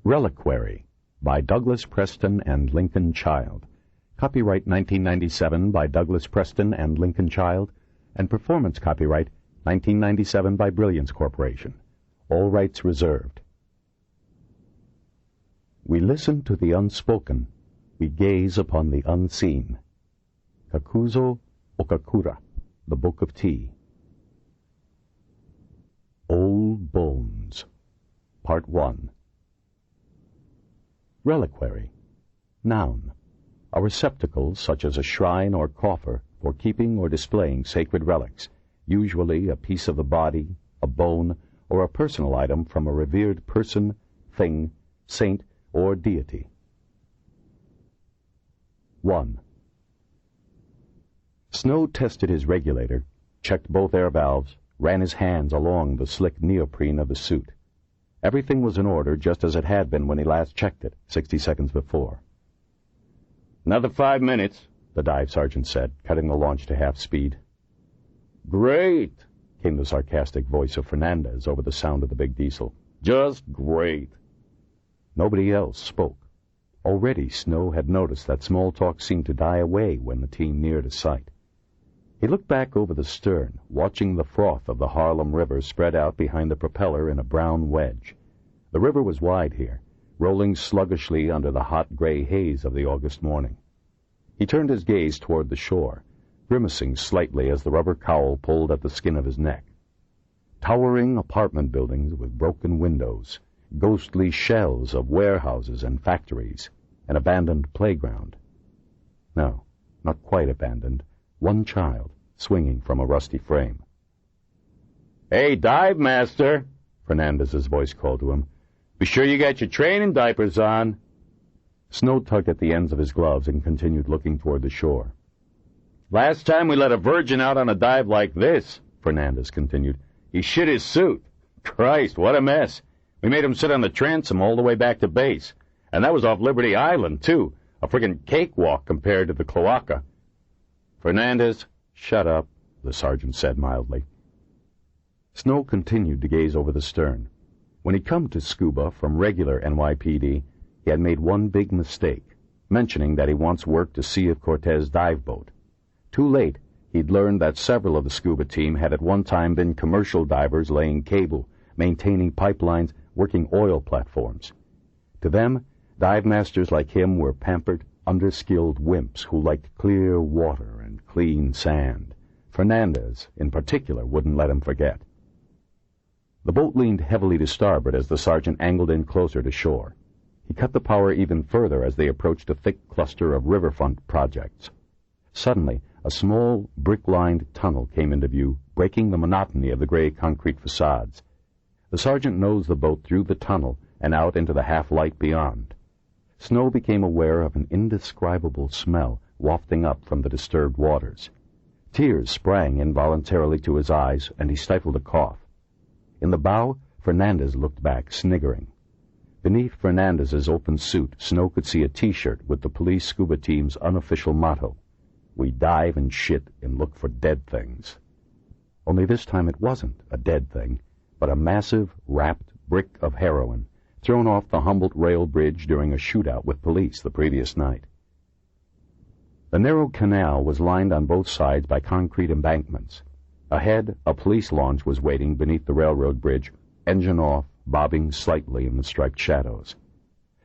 Reliquary by Douglas Preston and Lincoln Child. Copyright 1997 by Douglas Preston and Lincoln Child, and performance copyright 1997 by Brilliance Corporation. All rights reserved. We listen to the unspoken. We gaze upon the unseen. Kakuzo Okakura, The Book of Tea. Old Bones. Part 1. Reliquary. Noun. A receptacle such as a shrine or coffer for keeping or displaying sacred relics, usually a piece of the body, a bone, or a personal item from a revered person, thing, saint, or deity. 1. Snow tested his regulator, checked both air valves, ran his hands along the slick neoprene of the suit. Everything was in order just as it had been when he last checked it, 60 seconds before. "Another 5 minutes," the dive sergeant said, cutting the launch to half speed. "Great," came the sarcastic voice of Fernandez over the sound of the big diesel. "Just great." Nobody else spoke. Already Snow had noticed that small talk seemed to die away when the team neared a sight. He looked back over the stern, watching the froth of the Harlem River spread out behind the propeller in a brown wedge. The river was wide here, rolling sluggishly under the hot gray haze of the August morning. He turned his gaze toward the shore, grimacing slightly as the rubber cowl pulled at the skin of his neck. Towering apartment buildings with broken windows, ghostly shells of warehouses and factories, an abandoned playground. No, not quite abandoned. One child, swinging from a rusty frame. "Hey, dive master," Fernandez's voice called to him. "Be sure you got your training diapers on." Snow tugged at the ends of his gloves and continued looking toward the shore. "Last time we let a virgin out on a dive like this," Fernandez continued, "he shit his suit. Christ, what a mess. We made him sit on the transom all the way back to base. And that was off Liberty Island, too. A friggin' cakewalk compared to the cloaca." "Fernandez, shut up," the sergeant said mildly. Snow continued to gaze over the stern. When he'd come to scuba from regular NYPD, he had made one big mistake, mentioning that he once worked a Sea of Cortez dive boat. Too late, he'd learned that several of the scuba team had at one time been commercial divers laying cable, maintaining pipelines, working oil platforms. To them, dive masters like him were pampered, underskilled wimps who liked clear water and clean sand. Fernandez, in particular, wouldn't let him forget. The boat leaned heavily to starboard as the sergeant angled in closer to shore. He cut the power even further as they approached a thick cluster of riverfront projects. Suddenly, a small, brick-lined tunnel came into view, breaking the monotony of the gray concrete facades. The sergeant nosed the boat through the tunnel and out into the half-light beyond. Snow became aware of an indescribable smell wafting up from the disturbed waters. Tears sprang involuntarily to his eyes, and he stifled a cough. In the bow, Fernandez looked back, sniggering. Beneath Fernandez's open suit, Snow could see a T-shirt with the police scuba team's unofficial motto, "We dive and shit and look for dead things." Only this time it wasn't a dead thing, but a massive, wrapped brick of heroin, thrown off the Humboldt Rail Bridge during a shootout with police the previous night. The narrow canal was lined on both sides by concrete embankments. Ahead, a police launch was waiting beneath the railroad bridge, engine off, bobbing slightly in the striped shadows.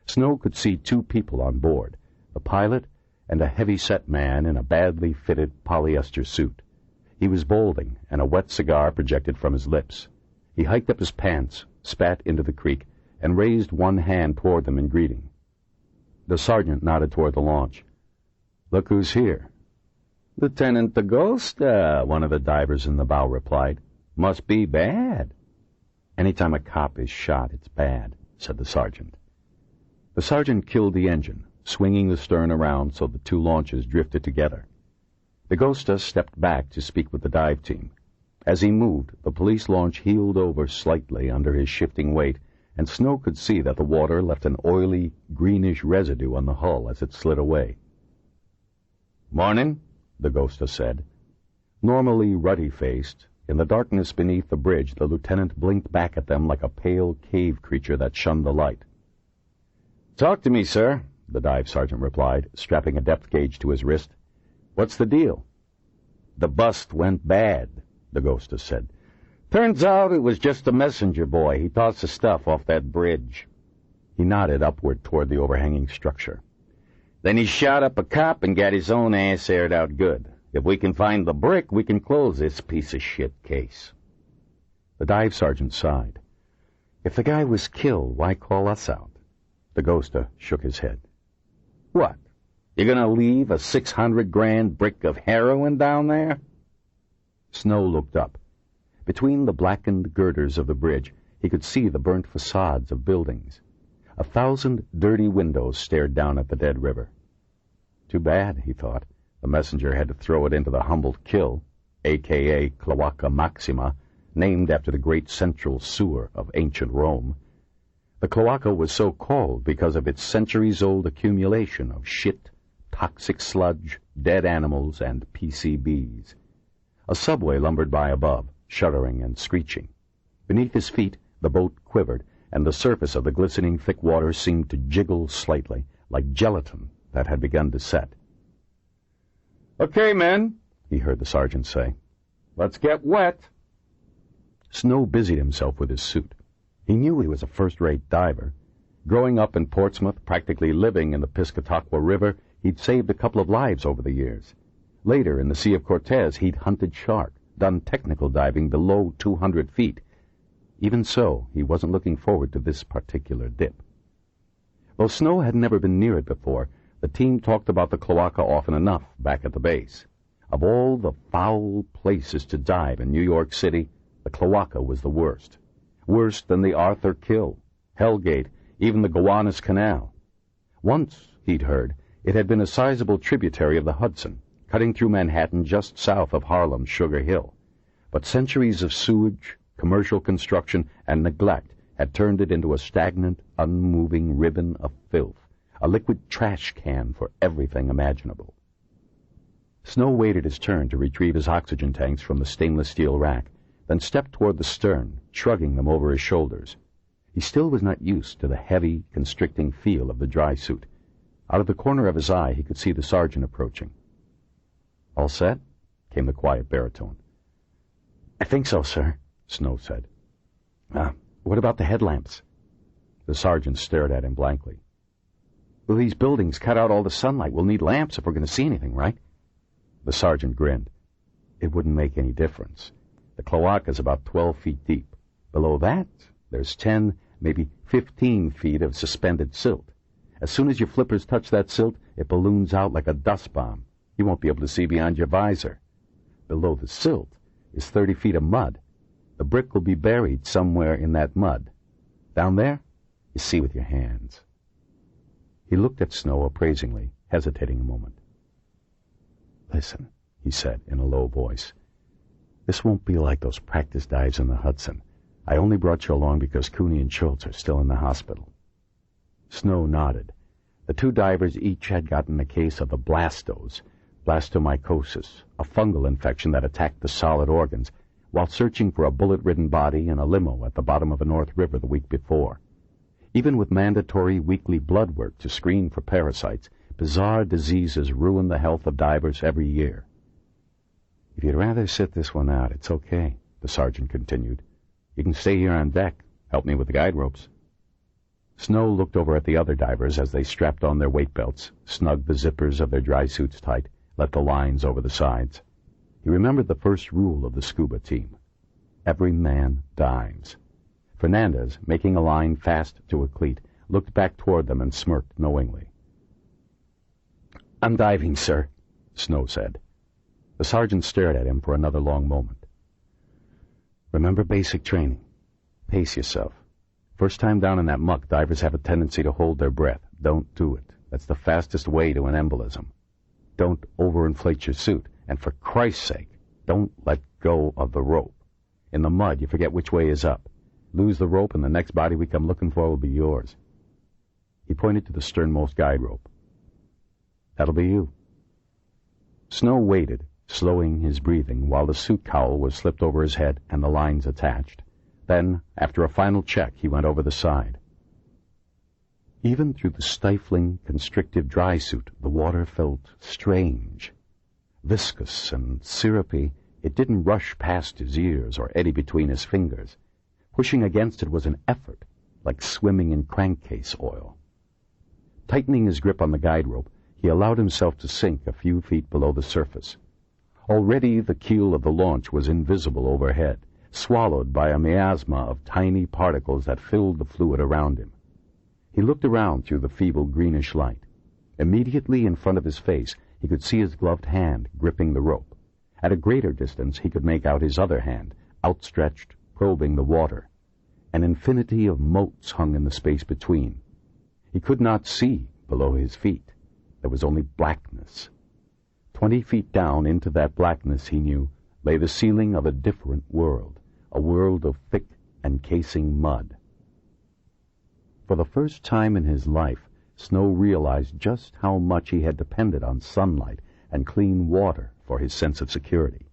Snow could see 2 people on board, the pilot and a heavy-set man in a badly fitted polyester suit. He was balding, and a wet cigar projected from his lips. He hiked up his pants, spat into the creek, and raised one hand toward them in greeting. The sergeant nodded toward the launch. "Look who's here." "Lieutenant Dagosta," one of the divers in the bow replied. "Must be bad." "Anytime a cop is shot, it's bad," said the sergeant. The sergeant killed the engine, swinging the stern around so the 2 launches drifted together. Dagosta stepped back to speak with the dive team. As he moved, the police launch heeled over slightly under his shifting weight, and Snow could see that the water left an oily, greenish residue on the hull as it slid away. "Morning," Dagosta said. Normally ruddy-faced, in the darkness beneath the bridge the lieutenant blinked back at them like a pale cave creature that shunned the light. "Talk to me, sir," the dive sergeant replied, strapping a depth gauge to his wrist. "What's the deal?" "The bust went bad," the ghostess said. "Turns out it was just a messenger boy. He tossed the stuff off that bridge." He nodded upward toward the overhanging structure. "Then he shot up a cop and got his own ass aired out good. If we can find the brick, we can close this piece of shit case." The dive sergeant sighed. "If the guy was killed, why call us out?" The ghoster shook his head. "What? You're gonna leave a 600-grand brick of heroin down there?" Snow looked up. Between the blackened girders of the bridge, he could see the burnt facades of buildings. 1,000 dirty windows stared down at the dead river. Too bad, he thought. The messenger had to throw it into the humbled kill, a.k.a. Cloaca Maxima, named after the great central sewer of ancient Rome. The cloaca was so called because of its centuries-old accumulation of shit, toxic sludge, dead animals, and PCBs. A subway lumbered by above, shuddering and screeching. Beneath his feet, the boat quivered, and the surface of the glistening thick water seemed to jiggle slightly, like gelatin that had begun to set. "Okay, men," he heard the sergeant say. "Let's get wet." Snow busied himself with his suit. He knew he was a first-rate diver. Growing up in Portsmouth, practically living in the Piscataqua River, he'd saved a couple of lives over the years. Later, in the Sea of Cortez, he'd hunted shark, done technical diving below 200 feet. Even so, he wasn't looking forward to this particular dip. Though Snow had never been near it before, the team talked about the cloaca often enough back at the base. Of all the foul places to dive in New York City, the cloaca was the worst. Worse than the Arthur Kill, Hellgate, even the Gowanus Canal. Once, he'd heard, it had been a sizable tributary of the Hudson, cutting through Manhattan just south of Harlem's Sugar Hill. But centuries of sewage, commercial construction, and neglect had turned it into a stagnant, unmoving ribbon of filth, a liquid trash can for everything imaginable. Snow waited his turn to retrieve his oxygen tanks from the stainless steel rack, then stepped toward the stern, shrugging them over his shoulders. He still was not used to the heavy, constricting feel of the dry suit. Out of the corner of his eye, he could see the sergeant approaching. "All set?" came the quiet baritone. "I think so, sir," Snow said. What about the headlamps?" The sergeant stared at him blankly. "Well, these buildings cut out all the sunlight. We'll need lamps if we're going to see anything, right?" The sergeant grinned. "It wouldn't make any difference. The cloaca's about 12 feet deep. Below that, there's 10, maybe 15 feet of suspended silt. As soon as your flippers touch that silt, it balloons out like a dust bomb. You won't be able to see beyond your visor. Below the silt is 30 feet of mud. The brick will be buried somewhere in that mud. Down there, you see with your hands." He looked at Snow appraisingly, hesitating a moment. "Listen," he said in a low voice. "This won't be like those practice dives in the Hudson. I only brought you along because Cooney and Schultz are still in the hospital." Snow nodded. The two divers each had gotten a case of the blastomycosis, a fungal infection that attacked the solid organs, while searching for a bullet-ridden body in a limo at the bottom of a North River the week before. Even with mandatory weekly blood work to screen for parasites, bizarre diseases ruin the health of divers every year. "If you'd rather sit this one out, it's okay," the sergeant continued. "You can stay here on deck, help me with the guide ropes." Snow looked over at the other divers as they strapped on their weight belts, snugged the zippers of their dry suits tight, let the lines over the sides. He remembered the first rule of the scuba team. Every man dives. Fernandez, making a line fast to a cleat, looked back toward them and smirked knowingly. "I'm diving, sir," Snow said. The sergeant stared at him for another long moment. "Remember basic training. Pace yourself. First time down in that muck, divers have a tendency to hold their breath. Don't do it. That's the fastest way to an embolism. Don't overinflate your suit. And for Christ's sake, don't let go of the rope. In the mud, you forget which way is up. Lose the rope and the next body we come looking for will be yours." He pointed to the sternmost guide rope. "That'll be you." Snow waited, slowing his breathing, while the suit cowl was slipped over his head and the lines attached. Then, after a final check, he went over the side. Even through the stifling, constrictive dry suit, the water felt strange. Viscous and syrupy, it didn't rush past his ears or eddy between his fingers. Pushing against it was an effort, like swimming in crankcase oil. Tightening his grip on the guide rope, he allowed himself to sink a few feet below the surface. Already the keel of the launch was invisible overhead, swallowed by a miasma of tiny particles that filled the fluid around him. He looked around through the feeble greenish light. Immediately in front of his face, he could see his gloved hand gripping the rope. At a greater distance, he could make out his other hand, outstretched, probing the water. An infinity of motes hung in the space between. He could not see below his feet. There was only blackness. 20 feet down into that blackness, he knew, lay the ceiling of a different world, a world of thick, encasing mud. For the first time in his life, Snow realized just how much he had depended on sunlight and clean water for his sense of security.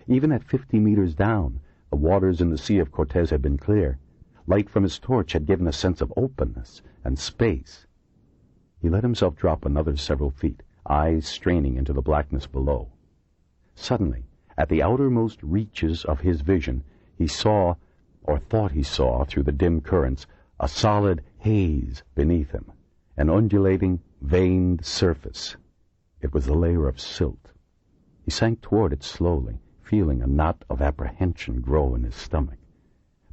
Even at 50 meters down, the waters in the Sea of Cortez had been clear. Light from his torch had given a sense of openness and space. He let himself drop another several feet, eyes straining into the blackness below. Suddenly, at the outermost reaches of his vision, he saw, or thought he saw through the dim currents, a solid haze beneath him, an undulating, veined surface. It was a layer of silt. He sank toward it slowly, feeling a knot of apprehension grow in his stomach.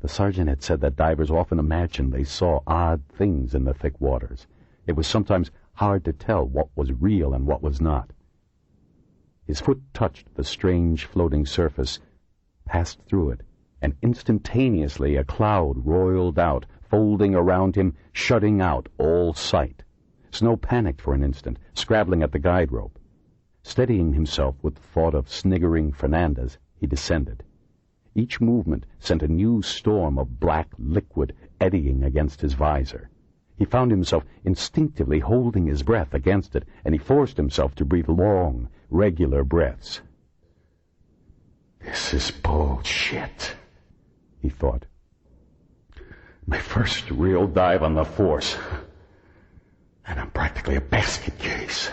The sergeant had said that divers often imagined they saw odd things in the thick waters. It was sometimes hard to tell what was real and what was not. His foot touched the strange floating surface, passed through it, and instantaneously a cloud roiled out, folding around him, shutting out all sight. Snow panicked for an instant, scrabbling at the guide rope. Steadying himself with the thought of sniggering Fernandez, he descended. Each movement sent a new storm of black liquid eddying against his visor. He found himself instinctively holding his breath against it, and he forced himself to breathe long, regular breaths. "This is bullshit," he thought. "My first real dive on the Force, and I'm practically a basket case."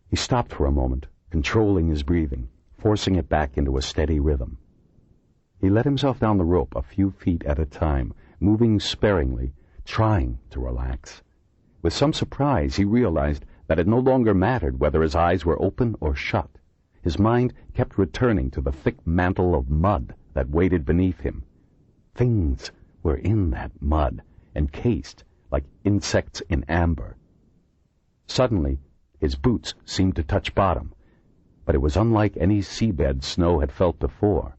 He stopped for a moment, controlling his breathing, forcing it back into a steady rhythm. He let himself down the rope a few feet at a time, moving sparingly, trying to relax. With some surprise, he realized that it no longer mattered whether his eyes were open or shut. His mind kept returning to the thick mantle of mud that waited beneath him. Things were in that mud, encased like insects in amber. Suddenly, his boots seemed to touch bottom, but it was unlike any seabed Snow had felt before.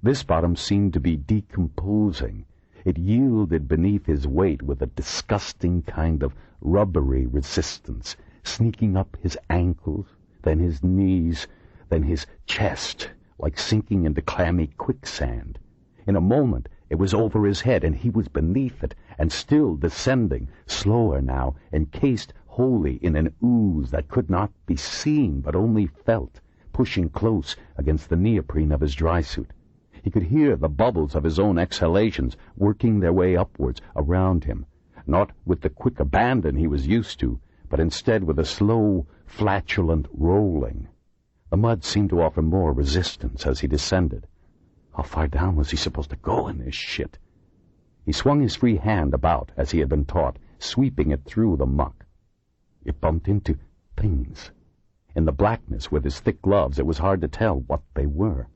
This bottom seemed to be decomposing. It yielded beneath his weight with a disgusting kind of rubbery resistance, sneaking up his ankles, then his knees, then his chest, like sinking into clammy quicksand. In a moment, it was over his head, and he was beneath it, and still descending, slower now, encased wholly in an ooze that could not be seen but only felt, pushing close against the neoprene of his dry suit. He could hear the bubbles of his own exhalations working their way upwards around him, not with the quick abandon he was used to, but instead with a slow, flatulent rolling. The mud seemed to offer more resistance as he descended. How far down was he supposed to go in this shit? He swung his free hand about as he had been taught, sweeping it through the muck. It bumped into things. In the blackness with his thick gloves, it was hard to tell what they were.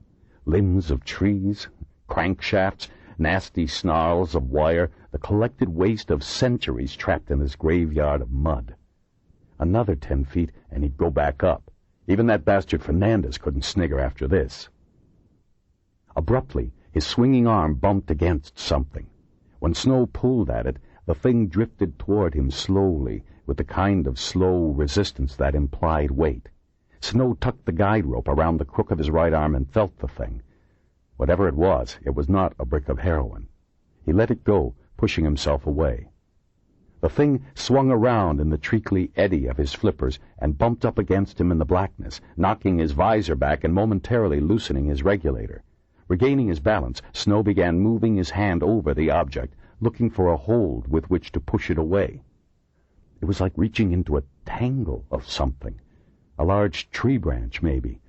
Limbs of trees, crankshafts, nasty snarls of wire, the collected waste of centuries trapped in this graveyard of mud. Another 10 feet, and he'd go back up. Even that bastard Fernandez couldn't snigger after this. Abruptly, his swinging arm bumped against something. When Snow pulled at it, the thing drifted toward him slowly, with the kind of slow resistance that implied weight. Snow tucked the guide rope around the crook of his right arm and felt the thing. Whatever it was not a brick of heroin. He let it go, pushing himself away. The thing swung around in the treacly eddy of his flippers and bumped up against him in the blackness, knocking his visor back and momentarily loosening his regulator. Regaining his balance, Snow began moving his hand over the object, looking for a hold with which to push it away. It was like reaching into a tangle of something, a large tree branch maybe,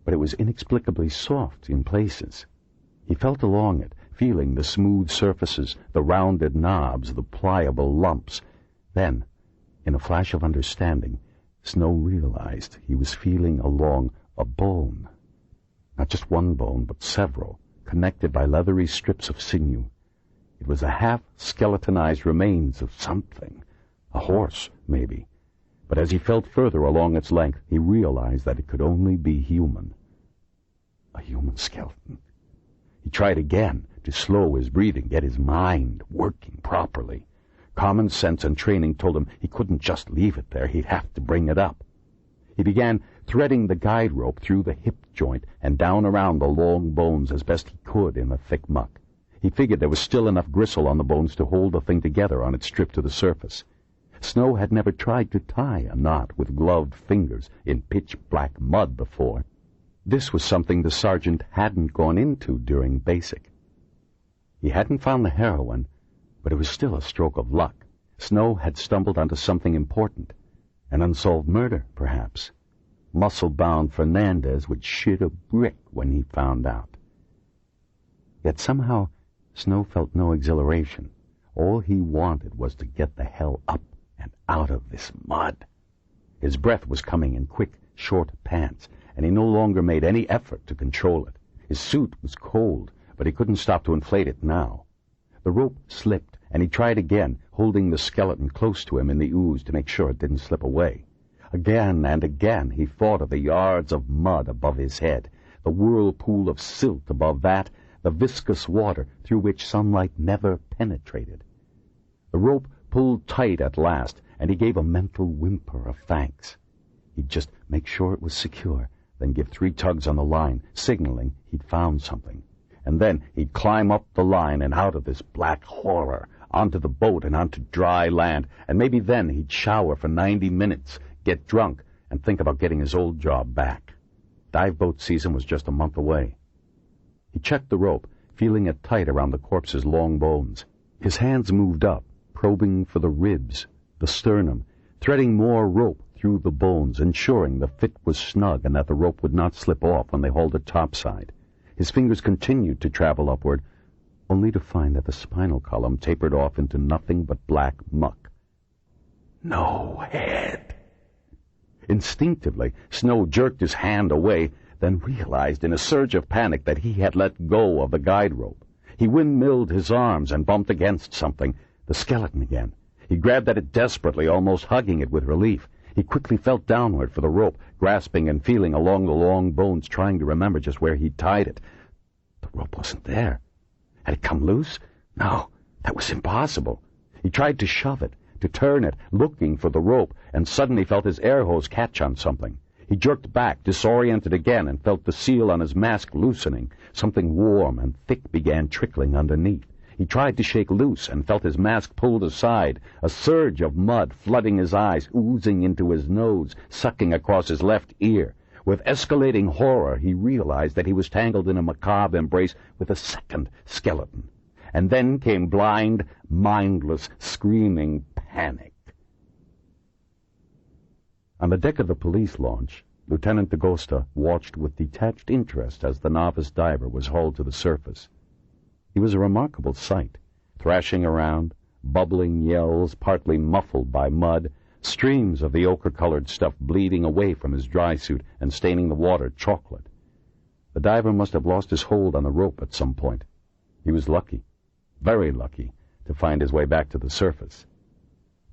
but it was inexplicably soft in places. He felt along it, feeling the smooth surfaces, the rounded knobs, the pliable lumps. Then, in a flash of understanding, Snow realized he was feeling along a bone. Not just one bone, but several, connected by leathery strips of sinew. It was a half-skeletonized remains of something, a horse, maybe. But as he felt further along its length, he realized that it could only be human. A human skeleton. He tried again to slow his breathing, get his mind working properly. Common sense and training told him he couldn't just leave it there, he'd have to bring it up. He began threading the guide rope through the hip joint and down around the long bones as best he could in the thick muck. He figured there was still enough gristle on the bones to hold the thing together on its trip to the surface. Snow had never tried to tie a knot with gloved fingers in pitch-black mud before. This was something the sergeant hadn't gone into during basic. He hadn't found the heroine, but it was still a stroke of luck. Snow had stumbled onto something important. An unsolved murder, perhaps. Muscle-bound Fernandez would shit a brick when he found out. Yet somehow Snow felt no exhilaration. All he wanted was to get the hell up and out of this mud. His breath was coming in quick, short pants, and he no longer made any effort to control it. His suit was cold, but he couldn't stop to inflate it now. The rope slipped, and he tried again, holding the skeleton close to him in the ooze to make sure it didn't slip away. Again and again he thought of the yards of mud above his head, the whirlpool of silt above that, the viscous water through which sunlight never penetrated. The rope pulled tight at last, and he gave a mental whimper of thanks. He'd just make sure it was secure, then give 3 tugs on the line, signaling he'd found something. And then he'd climb up the line and out of this black horror, onto the boat and onto dry land, and maybe then he'd shower for 90 minutes, get drunk, and think about getting his old job back. Dive boat season was just a month away. He checked the rope, feeling it tight around the corpse's long bones. His hands moved up, probing for the ribs, the sternum, threading more rope through the bones, ensuring the fit was snug and that the rope would not slip off when they hauled it topside. His fingers continued to travel upward, only to find that the spinal column tapered off into nothing but black muck. No head. Instinctively, Snow jerked his hand away, then realized in a surge of panic that he had let go of the guide rope. He windmilled his arms and bumped against something, the skeleton again. He grabbed at it desperately, almost hugging it with relief. He quickly felt downward for the rope, grasping and feeling along the long bones, trying to remember just where he'd tied it. The rope wasn't there. Had it come loose? No, that was impossible. He tried to shove it, to turn it, looking for the rope, and suddenly felt his air hose catch on something. He jerked back, disoriented again, and felt the seal on his mask loosening. Something warm and thick began trickling underneath. He tried to shake loose and felt his mask pulled aside, a surge of mud flooding his eyes, oozing into his nose, sucking across his left ear. With escalating horror, he realized that he was tangled in a macabre embrace with a second skeleton. And then came blind, mindless, screaming panic. On the deck of the police launch, Lieutenant DaGosta watched with detached interest as the novice diver was hauled to the surface. He was a remarkable sight, thrashing around, bubbling yells partly muffled by mud, streams of the ochre-colored stuff bleeding away from his dry suit and staining the water chocolate. The diver must have lost his hold on the rope at some point. He was lucky, very lucky, to find his way back to the surface.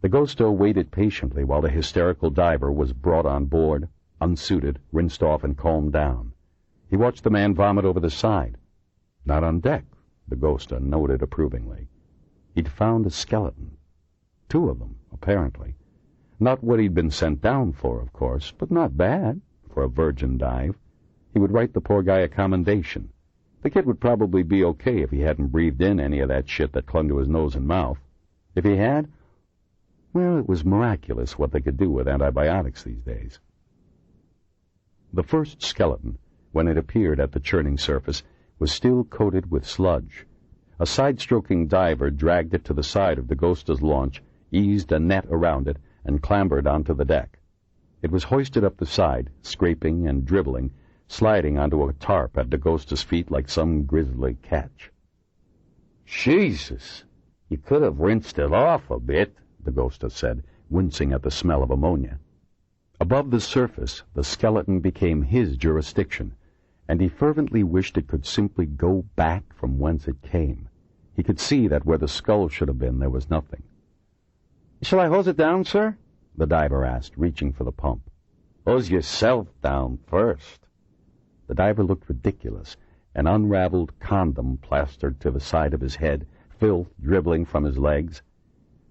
DaGosta waited patiently while the hysterical diver was brought on board, unsuited, rinsed off, and calmed down. He watched the man vomit over the side. Not on deck, DaGosta noted approvingly. He'd found a skeleton. 2 of them, apparently. Not what he'd been sent down for, of course, but not bad for a virgin dive. He would write the poor guy a commendation. The kid would probably be okay if he hadn't breathed in any of that shit that clung to his nose and mouth. If he had, well, it was miraculous what they could do with antibiotics these days. The first skeleton, when it appeared at the churning surface, was still coated with sludge. A side-stroking diver dragged it to the side of Dagosta's launch, eased a net around it, and clambered onto the deck. It was hoisted up the side, scraping and dribbling, sliding onto a tarp at Dagosta's feet like some grisly catch. Jesus, you could have rinsed it off a bit, Dagosta said, wincing at the smell of ammonia. Above the surface, the skeleton became his jurisdiction, and he fervently wished it could simply go back from whence it came. He could see that where the skull should have been, there was nothing. "Shall I hose it down, sir?" the diver asked, reaching for the pump. "Hose yourself down first." The diver looked ridiculous, an unraveled condom plastered to the side of his head, filth dribbling from his legs.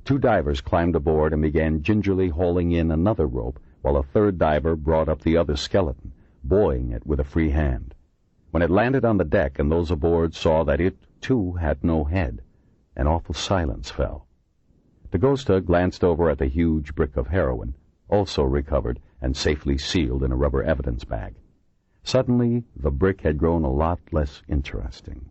Two divers climbed aboard and began gingerly hauling in another rope, while a third diver brought up the other skeleton, buoying it with a free hand. When it landed on the deck and those aboard saw that it, too, had no head, an awful silence fell. Dagosta glanced over at the huge brick of heroin, also recovered and safely sealed in a rubber evidence bag. Suddenly, the brick had grown a lot less interesting.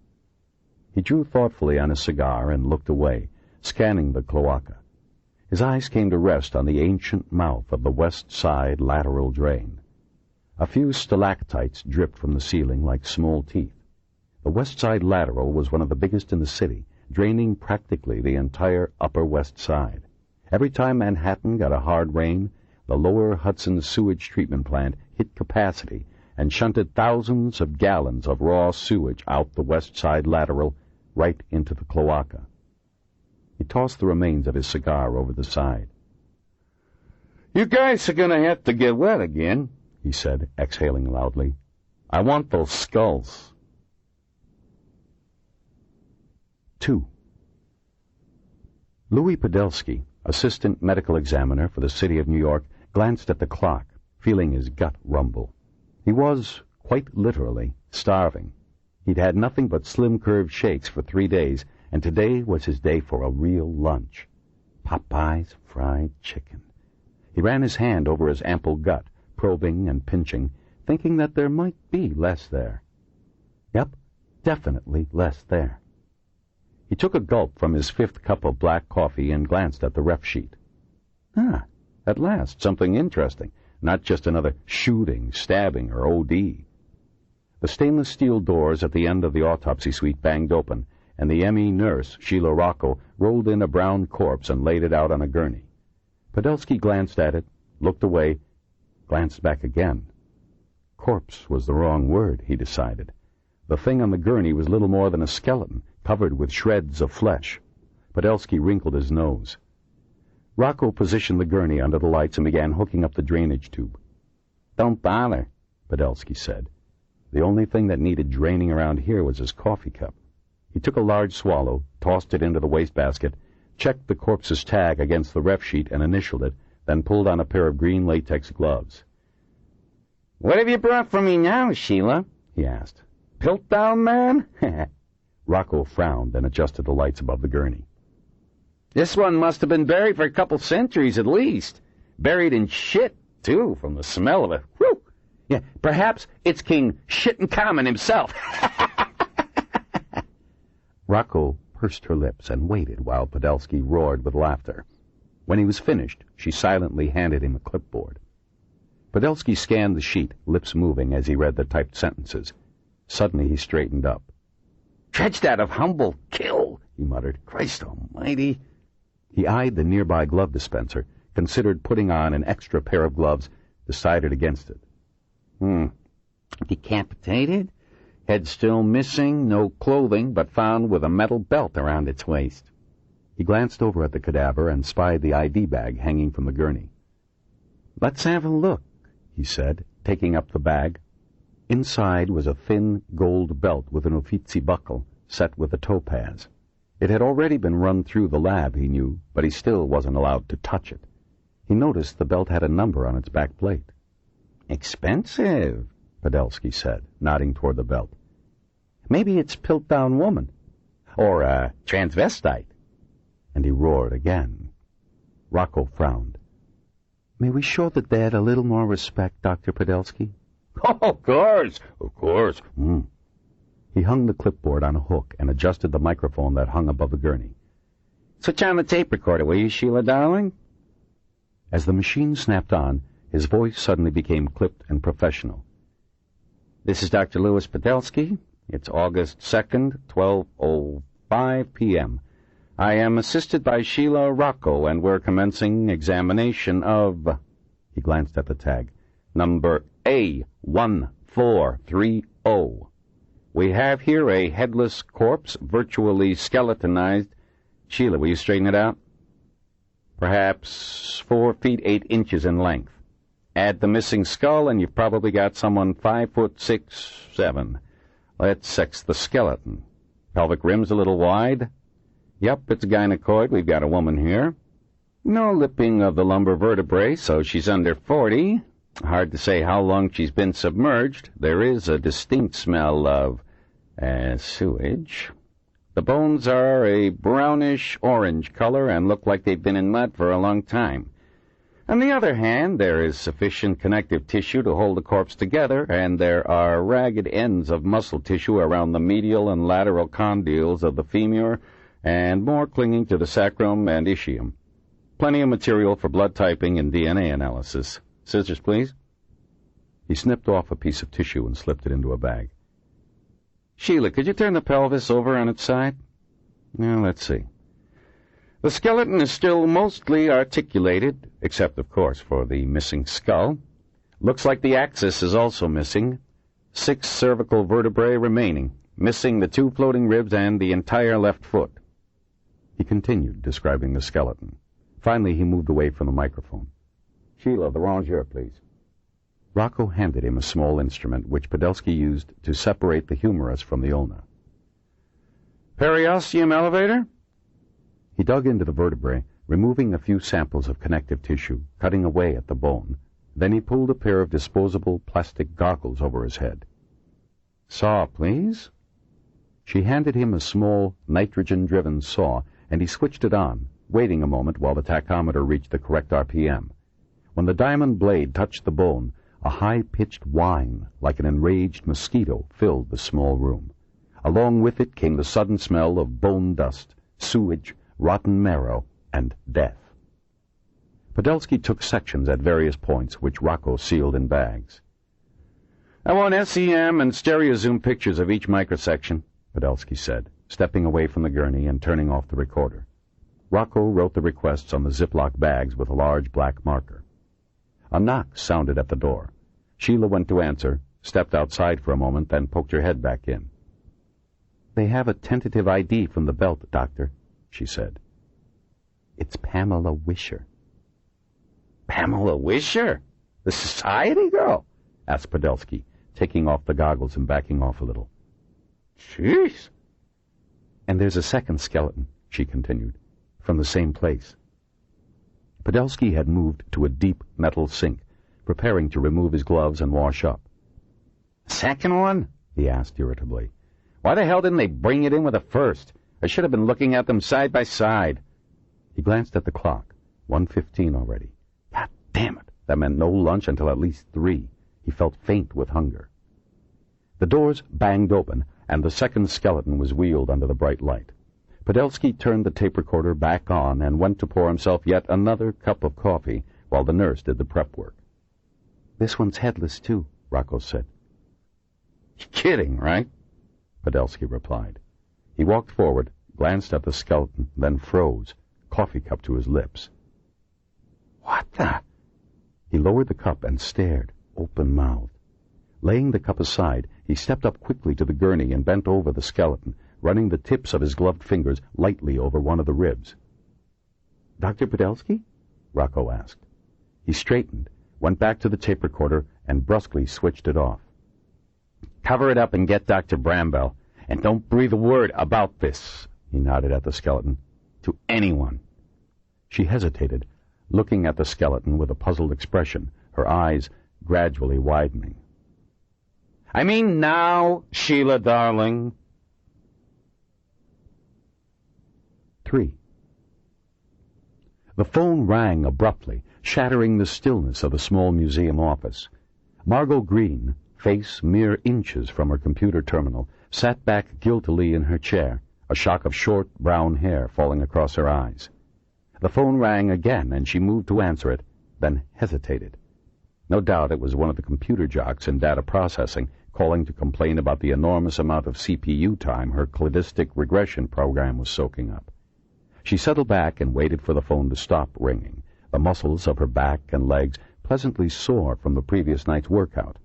He drew thoughtfully on his cigar and looked away, scanning the cloaca. His eyes came to rest on the ancient mouth of the west side lateral drain. A few stalactites dripped from the ceiling like small teeth. The west side lateral was one of the biggest in the city, draining practically the entire upper west side. Every time Manhattan got a hard rain, the lower Hudson sewage treatment plant hit capacity and shunted thousands of gallons of raw sewage out the west side lateral right into the cloaca. He tossed the remains of his cigar over the side. "You guys are going to have to get wet again," he said, exhaling loudly. "I want those skulls." 2. Louis Podelsky, assistant medical examiner for the city of New York, glanced at the clock, feeling his gut rumble. He was, quite literally, starving. He'd had nothing but slim-curved shakes for 3 days, and today was his day for a real lunch. Popeye's fried chicken. He ran his hand over his ample gut, probing and pinching, thinking that there might be less there. Yep, definitely less there. He took a gulp from his 5th cup of black coffee and glanced at the ref sheet. At last, something interesting, not just another shooting, stabbing, or OD. The stainless steel doors at the end of the autopsy suite banged open, and the ME nurse, Sheila Rocco, rolled in a brown corpse and laid it out on a gurney. Podelsky glanced at it, looked away, glanced back again. Corpse was the wrong word, he decided. The thing on the gurney was little more than a skeleton, covered with shreds of flesh. Podelsky wrinkled his nose. Rocco positioned the gurney under the lights and began hooking up the drainage tube. "Don't bother," Podelsky said. The only thing that needed draining around here was his coffee cup. He took a large swallow, tossed it into the wastebasket, checked the corpse's tag against the ref sheet and initialed it, then pulled on a pair of green latex gloves. "What have you brought for me now, Sheila?" he asked. "Piltdown man?" Rocco frowned and adjusted the lights above the gurney. "This one must have been buried for a couple centuries at least. Buried in shit, too, from the smell of it. Whew! Yeah, perhaps it's King Shit-and-Common himself." Rocco pursed her lips and waited while Podelsky roared with laughter. When he was finished, she silently handed him a clipboard. Podelsky scanned the sheet, lips moving as he read the typed sentences. Suddenly he straightened up. "Dredged out of humble kill," he muttered. "Christ almighty." He eyed the nearby glove dispenser, considered putting on an extra pair of gloves, decided against it. Decapitated, head still missing, no clothing, but found with a metal belt around its waist. He glanced over at the cadaver and spied the ID bag hanging from the gurney. "Let's have a look," he said, taking up the bag. Inside was a thin gold belt with an Uffizi buckle, set with a topaz. It had already been run through the lab, he knew, but he still wasn't allowed to touch it. He noticed the belt had a number on its back plate. "Expensive," Podelsky said, nodding toward the belt. "Maybe it's Piltdown woman. Or a transvestite." And he roared again. Rocco frowned. "May we show the dead a little more respect, Dr. Podelsky?" "Oh, of course, of course." He hung the clipboard on a hook and adjusted the microphone that hung above the gurney. "Switch on the tape recorder, will you, Sheila, darling?" As the machine snapped on, his voice suddenly became clipped and professional. "This is Dr. Louis Podolsky. It's August 2nd, 12:05 p.m. I am assisted by Sheila Rocco, and we're commencing examination of—" He glanced at the tag. "Number A1430. We have here a headless corpse, virtually skeletonized. Sheila, will you straighten it out? Perhaps 4 feet 8 inches in length. Add the missing skull, and you've probably got someone 5'6'7". Let's sex the skeleton. Pelvic rim's a little wide. Yep, it's gynecoid. We've got a woman here. No lipping of the lumbar vertebrae, so she's under 40. Hard to say how long she's been submerged. There is a distinct smell of sewage. The bones are a brownish-orange color and look like they've been in mud for a long time. On the other hand, there is sufficient connective tissue to hold the corpse together, and there are ragged ends of muscle tissue around the medial and lateral condyles of the femur, and more clinging to the sacrum and ischium. Plenty of material for blood typing and DNA analysis. Scissors, please." He snipped off a piece of tissue and slipped it into a bag. "Sheila, could you turn the pelvis over on its side?" Now, let's see. The skeleton is still mostly articulated, except, of course, for the missing skull. Looks like the axis is also missing. 6 cervical vertebrae remaining, missing the 2 floating ribs and the entire left foot. He continued, describing the skeleton. Finally, he moved away from the microphone. "Sheila, the rongeur, please." Rocco handed him a small instrument which Podolsky used to separate the humerus from the ulna. "Periosteum elevator?" He dug into the vertebrae, removing a few samples of connective tissue, cutting away at the bone. Then he pulled a pair of disposable plastic goggles over his head. "Saw, please." She handed him a small, nitrogen-driven saw, and he switched it on, waiting a moment while the tachometer reached the correct RPM. When the diamond blade touched the bone, a high-pitched whine, like an enraged mosquito, filled the small room. Along with it came the sudden smell of bone dust, sewage, rotten marrow, and death. Podolsky took sections at various points, which Rocco sealed in bags. "I want SEM and stereo zoom pictures of each microsection," Podolsky said, stepping away from the gurney and turning off the recorder. Rocco wrote the requests on the Ziploc bags with a large black marker. A knock sounded at the door. Sheila went to answer, stepped outside for a moment, then poked her head back in. "They have a tentative ID from the belt, Doctor," she said. "It's Pamela Wisher." "Pamela Wisher? The society girl?" asked Podolsky, taking off the goggles and backing off a little. "Jeez." "And there's a second skeleton," she continued, "from the same place." Podolsky had moved to a deep metal sink, preparing to remove his gloves and wash up. "Second one?" he asked irritably. "Why the hell didn't they bring it in with the first? I should have been looking at them side by side." He glanced at the clock. 1:15 already. God damn it! That meant no lunch until at least 3. He felt faint with hunger. The doors banged open, and the second skeleton was wheeled under the bright light. Podolsky turned the tape recorder back on and went to pour himself yet another cup of coffee while the nurse did the prep work. "This one's headless, too," Rocco said. "You're kidding, right?" Podolsky replied. He walked forward, glanced at the skeleton, then froze, coffee cup to his lips. "What the—" He lowered the cup and stared, open-mouthed. Laying the cup aside, he stepped up quickly to the gurney and bent over the skeleton, running the tips of his gloved fingers lightly over one of the ribs. "Dr. Podolsky?" Rocco asked. He straightened, went back to the tape recorder, and brusquely switched it off. "Cover it up and get Dr. Bramwell, and don't breathe a word about this," he nodded at the skeleton, "to anyone." She hesitated, looking at the skeleton with a puzzled expression, her eyes gradually widening. "I mean now, Sheila, darling." 3. The phone rang abruptly, shattering the stillness of the small museum office. Margo Green, face mere inches from her computer terminal, sat back guiltily in her chair, a shock of short brown hair falling across her eyes. The phone rang again, and she moved to answer it, then hesitated. No doubt it was one of the computer jocks in data processing, calling to complain about the enormous amount of CPU time her cladistic regression program was soaking up. She settled back and waited for the phone to stop ringing, the muscles of her back and legs pleasantly sore from the previous night's workout.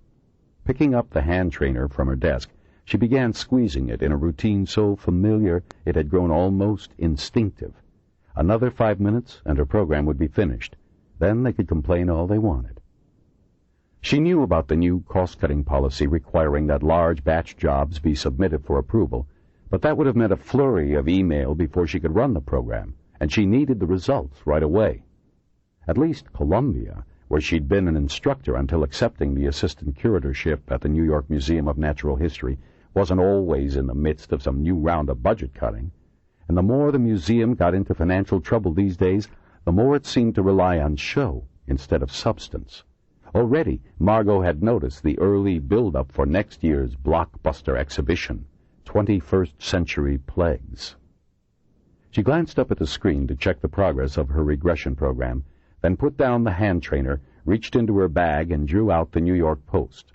Picking up the hand trainer from her desk, she began squeezing it in a routine so familiar it had grown almost instinctive. Another 5 minutes and her program would be finished. Then they could complain all they wanted. She knew about the new cost-cutting policy requiring that large batch jobs be submitted for approval, but that would have meant a flurry of email before she could run the program, and she needed the results right away. At least Columbia, where she'd been an instructor until accepting the assistant curatorship at the New York Museum of Natural History, wasn't always in the midst of some new round of budget cutting, and the more the museum got into financial trouble these days, the more it seemed to rely on show instead of substance. Already, Margo had noticed the early build-up for next year's blockbuster exhibition, 21st Century Plagues. She glanced up at the screen to check the progress of her regression program, then put down the hand trainer, reached into her bag, and drew out the New York Post.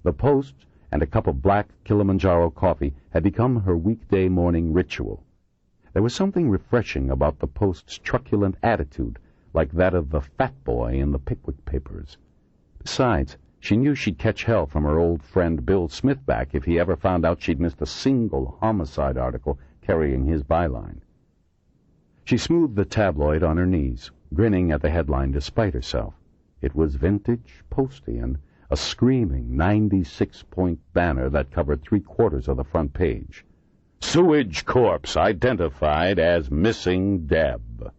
The Post and a cup of black Kilimanjaro coffee had become her weekday morning ritual. There was something refreshing about the Post's truculent attitude, like that of the fat boy in the Pickwick Papers. Besides, she knew she'd catch hell from her old friend Bill Smithback if he ever found out she'd missed a single homicide article carrying his byline. She smoothed the tabloid on her knees, grinning at the headline despite herself. It was vintage Postian, a screaming 96-point banner that covered 3/4 of the front page. Sewage corpse identified as missing Deb.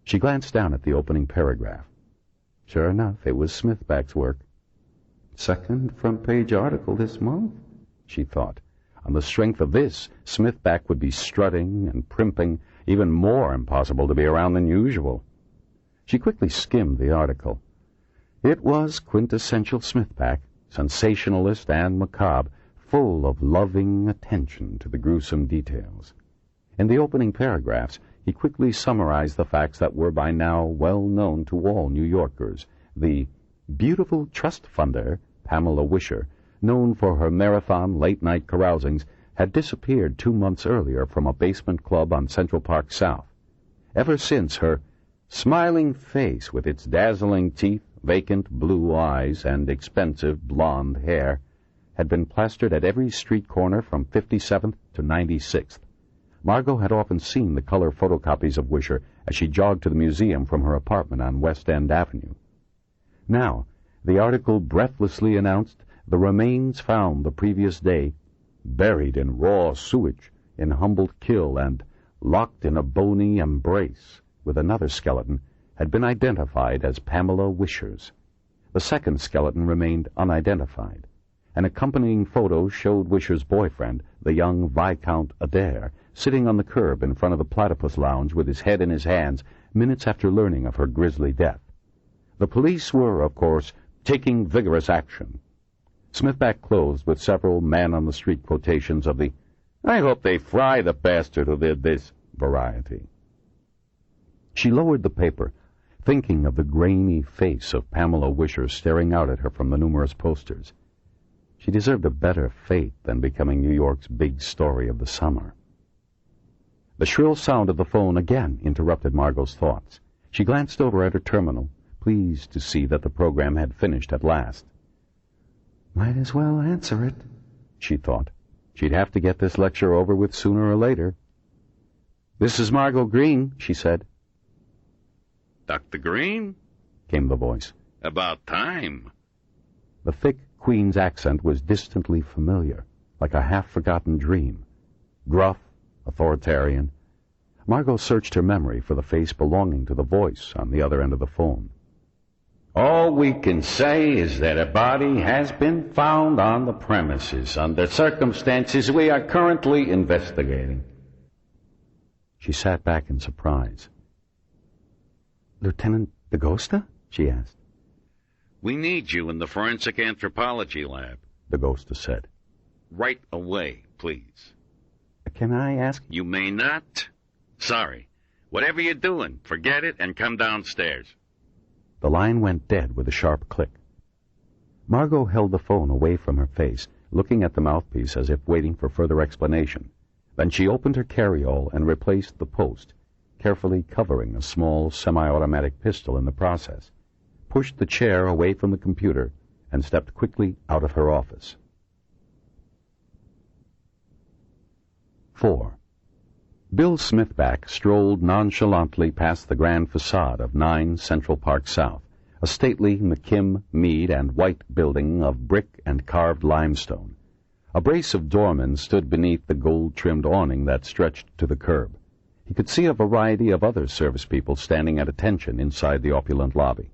She glanced down at the opening paragraph. Sure enough, it was Smithback's work. Second front-page article this month, she thought. On the strength of this, Smithback would be strutting and primping, even more impossible to be around than usual. She quickly skimmed the article. It was quintessential Smithback, sensationalist and macabre, full of loving attention to the gruesome details. In the opening paragraphs, he quickly summarized the facts that were by now well known to all New Yorkers. The beautiful trust funder, Pamela Wisher, known for her marathon late-night carousings, had disappeared 2 months earlier from a basement club on Central Park South. Ever since, her smiling face with its dazzling teeth, vacant blue eyes, and expensive blonde hair had been plastered at every street corner from 57th to 96th. Margo had often seen the color photocopies of Wisher as she jogged to the museum from her apartment on West End Avenue. Now, the article breathlessly announced the remains found the previous day, buried in raw sewage in Humboldt Kill and locked in a bony embrace with another skeleton, had been identified as Pamela Wisher's. The second skeleton remained unidentified. An accompanying photo showed Wisher's boyfriend, the young Viscount Adair, sitting on the curb in front of the Platypus Lounge with his head in his hands minutes after learning of her grisly death. The police were, of course, taking vigorous action. Smithback closed with several man-on-the-street quotations of the "I hope they fry the bastard who did this" variety. She lowered the paper, thinking of the grainy face of Pamela Wisher staring out at her from the numerous posters. She deserved a better fate than becoming New York's big story of the summer. The shrill sound of the phone again interrupted Margo's thoughts. She glanced over at her terminal, pleased to see that the program had finished at last. Might as well answer it, she thought. She'd have to get this lecture over with sooner or later. "This is Margo Green," she said. "Dr. Green?" came the voice. "About time." The thick Queen's accent was distantly familiar, like a half-forgotten dream. Gruff, authoritarian. Margo searched her memory for the face belonging to the voice on the other end of the phone. "All we can say is that a body has been found on the premises under circumstances we are currently investigating." She sat back in surprise. "Lieutenant DaGosta?" she asked. We need you in the forensic anthropology lab. The ghostess said. Right away, please. Can I ask? You may not. Sorry. Whatever you're doing, forget it and come downstairs. The line went dead with a sharp click. Margo held the phone away from her face, looking at the mouthpiece as if waiting for further explanation. Then she opened her carryall and replaced the post, carefully covering a small semi-automatic pistol in the process, pushed the chair away from the computer, and stepped quickly out of her office. 4. Bill Smithback strolled nonchalantly past the grand facade of 9 Central Park South, a stately McKim, Mead, and White building of brick and carved limestone. A brace of doormen stood beneath the gold-trimmed awning that stretched to the curb. He could see a variety of other service people standing at attention inside the opulent lobby.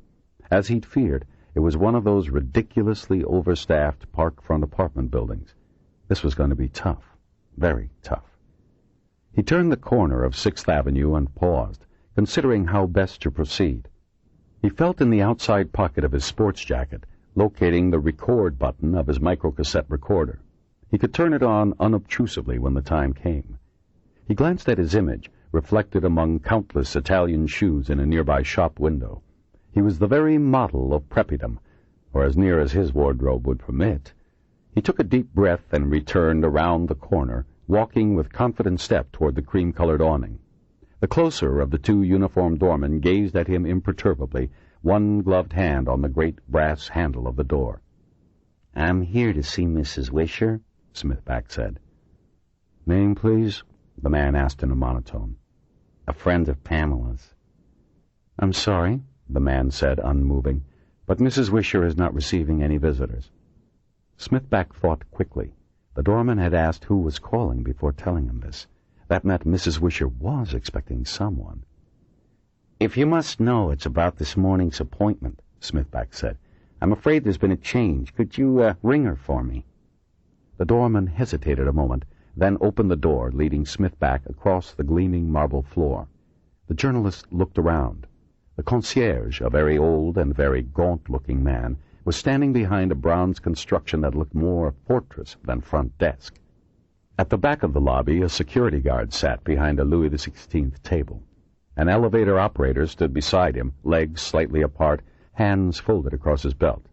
As he'd feared, it was one of those ridiculously overstaffed park-front apartment buildings. This was going to be tough, very tough. He turned the corner of 6th Avenue and paused, considering how best to proceed. He felt in the outside pocket of his sports jacket, locating the record button of his microcassette recorder. He could turn it on unobtrusively when the time came. He glanced at his image, reflected among countless Italian shoes in a nearby shop window. He was the very model of preppydom, or as near as his wardrobe would permit. He took a deep breath and returned around the corner, walking with confident step toward the cream-colored awning. The closer of the 2 uniformed doormen gazed at him imperturbably, one gloved hand on the great brass handle of the door. "I'm here to see Mrs. Wisher," Smithback said. "Name, please?" the man asked in a monotone. "A friend of Pamela's." "I'm sorry," the man said, unmoving, "but Mrs. Wisher is not receiving any visitors." Smithback thought quickly. The doorman had asked who was calling before telling him this. That meant Mrs. Wisher was expecting someone. "If you must know, it's about this morning's appointment," Smithback said. "I'm afraid there's been a change. Could you ring her for me?" The doorman hesitated a moment, then opened the door, leading Smithback across the gleaming marble floor. The journalist looked around. The concierge, a very old and very gaunt-looking man, was standing behind a bronze construction that looked more fortress than front desk. At the back of the lobby, a security guard sat behind a Louis XVI table. An elevator operator stood beside him, legs slightly apart, hands folded across his belt.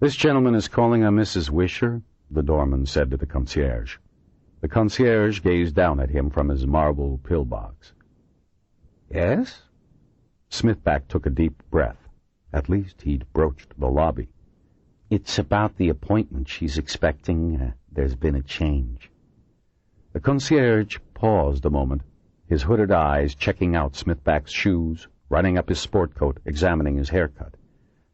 "This gentleman is calling on Mrs. Wisher," the doorman said to the concierge. The concierge gazed down at him from his marble pillbox. "Yes?" Smithback took a deep breath. At least he'd broached the lobby. "It's about the appointment she's expecting. There's been a change." The concierge paused a moment, his hooded eyes checking out Smithback's shoes, running up his sport coat, examining his haircut.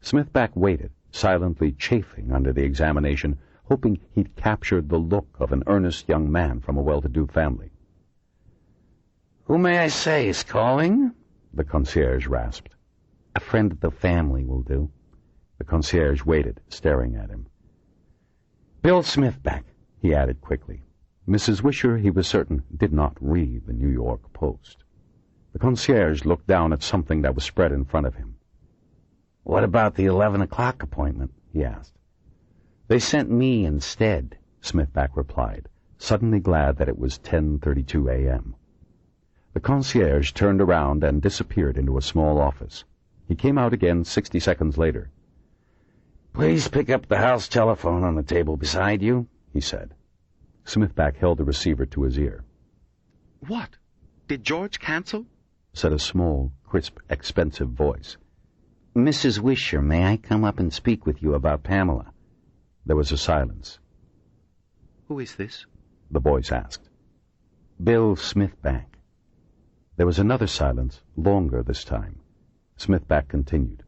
Smithback waited, silently chafing under the examination, hoping he'd captured the look of an earnest young man from a well-to-do family. "Who may I say is calling?" the concierge rasped. "A friend of the family will do." The concierge waited, staring at him. "Bill Smithback," he added quickly. Mrs. Wisher, he was certain, did not read the New York Post. The concierge looked down at something that was spread in front of him. "What about the 11 o'clock appointment?" he asked. "They sent me instead," Smithback replied, suddenly glad that it was 10:32 a.m. The concierge turned around and disappeared into a small office. He came out again 60 seconds later. "Please pick up the house telephone on the table beside you," he said. Smithback held the receiver to his ear. "What? Did George cancel?" said a small, crisp, expensive voice. "Mrs. Wisher, may I come up and speak with you about Pamela?" There was a silence. "Who is this?" the voice asked. "Bill Smithback." There was another silence, longer this time. Smithback continued.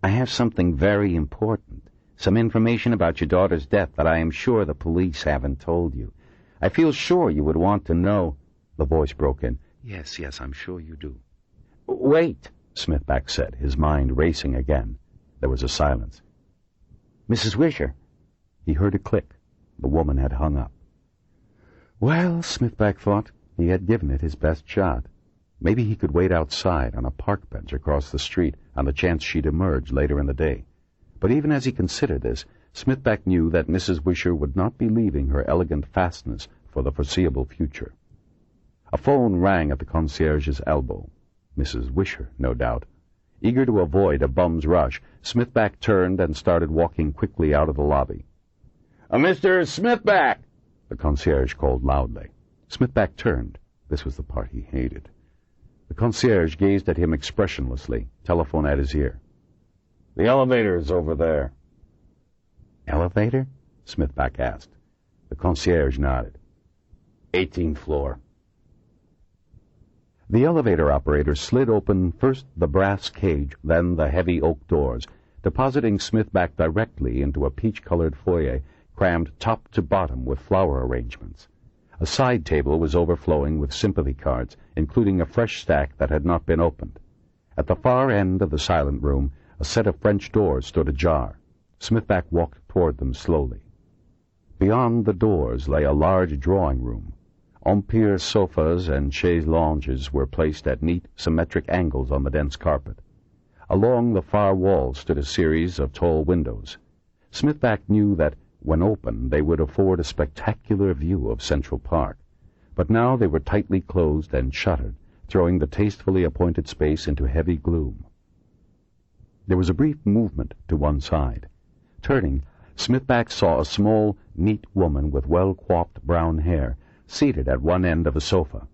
"I have something very important, some information about your daughter's death that I am sure the police haven't told you. I feel sure you would want to know." The voice broke in. Yes, I'm sure you do." "Wait," Smithback said, his mind racing again. There was a silence. "Mrs. Wisher." He heard a click. The woman had hung up. Well, Smithback thought, he had given it his best shot. Maybe he could wait outside on a park bench across the street on the chance she'd emerge later in the day. But even as he considered this, Smithback knew that Mrs. Wisher would not be leaving her elegant fastness for the foreseeable future. A phone rang at the concierge's elbow. Mrs. Wisher, no doubt. Eager to avoid a bum's rush, Smithback turned and started walking quickly out of the lobby. Mr. Smithback! The concierge called loudly. Smithback turned. This was the part he hated. The concierge gazed at him expressionlessly, telephone at his ear. The elevator is over there. Elevator? Smithback asked. The concierge nodded. 18th floor. The elevator operator slid open first the brass cage, then the heavy oak doors, depositing Smithback directly into a peach-colored foyer crammed top to bottom with flower arrangements. A side table was overflowing with sympathy cards, including a fresh stack that had not been opened. At the far end of the silent room, a set of French doors stood ajar. Smithback walked toward them slowly. Beyond the doors lay a large drawing room. Empire sofas and chaise lounges were placed at neat, symmetric angles on the dense carpet. Along the far wall stood a series of tall windows. Smithback knew that, when open, they would afford a spectacular view of Central Park, but now they were tightly closed and shuttered, throwing the tastefully appointed space into heavy gloom. There was a brief movement to one side. Turning, Smithback saw a small, neat woman with well-coiffed brown hair seated at one end of a sofa.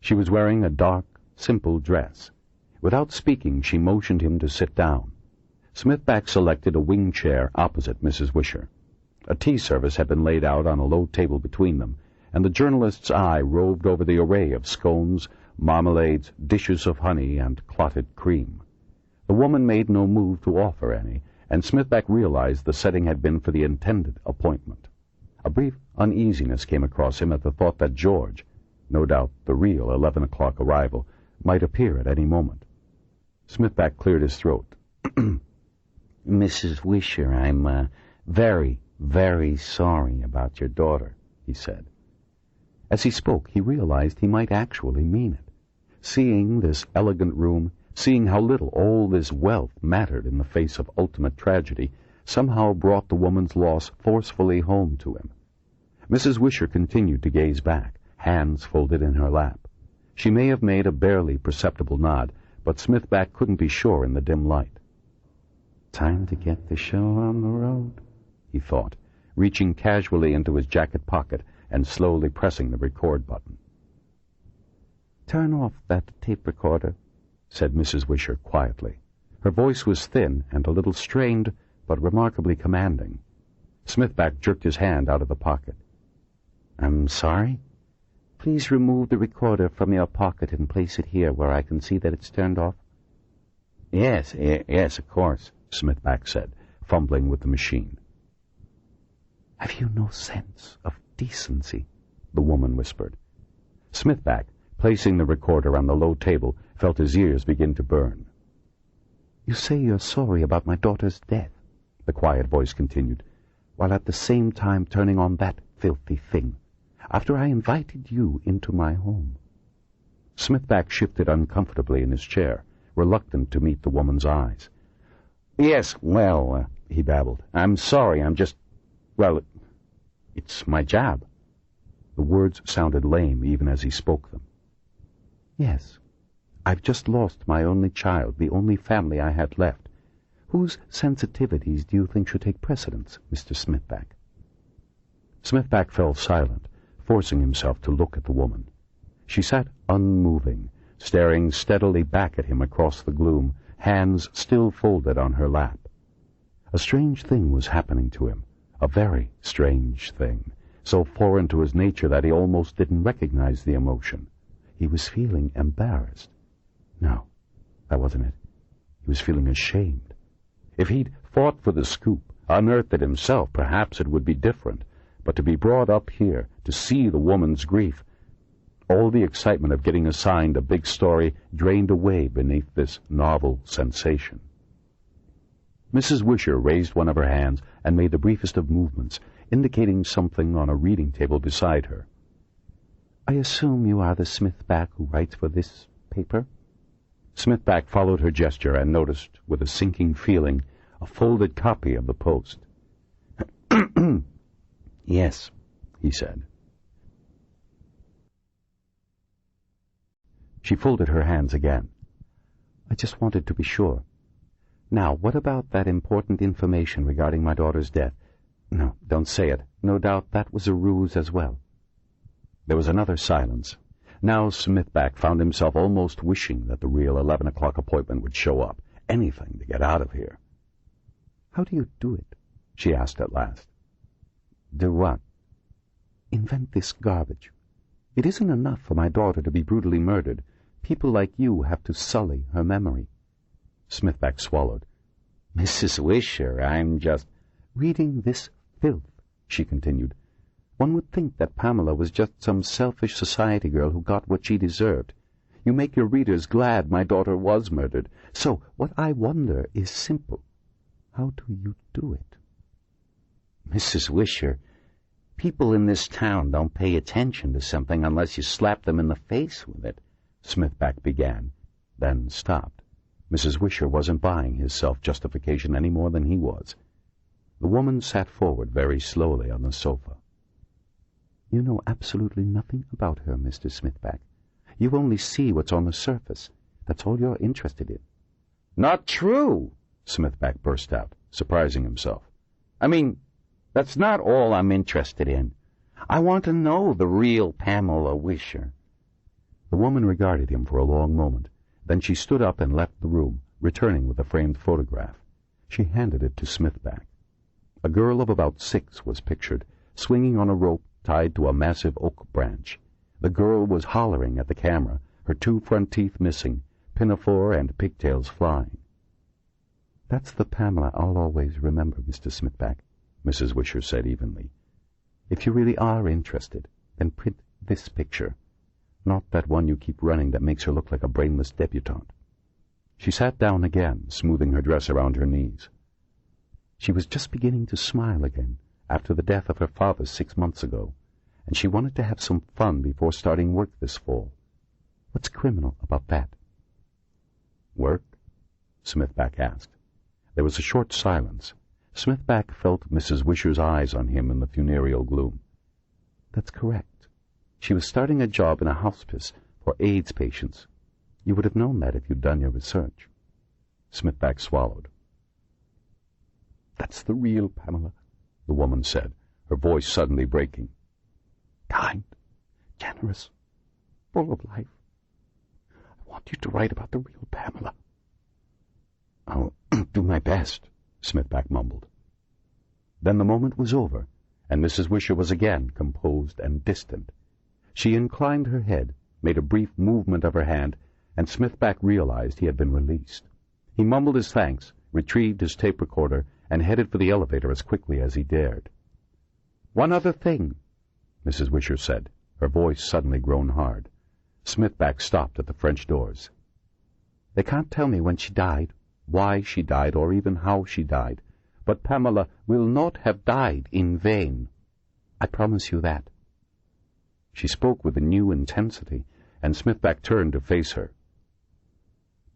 She was wearing a dark, simple dress. Without speaking, she motioned him to sit down. Smithback selected a wing chair opposite Mrs. Wisher. A tea service had been laid out on a low table between them, and the journalist's eye roved over the array of scones, marmalades, dishes of honey, and clotted cream. The woman made no move to offer any, and Smithback realized the setting had been for the intended appointment. A brief uneasiness came across him at the thought that George, no doubt the real 11 o'clock arrival, might appear at any moment. Smithback cleared his throat. Mrs. Wisher, I'm very, very sorry about your daughter, he said. As he spoke, he realized he might actually mean it. Seeing this elegant room, seeing how little all this wealth mattered in the face of ultimate tragedy, somehow brought the woman's loss forcefully home to him. Mrs. Wisher continued to gaze back, hands folded in her lap. She may have made a barely perceptible nod, but Smithback couldn't be sure in the dim light. Time to get the show on the road, he thought, reaching casually into his jacket pocket and slowly pressing the record button. Turn off that tape recorder, said Mrs. Wisher quietly. Her voice was thin and a little strained, but remarkably commanding. Smithback jerked his hand out of the pocket. I'm sorry? Please remove the recorder from your pocket and place it here where I can see that it's turned off. Yes, of course, Smithback said, fumbling with the machine. Have you no sense of decency? The woman whispered. Smithback, placing the recorder on the low table, felt his ears begin to burn. You say you're sorry about my daughter's death, the quiet voice continued, while at the same time turning on that filthy thing, after I invited you into my home. Smithback shifted uncomfortably in his chair, reluctant to meet the woman's eyes. Yes, well, he babbled. I'm sorry, it's my job. The words sounded lame even as he spoke them. Yes, I've just lost my only child, the only family I had left. Whose sensitivities do you think should take precedence, Mr. Smithback? Smithback fell silent, forcing himself to look at the woman. She sat unmoving, staring steadily back at him across the gloom, hands still folded on her lap. A strange thing was happening to him, a very strange thing, so foreign to his nature that he almost didn't recognize the emotion. He was feeling embarrassed. No, that wasn't it. He was feeling ashamed. If he'd fought for the scoop, unearthed it himself, perhaps it would be different. But to be brought up here, to see the woman's grief, all the excitement of getting assigned a big story drained away beneath this novel sensation. Mrs. Wisher raised one of her hands and made the briefest of movements, indicating something on a reading table beside her. I assume you are the Smithback who writes for this paper?" Smithback followed her gesture and noticed, with a sinking feeling, a folded copy of the Post. "Yes," he said. She folded her hands again. "I just wanted to be sure. Now, what about that important information regarding my daughter's death? No, don't say it. No doubt that was a ruse as well." There was another silence. Now Smithback found himself almost wishing that the real 11 o'clock appointment would show up. Anything to get out of here. "How do you do it?" she asked at last. "Do what?" "Invent this garbage. It isn't enough for my daughter to be brutally murdered. People like you have to sully her memory." Smithback swallowed. "Mrs. Wisher, I'm just—" "Reading this filth," she continued. "One would think that Pamela was just some selfish society girl who got what she deserved. You make your readers glad my daughter was murdered. So what I wonder is simple. How do you do it?" "Mrs. Wisher, people in this town don't pay attention to something unless you slap them in the face with it," Smithback began, then stopped. Mrs. Wisher wasn't buying his self-justification any more than he was. The woman sat forward very slowly on the sofa. "You know absolutely nothing about her, Mr. Smithback. You only see what's on the surface. That's all you're interested in." "Not true," Smithback burst out, surprising himself. "I mean, that's not all I'm interested in. I want to know the real Pamela Wisher." The woman regarded him for a long moment. Then she stood up and left the room, returning with a framed photograph. She handed it to Smithback. A girl of about 6 was pictured, swinging on a rope tied to a massive oak branch. The girl was hollering at the camera, her 2 front teeth missing, pinafore and pigtails flying. "That's the Pamela I'll always remember, Mr. Smithback," Mrs. Wisher said evenly. "If you really are interested, then print this picture. Not that one you keep running that makes her look like a brainless debutante." She sat down again, smoothing her dress around her knees. She was just beginning to smile again after the death of her father 6 months ago, and she wanted to have some fun before starting work this fall. What's criminal about that? "Work?" Smithback asked. There was a short silence. Smithback felt Mrs. Wisher's eyes on him in the funereal gloom. "That's correct. She was starting a job in a hospice for AIDS patients. You would have known that if you'd done your research." Smithback swallowed. "That's the real Pamela," the woman said, her voice suddenly breaking. "Kind, generous, full of life. I want you to write about the real Pamela." "I'll do my best," Smithback mumbled. Then the moment was over, and Mrs. Wisher was again composed and distant. She inclined her head, made a brief movement of her hand, and Smithback realized he had been released. He mumbled his thanks, retrieved his tape recorder, and headed for the elevator as quickly as he dared. "One other thing," Mrs. Wisher said, her voice suddenly grown hard. Smithback stopped at the French doors. "They can't tell me when she died, why she died, or even how she died, but Pamela will not have died in vain. I promise you that." She spoke with a new intensity, and Smithback turned to face her.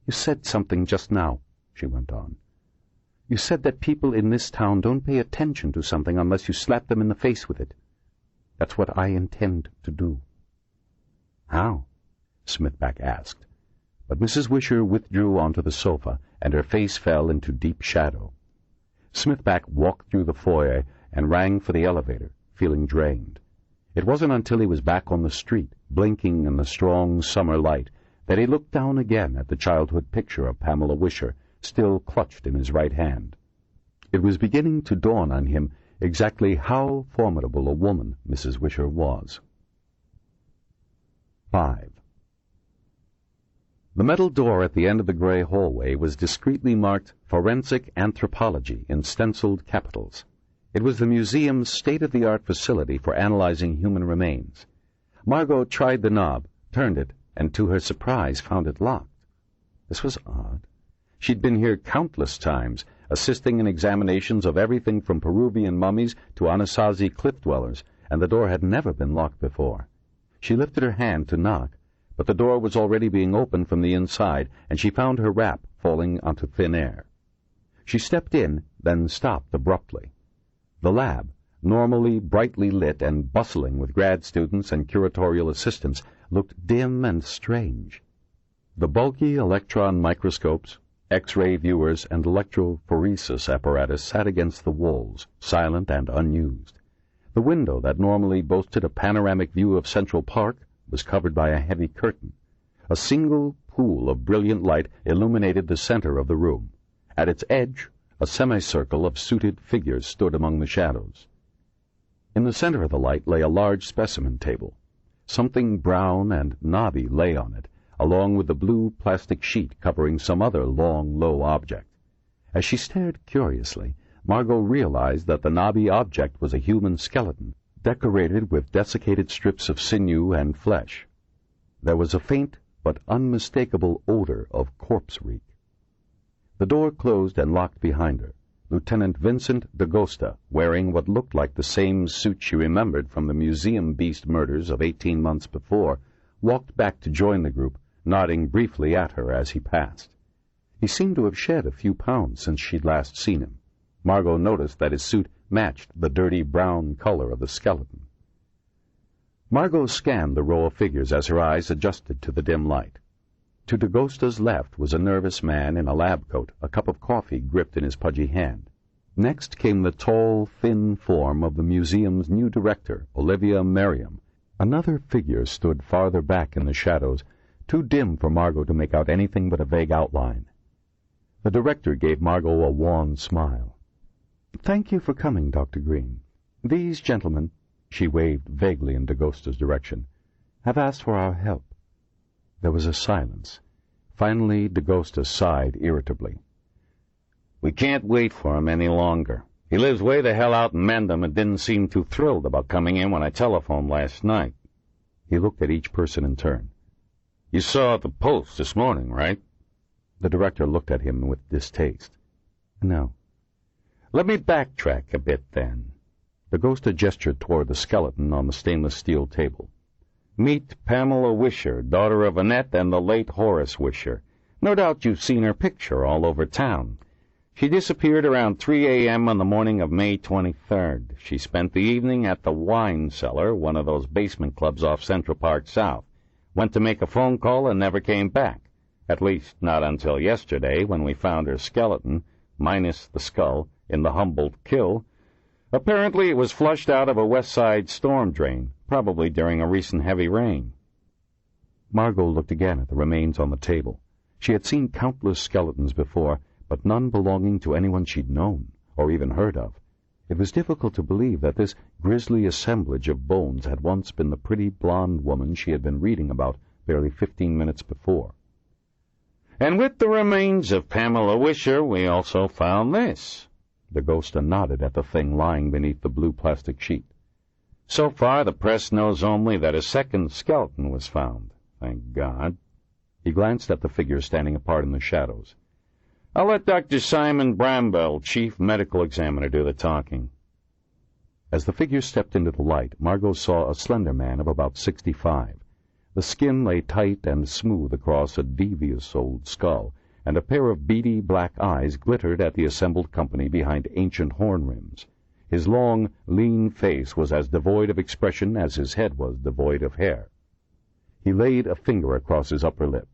"You said something just now," she went on. "You said that people in this town don't pay attention to something unless you slap them in the face with it. That's what I intend to do." "How?" Smithback asked. But Mrs. Wisher withdrew onto the sofa, and her face fell into deep shadow. Smithback walked through the foyer and rang for the elevator, feeling drained. It wasn't until he was back on the street, blinking in the strong summer light, that he looked down again at the childhood picture of Pamela Wisher, still clutched in his right hand. It was beginning to dawn on him exactly how formidable a woman Mrs. Wisher was. 5. The metal door at the end of the gray hallway was discreetly marked Forensic Anthropology in stenciled capitals. It was the museum's state-of-the-art facility for analyzing human remains. Margo tried the knob, turned it, and to her surprise found it locked. This was odd. She'd been here countless times, assisting in examinations of everything from Peruvian mummies to Anasazi cliff-dwellers, and the door had never been locked before. She lifted her hand to knock, but the door was already being opened from the inside, and she found her wrap falling onto thin air. She stepped in, then stopped abruptly. The lab, normally brightly lit and bustling with grad students and curatorial assistants, looked dim and strange. The bulky electron microscopes, X-ray viewers, and electrophoresis apparatus sat against the walls, silent and unused. The window that normally boasted a panoramic view of Central Park was covered by a heavy curtain. A single pool of brilliant light illuminated the center of the room. At its edge, a semicircle of suited figures stood among the shadows. In the center of the light lay a large specimen table. Something brown and knobby lay on it, along with the blue plastic sheet covering some other long, low object. As she stared curiously, Margo realized that the knobby object was a human skeleton, decorated with desiccated strips of sinew and flesh. There was a faint but unmistakable odor of corpse reek. The door closed and locked behind her. Lieutenant Vincent d'Agosta, wearing what looked like the same suit she remembered from the museum beast murders of 18 months before, walked back to join the group, nodding briefly at her as he passed. He seemed to have shed a few pounds since she'd last seen him. Margo noticed that his suit matched the dirty brown color of the skeleton. Margo scanned the row of figures as her eyes adjusted to the dim light. To d'Agosta's left was a nervous man in a lab coat, a cup of coffee gripped in his pudgy hand. Next came the tall, thin form of the museum's new director, Olivia Merriam. Another figure stood farther back in the shadows, too dim for Margo to make out anything but a vague outline. The director gave Margo a wan smile. "Thank you for coming, Dr. Green. These gentlemen," she waved vaguely in d'Agosta's direction, "have asked for our help." There was a silence. Finally, d'Agosta sighed irritably. "We can't wait for him any longer. He lives way the hell out in Mendham and didn't seem too thrilled about coming in when I telephoned last night." He looked at each person in turn. "You saw the Post this morning, right?" The director looked at him with distaste. "No." "Let me backtrack a bit, then." d'Agosta gestured toward the skeleton on the stainless steel table. "Meet Pamela Wisher, daughter of Annette and the late Horace Wisher. No doubt you've seen her picture all over town. She disappeared around 3 a.m. on the morning of May 23rd. She spent the evening at the Wine Cellar, one of those basement clubs off Central Park South. Went to make a phone call and never came back. At least not until yesterday, when we found her skeleton, minus the skull, in the Humboldt Kill. Apparently it was flushed out of a West Side storm drain, probably during a recent heavy rain." Margo looked again at the remains on the table. She had seen countless skeletons before, but none belonging to anyone she'd known, or even heard of. It was difficult to believe that this grisly assemblage of bones had once been the pretty blonde woman she had been reading about barely 15 minutes before. "And with the remains of Pamela Wisher, we also found this." d'Agosta nodded at the thing lying beneath the blue plastic sheet. "So far, the press knows only that a second skeleton was found. Thank God." He glanced at the figure standing apart in the shadows. "I'll let Dr. Simon Bramwell, Chief Medical Examiner, do the talking." As the figure stepped into the light, Margo saw a slender man of about 65. The skin lay tight and smooth across a devious old skull, and a pair of beady black eyes glittered at the assembled company behind ancient horn rims. His long, lean face was as devoid of expression as his head was devoid of hair. He laid a finger across his upper lip.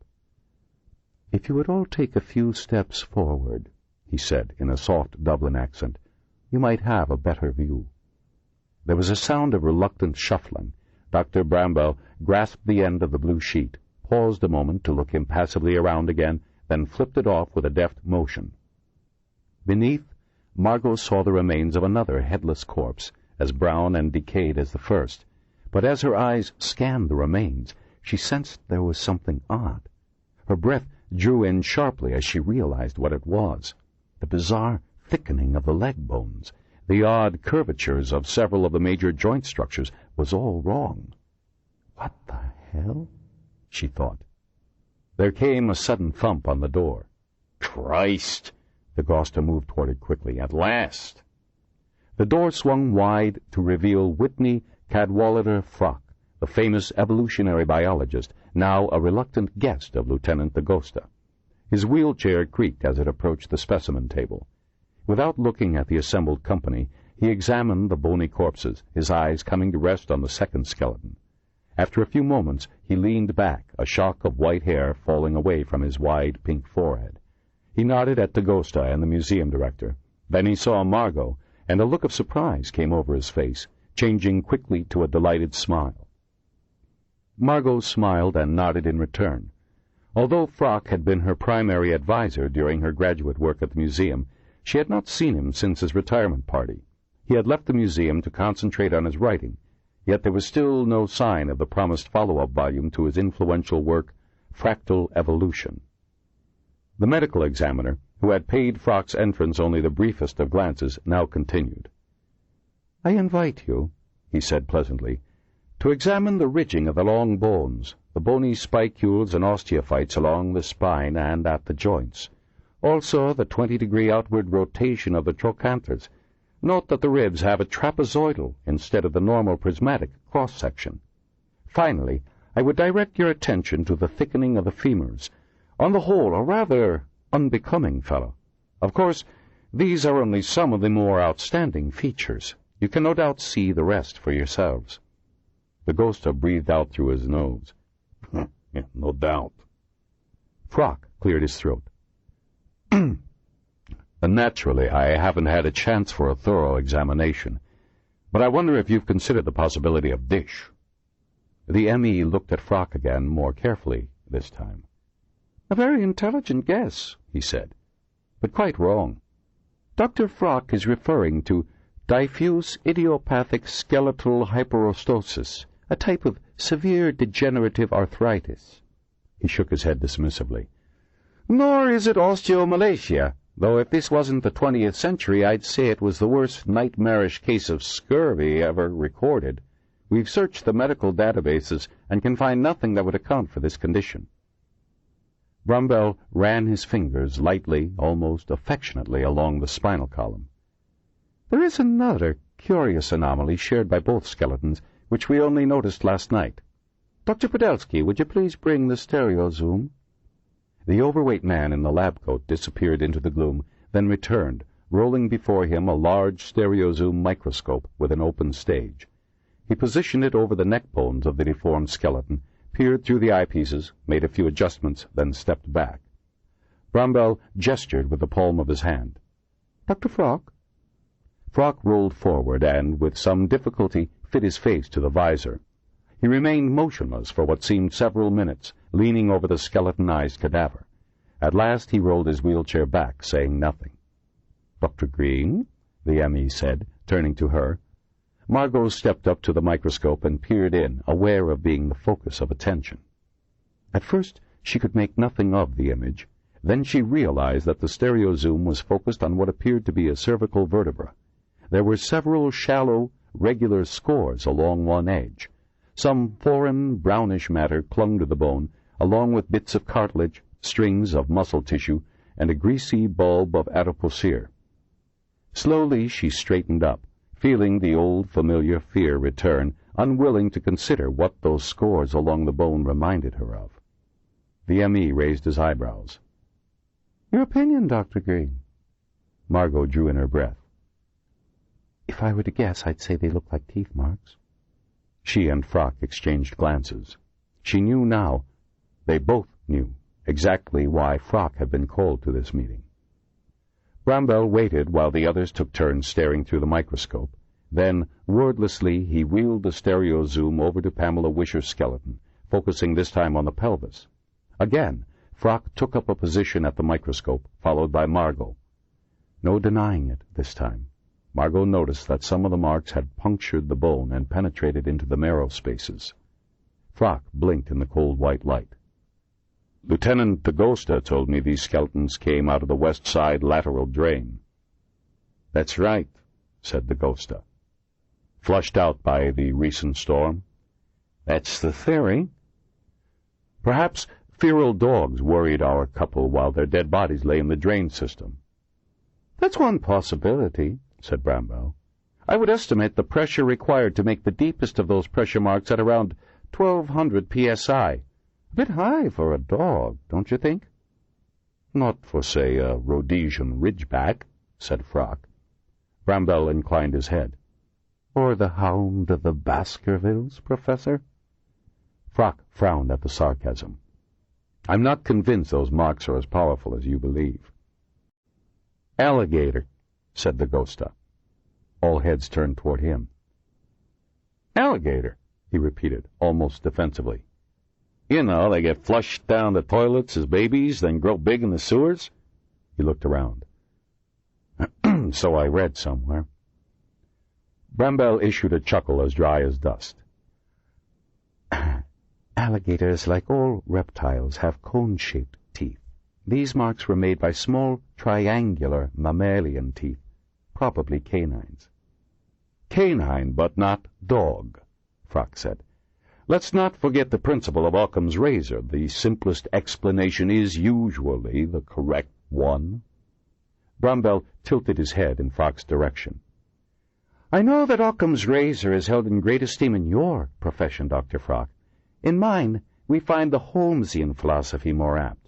"If you would all take a few steps forward," he said in a soft Dublin accent, "you might have a better view." There was a sound of reluctant shuffling. Dr. Bramwell grasped the end of the blue sheet, paused a moment to look impassively around again, then flipped it off with a deft motion. Beneath, Margo saw the remains of another headless corpse, as brown and decayed as the first. But as her eyes scanned the remains, she sensed there was something odd. Her breath drew in sharply as she realized what it was. The bizarre thickening of the leg bones, the odd curvatures of several of the major joint structures, was all wrong. "What the hell?" she thought. There came a sudden thump on the door. "Christ!" d'Agosta moved toward it quickly. "At last!" The door swung wide to reveal Whitney Cadwallader Frock, the famous evolutionary biologist, now a reluctant guest of Lieutenant Dagosta. His wheelchair creaked as it approached the specimen table. Without looking at the assembled company, he examined the bony corpses, his eyes coming to rest on the second skeleton. After a few moments, he leaned back, a shock of white hair falling away from his wide pink forehead. He nodded at Dagosta and the museum director. Then he saw Margo, and a look of surprise came over his face, changing quickly to a delighted smile. Margo smiled and nodded in return. Although Frock had been her primary adviser during her graduate work at the museum, she had not seen him since his retirement party. He had left the museum to concentrate on his writing, yet there was still no sign of the promised follow-up volume to his influential work, Fractal Evolution. The medical examiner, who had paid Frock's entrance only the briefest of glances, now continued. "I invite you," he said pleasantly, "to examine the ridging of the long bones, the bony spicules and osteophytes along the spine and at the joints. Also the 20-degree outward rotation of the trochanthers. Note that the ribs have a trapezoidal instead of the normal prismatic cross-section. Finally, I would direct your attention to the thickening of the femurs. On the whole, a rather unbecoming fellow. Of course, these are only some of the more outstanding features. You can no doubt see the rest for yourselves." The Dagosta breathed out through his nose. "No doubt." Frock cleared his throat. "Naturally, I haven't had a chance for a thorough examination, but I wonder if you've considered the possibility of dish." The M.E. looked at Frock again, more carefully this time. "A very intelligent guess," he said, "but quite wrong. Dr. Frock is referring to diffuse idiopathic skeletal hyperostosis, a type of severe degenerative arthritis." He shook his head dismissively. "Nor is it osteomalacia, though if this wasn't the 20th century, I'd say it was the worst nightmarish case of scurvy ever recorded. We've searched the medical databases and can find nothing that would account for this condition." Brumbell ran his fingers lightly, almost affectionately, along the spinal column. "There is another curious anomaly shared by both skeletons, which we only noticed last night. Dr. Podelsky, would you please bring the stereo zoom?" The overweight man in the lab coat disappeared into the gloom, then returned, rolling before him a large stereo zoom microscope with an open stage. He positioned it over the neck bones of the deformed skeleton, peered through the eyepieces, made a few adjustments, then stepped back. Brumbell gestured with the palm of his hand. "Dr. Frock?" Frock rolled forward and, with some difficulty, fit his face to the visor. He remained motionless for what seemed several minutes, leaning over the skeletonized cadaver. At last he rolled his wheelchair back, saying nothing. "Dr. Green?" the M.E. said, turning to her. Margo stepped up to the microscope and peered in, aware of being the focus of attention. At first she could make nothing of the image. Then she realized that the stereo zoom was focused on what appeared to be a cervical vertebra. There were several shallow, regular scores along one edge. Some foreign, brownish matter clung to the bone, along with bits of cartilage, strings of muscle tissue, and a greasy bulb of adipocere. Slowly she straightened up, feeling the old familiar fear return, unwilling to consider what those scores along the bone reminded her of. The M.E. raised his eyebrows. "Your opinion, Dr. Green?" Margo drew in her breath. "If I were to guess, I'd say they look like teeth marks." She and Frock exchanged glances. She knew now, they both knew, exactly why Frock had been called to this meeting. Brumbell waited while the others took turns staring through the microscope. Then, wordlessly, he wheeled the stereo zoom over to Pamela Wisher's skeleton, focusing this time on the pelvis. Again, Frock took up a position at the microscope, followed by Margo. No denying it this time. Margo noticed that some of the marks had punctured the bone and penetrated into the marrow spaces. Frock blinked in the cold white light. "Lieutenant Dagosta told me these skeletons came out of the west side lateral drain." "That's right," said Dagosta. "Flushed out by the recent storm?" "That's the theory." "Perhaps feral dogs worried our couple while their dead bodies lay in the drain system." "That's one possibility," said Brumbell. "I would estimate the pressure required to make the deepest of those pressure marks at around 1200 psi. A bit high for a dog, don't you think? Not for, say, a Rhodesian ridgeback, said Frock. Bramwell inclined his head. Or the hound of the Baskervilles, Professor? Frock frowned at the sarcasm. I'm not convinced those marks are as powerful as you believe. Alligator, said the ghosta. All heads turned toward him. Alligator, he repeated, almost defensively. You know, they get flushed down the toilets as babies, then grow big in the sewers. He looked around. So I read somewhere. Bramwell issued a chuckle as dry as dust. Alligators, like all reptiles, have cone-shaped teeth. These marks were made by small, triangular mammalian teeth, probably canines. Canine, but not dog, Frock said. Let's not forget the principle of Occam's razor. The simplest explanation is usually the correct one. Bramwell tilted his head in Frock's direction. I know that Occam's razor is held in great esteem in your profession, Dr. Frock. In mine, we find the Holmesian philosophy more apt.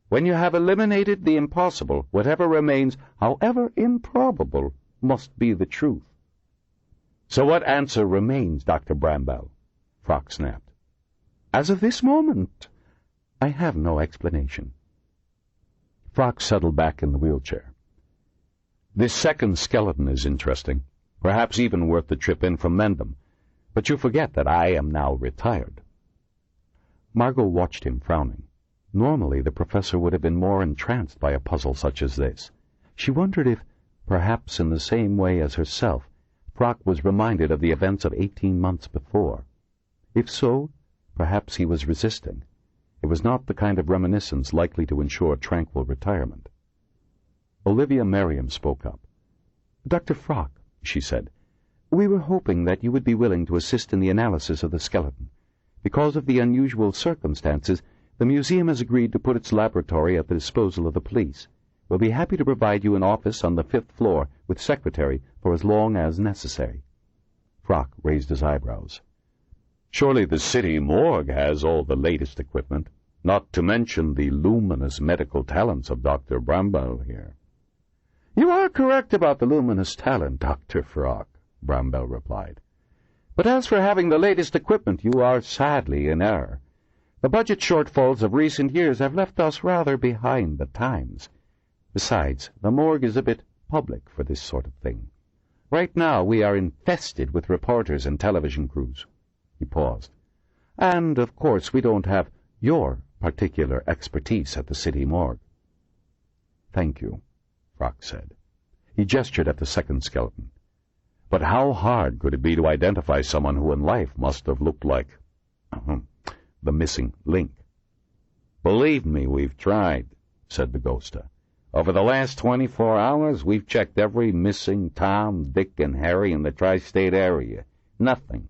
When you have eliminated the impossible, whatever remains, however improbable, must be the truth. So what answer remains, Dr. Bramwell? Frock snapped. As of this moment, I have no explanation. Frock settled back in the wheelchair. This second skeleton is interesting, perhaps even worth the trip in from Mendham, but you forget that I am now retired. Margo watched him, frowning. Normally, the professor would have been more entranced by a puzzle such as this. She wondered if, perhaps in the same way as herself, Frock was reminded of the events of 18 months before. If so, perhaps he was resisting. It was not the kind of reminiscence likely to ensure tranquil retirement. Olivia Merriam spoke up. Dr. Frock, she said, we were hoping that you would be willing to assist in the analysis of the skeleton. Because of the unusual circumstances, the museum has agreed to put its laboratory at the disposal of the police. We'll be happy to provide you an office on the 5th floor with secretary for as long as necessary. Frock raised his eyebrows. Surely the city morgue has all the latest equipment, not to mention the luminous medical talents of Dr. Bramwell here. You are correct about the luminous talent, Dr. Frock, Bramwell replied. But as for having the latest equipment, you are sadly in error. The budget shortfalls of recent years have left us rather behind the times. Besides, the morgue is a bit public for this sort of thing. Right now we are infested with reporters and television crews. He paused. And, of course, we don't have your particular expertise at the city morgue. Thank you, Frock said. He gestured at the second skeleton. But how hard could it be to identify someone who in life must have looked like the missing link? Believe me, we've tried, said the ghosta. Over the last 24 hours, we've checked every missing Tom, Dick, and Harry in the tri-state area. Nothing.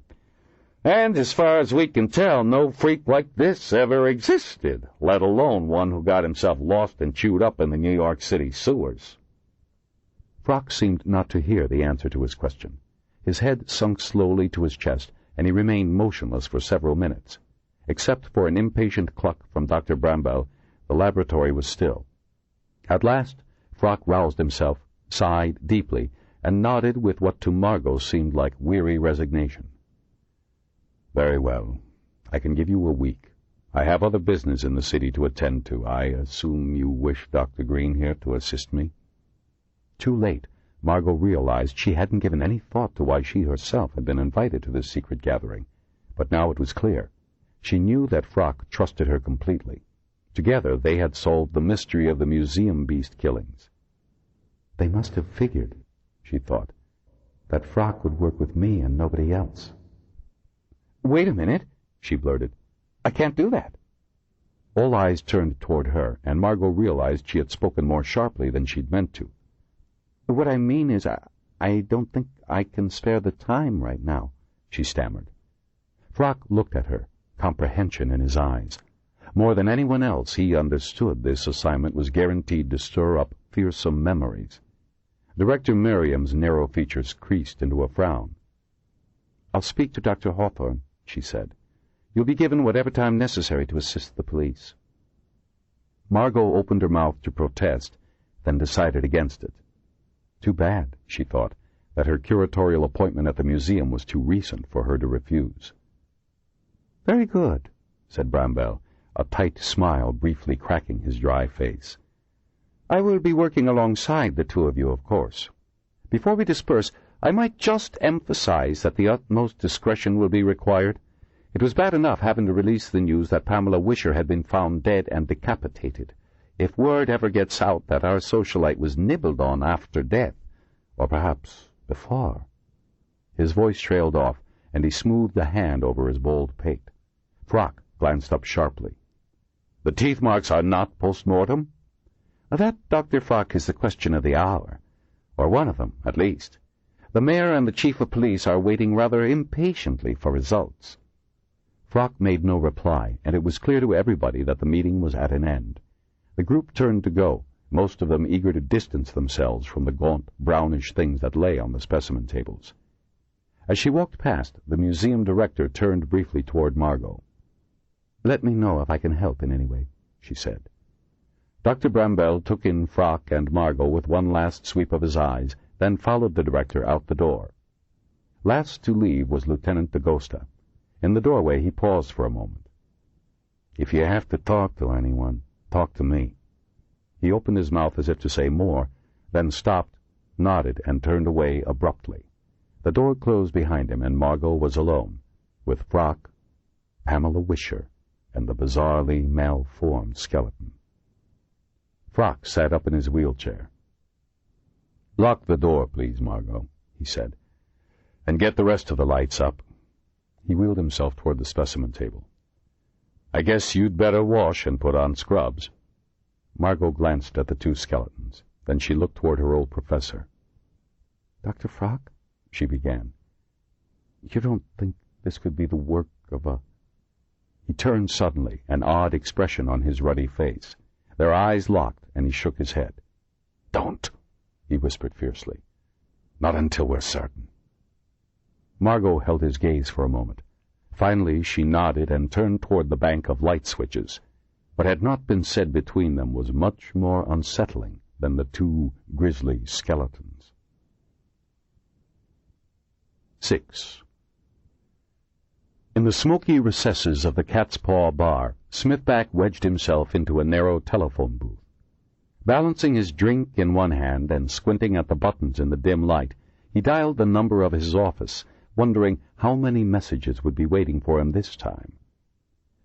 And as far as we can tell, no freak like this ever existed, let alone one who got himself lost and chewed up in the New York City sewers. Frock seemed not to hear the answer to his question. His head sunk slowly to his chest, and he remained motionless for several minutes. Except for an impatient cluck from Dr. Bramwell, the laboratory was still. At last, Frock roused himself, sighed deeply, and nodded with what to Margo seemed like weary resignation. Very well. I can give you a week. I have other business in the city to attend to. I assume you wish Dr. Green here to assist me? Too late, Margo realized she hadn't given any thought to why she herself had been invited to this secret gathering. But now it was clear. She knew that Frock trusted her completely. Together they had solved the mystery of the museum beast killings. They must have figured, she thought, that Frock would work with me and nobody else. Wait a minute, she blurted. I can't do that. All eyes turned toward her, and Margo realized she had spoken more sharply than she'd meant to. What I mean is, I don't think I can spare the time right now, she stammered. Frock looked at her, comprehension in his eyes. More than anyone else, he understood this assignment was guaranteed to stir up fearsome memories. Director Merriam's narrow features creased into a frown. I'll speak to Dr. Hawthorne, she said. You'll be given whatever time necessary to assist the police." Margo opened her mouth to protest, then decided against it. Too bad, she thought, that her curatorial appointment at the museum was too recent for her to refuse. "Very good," said Bramwell, a tight smile briefly cracking his dry face. "I will be working alongside the two of you, of course. Before we disperse, I might just emphasize that the utmost discretion will be required. It was bad enough having to release the news that Pamela Wisher had been found dead and decapitated. If word ever gets out that our socialite was nibbled on after death, or perhaps before—" His voice trailed off, and he smoothed a hand over his bald pate. Frock glanced up sharply. "The teeth marks are not post-mortem?" "That, Dr. Frock, is the question of the hour. Or one of them, at least. The mayor and the chief of police are waiting rather impatiently for results." Frock made no reply, and it was clear to everybody that the meeting was at an end. The group turned to go, most of them eager to distance themselves from the gaunt, brownish things that lay on the specimen tables. As she walked past, the museum director turned briefly toward Margo. "Let me know if I can help in any way," she said. Dr. Bramwell took in Frock and Margo with one last sweep of his eyes, then followed the director out the door. Last to leave was Lieutenant D'Agosta. In the doorway he paused for a moment. "If you have to talk to anyone, talk to me." He opened his mouth as if to say more, then stopped, nodded, and turned away abruptly. The door closed behind him, and Margo was alone, with Frock, Pamela Wisher, and the bizarrely malformed skeleton. Frock sat up in his wheelchair. "Lock the door, please, Margo," he said, "and get the rest of the lights up." He wheeled himself toward the specimen table. "I guess you'd better wash and put on scrubs." Margo glanced at the two skeletons. Then she looked toward her old professor. "Dr. Frock," she began, "you don't think this could be the work of a—" He turned suddenly, an odd expression on his ruddy face. Their eyes locked, and he shook his head. "Don't," he whispered fiercely. "Not until we're certain." Margo held his gaze for a moment. Finally she nodded and turned toward the bank of light switches. What had not been said between them was much more unsettling than the two grisly skeletons. 6. In the smoky recesses of the Cat's Paw bar, Smithback wedged himself into a narrow telephone booth. Balancing his drink in one hand and squinting at the buttons in the dim light, he dialed the number of his office, wondering how many messages would be waiting for him this time.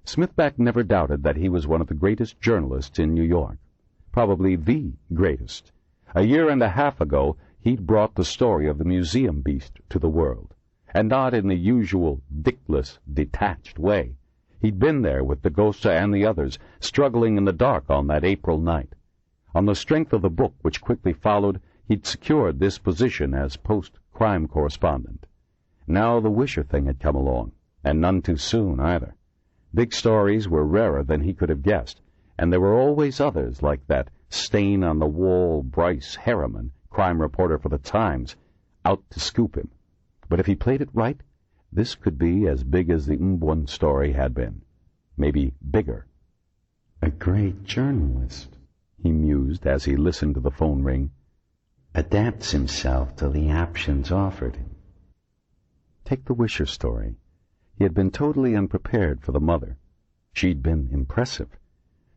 Smithback never doubted that he was one of the greatest journalists in New York, probably the greatest. A year and a half ago he'd brought the story of the museum beast to the world, and not in the usual dickless, detached way. He'd been there with D'Agosta and the others, struggling in the dark on that April night. On the strength of the book which quickly followed, he'd secured this position as post-crime correspondent. Now the Wisher thing had come along, and none too soon either. Big stories were rarer than he could have guessed, and there were always others like that stain-on-the-wall Bryce Harriman, crime reporter for the Times, out to scoop him. But if he played it right, this could be as big as the Mbun story had been. Maybe bigger. "A great journalist," he mused as he listened to the phone ring, "adapts himself to the options offered him." Take the Wisher story. He had been totally unprepared for the mother. She'd been impressive.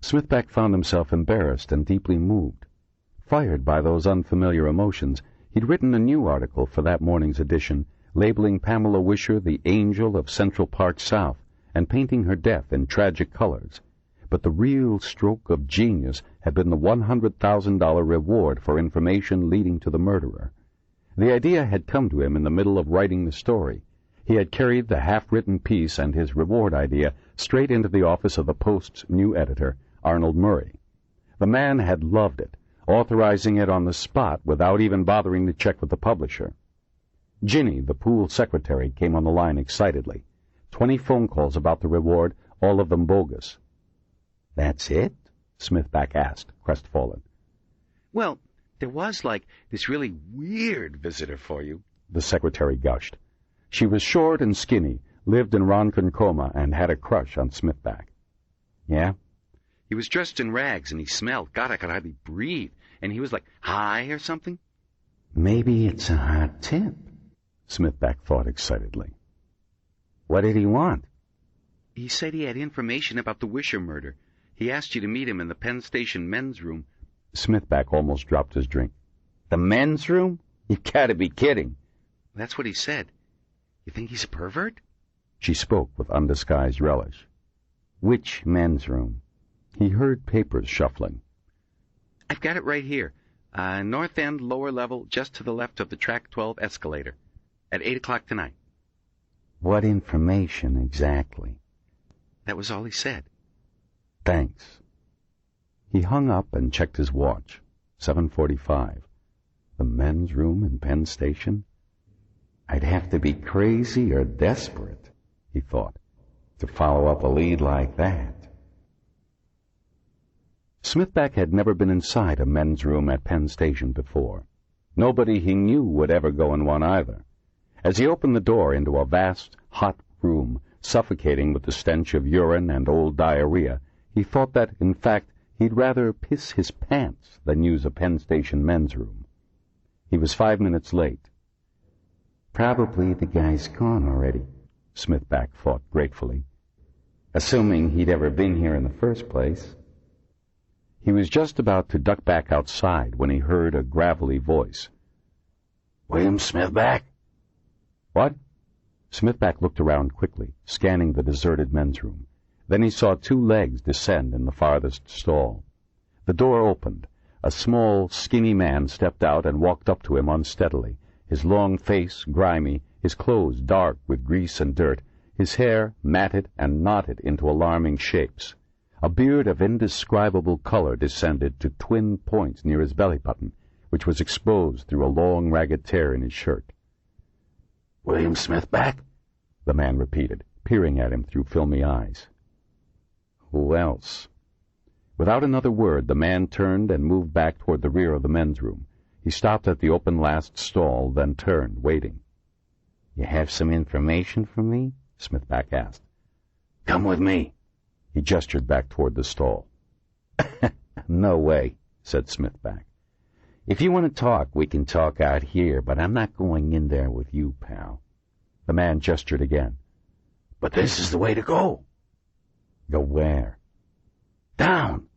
Smithback found himself embarrassed and deeply moved. Fired by those unfamiliar emotions, he'd written a new article for that morning's edition, labeling Pamela Wisher the angel of Central Park South and painting her death in tragic colors. But the real stroke of genius had been the $100,000 reward for information leading to the murderer. The idea had come to him in the middle of writing the story. He had carried the half-written piece and his reward idea straight into the office of the Post's new editor, Arnold Murray. The man had loved it, authorizing it on the spot without even bothering to check with the publisher. Ginny, the pool secretary, came on the line excitedly. 20 phone calls about the reward, all of them bogus. "That's it?" Smithback asked, crestfallen. "Well, there was, this really weird visitor for you," the secretary gushed. She was short and skinny, lived in Ronkonkoma and had a crush on Smithback. Yeah? He was dressed in rags and he smelled. God, I could hardly breathe. And he was like high or something. Maybe it's a hot tip, Smithback thought excitedly. What did he want? He said he had information about the Wisher murder. He asked you to meet him in the Penn Station men's room. Smithback almost dropped his drink. The men's room? You've got to be kidding. That's what he said. You think he's a pervert? She spoke with undisguised relish. Which men's room? He heard papers shuffling. I've got it right here. North end, lower level, just to the left of the Track 12 escalator. At 8 o'clock tonight. What information exactly? That was all he said. Thanks. He hung up and checked his watch. 7:45. The men's room in Penn Station? I'd have to be crazy or desperate, he thought, to follow up a lead like that. Smithback had never been inside a men's room at Penn Station before. Nobody he knew would ever go in one either. As he opened the door into a vast, hot room, suffocating with the stench of urine and old diarrhea, he thought that, in fact, he'd rather piss his pants than use a Penn Station men's room. He was 5 minutes late. Probably the guy's gone already, Smithback thought gratefully, assuming he'd ever been here in the first place. He was just about to duck back outside when he heard a gravelly voice. William Smithback? What? Smithback looked around quickly, scanning the deserted men's room. Then he saw 2 legs descend in the farthest stall. The door opened. A small, skinny man stepped out and walked up to him unsteadily, his long face grimy, his clothes dark with grease and dirt, his hair matted and knotted into alarming shapes. A beard of indescribable color descended to twin points near his belly button, which was exposed through a long, ragged tear in his shirt. William Smithback? The man repeated, peering at him through filmy eyes. Who else? Without another word, the man turned and moved back toward the rear of the men's room. He stopped at the open last stall, then turned, waiting. You have some information for me? Smithback asked. Come with me. He gestured back toward the stall. No way, said Smithback. If you want to talk, we can talk out here, but I'm not going in there with you, pal. The man gestured again. But this is the way to go. Go where? Down.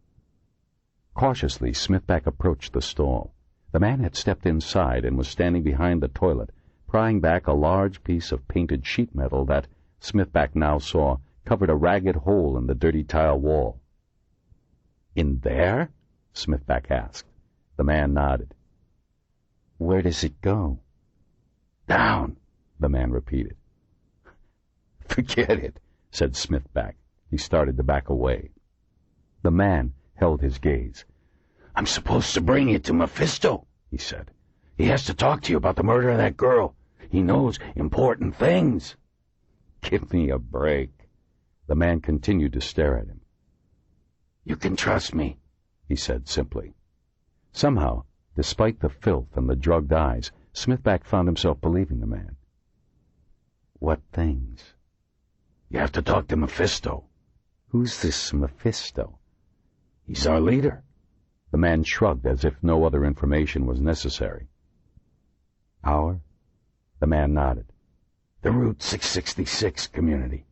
Cautiously, Smithback approached the stall. The man had stepped inside and was standing behind the toilet, prying back a large piece of painted sheet metal that, Smithback now saw, covered a ragged hole in the dirty tile wall. In there? Smithback asked. The man nodded. Where does it go? Down, the man repeated. Forget it, said Smithback. He started to back away. The man held his gaze. I'm supposed to bring you to Mephisto, he said. He has to talk to you about the murder of that girl. He knows important things. Give me a break. The man continued to stare at him. You can trust me, he said simply. Somehow, despite the filth and the drugged eyes, Smithback found himself believing the man. What things? You have to talk to Mephisto. Who's this Mephisto? He's our leader. The man shrugged as if no other information was necessary. Our? The man nodded. The Route 666 community.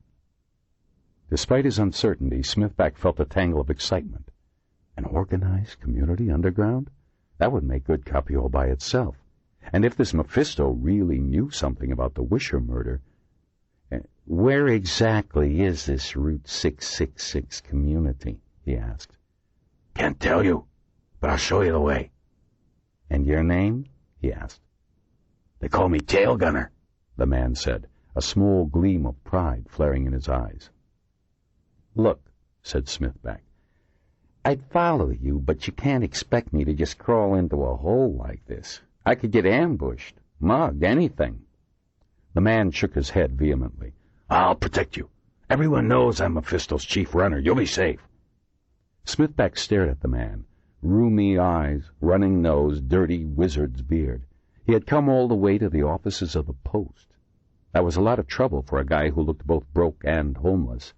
Despite his uncertainty, Smithback felt a tangle of excitement. An organized community underground? That would make good copy all by itself. And if this Mephisto really knew something about the Wisher murder... Where exactly is this Route 666 community? He asked. Can't tell you, but I'll show you the way. And your name? He asked. They call me Tail Gunner, the man said, a small gleam of pride flaring in his eyes. Look, said Smithback, I'd follow you, but you can't expect me to just crawl into a hole like this. I could get ambushed, mugged, anything. The man shook his head vehemently. I'll protect you. Everyone knows I'm Mephisto's chief runner. You'll be safe. Smithback stared at the man. Rheumy eyes, running nose, dirty wizard's beard. He had come all the way to the offices of the Post. That was a lot of trouble for a guy who looked both broke and homeless.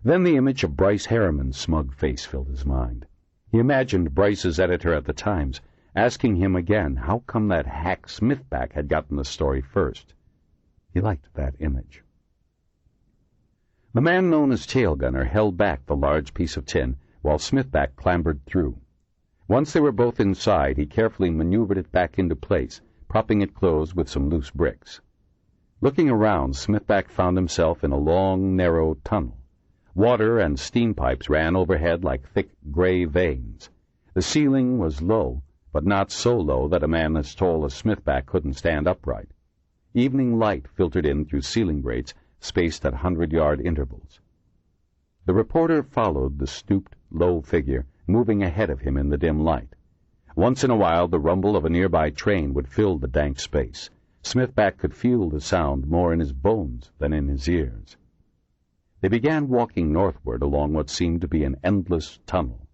Then the image of Bryce Harriman's smug face filled his mind. He imagined Bryce's editor at the Times asking him again how come that hack Smithback had gotten the story first. He liked that image. The man known as Tail Gunner held back the large piece of tin while Smithback clambered through. Once they were both inside, he carefully maneuvered it back into place, propping it closed with some loose bricks. Looking around, Smithback found himself in a long, narrow tunnel. Water and steam pipes ran overhead like thick gray veins. The ceiling was low, but not so low that a man as tall as Smithback couldn't stand upright. Evening light filtered in through ceiling grates, spaced at 100-yard intervals. The reporter followed the stooped, low figure, moving ahead of him in the dim light. Once in a while the rumble of a nearby train would fill the dank space. Smithback could feel the sound more in his bones than in his ears. They began walking northward along what seemed to be an endless tunnel.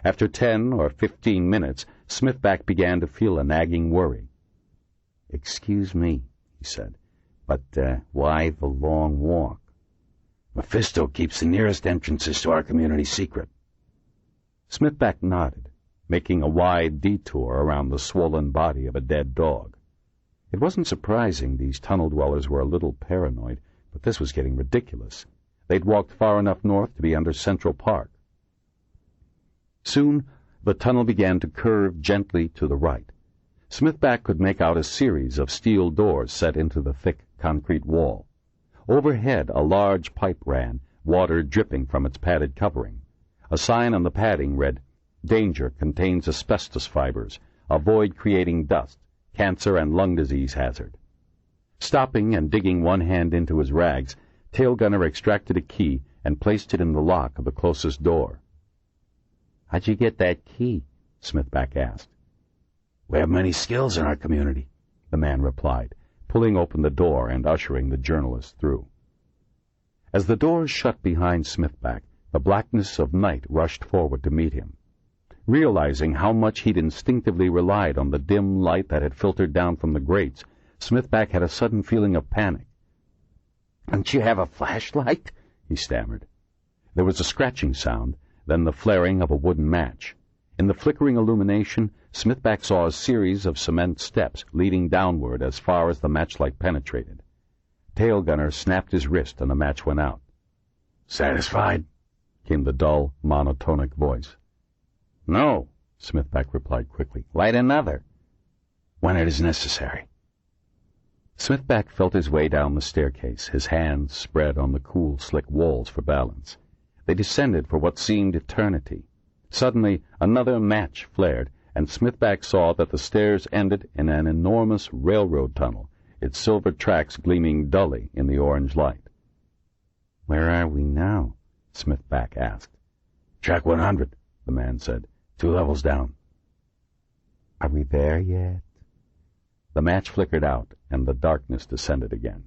After 10 or 15 minutes, Smithback began to feel a nagging worry. "Excuse me," he said, "but why the long walk?" "Mephisto keeps the nearest entrances to our community secret." Smithback nodded, making a wide detour around the swollen body of a dead dog. It wasn't surprising these tunnel dwellers were a little paranoid, but this was getting ridiculous. They'd walked far enough north to be under Central Park. Soon, the tunnel began to curve gently to the right. Smithback could make out a series of steel doors set into the thick concrete wall. Overhead, a large pipe ran, water dripping from its padded covering. A sign on the padding read, "Danger contains asbestos fibers. Avoid creating dust. Cancer and lung disease hazard." Stopping and digging one hand into his rags, Tail Gunner extracted a key and placed it in the lock of the closest door. "How'd you get that key?" Smithback asked. "We have many skills in our community," the man replied, pulling open the door and ushering the journalist through. As the doors shut behind Smithback, the blackness of night rushed forward to meet him. Realizing how much he'd instinctively relied on the dim light that had filtered down from the grates, Smithback had a sudden feeling of panic. "Don't you have a flashlight?" he stammered. There was a scratching sound, then the flaring of a wooden match. In the flickering illumination, Smithback saw a series of cement steps leading downward as far as the matchlight penetrated. Tail Gunner snapped his wrist and the match went out. "Satisfied?" came the dull, monotonic voice. "No," Smithback replied quickly. "Light another." "When it is necessary." Smithback felt his way down the staircase, his hands spread on the cool, slick walls for balance. They descended for what seemed eternity. Suddenly, another match flared, and Smithback saw that the stairs ended in an enormous railroad tunnel, its silver tracks gleaming dully in the orange light. "Where are we now?" Smithback asked. "Track 100, the man said. 2 levels down." "Are we there yet?" The match flickered out, and the darkness descended again.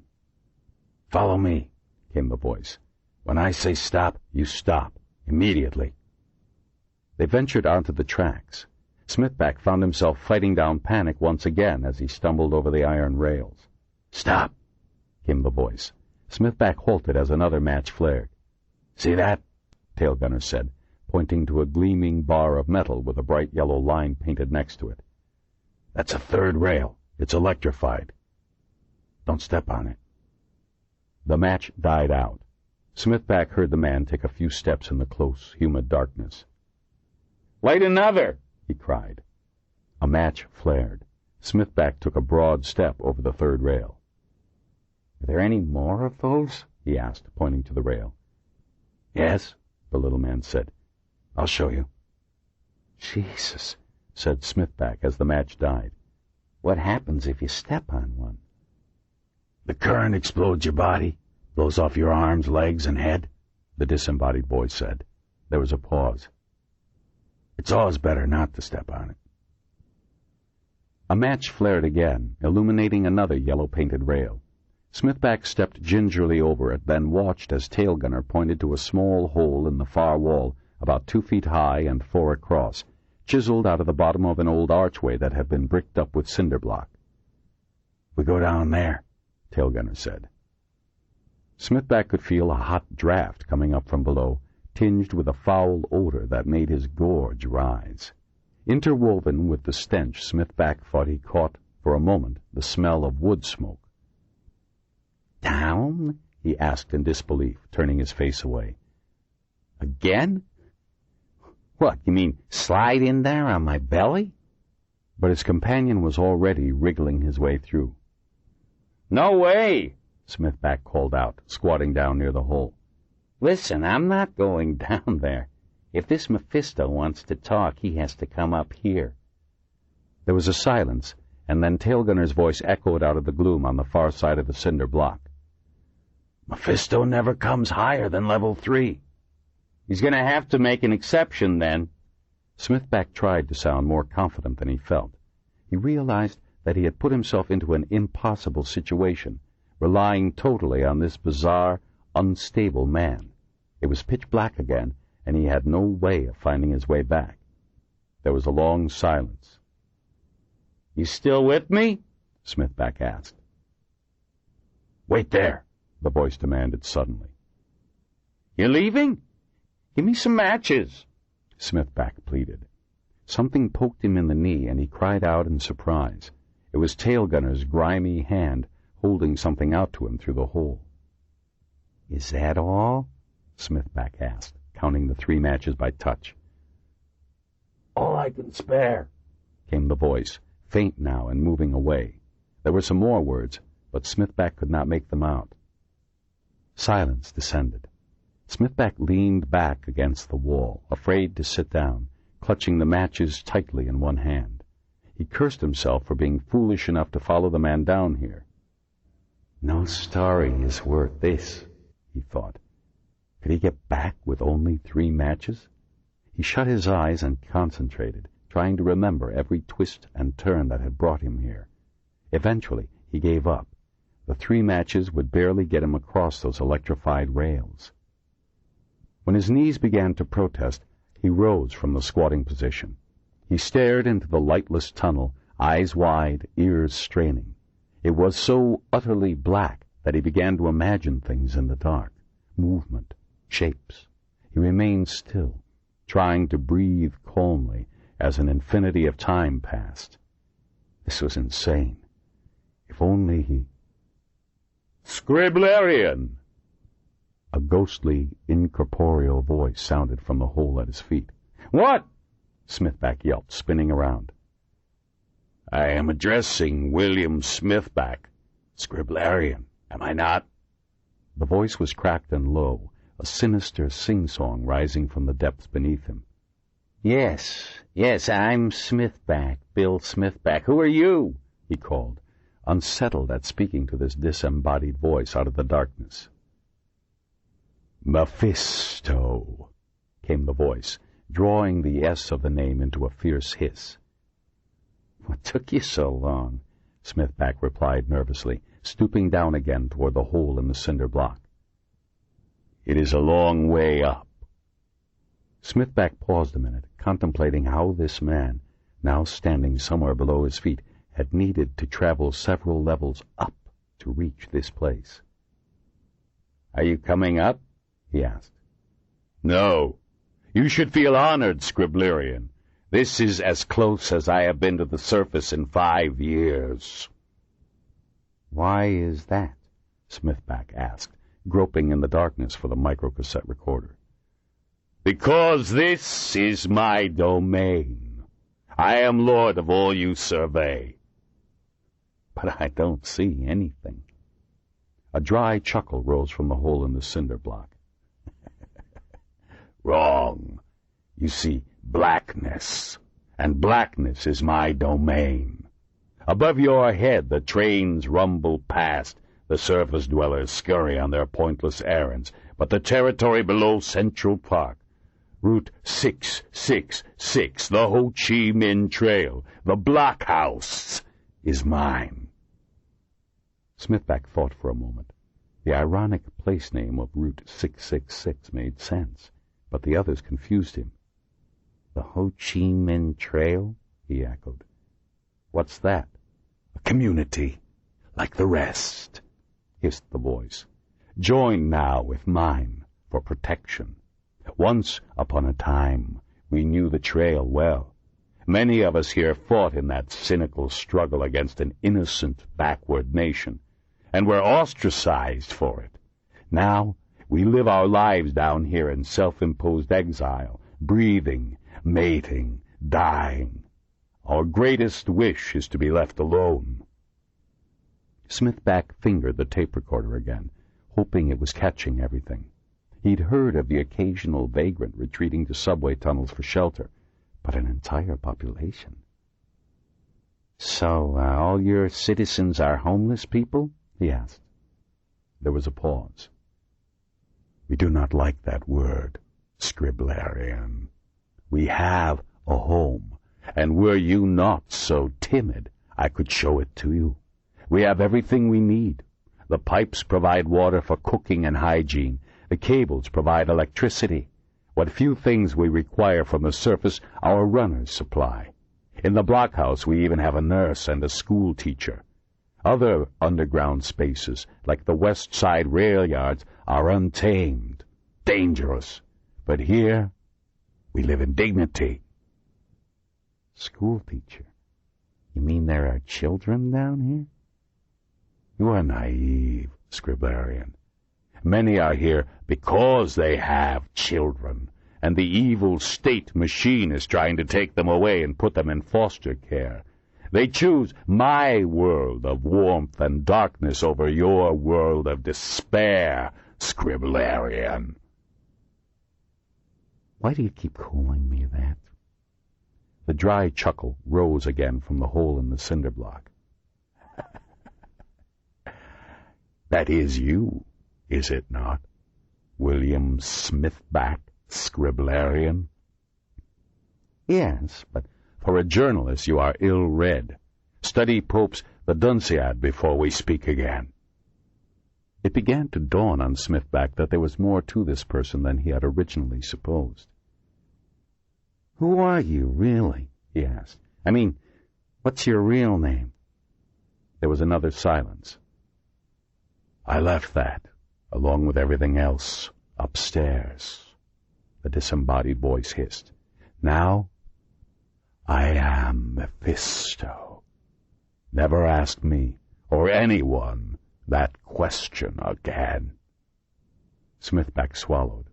"Follow me," came the voice. "When I say stop, you stop. Immediately." They ventured onto the tracks. Smithback found himself fighting down panic once again as he stumbled over the iron rails. "Stop," came the voice. Smithback halted as another match flared. "See that?" Tail Gunner said, pointing to a gleaming bar of metal with a bright yellow line painted next to it. "That's a 3rd rail. It's electrified. Don't step on it." The match died out. Smithback heard the man take a few steps in the close, humid darkness. "Light another!" he cried. A match flared. Smithback took a broad step over the 3rd rail. "Are there any more of those?" he asked, pointing to the rail. "Yes," the little man said. "I'll show you." "Jesus," said Smithback as the match died. "What happens if you step on one?" "The current explodes your body, blows off your arms, legs, and head," the disembodied voice said. There was a pause. "It's always better not to step on it." A match flared again, illuminating another yellow-painted rail. Smithback stepped gingerly over it, then watched as Tail Gunner pointed to a small hole in the far wall, about 2 feet high and 4 across, chiseled out of the bottom of an old archway that had been bricked up with cinder block. "We go down there," Tailgunner said. Smithback could feel a hot draft coming up from below, tinged with a foul odor that made his gorge rise. Interwoven with the stench, Smithback thought he caught, for a moment, the smell of wood smoke. "Down?" he asked in disbelief, turning his face away. "Again? What, you mean slide in there on my belly?" But his companion was already wriggling his way through. "No way!" Smithback called out, squatting down near the hole. "Listen, I'm not going down there. If this Mephisto wants to talk, he has to come up here." There was a silence, and then Tailgunner's voice echoed out of the gloom on the far side of the cinder block. "Mephisto never comes higher than level 3. "He's going to have to make an exception, then." Smithback tried to sound more confident than he felt. He realized that he had put himself into an impossible situation, relying totally on this bizarre, unstable man. It was pitch black again, and he had no way of finding his way back. There was a long silence. "You still with me?" Smithback asked. "Wait there," the voice demanded suddenly. "You leaving? Give me some matches," Smithback pleaded. Something poked him in the knee, and he cried out in surprise. It was Tailgunner's grimy hand holding something out to him through the hole. "Is that all?" Smithback asked, counting the 3 matches by touch. "All I can spare," came the voice, faint now and moving away. There were some more words, but Smithback could not make them out. Silence descended. Smithback leaned back against the wall, afraid to sit down, clutching the matches tightly in one hand. He cursed himself for being foolish enough to follow the man down here. "No story is worth this," he thought. Could he get back with only 3 matches? He shut his eyes and concentrated, trying to remember every twist and turn that had brought him here. Eventually, he gave up. The 3 matches would barely get him across those electrified rails. When his knees began to protest, he rose from the squatting position. He stared into the lightless tunnel, eyes wide, ears straining. It was so utterly black that he began to imagine things in the dark, movement, shapes. He remained still, trying to breathe calmly as an infinity of time passed. This was insane. If only he... "Scriblarian!" A ghostly, incorporeal voice sounded from the hole at his feet. "What?" Smithback yelped, spinning around. "I am addressing William Smithback, Scriblarian, am I not?" The voice was cracked and low, a sinister sing-song rising from the depths beneath him. Yes, I'm Smithback, Bill Smithback. Who are you?" he called, unsettled at speaking to this disembodied voice out of the darkness. "Mephisto," came the voice, drawing the S of the name into a fierce hiss. "What took you so long?" Smithback replied nervously, stooping down again toward the hole in the cinder block. "It is a long way up." Smithback paused a minute, contemplating how this man, now standing somewhere below his feet, had needed to travel several levels up to reach this place. "Are you coming up?" he asked. "No. You should feel honored, Scriblarian. This is as close as I have been to the surface in 5 years. "Why is that?" Smithback asked, groping in the darkness for the microcassette recorder. "Because this is my domain. I am lord of all you survey." "But I don't see anything." A dry chuckle rose from the hole in the cinder block. "Wrong. You see blackness, and blackness is my domain. Above your head the trains rumble past, the surface dwellers scurry on their pointless errands, but the territory below Central Park, Route 666, the Ho Chi Minh Trail, the blockhouse, is mine." Smithback thought for a moment. The ironic place name of Route 666 made sense, but the others confused him. "The Ho Chi Minh Trail?" he echoed. "What's that?" "A community, like the rest. hissed the voice. "Join now with mine for protection. Once upon a time, we knew the trail well. Many of us here fought in that cynical struggle against an innocent, backward nation, and were ostracized for it. Now we live our lives down here in self-imposed exile, breathing, mating, dying. Our greatest wish is to be left alone." Smithback fingered the tape recorder again, hoping it was catching everything. He'd heard of the occasional vagrant retreating to subway tunnels for shelter, but an entire population. "So, all your citizens are homeless people?" he asked. There was a pause. "We do not like that word, scriblarian. We have a home, and were you not so timid, I could show it to you. We have everything we need. The pipes provide water for cooking and hygiene. The cables provide electricity. What few things we require from the surface, our runners supply. In the blockhouse we even have a nurse and a school teacher. Other underground spaces, like the West Side rail yards, are untamed, dangerous. But here we live in dignity." "School teacher? You mean there are children down here?" "You are naive, scriblarian. Many are here because they have children, and the evil state machine is trying to take them away and put them in foster care. They choose my world of warmth and darkness over your world of despair, scriblarian." "Why do you keep calling me that?" The dry chuckle rose again from the hole in the cinder block. "That is you, is it not? William Smithback, scriblarian?" "Yes, but for a journalist you are ill-read. Study Pope's The Dunciad before we speak again." It began to dawn on Smithback that there was more to this person than he had originally supposed. "Who are you, really?" he asked. "I mean, what's your real name?" There was another silence. "I left that, along with everything else, upstairs," the disembodied voice hissed. "Now I am Mephisto. Never ask me, or anyone, that question again." Smithback swallowed.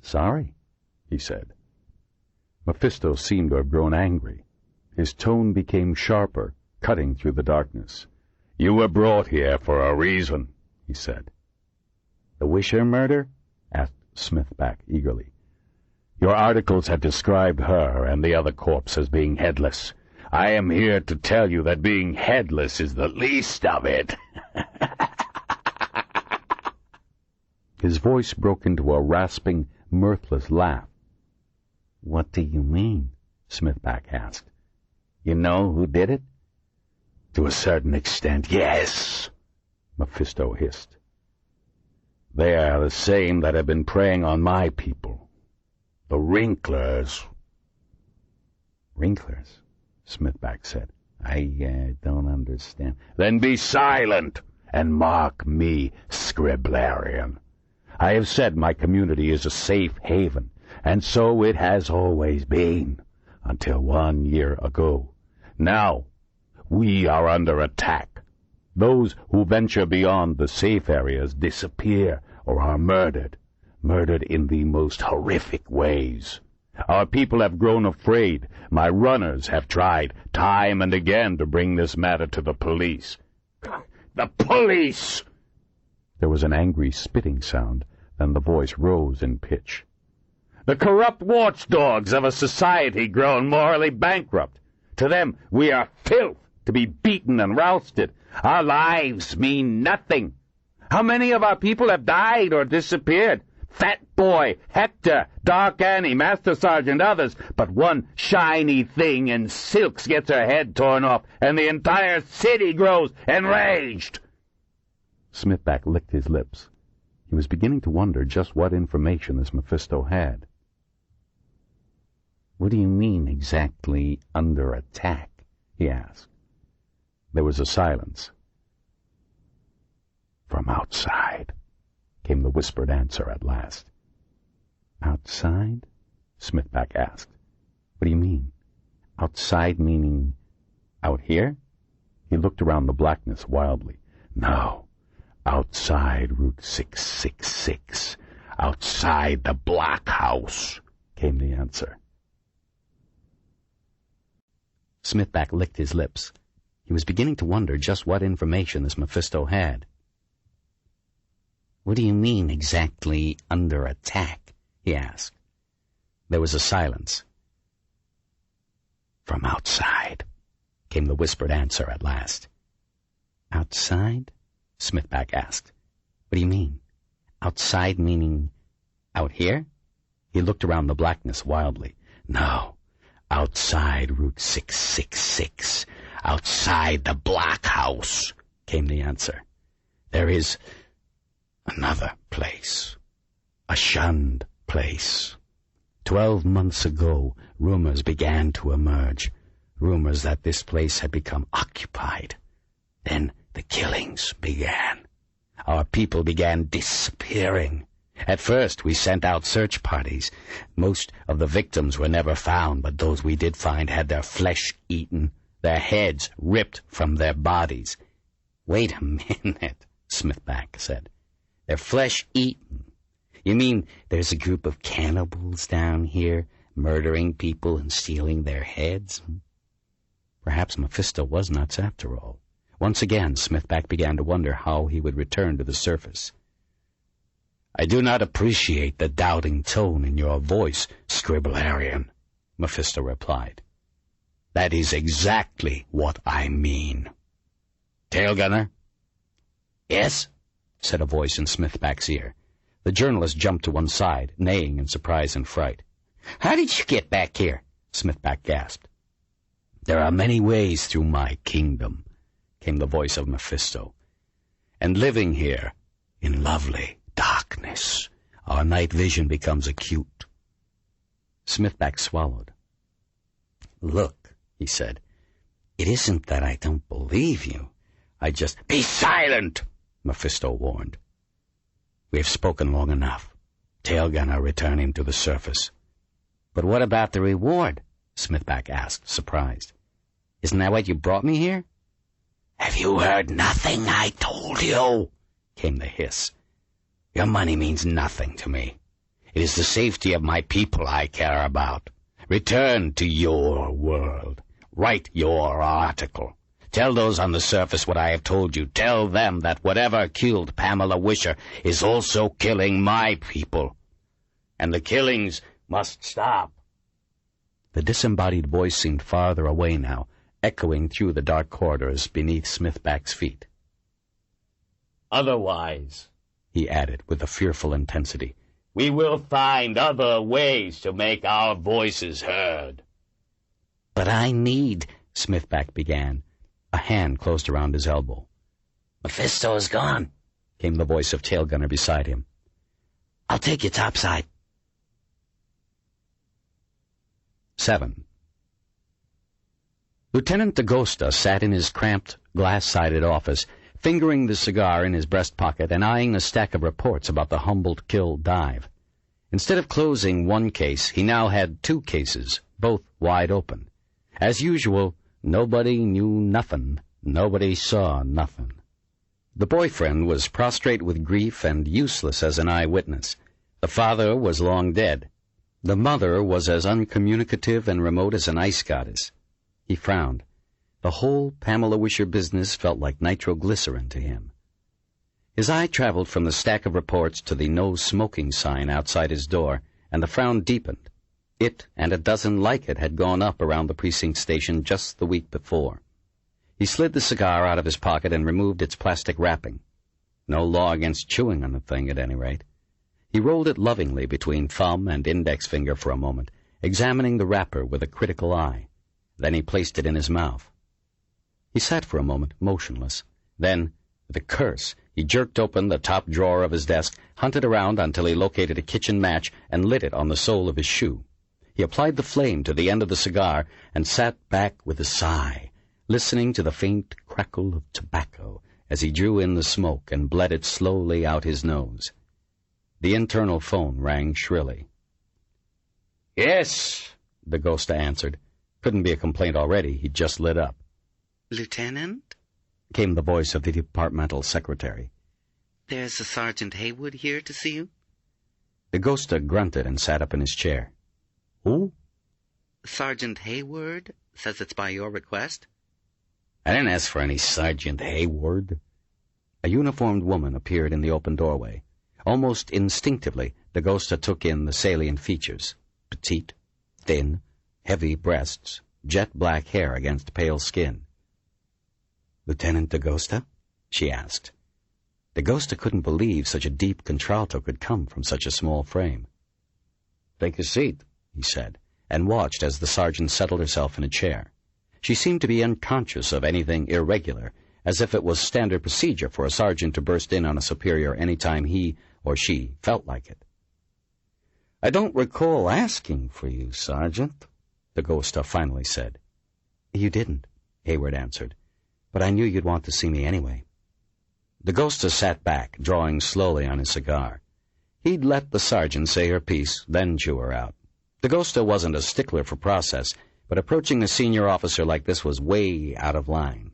"Sorry," he said. Mephisto seemed to have grown angry. His tone became sharper, cutting through the darkness. "You were brought here for a reason," he said. "The Wisher murder?" asked Smithback eagerly. "Your articles have described her and the other corpse as being headless. I am here to tell you that being headless is the least of it." His voice broke into a rasping, mirthless laugh. "What do you mean?" Smithback asked. "You know who did it?" "To a certain extent, yes," Mephisto hissed. "They are the same that have been preying on my people. The Wrinklers." "Wrinklers?" Smithback said. I don't understand." "Then be silent, and mark me, scriblarian. I have said my community is a safe haven, and so it has always been, until 1 year ago. Now we are under attack. Those who venture beyond the safe areas disappear or are murdered in the most horrific ways. Our people have grown afraid. My runners have tried time and again to bring this matter to the police." "The police!" There was an angry spitting sound, then the voice rose in pitch. "The corrupt watchdogs of a society grown morally bankrupt. To them we are filth, to be beaten and rousted. Our lives mean nothing. How many of our people have died or disappeared? Fat Boy, Hector, Dark Annie, Master Sergeant, others. But one shiny thing in silks gets her head torn off, and the entire city grows enraged." Smithback licked his lips. He was beginning to wonder just what information this Mephisto had. "What do you mean exactly, under attack?" he asked. There was a silence. "From outside," came the whispered answer at last. "Outside?" Smithback asked. "What do you mean? Outside meaning out here?" He looked around the blackness wildly. "No, outside Route 666. Outside the blockhouse," came the answer. Smithback licked his lips. He was beginning to wonder just what information this Mephisto had. "What do you mean exactly under attack?" he asked. There was a silence. "From outside," came the whispered answer at last. "Outside?" Smithback asked. "What do you mean? Outside meaning out here?" He looked around the blackness wildly. "No, outside Route 666. Outside the blockhouse," came the answer. "There is another place. A shunned place. 12 months ago, rumors began to emerge. Rumors that this place had become occupied. Then the killings began. Our people began disappearing. At first, we sent out search parties. Most of the victims were never found, but those we did find had their flesh eaten, their heads ripped from their bodies." "Wait a minute," Smithback said. "Their flesh eaten? You mean there's a group of cannibals down here, murdering people and stealing their heads?" Perhaps Mephisto was nuts after all. Once again, Smithback began to wonder how he would return to the surface. "I do not appreciate the doubting tone in your voice, Scribblarian," Mephisto replied. "That is exactly what I mean. Tail gunner?" "Yes?" said a voice in Smithback's ear. The journalist jumped to one side, neighing in surprise and fright. "How did you get back here?" Smithback gasped. "There are many ways through my kingdom," came the voice of Mephisto. "And living here, in lovely darkness, our night vision becomes acute." Smithback swallowed. "Look," he said, "it isn't that I don't believe you. I just—" "Be silent!" Mephisto warned. "We have spoken long enough. Tail gunner, return him to the surface." "But what about the reward?" Smithback asked, surprised. "Isn't that what you brought me here?" "Have you heard nothing I told you?" came the hiss. "Your money means nothing to me. It is the safety of my people I care about. Return to your world. Write your article. Tell those on the surface what I have told you. Tell them that whatever killed Pamela Wisher is also killing my people. And the killings must stop." The disembodied voice seemed farther away now, echoing through the dark corridors beneath Smithback's feet. "Otherwise," he added with a fearful intensity, "we will find other ways to make our voices heard." "But I need—" Smithback began. A hand closed around his elbow. "Mephisto is gone," came the voice of Tail Gunner beside him. "I'll take you topside." 7. Lieutenant D'Agosta sat in his cramped, glass-sided office, fingering the cigar in his breast pocket and eyeing a stack of reports about the Humboldt Kill dive. Instead of closing one case, he now had 2 cases, both wide open. As usual, nobody knew nothing, nobody saw nothing. The boyfriend was prostrate with grief and useless as an eyewitness. The father was long dead. The mother was as uncommunicative and remote as an ice goddess. He frowned. The whole Pamela Wisher business felt like nitroglycerin to him. His eye traveled from the stack of reports to the no smoking sign outside his door, and the frown deepened. It and a dozen like it had gone up around the precinct station just the week before. He slid the cigar out of his pocket and removed its plastic wrapping. No law against chewing on the thing, at any rate. He rolled it lovingly between thumb and index finger for a moment, examining the wrapper with a critical eye. Then he placed it in his mouth. He sat for a moment, motionless. Then, with a curse, he jerked open the top drawer of his desk, hunted around until he located a kitchen match, and lit it on the sole of his shoe. He applied the flame to the end of the cigar and sat back with a sigh, listening to the faint crackle of tobacco as he drew in the smoke and bled it slowly out his nose. The internal phone rang shrilly. "Yes," DaGosta answered. Couldn't be a complaint already. He'd just lit up. "Lieutenant?" came the voice of the departmental secretary. "There's a Sergeant Haywood here to see you." DaGosta grunted and sat up in his chair. "Who?" "Sergeant Hayward says it's by your request." "I didn't ask for any Sergeant Hayward." A uniformed woman appeared in the open doorway. Almost instinctively, DaGosta took in the salient features. Petite, thin, heavy breasts, jet black hair against pale skin. "Lieutenant DaGosta?" she asked. DaGosta couldn't believe such a deep contralto could come from such a small frame. "Take a seat," he said, and watched as the sergeant settled herself in a chair. She seemed to be unconscious of anything irregular, as if it was standard procedure for a sergeant to burst in on a superior any time he or she felt like it. "I don't recall asking for you, Sergeant," DaGosta finally said. "You didn't," Hayward answered, "but I knew you'd want to see me anyway." DaGosta sat back, drawing slowly on his cigar. He'd let the sergeant say her piece, then chew her out. DaGosta wasn't a stickler for process, but approaching a senior officer like this was way out of line.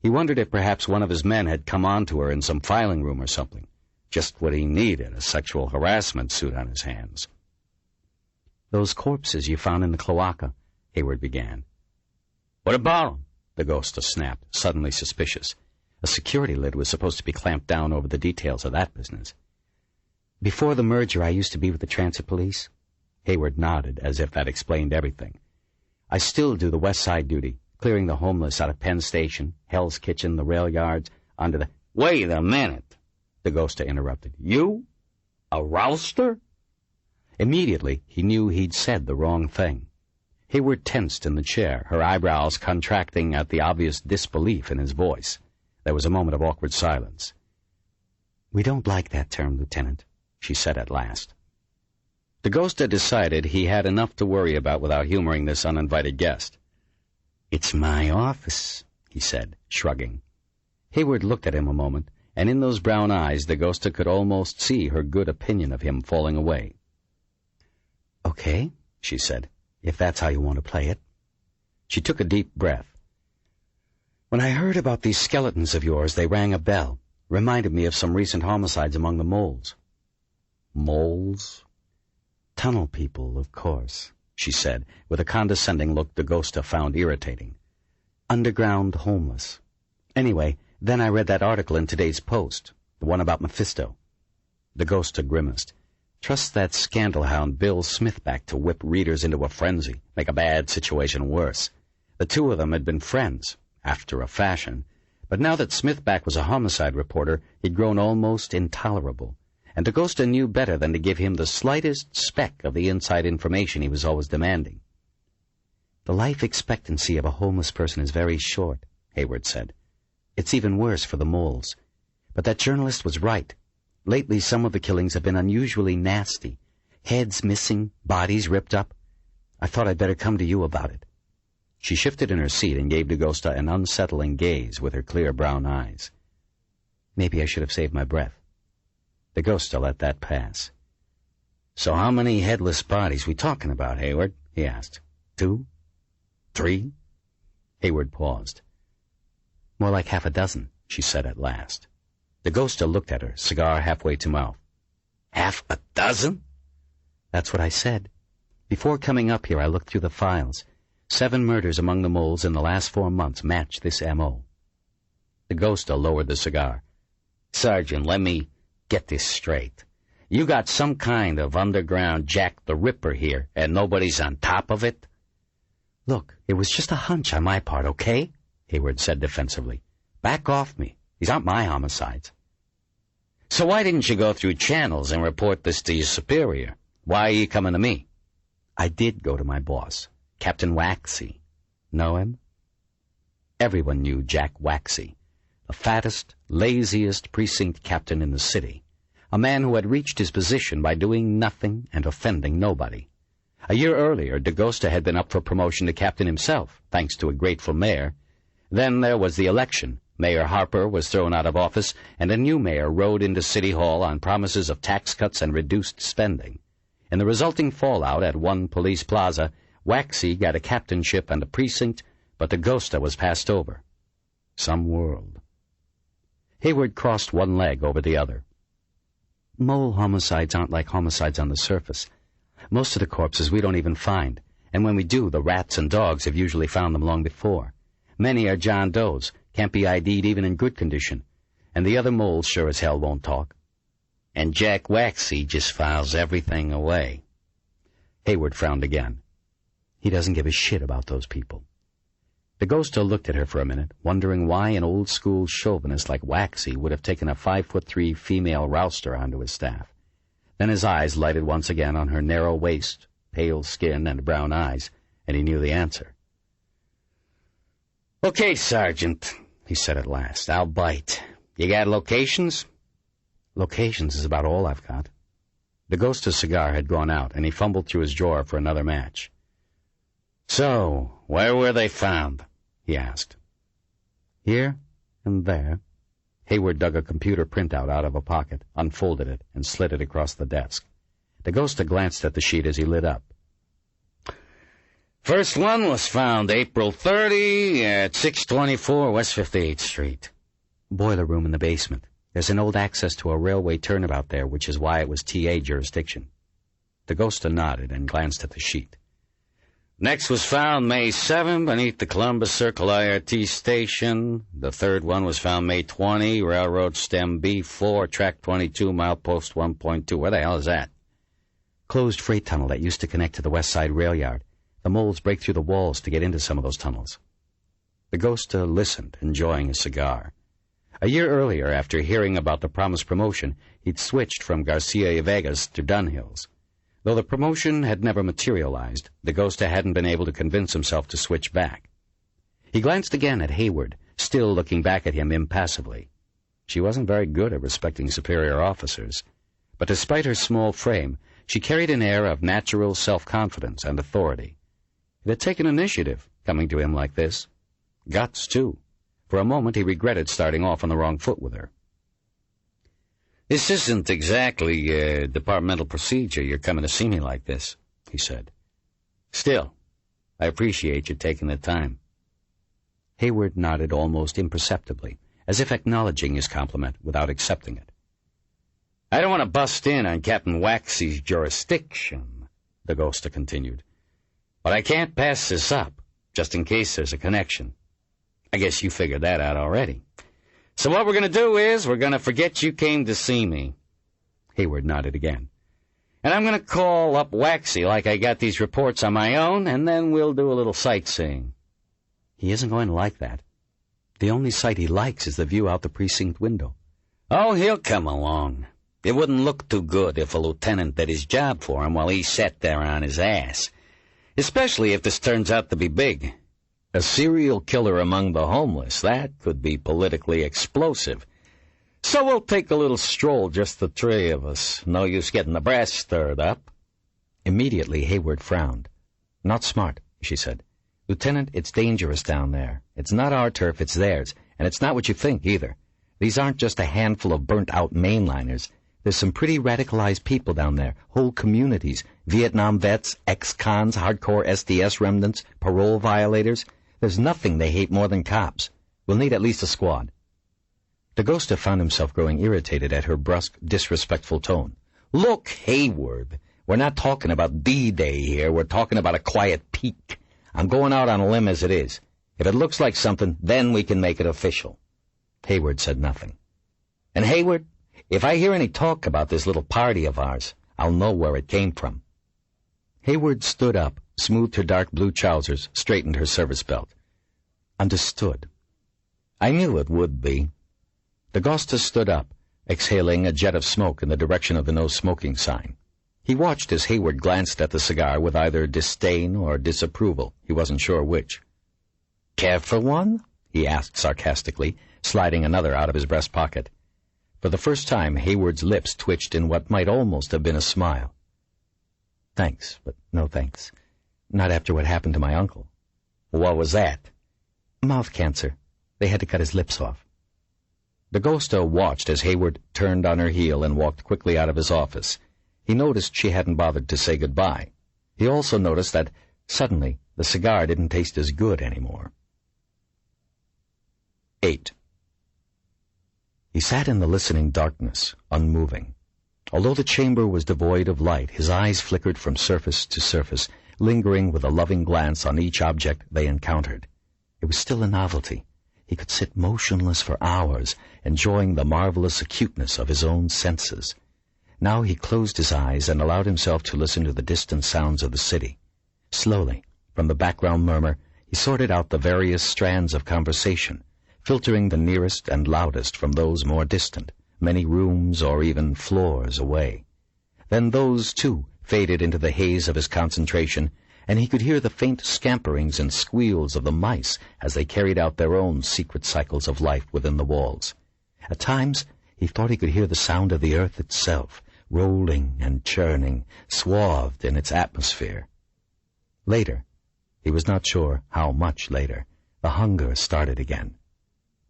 He wondered if perhaps one of his men had come on to her in some filing room or something. Just what he needed, a sexual harassment suit on his hands. "Those corpses you found in the cloaca," Hayward began. "What about them?" DaGosta snapped, suddenly suspicious. A security lid was supposed to be clamped down over the details of that business. "Before the merger, I used to be with the transit police." Hayward nodded, as if that explained everything. "I still do the West Side duty, clearing the homeless out of Penn Station, Hell's Kitchen, the rail yards, under the—" "Wait a minute," DaGosta interrupted. "You? A rouster?" Immediately, he knew he'd said the wrong thing. Hayward tensed in the chair, her eyebrows contracting at the obvious disbelief in his voice. There was a moment of awkward silence. "We don't like that term, Lieutenant," she said at last. DaGosta decided he had enough to worry about without humoring this uninvited guest. "It's my office," he said, shrugging. Hayward looked at him a moment, and in those brown eyes DaGosta could almost see her good opinion of him falling away. "Okay," she said, "if that's how you want to play it." She took a deep breath. "When I heard about these skeletons of yours, they rang a bell. Reminded me of some recent homicides among the moles." "Moles?" "Tunnel people, of course," she said, with a condescending look DaGosta found irritating. "Underground homeless. Anyway, then I read that article in today's Post, the one about Mephisto." DaGosta grimaced. Trust that scandal hound Bill Smithback to whip readers into a frenzy, make a bad situation worse. The two of them had been friends, after a fashion, but now that Smithback was a homicide reporter, he'd grown almost intolerable, and DaGosta knew better than to give him the slightest speck of the inside information he was always demanding. "The life expectancy of a homeless person is very short," Hayward said. "It's even worse for the moles. But that journalist was right. Lately some of the killings have been unusually nasty. Heads missing, bodies ripped up. I thought I'd better come to you about it." She shifted in her seat and gave DaGosta an unsettling gaze with her clear brown eyes. "Maybe I should have saved my breath." DaGosta let that pass. "So how many headless bodies we talking about, Hayward?" he asked. 2? 3? Hayward paused. "More like half a dozen," she said at last. DaGosta looked at her, cigar halfway to mouth. "Half a dozen?" "That's what I said. Before coming up here, I looked through the files. 7 murders among the moles in the last 4 months match this M.O. DaGosta lowered the cigar. "Sergeant, let me get this straight. You got some kind of underground Jack the Ripper here, and nobody's on top of it?" "Look, it was just a hunch on my part, okay?" Hayward said defensively. "Back off me. These aren't my homicides." "So why didn't you go through channels and report this to your superior? Why are you coming to me?" "I did go to my boss, Captain Waxy. Know him?" Everyone knew Jack Waxy, the fattest, laziest precinct captain in the city, a man who had reached his position by doing nothing and offending nobody. A year earlier, DaGosta had been up for promotion to captain himself, thanks to a grateful mayor. Then there was the election, Mayor Harper was thrown out of office, and a new mayor rode into City Hall on promises of tax cuts and reduced spending. In the resulting fallout at One Police Plaza, Waxy got a captainship and a precinct, but the Ghosta was passed over. Some world. Hayward crossed one leg over the other. Mole homicides aren't like homicides on the surface. Most of the corpses we don't even find, and when we do, the rats and dogs have usually found them long before. Many are John Does, can't be ID'd even in good condition, and the other moles sure as hell won't talk. And Jack Waxy just files everything away. Hayward frowned again. He doesn't give a shit about those people. The Ghosta looked at her for a minute, wondering why an old-school chauvinist like Waxy would have taken a 5'3" female rouster onto his staff. Then his eyes lighted once again on her narrow waist, pale skin, and brown eyes, and he knew the answer. "Okay, Sergeant," he said at last. "I'll bite. You got locations?" "Locations is about all I've got." The Ghosta's cigar had gone out, and he fumbled through his drawer for another match. "So, where were they found?" he asked. "Here and there." Hayward dug a computer printout out of a pocket, unfolded it, and slid it across the desk. The Ghosta glanced at the sheet as he lit up. "First one was found April 30 at 624 West 58th Street. Boiler room in the basement. There's an old access to a railway turnabout there, which is why it was TA jurisdiction." The Ghosta nodded and glanced at the sheet. "Next was found May 7 beneath the Columbus Circle IRT station. The third one was found May 20, Railroad Stem B4, Track 22, Milepost 1.2. Where the hell is that?" "Closed freight tunnel that used to connect to the West Side rail yard. The moles break through the walls to get into some of those tunnels." The Ghosta listened, enjoying his cigar. A year earlier, after hearing about the promised promotion, he'd switched from Garcia y Vegas to Dunhill's. Though the promotion had never materialized, the Ghosta hadn't been able to convince himself to switch back. He glanced again at Hayward, still looking back at him impassively. She wasn't very good at respecting superior officers, but despite her small frame, she carried an air of natural self-confidence and authority. It had taken initiative, coming to him like this. Guts, too. For a moment he regretted starting off on the wrong foot with her. "This isn't exactly departmental procedure, you're coming to see me like this," he said. "Still, I appreciate you taking the time." Hayward nodded almost imperceptibly, as if acknowledging his compliment without accepting it. "I don't want to bust in on Captain Waxy's jurisdiction," the Ghosta continued, "but I can't pass this up, just in case there's a connection. I guess you figured that out already. So what we're going to do is we're going to forget you came to see me." Hayward nodded again. "And I'm going to call up Waxy like I got these reports on my own, and then we'll do a little sightseeing." "He isn't going to like that. The only sight he likes is the view out the precinct window." "Oh, he'll come along. It wouldn't look too good if a lieutenant did his job for him while he sat there on his ass. Especially if this turns out to be big. A serial killer among the homeless, that could be politically explosive. So we'll take a little stroll, just the three of us. No use getting the brass stirred up." Immediately Hayward frowned. "Not smart," she said. "Lieutenant, it's dangerous down there. It's not our turf, it's theirs, and it's not what you think, either. These aren't just a handful of burnt-out mainliners. There's some pretty radicalized people down there, whole communities, Vietnam vets, ex-cons, hardcore SDS remnants, parole violators. There's nothing they hate more than cops. We'll need at least a squad." The Ghosta found himself growing irritated at her brusque, disrespectful tone. "Look, Hayward, we're not talking about D-Day here. We're talking about a quiet peek. I'm going out on a limb as it is. If it looks like something, then we can make it official." Hayward said nothing. "And Hayward, if I hear any talk about this little party of ours, I'll know where it came from." Hayward stood up, smoothed her dark blue trousers, straightened her service belt. "Understood." "I knew it would be." The Ghosta stood up, exhaling a jet of smoke in the direction of the no-smoking sign. He watched as Hayward glanced at the cigar with either disdain or disapproval. He wasn't sure which. "Care for one?" he asked sarcastically, sliding another out of his breast pocket. For the first time, Hayward's lips twitched in what might almost have been a smile. "Thanks, but no thanks. Not after what happened to my uncle." "What was that?" "Mouth cancer. They had to cut his lips off." Dagosta watched as Hayward turned on her heel and walked quickly out of his office. He noticed she hadn't bothered to say goodbye. He also noticed that, suddenly, the cigar didn't taste as good anymore. 8. He sat in the listening darkness, unmoving. Although the chamber was devoid of light, his eyes flickered from surface to surface, lingering with a loving glance on each object they encountered. It was still a novelty. He could sit motionless for hours, enjoying the marvelous acuteness of his own senses. Now he closed his eyes and allowed himself to listen to the distant sounds of the city. Slowly, from the background murmur, he sorted out the various strands of conversation, filtering the nearest and loudest from those more distant, many rooms or even floors away. Then those, too, faded into the haze of his concentration, and he could hear the faint scamperings and squeals of the mice as they carried out their own secret cycles of life within the walls. At times, he thought he could hear the sound of the earth itself, rolling and churning, swathed in its atmosphere. Later, he was not sure how much later, the hunger started again.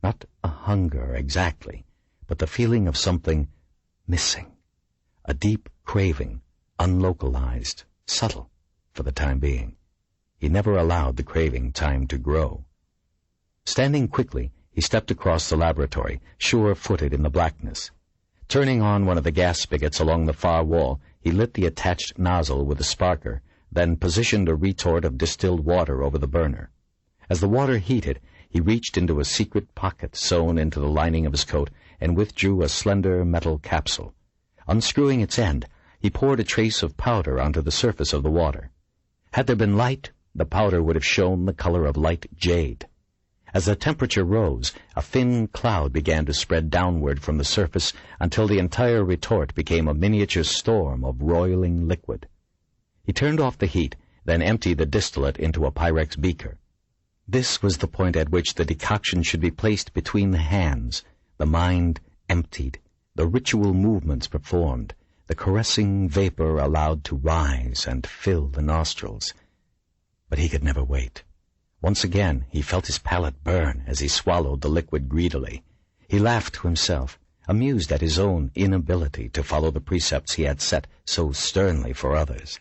Not a hunger exactly, but the feeling of something missing, a deep craving, unlocalized, subtle, for the time being. He never allowed the craving time to grow. Standing quickly, he stepped across the laboratory, sure-footed in the blackness. Turning on one of the gas spigots along the far wall, he lit the attached nozzle with a sparker, then positioned a retort of distilled water over the burner. As the water heated, he reached into a secret pocket sewn into the lining of his coat and withdrew a slender metal capsule. Unscrewing its end, he poured a trace of powder onto the surface of the water. Had there been light, the powder would have shown the color of light jade. As the temperature rose, a thin cloud began to spread downward from the surface until the entire retort became a miniature storm of roiling liquid. He turned off the heat, then emptied the distillate into a Pyrex beaker. This was the point at which the decoction should be placed between the hands, the mind emptied, the ritual movements performed, the caressing vapor allowed to rise and fill the nostrils. But he could never wait. Once again he felt his palate burn as he swallowed the liquid greedily. He laughed to himself, amused at his own inability to follow the precepts he had set so sternly for others.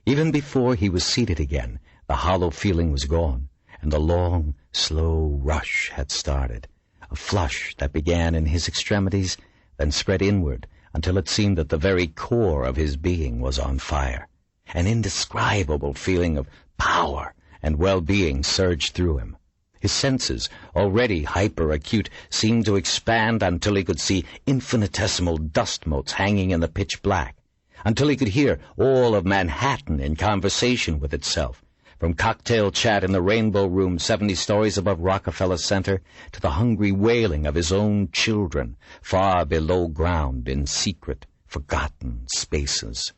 Even before he was seated again, the hollow feeling was gone, and the long, slow rush had started, a flush that began in his extremities, then spread inward until it seemed that the very core of his being was on fire. An indescribable feeling of power and well-being surged through him. His senses, already hyper-acute, seemed to expand until he could see infinitesimal dust motes hanging in the pitch black, until he could hear all of Manhattan in conversation with itself, from cocktail chat in the Rainbow Room 70 stories above Rockefeller Center to the hungry wailing of his own children far below ground in secret, forgotten spaces.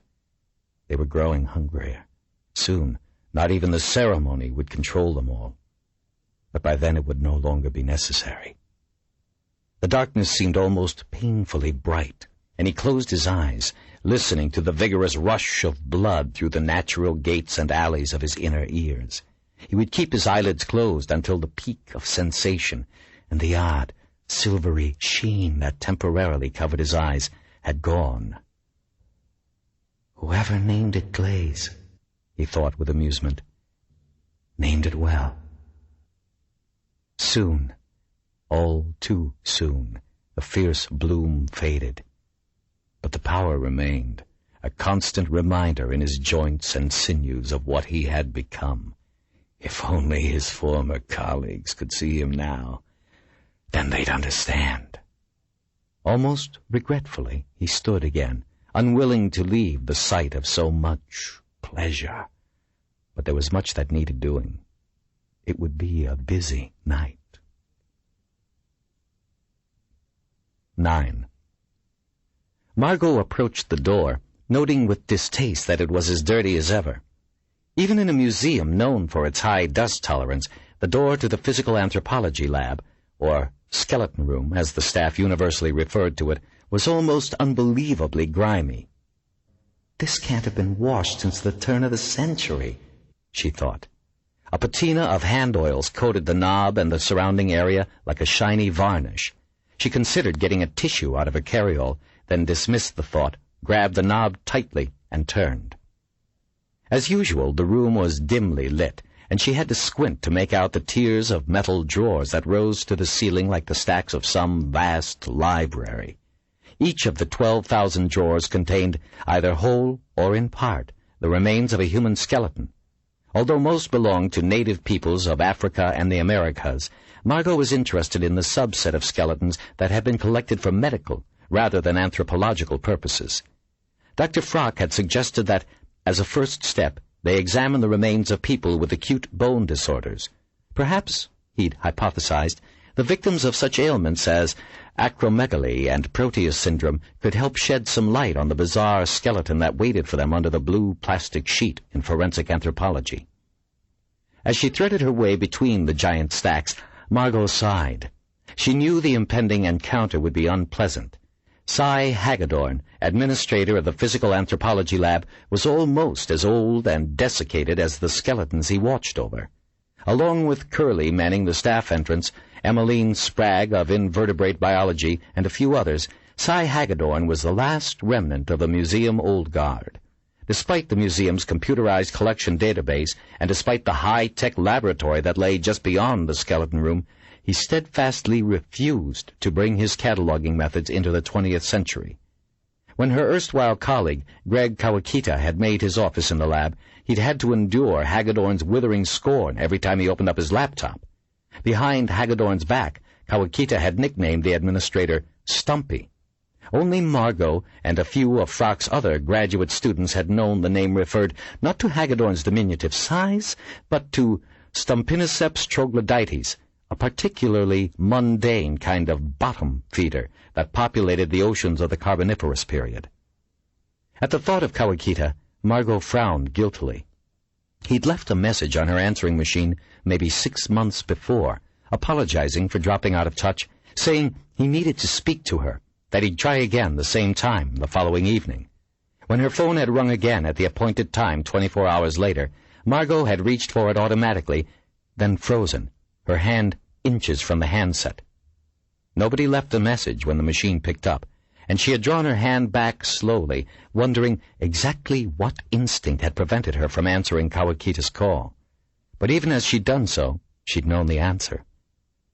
They were growing hungrier. Soon, not even the ceremony would control them all. But by then it would no longer be necessary. The darkness seemed almost painfully bright, and he closed his eyes, listening to the vigorous rush of blood through the natural gates and alleys of his inner ears. He would keep his eyelids closed until the peak of sensation and the odd, silvery sheen that temporarily covered his eyes had gone. Whoever named it glaze, he thought with amusement, named it well. Soon, all too soon, the fierce bloom faded. But the power remained, a constant reminder in his joints and sinews of what he had become. If only his former colleagues could see him now, then they'd understand. Almost regretfully, he stood again, unwilling to leave the sight of so much pleasure. But there was much that needed doing. It would be a busy night. 9. Margo approached the door, noting with distaste that it was as dirty as ever. Even in a museum known for its high dust tolerance, the door to the physical anthropology lab, or skeleton room as the staff universally referred to it, was almost unbelievably grimy. This can't have been washed since the turn of the century, she thought. A patina of hand oils coated the knob and the surrounding area like a shiny varnish. She considered getting a tissue out of her carryall, then dismissed the thought, grabbed the knob tightly, and turned. As usual, the room was dimly lit, and she had to squint to make out the tiers of metal drawers that rose to the ceiling like the stacks of some vast library. Each of the 12,000 drawers contained, either whole or in part, the remains of a human skeleton. Although most belonged to native peoples of Africa and the Americas, Margo was interested in the subset of skeletons that had been collected for medical rather than anthropological purposes. Dr. Frock had suggested that, as a first step, they examine the remains of people with acute bone disorders. Perhaps, he'd hypothesized, the victims of such ailments as acromegaly and Proteus syndrome could help shed some light on the bizarre skeleton that waited for them under the blue plastic sheet in forensic anthropology. As she threaded her way between the giant stacks, Margo sighed. She knew the impending encounter would be unpleasant. Cy Hagedorn, administrator of the physical anthropology lab, was almost as old and desiccated as the skeletons he watched over. Along with Curly manning the staff entrance, Emmeline Spragg of invertebrate biology, and a few others, Cy Hagedorn was the last remnant of the museum old guard. Despite the museum's computerized collection database, and despite the high-tech laboratory that lay just beyond the skeleton room, he steadfastly refused to bring his cataloging methods into the 20th century. When her erstwhile colleague, Greg Kawakita, had made his office in the lab, he'd had to endure Hagedorn's withering scorn every time he opened up his laptop. Behind Hagedorn's back, Kawakita had nicknamed the administrator Stumpy. Only Margo and a few of Frock's other graduate students had known the name referred not to Hagedorn's diminutive size, but to Stumpiniceps troglodytes, a particularly mundane kind of bottom feeder that populated the oceans of the Carboniferous period. At the thought of Kawakita, Margo frowned guiltily. He'd left a message on her answering machine maybe 6 months before, apologizing for dropping out of touch, saying he needed to speak to her, that he'd try again the same time the following evening. When her phone had rung again at the appointed time 24 hours later, Margo had reached for it automatically, then frozen, her hand inches from the handset. Nobody left a message when the machine picked up, and she had drawn her hand back slowly, wondering exactly what instinct had prevented her from answering Kawakita's call. But even as she'd done so, she'd known the answer.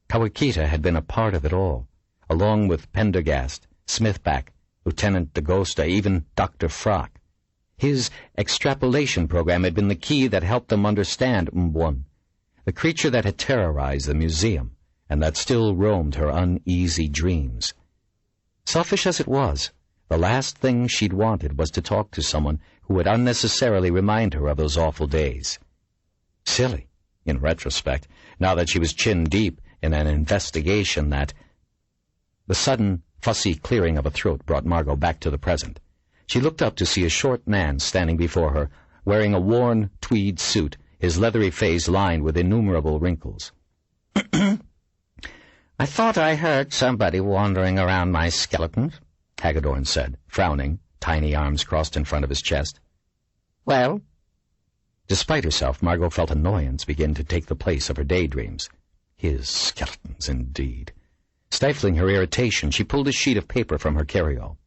Kawakita had been a part of it all, along with Pendergast, Smithback, Lieutenant DeGosta, even Dr. Frock. His extrapolation program had been the key that helped them understand Mbun, the creature that had terrorized the museum and that still roamed her uneasy dreams. Selfish as it was, the last thing she'd wanted was to talk to someone who would unnecessarily remind her of those awful days. Silly, in retrospect, now that she was chin-deep in an investigation that... The sudden, fussy clearing of a throat brought Margo back to the present. She looked up to see a short man standing before her, wearing a worn tweed suit, his leathery face lined with innumerable wrinkles. "I thought I heard somebody wandering around my skeletons," Hagedorn said, frowning, tiny arms crossed in front of his chest. "Well?" Despite herself, Margo felt annoyance begin to take the place of her daydreams. His skeletons, indeed. Stifling her irritation, she pulled a sheet of paper from her carryall.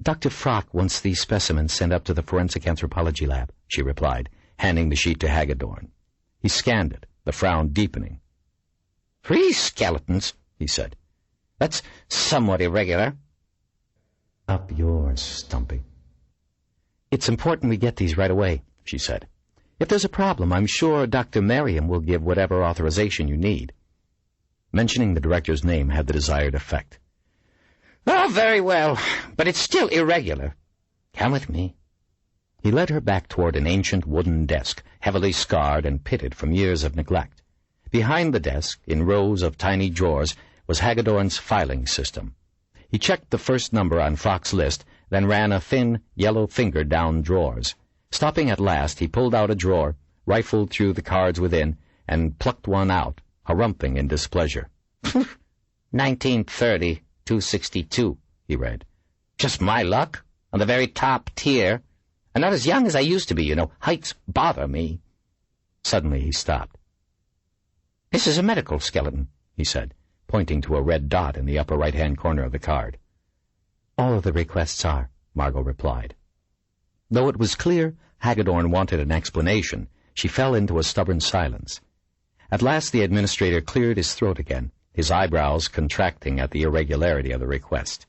"Dr. Frock wants these specimens sent up to the forensic anthropology lab," she replied, handing the sheet to Hagedorn. He scanned it, the frown deepening. "3 skeletons," he said. "That's somewhat irregular." "Up yours, Stumpy." "It's important we get these right away," she said. "If there's a problem, I'm sure Dr. Merriam will give whatever authorization you need." Mentioning the director's name had the desired effect. "Oh, very well, but it's still irregular. Come with me." He led her back toward an ancient wooden desk, heavily scarred and pitted from years of neglect. Behind the desk, in rows of tiny drawers, was Hagedorn's filing system. He checked the first number on Frock's list, then ran a thin, yellow finger down drawers. Stopping at last, he pulled out a drawer, rifled through the cards within, and plucked one out, harumphing in displeasure. 1930, 262, he read. "Just my luck, on the very top tier. I'm not as young as I used to be, you know. Heights bother me." Suddenly he stopped. "This is a medical skeleton," he said, pointing to a red dot in the upper right-hand corner of the card. "All of the requests are," Margo replied. Though it was clear Hagedorn wanted an explanation, she fell into a stubborn silence. At last the administrator cleared his throat again, his eyebrows contracting at the irregularity of the request.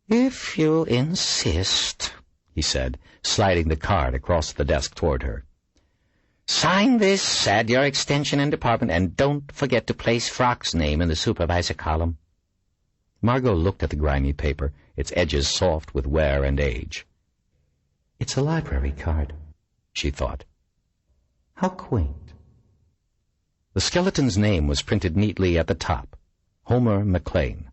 "If you insist," he said, sliding the card across the desk toward her. "Sign this, add your extension and department, and don't forget to place Frock's name in the supervisor column." Margo looked at the grimy paper, its edges soft with wear and age. "It's a library card," she thought. "How quaint." The skeleton's name was printed neatly at the top, Homer McLean.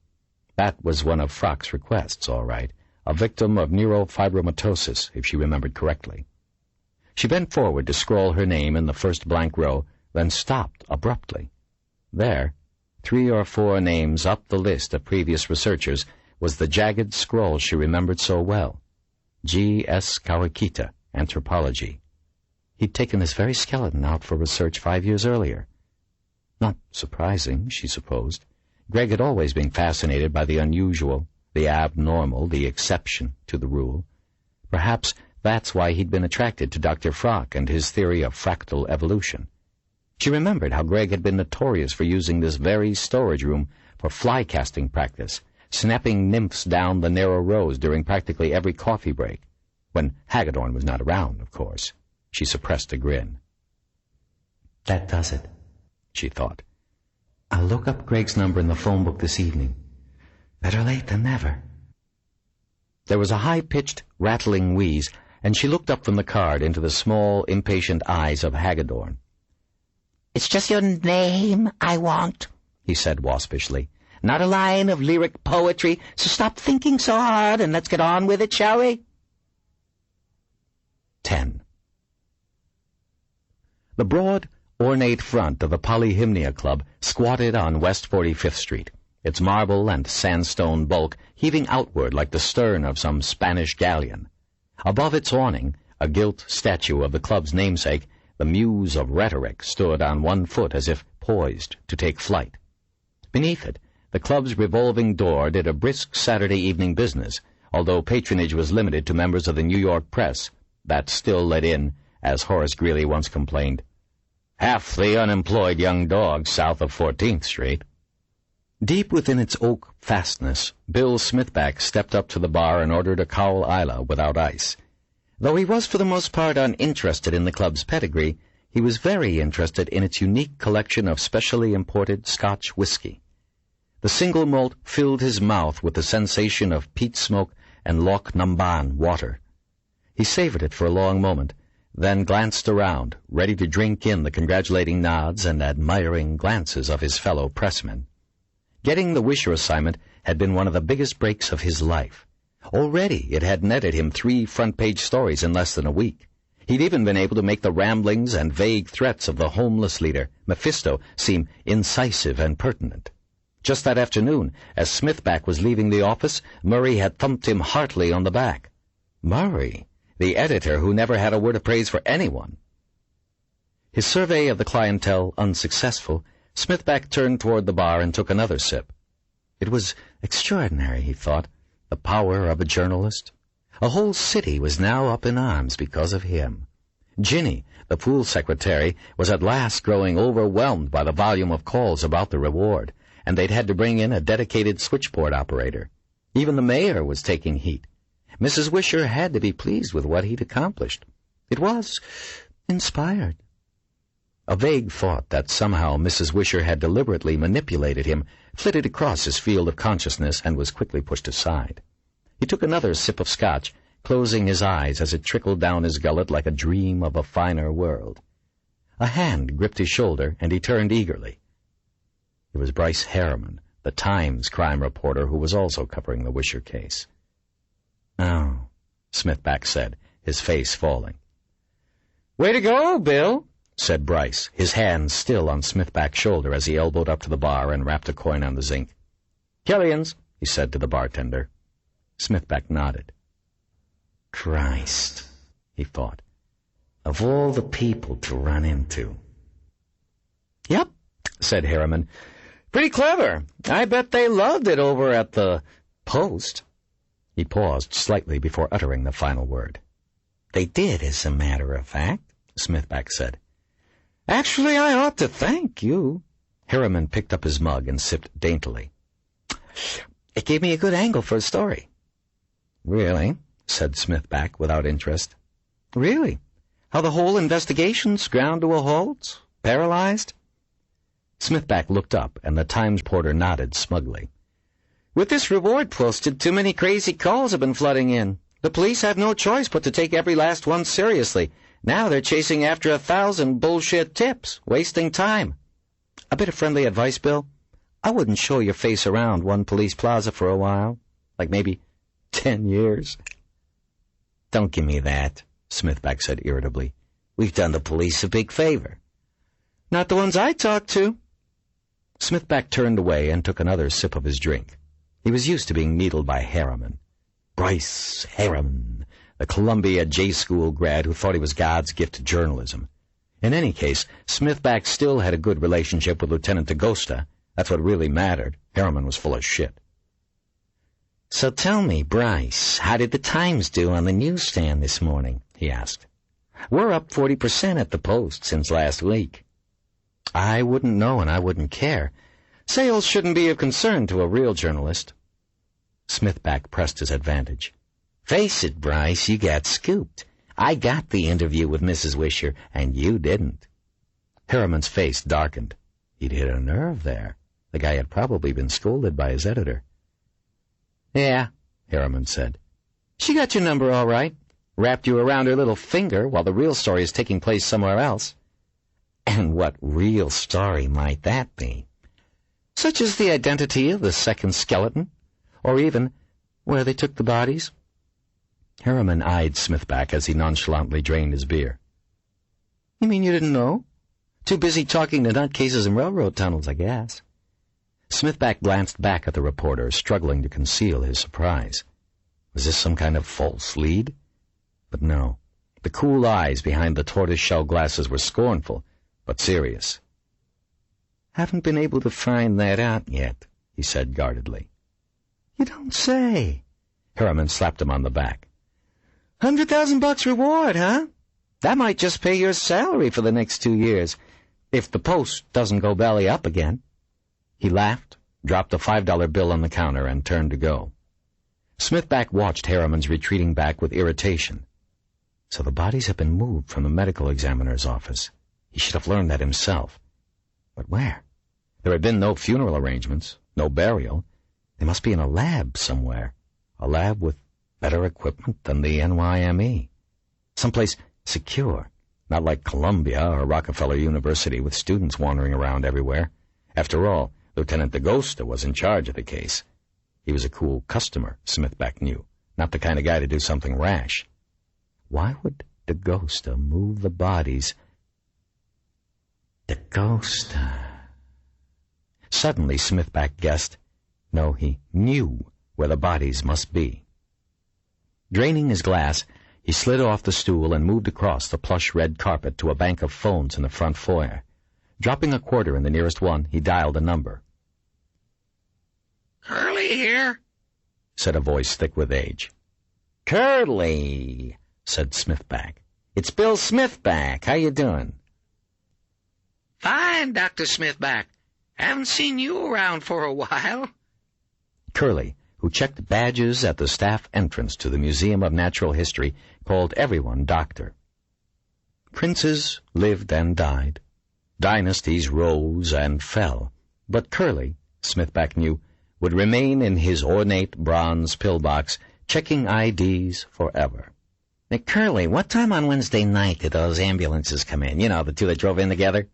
That was one of Frock's requests, all right, a victim of neurofibromatosis, if she remembered correctly. She bent forward to scrawl her name in the first blank row, then stopped abruptly. There, 3 or 4 names up the list of previous researchers, was the jagged scroll she remembered so well. G.S. Kawakita, Anthropology. He'd taken this very skeleton out for research 5 years earlier. Not surprising, she supposed. Greg had always been fascinated by the unusual, the abnormal, the exception to the rule. Perhaps that's why he'd been attracted to Dr. Frock and his theory of fractal evolution. She remembered how Greg had been notorious for using this very storage room for fly-casting practice, snapping nymphs down the narrow rows during practically every coffee break. When Hagedorn was not around, of course. She suppressed a grin. "That does it," she thought. "I'll look up Greg's number in the phone book this evening. Better late than never." There was a high-pitched, rattling wheeze, and she looked up from the card into the small, impatient eyes of Hagedorn. "It's just your name I want," he said waspishly. "Not a line of lyric poetry, so stop thinking so hard and let's get on with it, shall we?" 10. The broad, ornate front of the Polyhymnia Club squatted on West 45th Street, its marble and sandstone bulk heaving outward like the stern of some Spanish galleon. Above its awning, a gilt statue of the club's namesake, the Muse of Rhetoric, stood on one foot as if poised to take flight. Beneath it, the club's revolving door did a brisk Saturday evening business, although patronage was limited to members of the New York press, that still let in, as Horace Greeley once complained, half the unemployed young dogs south of 14th Street. Deep within its oak fastness, Bill Smithback stepped up to the bar and ordered a Cowl Isla without ice. Though he was for the most part uninterested in the club's pedigree, he was very interested in its unique collection of specially imported Scotch whiskey. The single malt filled his mouth with the sensation of peat smoke and Loch Namban water. He savored it for a long moment, then glanced around, ready to drink in the congratulating nods and admiring glances of his fellow pressmen. Getting the Wisher assignment had been one of the biggest breaks of his life. Already it had netted him 3 front-page stories in less than a week. He'd even been able to make the ramblings and vague threats of the homeless leader, Mephisto, seem incisive and pertinent. Just that afternoon, as Smithback was leaving the office, Murray had thumped him heartily on the back. Murray, the editor who never had a word of praise for anyone. His survey of the clientele unsuccessful, Smithback turned toward the bar and took another sip. It was extraordinary, he thought, the power of a journalist. A whole city was now up in arms because of him. Ginny, the pool secretary, was at last growing overwhelmed by the volume of calls about the reward, and they'd had to bring in a dedicated switchboard operator. Even the mayor was taking heat. Mrs. Wisher had to be pleased with what he'd accomplished. It was inspired. A vague thought that somehow Mrs. Wisher had deliberately manipulated him flitted across his field of consciousness and was quickly pushed aside. He took another sip of scotch, closing his eyes as it trickled down his gullet like a dream of a finer world. A hand gripped his shoulder, and he turned eagerly. It was Bryce Harriman, the Times crime reporter who was also covering the Wisher case. "Oh," Smithback said, his face falling. "Way to go, Bill," said Bryce, his hand still on Smithback's shoulder as he elbowed up to the bar and rapped a coin on the zinc. "Killian's," he said to the bartender. Smithback nodded. Christ, he thought, of all the people to run into. "Yep," said Harriman. Pretty clever. I bet they loved it over at the Post. He paused slightly before uttering the final word. They did, as a matter of fact, Smithback said. Actually, I ought to thank you. Harriman picked up his mug and sipped daintily. It gave me a good angle for a story. Really? Said Smithback without interest. Really? How the whole investigation's ground to a halt? Paralyzed? Smithback looked up, and the Times porter nodded smugly. With this reward posted, too many crazy calls have been flooding in. The police have no choice but to take every last one seriously. Now they're chasing after 1,000 bullshit tips, wasting time. A bit of friendly advice, Bill? I wouldn't show your face around one police plaza for a while. Like maybe 10 years. Don't give me that, Smithback said irritably. We've done the police a big favor. Not the ones I talked to. Smithback turned away and took another sip of his drink. He was used to being needled by Harriman. Bryce Harriman, the Columbia J-School grad who thought he was God's gift to journalism. In any case, Smithback still had a good relationship with Lieutenant DeGosta. That's what really mattered. Harriman was full of shit. So tell me, Bryce, how did the Times do on the newsstand this morning? He asked. We're up 40% at the Post since last week. I wouldn't know and I wouldn't care. Sales shouldn't be of concern to a real journalist. Smithback pressed his advantage. Face it, Bryce, you got scooped. I got the interview with Mrs. Wisher, and you didn't. Harriman's face darkened. He'd hit a nerve there. The guy had probably been scolded by his editor. Yeah, Harriman said. She got your number all right. Wrapped you around her little finger while the real story is taking place somewhere else. And what real story might that be? Such as the identity of the second skeleton, or even where they took the bodies. Harriman eyed Smithback as he nonchalantly drained his beer. You mean you didn't know? Too busy talking to nutcases in railroad tunnels, I guess. Smithback glanced back at the reporter, struggling to conceal his surprise. Was this some kind of false lead? But no. The cool eyes behind the tortoise-shell glasses were scornful, but serious. Haven't been able to find that out yet, he said guardedly. You don't say. Harriman slapped him on the back. $100,000 reward, huh? That might just pay your salary for the next 2 years, if the Post doesn't go belly up again. He laughed, dropped a $5 bill on the counter, and turned to go. Smithback watched Harriman's retreating back with irritation. So the bodies have been moved from the medical examiner's office. He should have learned that himself. But where? There had been no funeral arrangements, no burial. They must be in a lab somewhere. A lab with better equipment than the NYME. Someplace secure, not like Columbia or Rockefeller University with students wandering around everywhere. After all, Lieutenant DeGosta was in charge of the case. He was a cool customer, Smithback knew, not the kind of guy to do something rash. Why would DeGosta move the bodies? DeGosta. Suddenly Smithback guessed, no, he knew where the bodies must be. Draining his glass, he slid off the stool and moved across the plush red carpet to a bank of phones in the front foyer. Dropping a quarter in the nearest one, he dialed a number. Curly here, said a voice thick with age. Curly, said Smithback. It's Bill Smithback. How you doing? Fine, Dr. Smithback. Haven't seen you around for a while. Curly, who checked badges at the staff entrance to the Museum of Natural History, called everyone doctor. Princes lived and died. Dynasties rose and fell. But Curly, Smithback knew, would remain in his ornate bronze pillbox, checking IDs forever. Hey, Curly, what time on Wednesday night did those ambulances come in? You know, the two that drove in together?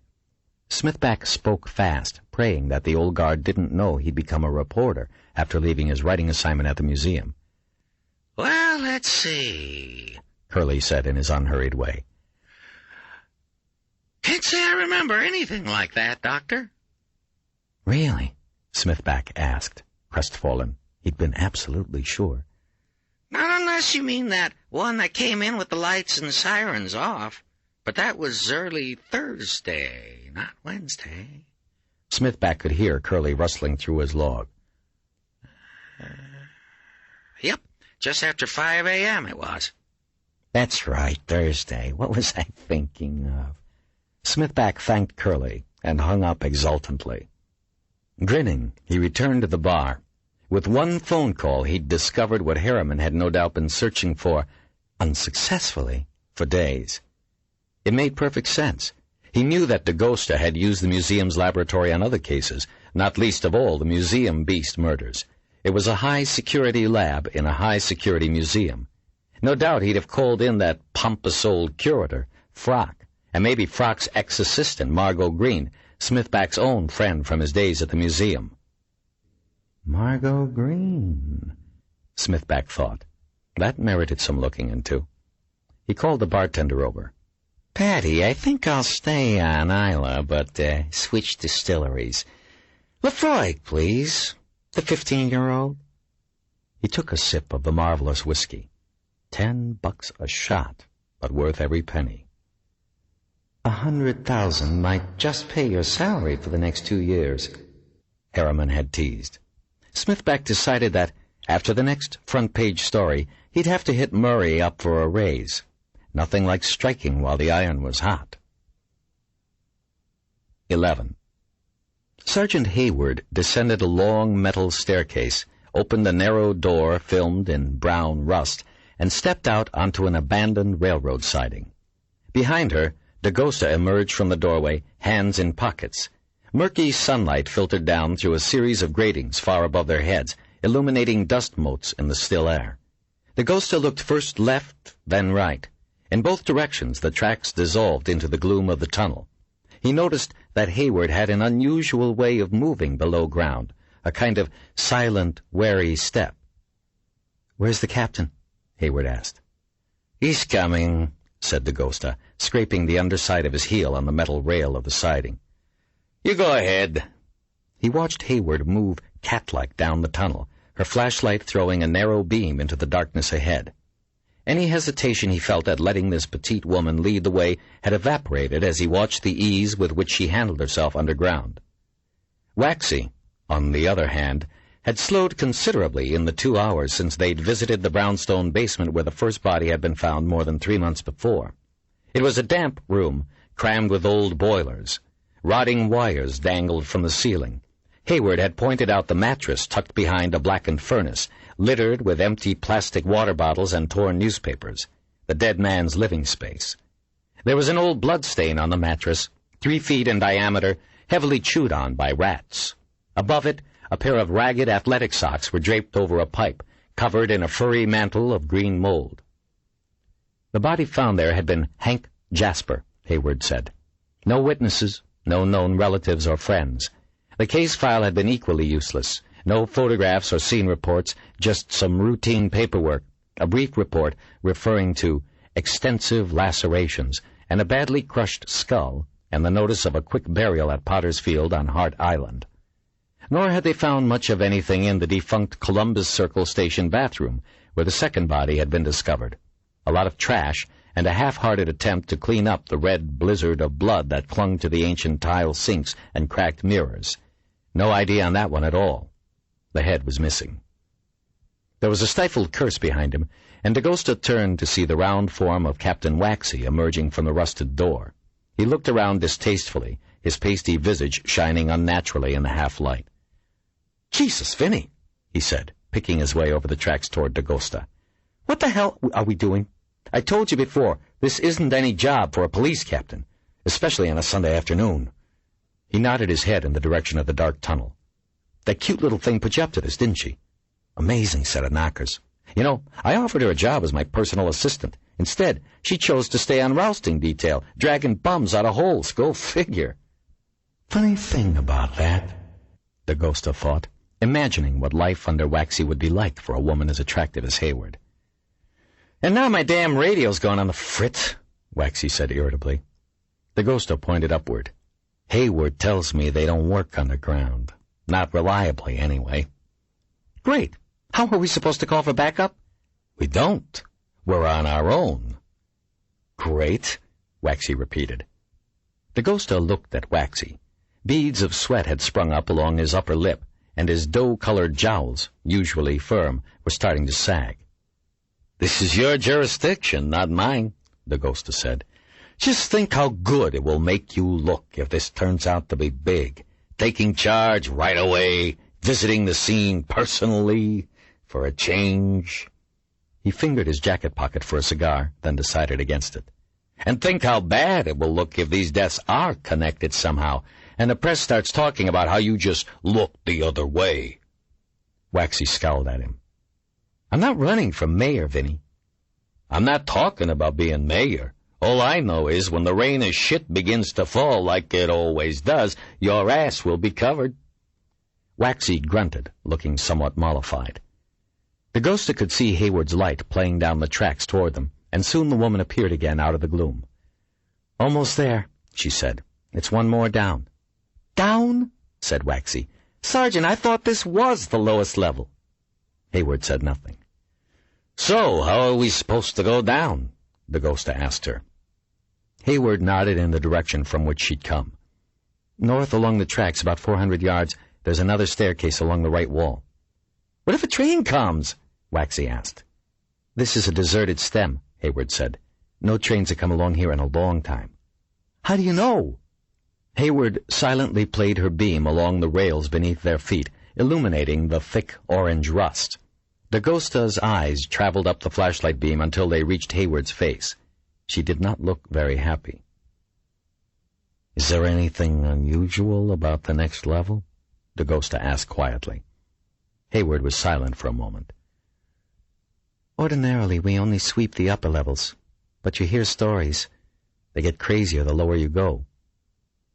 Smithback spoke fast, praying that the old guard didn't know he'd become a reporter after leaving his writing assignment at the museum. Well, let's see, Curly said in his unhurried way. Can't say I remember anything like that, Doctor. Really? Smithback asked, crestfallen. He'd been absolutely sure. Not unless you mean that one that came in with the lights and sirens off. But that was early Thursday, not Wednesday. Smithback could hear Curly rustling through his log. Yep, just after 5 a.m. it was. That's right, Thursday. What was I thinking of? Smithback thanked Curly and hung up exultantly. Grinning, he returned to the bar. With one phone call, he'd discovered what Harriman had no doubt been searching for, unsuccessfully, for days. It made perfect sense. He knew that DeGosta had used the museum's laboratory on other cases, not least of all the museum beast murders. It was a high-security lab in a high-security museum. No doubt he'd have called in that pompous old curator, Frock, and maybe Frock's ex-assistant, Margo Green, Smithback's own friend from his days at the museum. Margo Green, Smithback thought. That merited some looking into. He called the bartender over. Patty, I think I'll stay on Isla, but switch distilleries. Lefroy, please. The 15-year-old. He took a sip of the marvelous whiskey. $10 a shot, but worth every penny. 100,000 might just pay your salary for the next 2 years, Harriman had teased. Smithback decided that, after the next front-page story, he'd have to hit Murray up for a raise. Nothing like striking while the iron was hot. 11. Sergeant Hayward descended a long metal staircase, opened a narrow door filmed in brown rust, and stepped out onto an abandoned railroad siding. Behind her, DeGosta emerged from the doorway, hands in pockets. Murky sunlight filtered down through a series of gratings far above their heads, illuminating dust motes in the still air. DeGosta looked first left, then right. In both directions the tracks dissolved into the gloom of the tunnel. He noticed that Hayward had an unusual way of moving below ground, a kind of silent, wary step. "Where's the captain?" Hayward asked. "He's coming," said DeGosta, scraping the underside of his heel on the metal rail of the siding. "You go ahead." He watched Hayward move cat-like down the tunnel, her flashlight throwing a narrow beam into the darkness ahead. Any hesitation he felt at letting this petite woman lead the way had evaporated as he watched the ease with which she handled herself underground. Waxy, on the other hand, had slowed considerably in the 2 hours since they'd visited the brownstone basement where the first body had been found more than 3 months before. It was a damp room, crammed with old boilers. Rotting wires dangled from the ceiling. Hayward had pointed out the mattress tucked behind a blackened furnace, littered with empty plastic water bottles and torn newspapers, the dead man's living space. There was an old blood stain on the mattress, 3 feet in diameter, heavily chewed on by rats. Above it, a pair of ragged athletic socks were draped over a pipe, covered in a furry mantle of green mold. The body found there had been Hank Jasper, Hayward said. No witnesses, no known relatives or friends. The case file had been equally useless. No photographs or scene reports, just some routine paperwork, a brief report referring to extensive lacerations and a badly crushed skull, and the notice of a quick burial at Potter's Field on Hart Island. Nor had they found much of anything in the defunct Columbus Circle Station bathroom, where the second body had been discovered. A lot of trash, and a half-hearted attempt to clean up the red blizzard of blood that clung to the ancient tile sinks and cracked mirrors. No idea on that one at all. The head was missing. There was a stifled curse behind him, and DeGosta turned to see the round form of Captain Waxy emerging from the rusted door. He looked around distastefully, his pasty visage shining unnaturally in the half-light. "Jesus, Vinny," he said, picking his way over the tracks toward DeGosta. "What the hell are we doing? I told you before, this isn't any job for a police captain, especially on a Sunday afternoon." He nodded his head in the direction of the dark tunnel. "That cute little thing put you up to this, didn't she? Amazing set of knockers. You know, I offered her a job as my personal assistant. Instead, she chose to stay on rousting detail, dragging bums out of holes. Go figure." Funny thing about that, DeGosta thought, imagining what life under Waxy would be like for a woman as attractive as Hayward. "And now my damn radio's gone on the fritz," Waxy said irritably. DeGosta pointed upward. "Hayward tells me they don't work underground. Not reliably, anyway." "Great. How are we supposed to call for backup?" "We don't. We're on our own." "Great," Waxy repeated. DeGosta looked at Waxy. Beads of sweat had sprung up along his upper lip, and his dough-colored jowls, usually firm, were starting to sag. "This is your jurisdiction, not mine," the ghost said. "Just think how good it will make you look if this turns out to be big. Taking charge right away, visiting the scene personally, for a change." He fingered his jacket pocket for a cigar, then decided against it. "And think how bad it will look if these deaths are connected somehow, and the press starts talking about how you just looked the other way." Waxy scowled at him. "I'm not running for mayor, Vinny." "I'm not talking about being mayor. All I know is when the rain of shit begins to fall like it always does, your ass will be covered." Waxy grunted, looking somewhat mollified. The ghost could see Hayward's light playing down the tracks toward them, and soon the woman appeared again out of the gloom. "Almost there," she said. "It's one more down." "Down?" said Waxy. "Sergeant, I thought this was the lowest level." Hayward said nothing. "So, how are we supposed to go down?" the ghost asked her. Hayward nodded in the direction from which she'd come. "North along the tracks, about 400 yards, there's another staircase along the right wall." "What if a train comes?" Waxy asked. "This is a deserted stem," Hayward said. "No trains have come along here in a long time." "How do you know?" Hayward silently played her beam along the rails beneath their feet, illuminating the thick orange rust. The ghosta's eyes traveled up the flashlight beam until they reached Hayward's face. She did not look very happy. "Is there anything unusual about the next level?" the ghosta asked quietly. Hayward was silent for a moment. "Ordinarily, we only sweep the upper levels, but you hear stories. They get crazier the lower you go."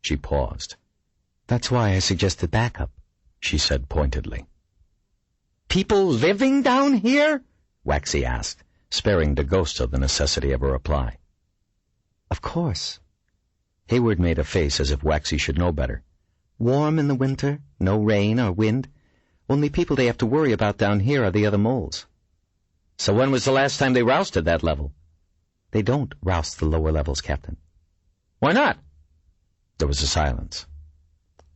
She paused. "That's why I suggested backup," she said pointedly. "People living down here?" Waxy asked, sparing the ghosta the necessity of a reply. "Of course." Hayward made a face as if Waxy should know better. "Warm in the winter, no rain or wind. Only people they have to worry about down here are the other moles." "So when was the last time they rousted that level?" "They don't roust the lower levels, Captain." "Why not?" There was a silence.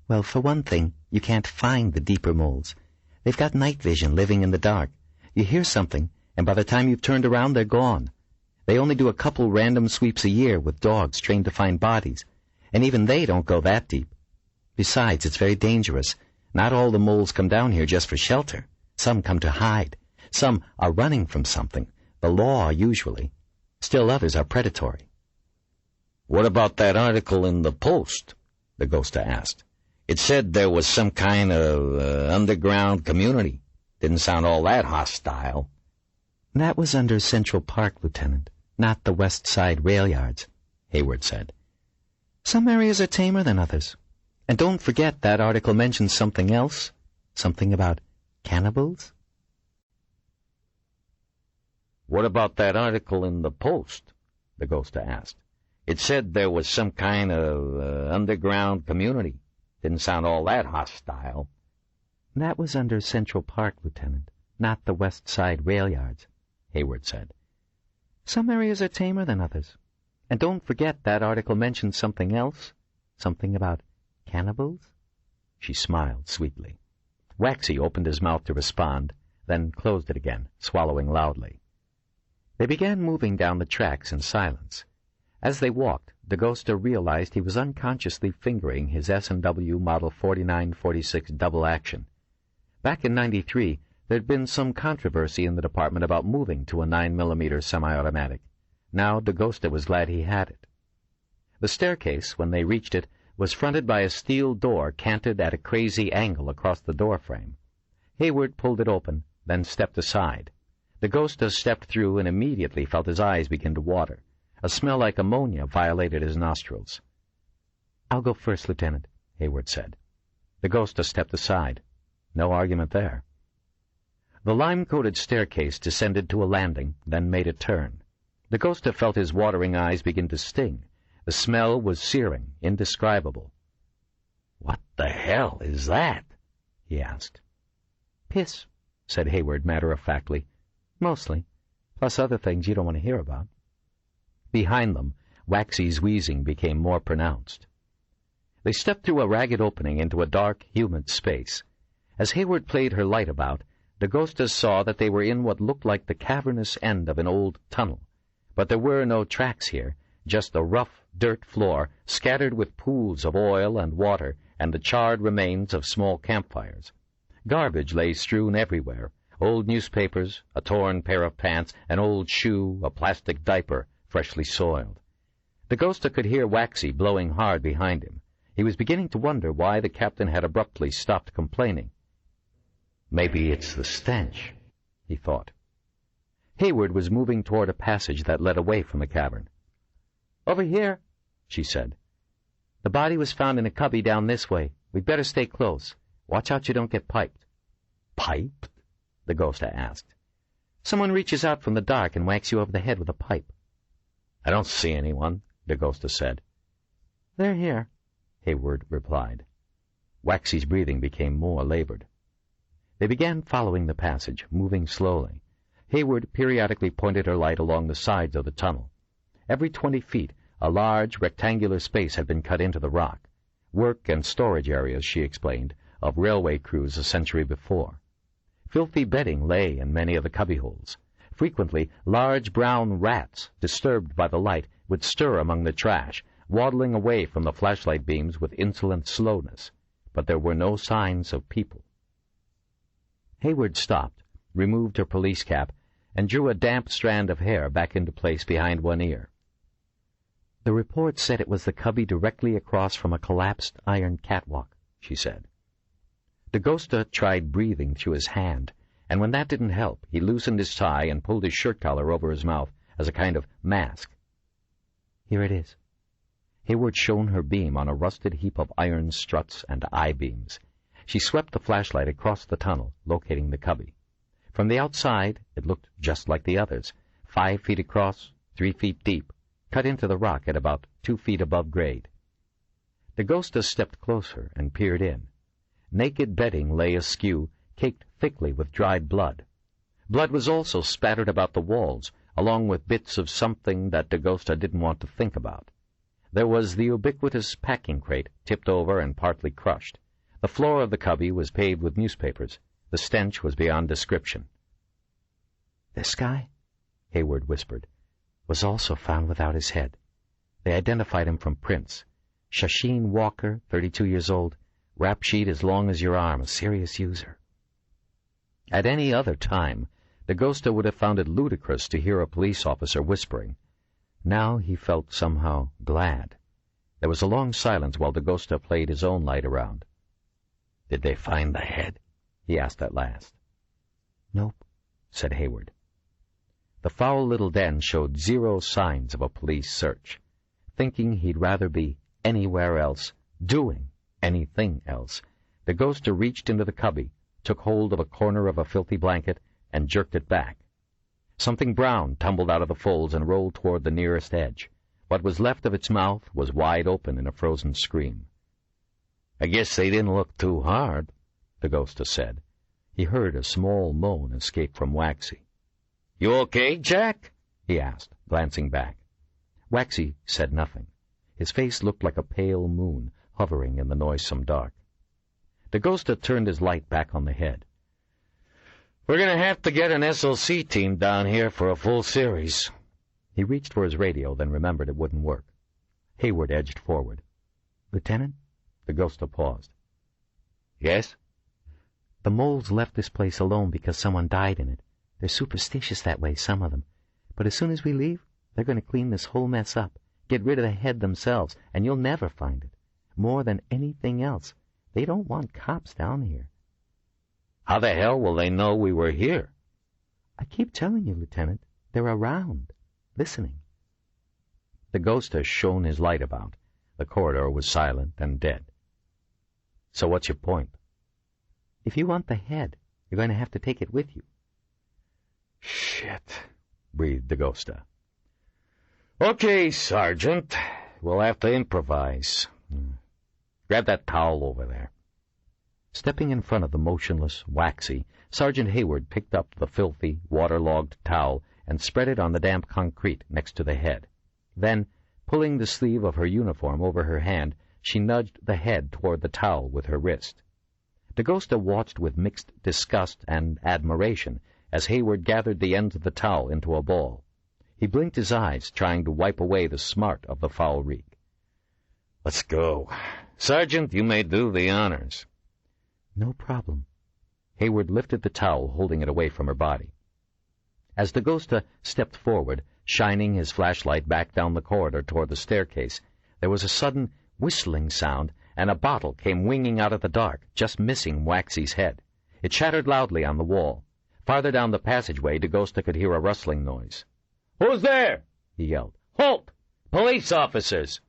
"Well, for one thing, you can't find the deeper moles. They've got night vision, living in the dark. You hear something, and by the time you've turned around, they're gone. They only do a couple random sweeps a year with dogs trained to find bodies, and even they don't go that deep. Besides, it's very dangerous. Not all the moles come down here just for shelter. Some come to hide. Some are running from something, the law usually. Still others are predatory." "What about that article in the Post?" the ghosta asked. "It said there was some kind of underground community. Didn't sound all that hostile." "That was under Central Park, Lieutenant, not the West Side rail yards," Hayward said. "Some areas are tamer than others. And don't forget that article mentions something else. Something about cannibals." "What about that article in the Post?" the ghosta asked. "It said there was some kind of underground community. Didn't sound all that hostile." "That was under Central Park, Lieutenant, not the West Side rail yards," Hayward said. "Some areas are tamer than others. And don't forget that article mentions something else. Something about cannibals." She smiled sweetly. Waxy opened his mouth to respond, then closed it again, swallowing loudly. They began moving down the tracks in silence. As they walked, the ghosta realized he was unconsciously fingering his S&W Model 4946 double action. Back in '93, there'd been some controversy in the department about moving to a 9mm semi-automatic. Now the ghosta was glad he had it. The staircase, when they reached it, was fronted by a steel door canted at a crazy angle across the doorframe. Hayward pulled it open, then stepped aside. The ghosta stepped through and immediately felt his eyes begin to water. A smell like ammonia violated his nostrils. "I'll go first, Lieutenant," Hayward said. The ghosta stepped aside. No argument there. The lime-coated staircase descended to a landing, then made a turn. The ghosta felt his watering eyes begin to sting. The smell was searing, indescribable. "What the hell is that?" he asked. "Piss," said Hayward matter-of-factly. "Mostly, plus other things you don't want to hear about." Behind them, Waxy's wheezing became more pronounced. They stepped through a ragged opening into a dark, humid space. As Hayward played her light about, D'Agosta saw that they were in what looked like the cavernous end of an old tunnel. But there were no tracks here, just a rough dirt floor scattered with pools of oil and water and the charred remains of small campfires. Garbage lay strewn everywhere, old newspapers, a torn pair of pants, an old shoe, a plastic diaper, freshly soiled. D'Agosta could hear Waxy blowing hard behind him. He was beginning to wonder why the captain had abruptly stopped complaining. Maybe it's the stench, he thought. Hayward was moving toward a passage that led away from the cavern. "Over here," she said. "The body was found in a cubby down this way. We'd better stay close. Watch out you don't get piped." "Piped?" D'Agosta asked. "Someone reaches out from the dark and whacks you over the head with a pipe." "I don't see anyone," D'Agosta said. "They're here," Hayward replied. Waxy's breathing became more labored. They began following the passage, moving slowly. Hayward periodically pointed her light along the sides of the tunnel. Every 20 feet, a large rectangular space had been cut into the rock. Work and storage areas, she explained, of railway crews a century before. Filthy bedding lay in many of the cubbyholes. Frequently, large brown rats, disturbed by the light, would stir among the trash, waddling away from the flashlight beams with insolent slowness. But there were no signs of people. Hayward stopped, removed her police cap, and drew a damp strand of hair back into place behind one ear. "The report said it was the cubby directly across from a collapsed iron catwalk," she said. D'Agosta tried breathing through his hand, and when that didn't help, he loosened his tie and pulled his shirt collar over his mouth as a kind of mask. "Here it is." Hayward shone her beam on a rusted heap of iron struts and I-beams. She swept the flashlight across the tunnel, locating the cubby. From the outside, it looked just like the others, 5 feet across, 3 feet deep, cut into the rock at about 2 feet above grade. D'Agosta stepped closer and peered in. Naked bedding lay askew, caked thickly with dried blood. Blood was also spattered about the walls, along with bits of something that D'Agosta didn't want to think about. There was the ubiquitous packing crate, tipped over and partly crushed. The floor of the cubby was paved with newspapers. The stench was beyond description. "This guy," Hayward whispered, "was also found without his head. They identified him from prints. Shasheen Walker, 32 years old, rap sheet as long as your arm, a serious user." At any other time, D'Agosta would have found it ludicrous to hear a police officer whispering. Now he felt somehow glad. There was a long silence while D'Agosta played his own light around. "Did they find the head?" he asked at last. "Nope," said Hayward. The foul little den showed zero signs of a police search. Thinking he'd rather be anywhere else, doing anything else, D'Agosta reached into the cubby, took hold of a corner of a filthy blanket, and jerked it back. Something brown tumbled out of the folds and rolled toward the nearest edge. What was left of its mouth was wide open in a frozen scream. "I guess they didn't look too hard," D'Agosta said. He heard a small moan escape from Waxy. "You okay, Jack?" he asked, glancing back. Waxy said nothing. His face looked like a pale moon, hovering in the noisome dark. D'Agosta turned his light back on the head. "We're going to have to get an SLC team down here for a full series." He reached for his radio, then remembered it wouldn't work. Hayward edged forward. "Lieutenant?" D'Agosta paused. "Yes?" "The moles left this place alone because someone died in it. They're superstitious that way, some of them. But as soon as we leave, they're going to clean this whole mess up, get rid of the head themselves, and you'll never find it. More than anything else, they don't want cops down here." "How the hell will they know we were here?" "I keep telling you, Lieutenant. They're around, listening." D'Agosta shone his light about. The corridor was silent and dead. "So what's your point?" "If you want the head, you're going to have to take it with you." "Shit," breathed D'Agosta. "Okay, Sergeant. We'll have to improvise. Grab that towel over there." Stepping in front of the motionless Waxy, Sergeant Hayward picked up the filthy, waterlogged towel and spread it on the damp concrete next to the head. Then, pulling the sleeve of her uniform over her hand, she nudged the head toward the towel with her wrist. DaGosta watched with mixed disgust and admiration as Hayward gathered the ends of the towel into a ball. He blinked his eyes, trying to wipe away the smart of the foul reek. "Let's go. Sergeant, you may do the honors." "No problem." Hayward lifted the towel, holding it away from her body. As DaGosta stepped forward, shining his flashlight back down the corridor toward the staircase, there was a sudden whistling sound, and a bottle came winging out of the dark, just missing Waxy's head. It shattered loudly on the wall. Farther down the passageway, DaGosta could hear a rustling noise. "Who's there?" he yelled. "Halt! Police officers!"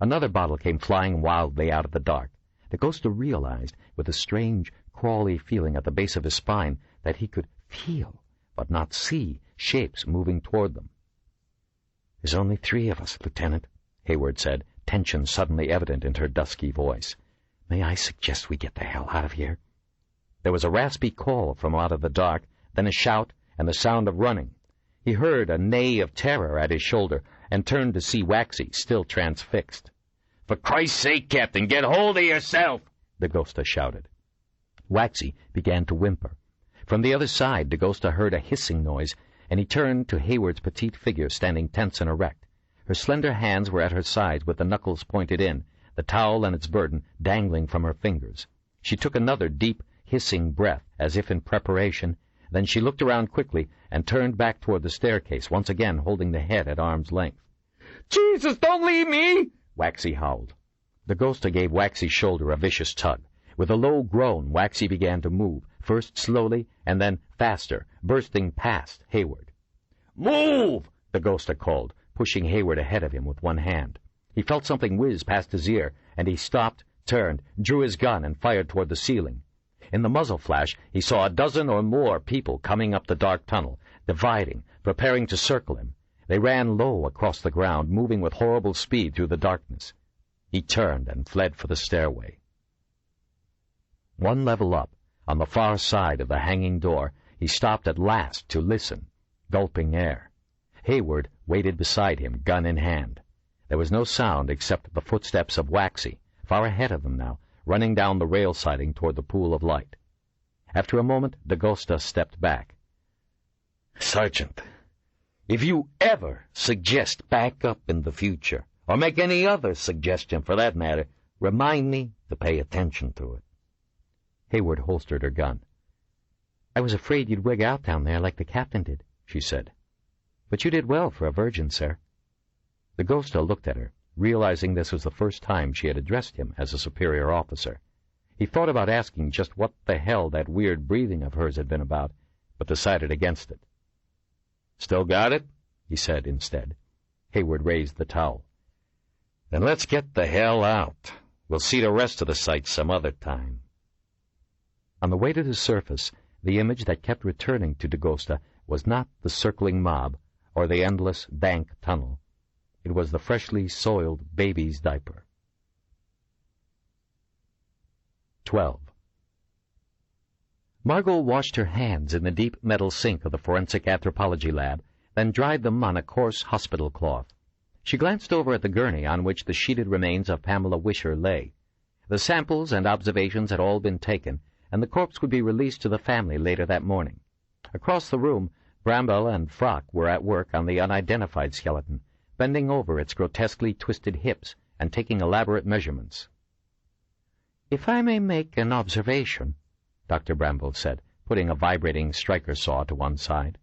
Another bottle came flying wildly out of the dark. DaGosta realized, with a strange, crawly feeling at the base of his spine, that he could feel, but not see, shapes moving toward them. "There's only 3 of us, Lieutenant," Hayward said, tension suddenly evident in her dusky voice. "May I suggest we get the hell out of here?" There was a raspy call from out of the dark, then a shout, and the sound of running. He heard a neigh of terror at his shoulder, and turned to see Waxy, still transfixed. "For Christ's sake, Captain, get hold of yourself!" DaGosta shouted. Waxy began to whimper. From the other side, DaGosta heard a hissing noise, and he turned to Hayward's petite figure standing tense and erect. Her slender hands were at her sides with the knuckles pointed in, the towel and its burden dangling from her fingers. She took another deep, hissing breath, as if in preparation. Then she looked around quickly and turned back toward the staircase, once again holding the head at arm's length. "Jesus, don't leave me!" Waxy howled. DaGosta gave Waxy's shoulder a vicious tug. With a low groan, Waxy began to move, first slowly and then faster, bursting past Hayward. "Move!" DaGosta called, pushing Hayward ahead of him with one hand. He felt something whiz past his ear, and he stopped, turned, drew his gun, and fired toward the ceiling. In the muzzle flash, he saw a dozen or more people coming up the dark tunnel, dividing, preparing to circle him. They ran low across the ground, moving with horrible speed through the darkness. He turned and fled for the stairway. One level up, on the far side of the hanging door, he stopped at last to listen, gulping air. Hayward waited beside him, gun in hand. There was no sound except the footsteps of Waxy, far ahead of them now, running down the rail siding toward the pool of light. After a moment, DaGosta stepped back. "Sergeant, if you ever suggest backup in the future, or make any other suggestion for that matter, remind me to pay attention to it." Hayward holstered her gun. "I was afraid you'd wig out down there like the captain did," she said. "But you did well for a virgin, sir." DaGosta looked at her, realizing this was the first time she had addressed him as a superior officer. He thought about asking just what the hell that weird breathing of hers had been about, but decided against it. "Still got it?" he said instead. Hayward raised the towel. "Then let's get the hell out. We'll see the rest of the sights some other time." On the way to the surface, the image that kept returning to DaGosta was not the circling mob or the endless, dank tunnel. It was the freshly soiled baby's diaper. 12. Margo washed her hands in the deep metal sink of the forensic anthropology lab, then dried them on a coarse hospital cloth. She glanced over at the gurney on which the sheeted remains of Pamela Wisher lay. The samples and observations had all been taken, and the corpse would be released to the family later that morning. Across the room, Bramble and Frock were at work on the unidentified skeleton, bending over its grotesquely twisted hips and taking elaborate measurements. "If I may make an observation," Dr. Bramble said, putting a vibrating striker saw to one side.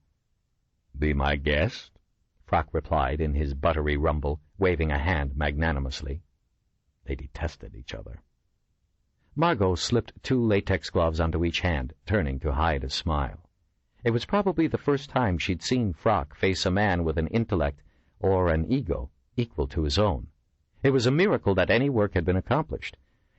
"Be my guest," Frock replied in his buttery rumble, waving a hand magnanimously. They detested each other. Margo slipped 2 latex gloves onto each hand, turning to hide a smile. It was probably the first time she'd seen Frock face a man with an intellect or an ego equal to his own. It was a miracle that any work had been accomplished.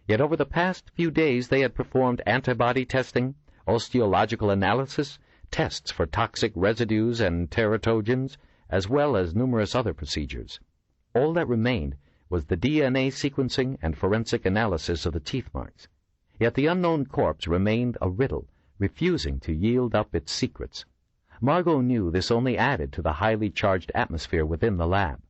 Yet over the past few days they had performed antibody testing, osteological analysis, tests for toxic residues and teratogens, as well as numerous other procedures. All that remained was the DNA sequencing and forensic analysis of the teeth marks. Yet the unknown corpse remained a riddle, refusing to yield up its secrets. Margo knew this only added to the highly charged atmosphere within the lab.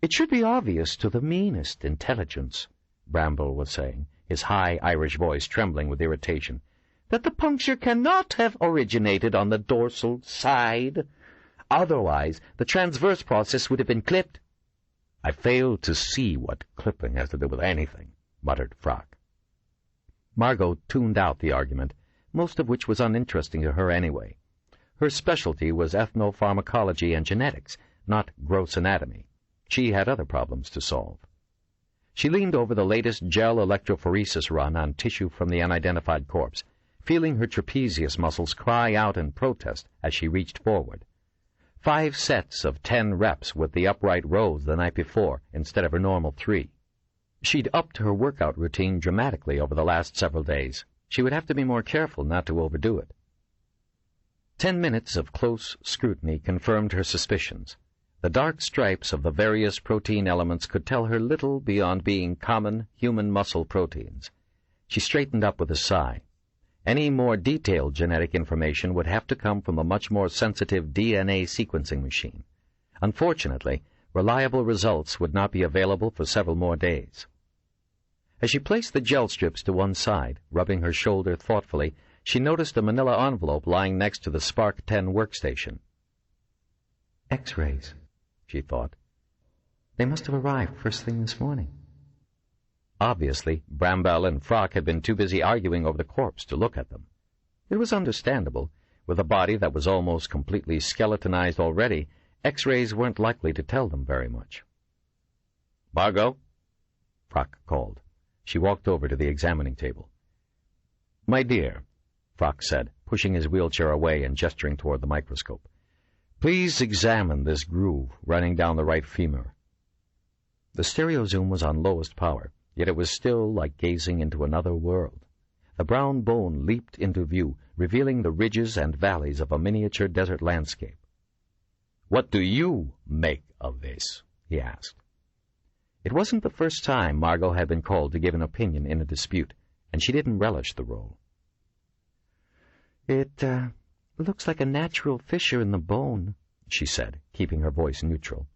It should be obvious to the meanest intelligence, Bramble was saying, his high Irish voice trembling with irritation, that the puncture cannot have originated on the dorsal side. Otherwise, the transverse process would have been clipped. I fail to see what clipping has to do with anything, muttered Frock. Margo tuned out the argument, most of which was uninteresting to her anyway. Her specialty was ethnopharmacology and genetics, not gross anatomy. She had other problems to solve. She leaned over the latest gel electrophoresis run on tissue from the unidentified corpse, feeling her trapezius muscles cry out in protest as she reached forward. 5 sets of 10 reps with the upright rows the night before instead of her normal 3. She'd upped her workout routine dramatically over the last several days. She would have to be more careful not to overdo it. 10 minutes of close scrutiny confirmed her suspicions. The dark stripes of the various protein elements could tell her little beyond being common human muscle proteins. She straightened up with a sigh. Any more detailed genetic information would have to come from a much more sensitive DNA sequencing machine. Unfortunately, reliable results would not be available for several more days. As she placed the gel strips to one side, rubbing her shoulder thoughtfully, she noticed a manila envelope lying next to the Spark 10 workstation. X-rays, she thought. They must have arrived first thing this morning. Obviously, Bramble and Frock had been too busy arguing over the corpse to look at them. It was understandable. With a body that was almost completely skeletonized already, X-rays weren't likely to tell them very much. Margo? Frock called. She walked over to the examining table. My dear, Frock said, pushing his wheelchair away and gesturing toward the microscope, please examine this groove running down the right femur. The stereo zoom was on lowest power, yet it was still like gazing into another world. The brown bone leaped into view, revealing the ridges and valleys of a miniature desert landscape. What do you make of this? He asked. It wasn't the first time Margo had been called to give an opinion in a dispute, and she didn't relish the role. It looks like a natural fissure in the bone, she said, keeping her voice neutral.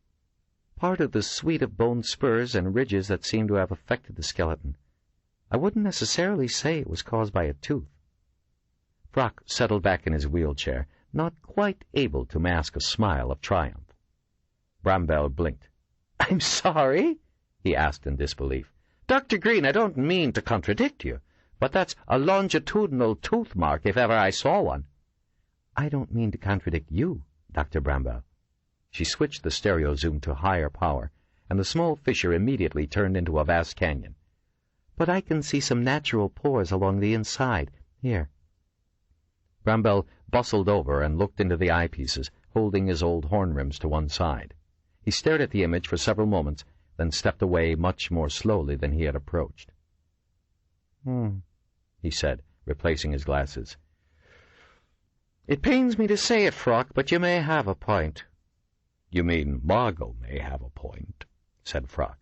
Part of the suite of bone spurs and ridges that seem to have affected the skeleton. I wouldn't necessarily say it was caused by a tooth. Frock settled back in his wheelchair, not quite able to mask a smile of triumph. Bramble blinked. I'm sorry? He asked in disbelief. Dr. Green, I don't mean to contradict you, but that's a longitudinal tooth mark if ever I saw one. I don't mean to contradict you, Dr. Bramble. She switched the stereo zoom to higher power, and the small fissure immediately turned into a vast canyon. But I can see some natural pores along the inside. Here. Bramble bustled over and looked into the eyepieces, holding his old horn rims to one side. He stared at the image for several moments, then stepped away much more slowly than he had approached. He said, replacing his glasses. It pains me to say it, Frock, but you may have a point. You mean Margo may have a point, said Frock.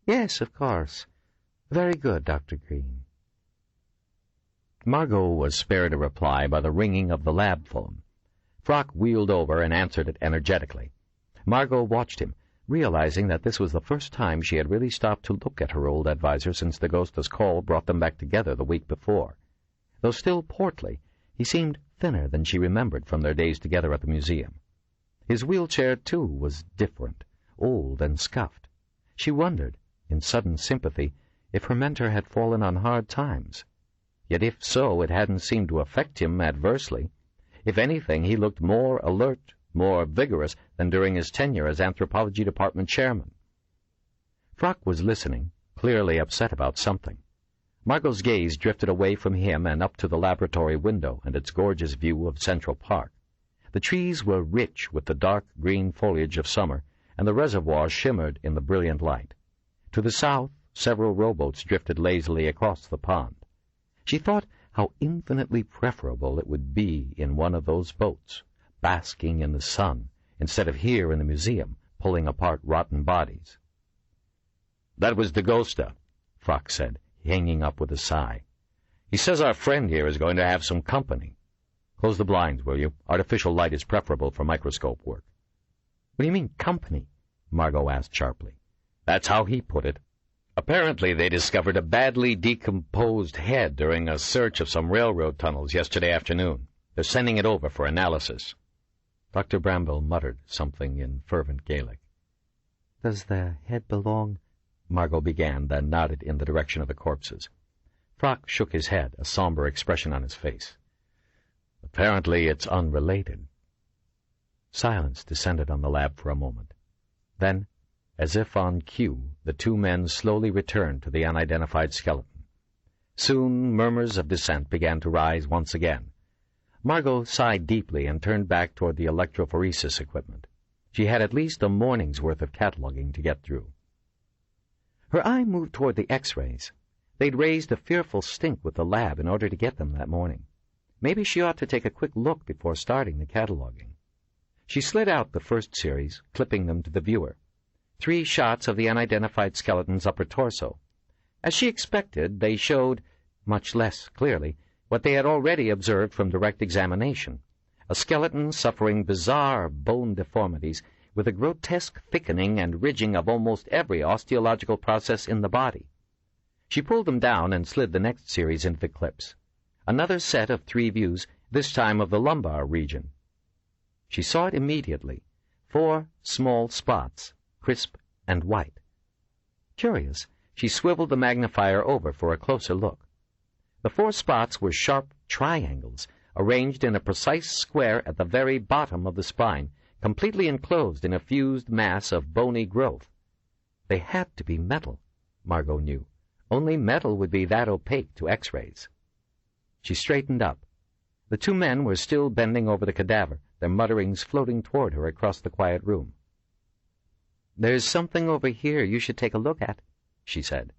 Yes, of course. Very good, Dr. Green. Margo was spared a reply by the ringing of the lab phone. Frock wheeled over and answered it energetically. Margo watched him, realizing that this was the first time she had really stopped to look at her old advisor since the ghost's call brought them back together the week before. Though still portly, he seemed thinner than she remembered from their days together at the museum. His wheelchair, too, was different, old and scuffed. She wondered, in sudden sympathy, if her mentor had fallen on hard times. Yet if so, it hadn't seemed to affect him adversely. If anything, he looked more alert, more vigorous than during his tenure as anthropology department chairman. Frock was listening, clearly upset about something. Margo's gaze drifted away from him and up to the laboratory window and its gorgeous view of Central Park. The trees were rich with the dark green foliage of summer, and the reservoir shimmered in the brilliant light. To the south, several rowboats drifted lazily across the pond. She thought how infinitely preferable it would be in one of those boats, basking in the sun, instead of here in the museum, pulling apart rotten bodies. That was DeGosta, Frock said, hanging up with a sigh. He says our friend here is going to have some company. Close the blinds, will you? Artificial light is preferable for microscope work. What do you mean, company? Margo asked sharply. That's how he put it. Apparently they discovered a badly decomposed head during a search of some railroad tunnels yesterday afternoon. They're sending it over for analysis. Dr. Bramble muttered something in fervent Gaelic. Does the head belong? Margo began, then nodded in the direction of the corpses. Frock shook his head, a somber expression on his face. Apparently it's unrelated. Silence descended on the lab for a moment. Then, as if on cue, the two men slowly returned to the unidentified skeleton. Soon murmurs of dissent began to rise once again. Margo sighed deeply and turned back toward the electrophoresis equipment. She had at least a morning's worth of cataloging to get through. Her eye moved toward the X-rays. They'd raised a fearful stink with the lab in order to get them that morning. Maybe she ought to take a quick look before starting the cataloging. She slid out the first series, clipping them to the viewer. 3 shots of the unidentified skeleton's upper torso. As she expected, they showed, much less clearly, what they had already observed from direct examination, a skeleton suffering bizarre bone deformities with a grotesque thickening and ridging of almost every osteological process in the body. She pulled them down and slid the next series into the clips. Another set of 3 views, this time of the lumbar region. She saw it immediately, 4 small spots, crisp and white. Curious, she swiveled the magnifier over for a closer look. The 4 spots were sharp triangles, arranged in a precise square at the very bottom of the spine, completely enclosed in a fused mass of bony growth. They had to be metal, Margo knew. Only metal would be that opaque to X-rays. She straightened up. The 2 men were still bending over the cadaver, their mutterings floating toward her across the quiet room. "There's something over here you should take a look at," she said.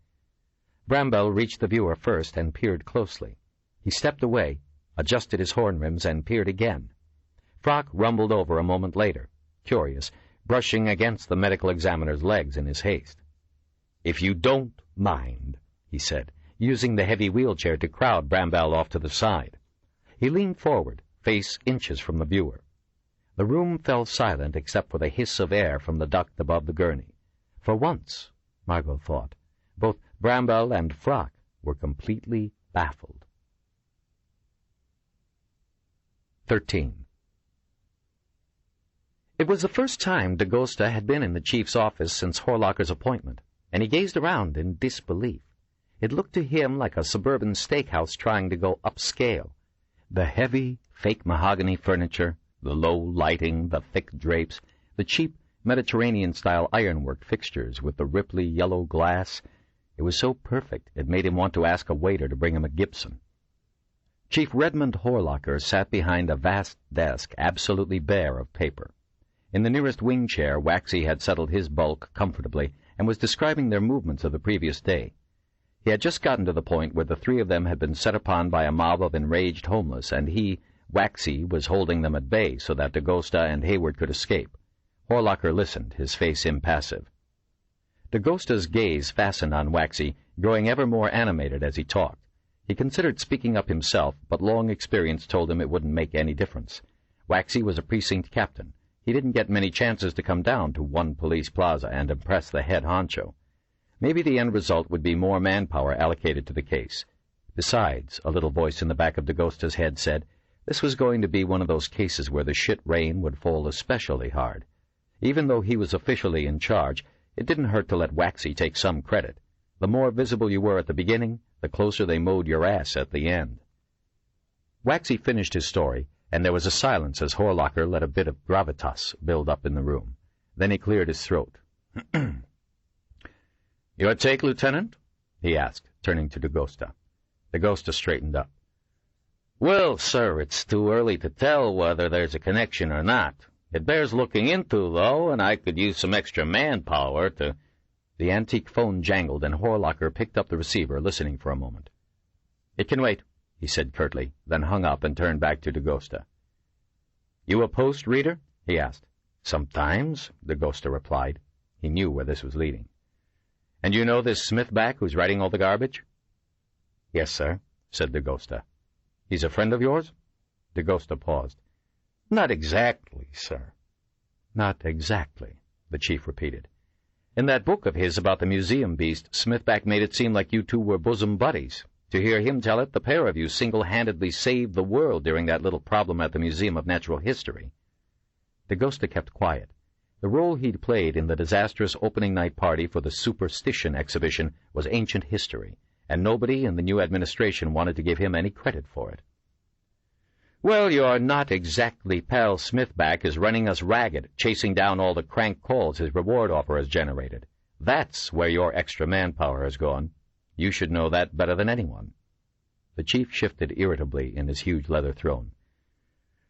Bramble reached the viewer first and peered closely. He stepped away, adjusted his horn rims, and peered again. Frock rumbled over a moment later, curious, brushing against the medical examiner's legs in his haste. "If you don't mind," he said, using the heavy wheelchair to crowd Bramble off to the side. He leaned forward, face inches from the viewer. The room fell silent except for the hiss of air from the duct above the gurney. For once, Margo thought, both Bramble and Frock were completely baffled. 13. It was the first time DaGosta had been in the chief's office since Horlocker's appointment, and he gazed around in disbelief. It looked to him like a suburban steakhouse trying to go upscale. The heavy, fake mahogany furniture, the low lighting, the thick drapes, the cheap Mediterranean-style ironwork fixtures with the ripply yellow glass. It was so perfect it made him want to ask a waiter to bring him a Gibson. Chief Redmond Horlocker sat behind a vast desk absolutely bare of paper. In the nearest wing chair, Waxy had settled his bulk comfortably and was describing their movements of the previous day. He had just gotten to the point where the 3 of them had been set upon by a mob of enraged homeless, and he, Waxy, was holding them at bay so that DaGosta and Hayward could escape. Horlocker listened, his face impassive. DaGosta's gaze fastened on Waxy, growing ever more animated as he talked. He considered speaking up himself, but long experience told him it wouldn't make any difference. Waxy was a precinct captain. He didn't get many chances to come down to One Police Plaza and impress the head honcho. Maybe the end result would be more manpower allocated to the case. Besides, a little voice in the back of DaGosta's head said, this was going to be one of those cases where the shit rain would fall especially hard. Even though he was officially in charge, it didn't hurt to let Waxy take some credit. The more visible you were at the beginning, the closer they mowed your ass at the end. Waxy finished his story, and there was a silence as Horlocker let a bit of gravitas build up in the room. Then he cleared his throat. "Your take, Lieutenant?" he asked, turning to DaGosta. DaGosta straightened up. "Well, sir, it's too early to tell whether there's a connection or not. It bears looking into, though, and I could use some extra manpower to—" The antique phone jangled, and Horlocker picked up the receiver, listening for a moment. "It can wait," he said curtly, then hung up and turned back to DaGosta. "You a post reader?" he asked. "Sometimes," DaGosta replied. He knew where this was leading. "And you know this Smithback who's writing all the garbage?" "Yes, sir," said DaGosta. "He's a friend of yours?" DaGosta paused. "Not exactly, sir." "Not exactly," the chief repeated. In that book of his about the museum beast, Smithback made it seem like you two were bosom buddies. To hear him tell it, the pair of you single-handedly saved the world during that little problem at the Museum of Natural History. DeGosta kept quiet. The role he'd played in the disastrous opening night party for the Superstition exhibition was ancient history, and nobody in the new administration wanted to give him any credit for it. Well, you're not exactly pal Smithback is running us ragged, chasing down all the crank calls his reward offer has generated. That's where your extra manpower has gone. You should know that better than anyone. The chief shifted irritably in his huge leather throne.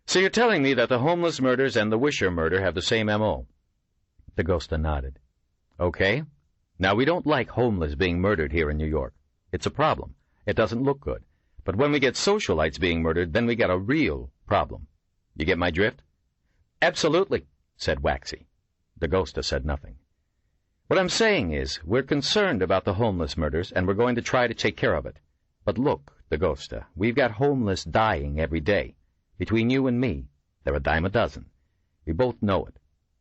So you're telling me that the homeless murders and the Wisher murder have the same M.O.? DeGosta nodded. Okay. Now, we don't like homeless being murdered here in New York. It's a problem. It doesn't look good. But when we get socialites being murdered, then we got a real problem. You get my drift? Absolutely, said Waxy. DeGosta said nothing. What I'm saying is, we're concerned about the homeless murders, and we're going to try to take care of it. But look, DeGosta, we've got homeless dying every day. Between you and me, they're a dime a dozen. We both know it.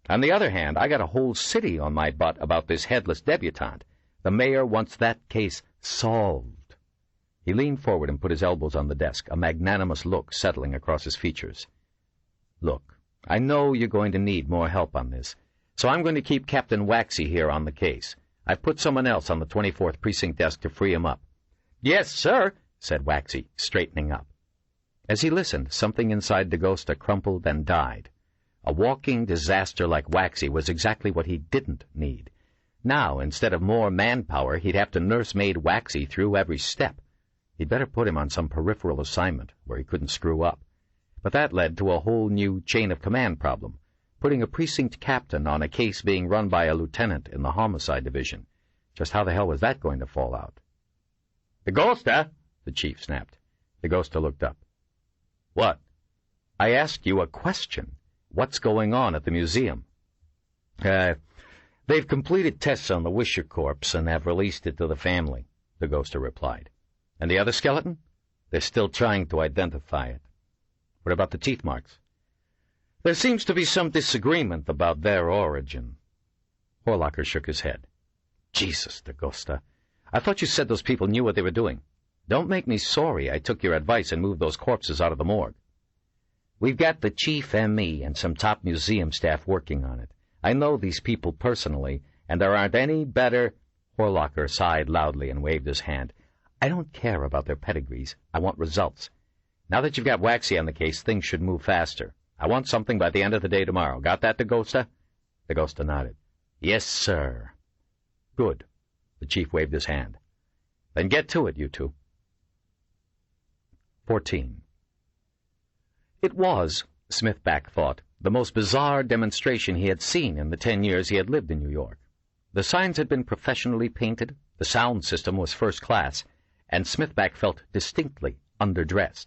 On the other hand, I got a whole city on my butt about this headless debutante. The mayor wants that case solved. He leaned forward and put his elbows on the desk, a magnanimous look settling across his features. Look, I know you're going to need more help on this, so I'm going to keep Captain Waxy here on the case. I've put someone else on the 24th Precinct desk to free him up. Yes, sir, said Waxy, straightening up. As he listened, something inside DeGosta crumpled and died. A walking disaster like Waxy was exactly what he didn't need. Now, instead of more manpower, he'd have to nursemaid Waxy through every step. He'd better put him on some peripheral assignment where he couldn't screw up. But that led to a whole new chain-of-command problem, putting a precinct captain on a case being run by a lieutenant in the homicide division. Just how the hell was that going to fall out? DeGosta, the chief snapped. DeGosta looked up. What? I asked you a question. What's going on at the museum? They've completed tests on the Wisher corpse and have released it to the family, DeGosta replied. And the other skeleton? They're still trying to identify it. What about the teeth marks? There seems to be some disagreement about their origin. Horlocker shook his head. Jesus, DeGosta, I thought you said those people knew what they were doing. Don't make me sorry I took your advice and moved those corpses out of the morgue. We've got the chief and me and some top museum staff working on it. I know these people personally, and there aren't any better— Horlocker sighed loudly and waved his hand. I don't care about their pedigrees. I want results. Now that you've got Waxy on the case, things should move faster. I want something by the end of the day tomorrow. Got that, DeGosta? DeGosta nodded. Yes, sir. Good. The chief waved his hand. Then get to it, you two. 14. It was, Smithback thought, the most bizarre demonstration he had seen in the 10 years he had lived in New York. The signs had been professionally painted, the sound system was first class, and Smithback felt distinctly underdressed.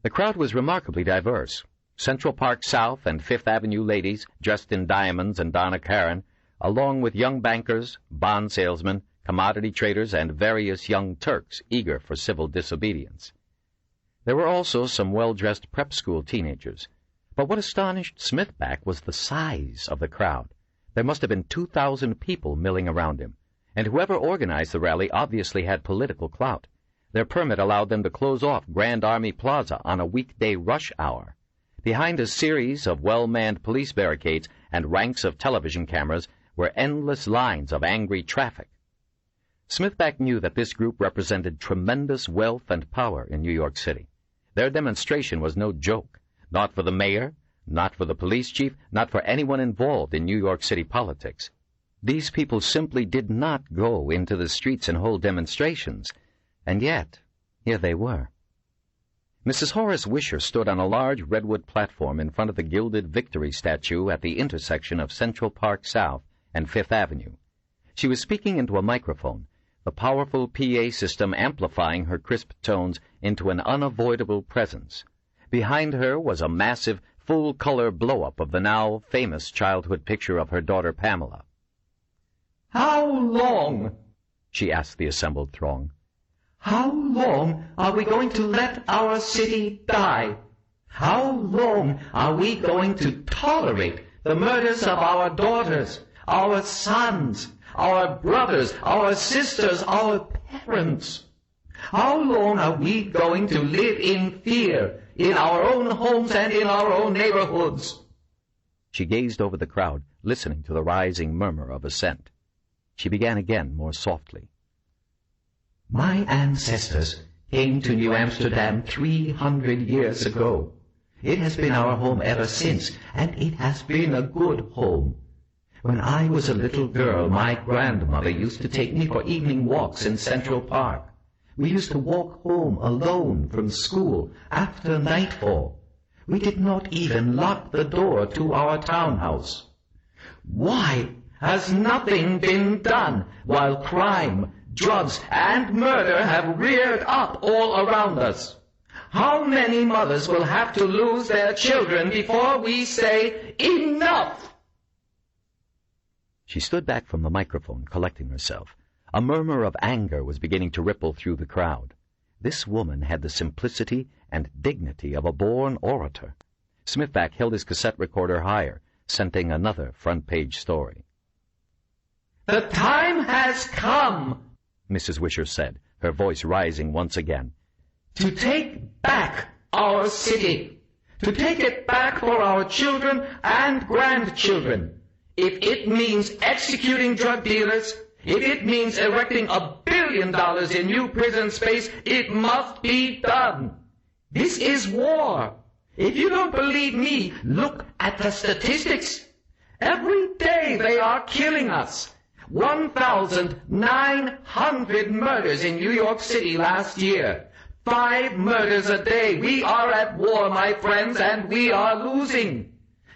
The crowd was remarkably diverse. Central Park South and Fifth Avenue ladies dressed in diamonds and Donna Karan, along with young bankers, bond salesmen, commodity traders, and various young Turks eager for civil disobedience. There were also some well-dressed prep school teenagers. But what astonished Smithback was the size of the crowd. There must have been 2,000 people milling around him, and whoever organized the rally obviously had political clout. Their permit allowed them to close off Grand Army Plaza on a weekday rush hour. Behind a series of well-manned police barricades and ranks of television cameras were endless lines of angry traffic. Smithback knew that this group represented tremendous wealth and power in New York City. Their demonstration was no joke, not for the mayor, not for the police chief, not for anyone involved in New York City politics. These people simply did not go into the streets and hold demonstrations, and yet here they were. Mrs. Horace Wisher stood on a large redwood platform in front of the gilded Victory statue at the intersection of Central Park South and Fifth Avenue. She was speaking into a microphone, the powerful PA system amplifying her crisp tones into an unavoidable presence. Behind her was a massive, full-color blow-up of the now famous childhood picture of her daughter Pamela. "How long," she asked the assembled throng, "how long are we going to let our city die? How long are we going to tolerate The murders of our daughters, our sons, our brothers, our sisters, our parents. How long are we going to live in fear in our own homes and in our own neighborhoods? She gazed over the crowd, listening to the rising murmur of assent. She began again, more softly. My ancestors came to New Amsterdam 300 years ago. It has been our home ever since, and it has been a good home. When I was a little girl, my grandmother used to take me for evening walks in Central Park. We used to walk home alone from school after nightfall. We did not even lock the door to our townhouse. Why has nothing been done while crime, drugs, and murder have reared up all around us? How many mothers will have to lose their children before we say, enough? She stood back from the microphone, collecting herself. A murmur of anger was beginning to ripple through the crowd. This woman had the simplicity and dignity of a born orator. Smithback held his cassette recorder higher, scenting another front-page story. The time has come, Mrs. Wisher said, her voice rising once again, to take back our city, to take it back for our children and grandchildren. If it means executing drug dealers, if it means erecting $1 billion in new prison space, it must be done. This is war. If you don't believe me, look at the statistics. Every day they are killing us. 1,900 murders in New York City last year. 5 murders a day. We are at war, my friends, and we are losing.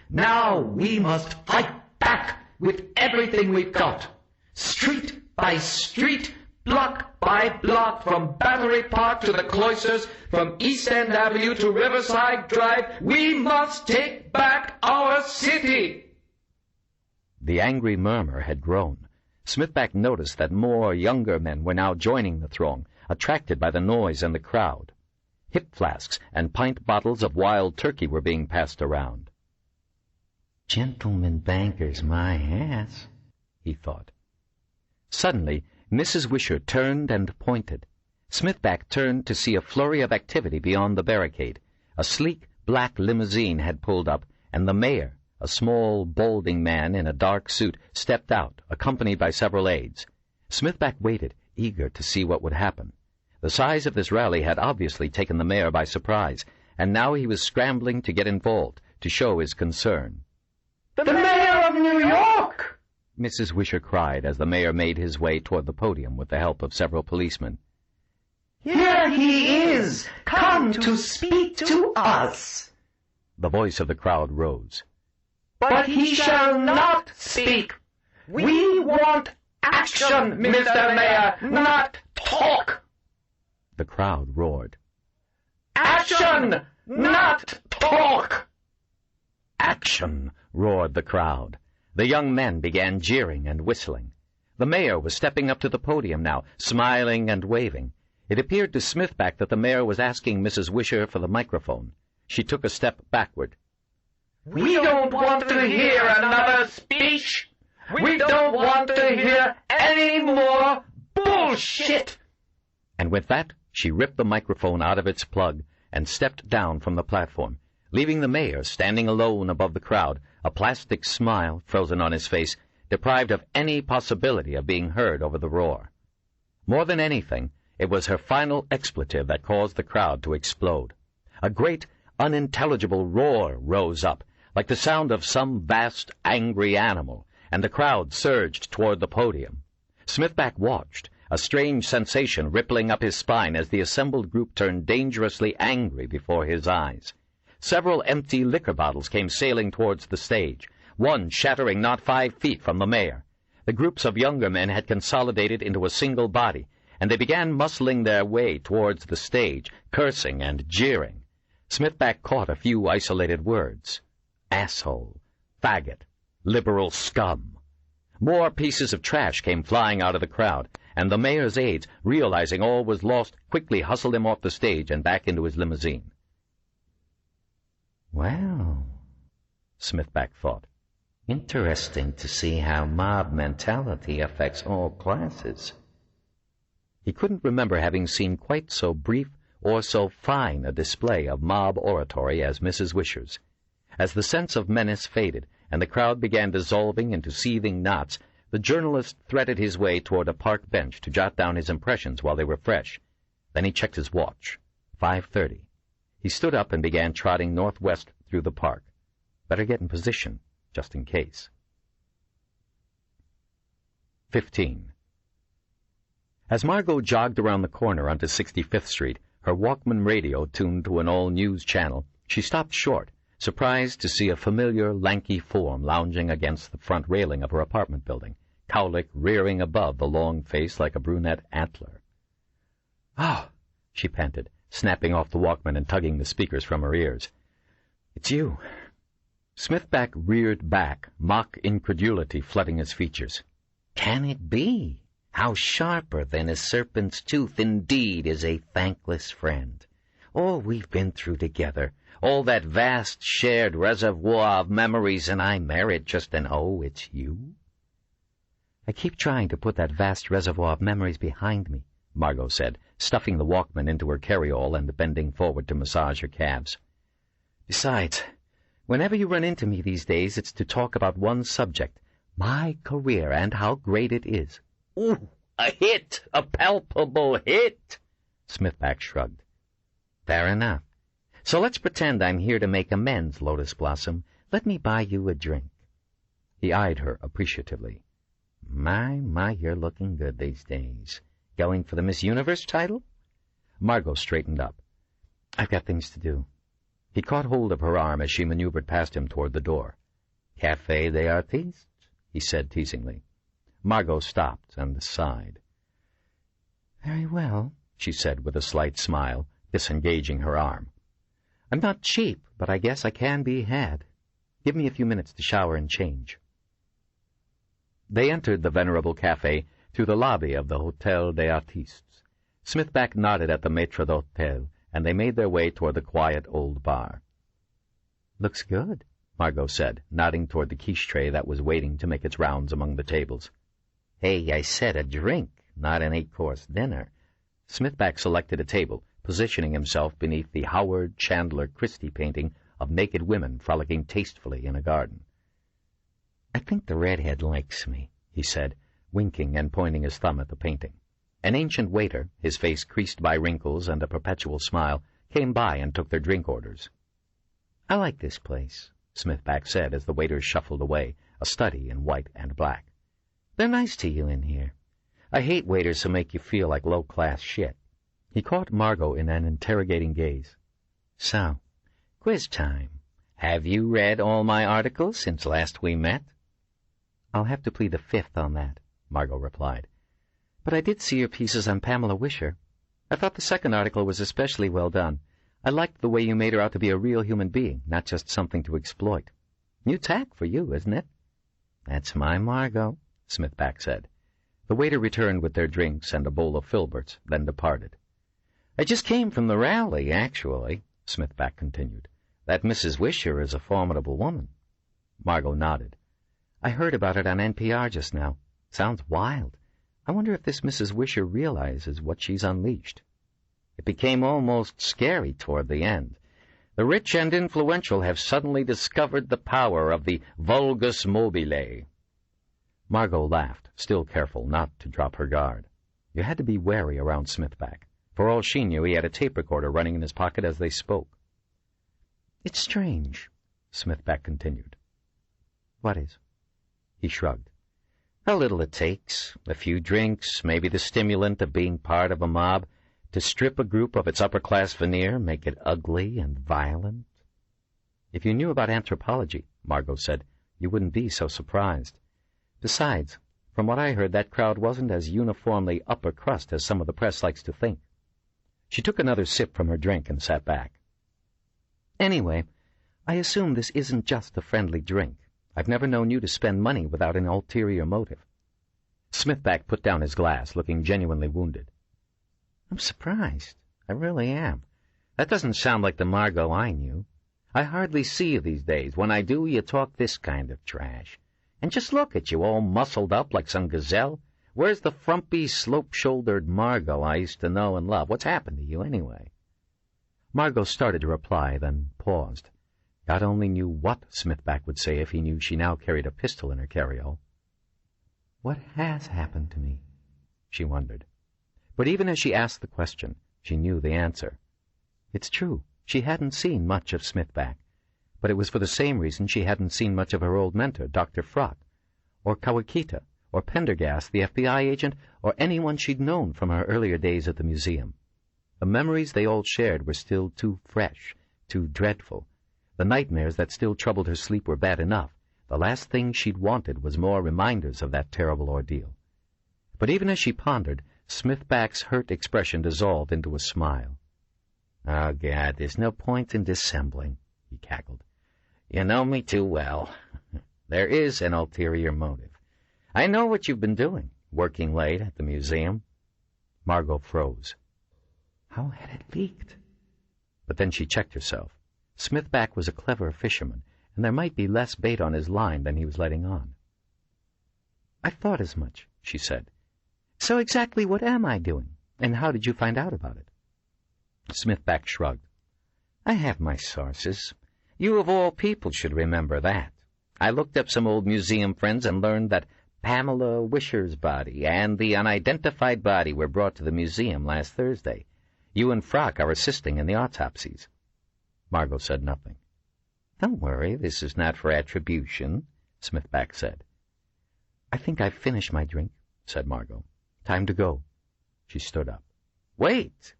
Now we must fight back with everything we've got. Street by street, block by block, from Battery Park to the Cloisters, from East End Avenue to Riverside Drive, we must take back our city. The angry murmur had grown. Smithback noticed that more younger men were now joining the throng, attracted by the noise and the crowd. Hip flasks and pint bottles of wild turkey were being passed around. Gentlemen bankers, my ass, he thought. Suddenly, Mrs. Wisher turned and pointed. Smithback turned to see a flurry of activity beyond the barricade. A sleek black limousine had pulled up, and the mayor, a small, balding man in a dark suit, stepped out, accompanied by several aides. Smithback waited, eager to see what would happen. The size of this rally had obviously taken the mayor by surprise, and now he was scrambling to get involved, to show his concern. The mayor of New York! Mrs. Wisher cried as the mayor made his way toward the podium with the help of several policemen. Here he is, come to speak to us. The voice of the crowd rose. But he shall not speak. We want action, Mr. Mayor, not talk. The crowd roared. Action, not talk. Action, roared the crowd. The young men began jeering and whistling. The mayor was stepping up to the podium now, smiling and waving. It appeared to Smithback that the mayor was asking Mrs. Wisher for the microphone. She took a step backward. We don't want to hear another speech. We don't want to hear any more bullshit. And with that, she ripped the microphone out of its plug and stepped down from the platform, leaving the mayor standing alone above the crowd, a plastic smile frozen on his face, deprived of any possibility of being heard over the roar. More than anything, it was her final expletive that caused the crowd to explode. A great, unintelligible roar rose up, like the sound of some vast, angry animal, and the crowd surged toward the podium. Smithback watched, a strange sensation rippling up his spine as the assembled group turned dangerously angry before his eyes. Several empty liquor bottles came sailing towards the stage, one shattering not 5 feet from the mayor. The groups of younger men had consolidated into a single body, and they began muscling their way towards the stage, cursing and jeering. Smithback caught a few isolated words. Asshole, faggot, liberal scum. More pieces of trash came flying out of the crowd, and the mayor's aides, realizing all was lost, quickly hustled him off the stage and back into his limousine. Well, Smithback thought, Interesting to see how mob mentality affects all classes. He couldn't remember having seen quite so brief or so fine a display of mob oratory as Mrs. Wisher's. As the sense of menace faded and the crowd began dissolving into seething knots, the journalist threaded his way toward a park bench to jot down his impressions while they were fresh. Then he checked his watch. 5:30. He stood up and began trotting northwest through the park. Better get in position, just in case. 15. As Margo jogged around the corner onto 65th Street, her Walkman radio tuned to an all-news channel, she stopped short, surprised to see a familiar, lanky form lounging against the front railing of her apartment building, cowlick rearing above the long face like a brunette antler. "Oh," she panted, snapping off the Walkman and tugging the speakers from her ears. "It's you." Smithback reared back, mock incredulity flooding his features. Can it be? How sharper than a serpent's tooth indeed is a thankless friend. All we've been through together, all that vast shared reservoir of memories, and I merit just an "oh, it's you"? "I keep trying to put that vast reservoir of memories behind me," Margo said, stuffing the Walkman into her carryall and bending forward to massage her calves. "Besides, whenever you run into me these days, it's to talk about one subject, my career and how great it is." "Ooh, a hit, a palpable hit," Smithback shrugged. "Fair enough. So let's pretend I'm here to make amends, Lotus Blossom. Let me buy you a drink." He eyed her appreciatively. My, you're looking good these days. Going for the Miss Universe title?" Margo straightened up. "I've got things to do." He caught hold of her arm as she maneuvered past him toward the door. "Café des Artistes?" he said teasingly. Margo stopped and sighed. "Very well," she said with a slight smile, disengaging her arm. "I'm not cheap, but I guess I can be had. Give me a few minutes to shower and change." They entered the venerable café through the lobby of the Hôtel des Artistes. Smithback nodded at the maître d'hôtel, and they made their way toward the quiet old bar. "Looks good," Margo said, nodding toward the quiche tray that was waiting to make its rounds among the tables. "Hey, I said a drink, not an 8-course dinner." Smithback selected a table, positioning himself beneath the Howard Chandler Christie painting of naked women frolicking tastefully in a garden. "I think the redhead likes me," he said, winking and pointing his thumb at the painting. An ancient waiter, his face creased by wrinkles and a perpetual smile, came by and took their drink orders. "I like this place," Smithback said as the waiters shuffled away, a study in white and black. "They're nice to you in here. I hate waiters who make you feel like low-class shit." He caught Margo in an interrogating gaze. "So, quiz time. Have you read all my articles since last we met?" "I'll have to plead the fifth on that," Margo replied. "But I did see your pieces on Pamela Wisher. I thought the second article was especially well done. I liked the way you made her out to be a real human being, not just something to exploit. New tack for you, isn't it?" "That's my Margo," Smithback said. The waiter returned with their drinks and a bowl of filberts, then departed. "I just came from the rally, actually," Smithback continued. "That Mrs. Wisher is a formidable woman." Margo nodded. "I heard about it on NPR just now. Sounds wild. I wonder if this Mrs. Wisher realizes what she's unleashed." "It became almost scary toward the end. The rich and influential have suddenly discovered the power of the vulgus mobile." Margo laughed, still careful not to drop her guard. You had to be wary around Smithback. For all she knew, he had a tape recorder running in his pocket as they spoke. "It's strange," Smithback continued. "What is?" He shrugged. "How little it takes, a few drinks, maybe the stimulant of being part of a mob, to strip a group of its upper-class veneer, make it ugly and violent." "If you knew about anthropology," Margo said, "you wouldn't be so surprised. Besides, from what I heard, that crowd wasn't as uniformly upper crust as some of the press likes to think." She took another sip from her drink and sat back. "Anyway, I assume this isn't just a friendly drink. I've never known you to spend money without an ulterior motive." Smithback put down his glass, looking genuinely wounded. "I'm surprised. I really am. That doesn't sound like the Margo I knew. I hardly see you these days. When I do, you talk this kind of trash. And just look at you, all muscled up like some gazelle. Where's the frumpy, slope-shouldered Margo I used to know and love? What's happened to you, anyway?" Margo started to reply, then paused. God only knew what Smithback would say if he knew she now carried a pistol in her carryall. "What has happened to me?" she wondered. But even as she asked the question, she knew the answer. It's true, she hadn't seen much of Smithback, but it was for the same reason she hadn't seen much of her old mentor, Dr. Frock, or Kawakita, or Pendergast, the FBI agent, or anyone she'd known from her earlier days at the museum. The memories they all shared were still too fresh, too dreadful. The nightmares that still troubled her sleep were bad enough. The last thing she'd wanted was more reminders of that terrible ordeal. But even as she pondered, Smithback's hurt expression dissolved into a smile. "Oh, Gad, there's no point in dissembling," he cackled. "You know me too well. There is an ulterior motive. I know what you've been doing, working late at the museum." Margo froze. How had it leaked? But then she checked herself. Smithback was a clever fisherman, and there might be less bait on his line than he was letting on. "I thought as much," she said. "So exactly what am I doing, and how did you find out about it?" Smithback shrugged. "I have my sources. You of all people should remember that. I looked up some old museum friends and learned that Pamela Wisher's body and the unidentified body were brought to the museum last Thursday. You and Frock are assisting in the autopsies." Margo said nothing. "Don't worry, this is not for attribution," Smithback said. "I think I've finished my drink," said Margo. "Time to go." She stood up. "Wait!"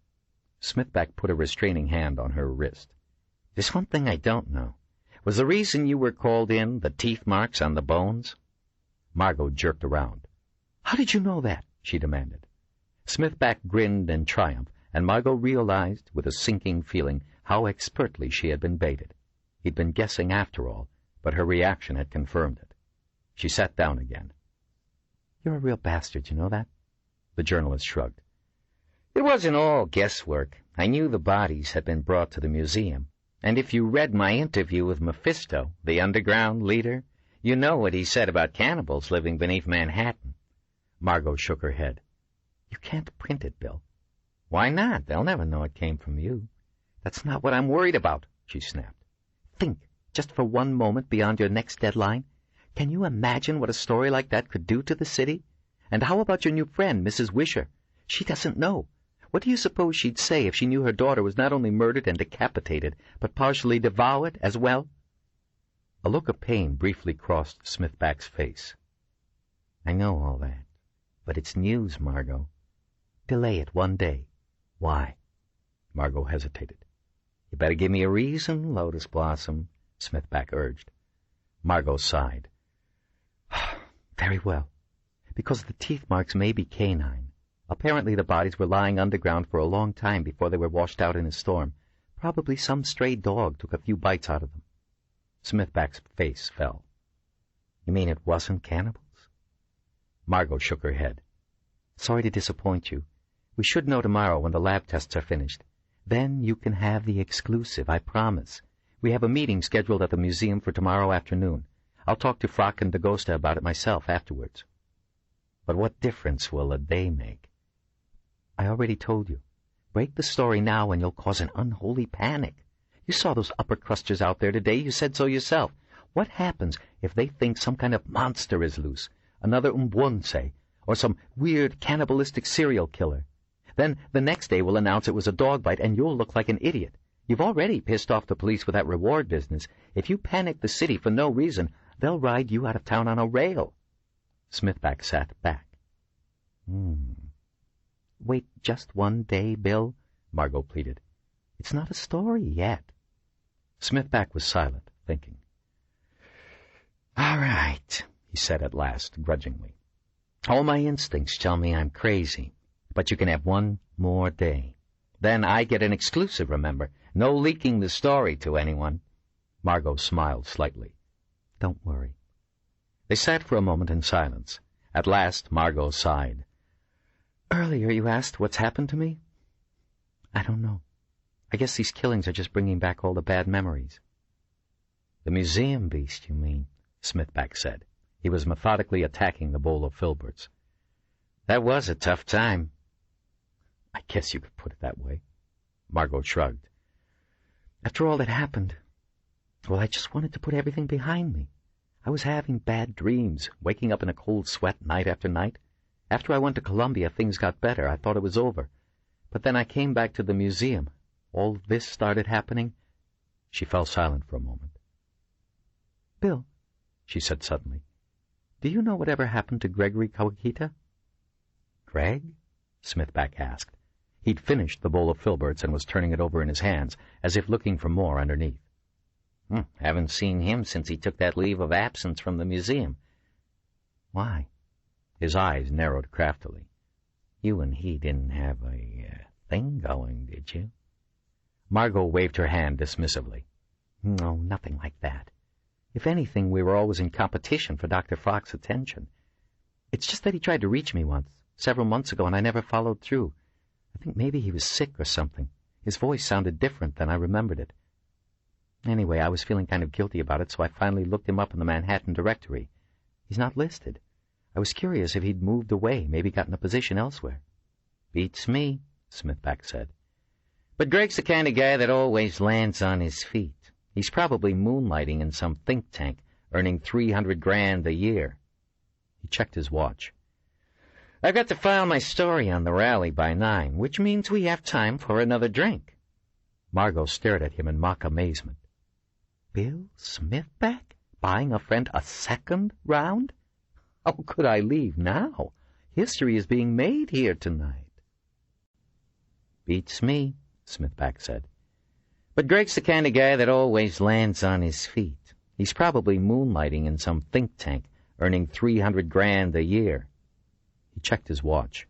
Smithback put a restraining hand on her wrist. "There's one thing I don't know. Was the reason you were called in the teeth marks on the bones?" Margo jerked around. "How did you know that?" she demanded. Smithback grinned in triumph, and Margo realized, with a sinking feeling, how expertly she had been baited. He'd been guessing after all, but her reaction had confirmed it. She sat down again. "You're a real bastard, you know that?" The journalist shrugged. "It wasn't all guesswork. I knew the bodies had been brought to the museum. And if you read my interview with Mephisto, the underground leader, you know what he said about cannibals living beneath Manhattan." Margo shook her head. "You can't print it, Bill." "Why not? They'll never know it came from you." "That's not what I'm worried about," she snapped. "Think, just for one moment beyond your next deadline. Can you imagine what a story like that could do to the city? And how about your new friend, Mrs. Wisher? She doesn't know. What do you suppose she'd say if she knew her daughter was not only murdered and decapitated, but partially devoured as well?" A look of pain briefly crossed Smithback's face. "I know all that, but it's news, Margo. Delay it one day." "Why?" Margo hesitated. "You better give me a reason, Lotus Blossom," Smithback urged. Margo sighed. "Very well. Because the teeth marks may be canine. Apparently the bodies were lying underground for a long time before they were washed out in a storm. Probably some stray dog took a few bites out of them." Smithback's face fell. "You mean it wasn't cannibals?" Margo shook her head. "Sorry to disappoint you. We should know tomorrow when the lab tests are finished. Then you can have the exclusive, I promise. We have a meeting scheduled at the museum for tomorrow afternoon. I'll talk to Frock and Dagosta about it myself afterwards." "But what difference will a day make?" "I already told you. Break the story now and you'll cause an unholy panic. You saw those upper crusters out there today. You said so yourself. What happens if they think some kind of monster is loose? Another Mbwonse, or some weird cannibalistic serial killer? Then the next day we'll announce it was a dog bite and you'll look like an idiot. You've already pissed off the police with that reward business. If you panic the city for no reason, they'll ride you out of town on a rail." Smithback sat back. "Wait just one day, Bill," Margo pleaded. "It's not a story yet." Smithback was silent, thinking. "All right," he said at last, grudgingly. "All my instincts tell me I'm crazy, but you can have one more day. Then I get an exclusive, remember. No leaking the story to anyone." Margo smiled slightly. "Don't worry." They sat for a moment in silence. At last Margo sighed. "Earlier you asked what's happened to me? I don't know. I guess these killings are just bringing back all the bad memories." The museum beast, you mean? Smithback said. He was methodically attacking the bowl of filberts. That was a tough time. I guess you could put it that way. Margot shrugged. After all that happened, well, I just wanted to put everything behind me. I was having bad dreams, waking up in a cold sweat night after night. After I went to Columbia, things got better. I thought it was over. But then I came back to the museum. All this started happening. She fell silent for a moment. Bill, she said suddenly, do you know whatever happened to Gregory Kawakita? Greg? Smithback asked. He'd finished the bowl of filberts and was turning it over in his hands, as if looking for more underneath. Haven't seen him since he took that leave of absence from the museum. Why? His eyes narrowed craftily. You and he didn't have a thing going, did you? Margot waved her hand dismissively. No, nothing like that. If anything, we were always in competition for Dr. Frock's attention. It's just that he tried to reach me once, several months ago, and I never followed through. I think maybe he was sick or something. His voice sounded different than I remembered it. Anyway, I was feeling kind of guilty about it, so I finally looked him up in the Manhattan directory. He's not listed. I was curious if he'd moved away, maybe gotten a position elsewhere. Beats me, Smithback said. But Greg's the kind of guy that always lands on his feet. He's probably moonlighting in some think tank, earning $300,000 a year. He checked his watch. I've got to file my story on the rally by 9, which means we have time for another drink. Margot stared at him in mock amazement. Bill Smithback? Buying a friend a second round? How could I leave now? History is being made here tonight. Beats me, Smithback said. But Greg's the kind of guy that always lands on his feet. He's probably moonlighting in some think tank, earning $300,000 a year. He checked his watch.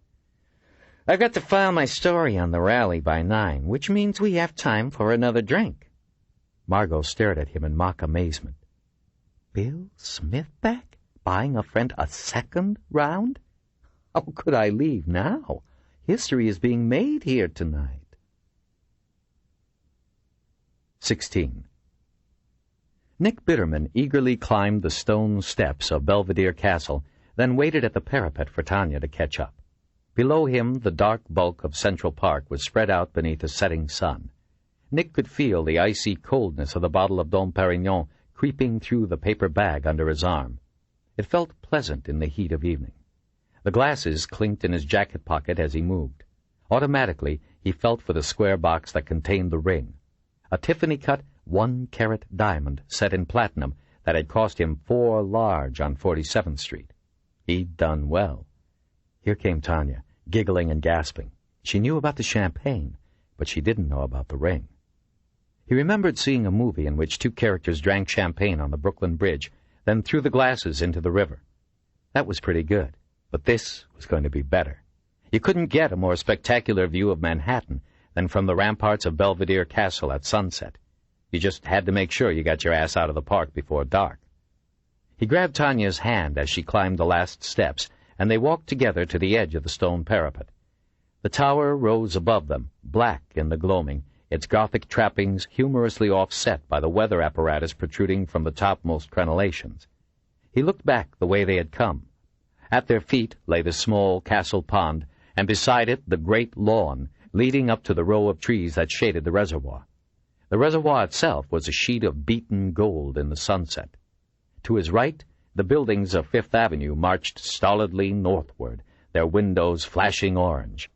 I've got to file my story on the rally by 9, which means we have time for another drink. Margot stared at him in mock amazement. Bill Smithback? Buying a friend a second round? How could I leave now? History is being made here tonight. 16. Nick Bitterman eagerly climbed the stone steps of Belvedere Castle, then waited at the parapet for Tanya to catch up. Below him, the dark bulk of Central Park was spread out beneath a setting sun. Nick could feel the icy coldness of the bottle of Dom Perignon creeping through the paper bag under his arm. It felt pleasant in the heat of evening. The glasses clinked in his jacket pocket as he moved. Automatically, he felt for the square box that contained the ring, a Tiffany-cut 1-carat diamond set in platinum that had cost him $4 large on 47th Street. He'd done well. Here came Tanya, giggling and gasping. She knew about the champagne, but she didn't know about the ring. He remembered seeing a movie in which two characters drank champagne on the Brooklyn Bridge, then threw the glasses into the river. That was pretty good, but this was going to be better. You couldn't get a more spectacular view of Manhattan than from the ramparts of Belvedere Castle at sunset. You just had to make sure you got your ass out of the park before dark. He grabbed Tanya's hand as she climbed the last steps, and they walked together to the edge of the stone parapet. The tower rose above them, black in the gloaming, its Gothic trappings humorously offset by the weather apparatus protruding from the topmost crenellations. He looked back the way they had come. At their feet lay the small castle pond, and beside it the great lawn, leading up to the row of trees that shaded the reservoir. The reservoir itself was a sheet of beaten gold in the sunset. To his right, the buildings of Fifth Avenue marched stolidly northward, their windows flashing orange.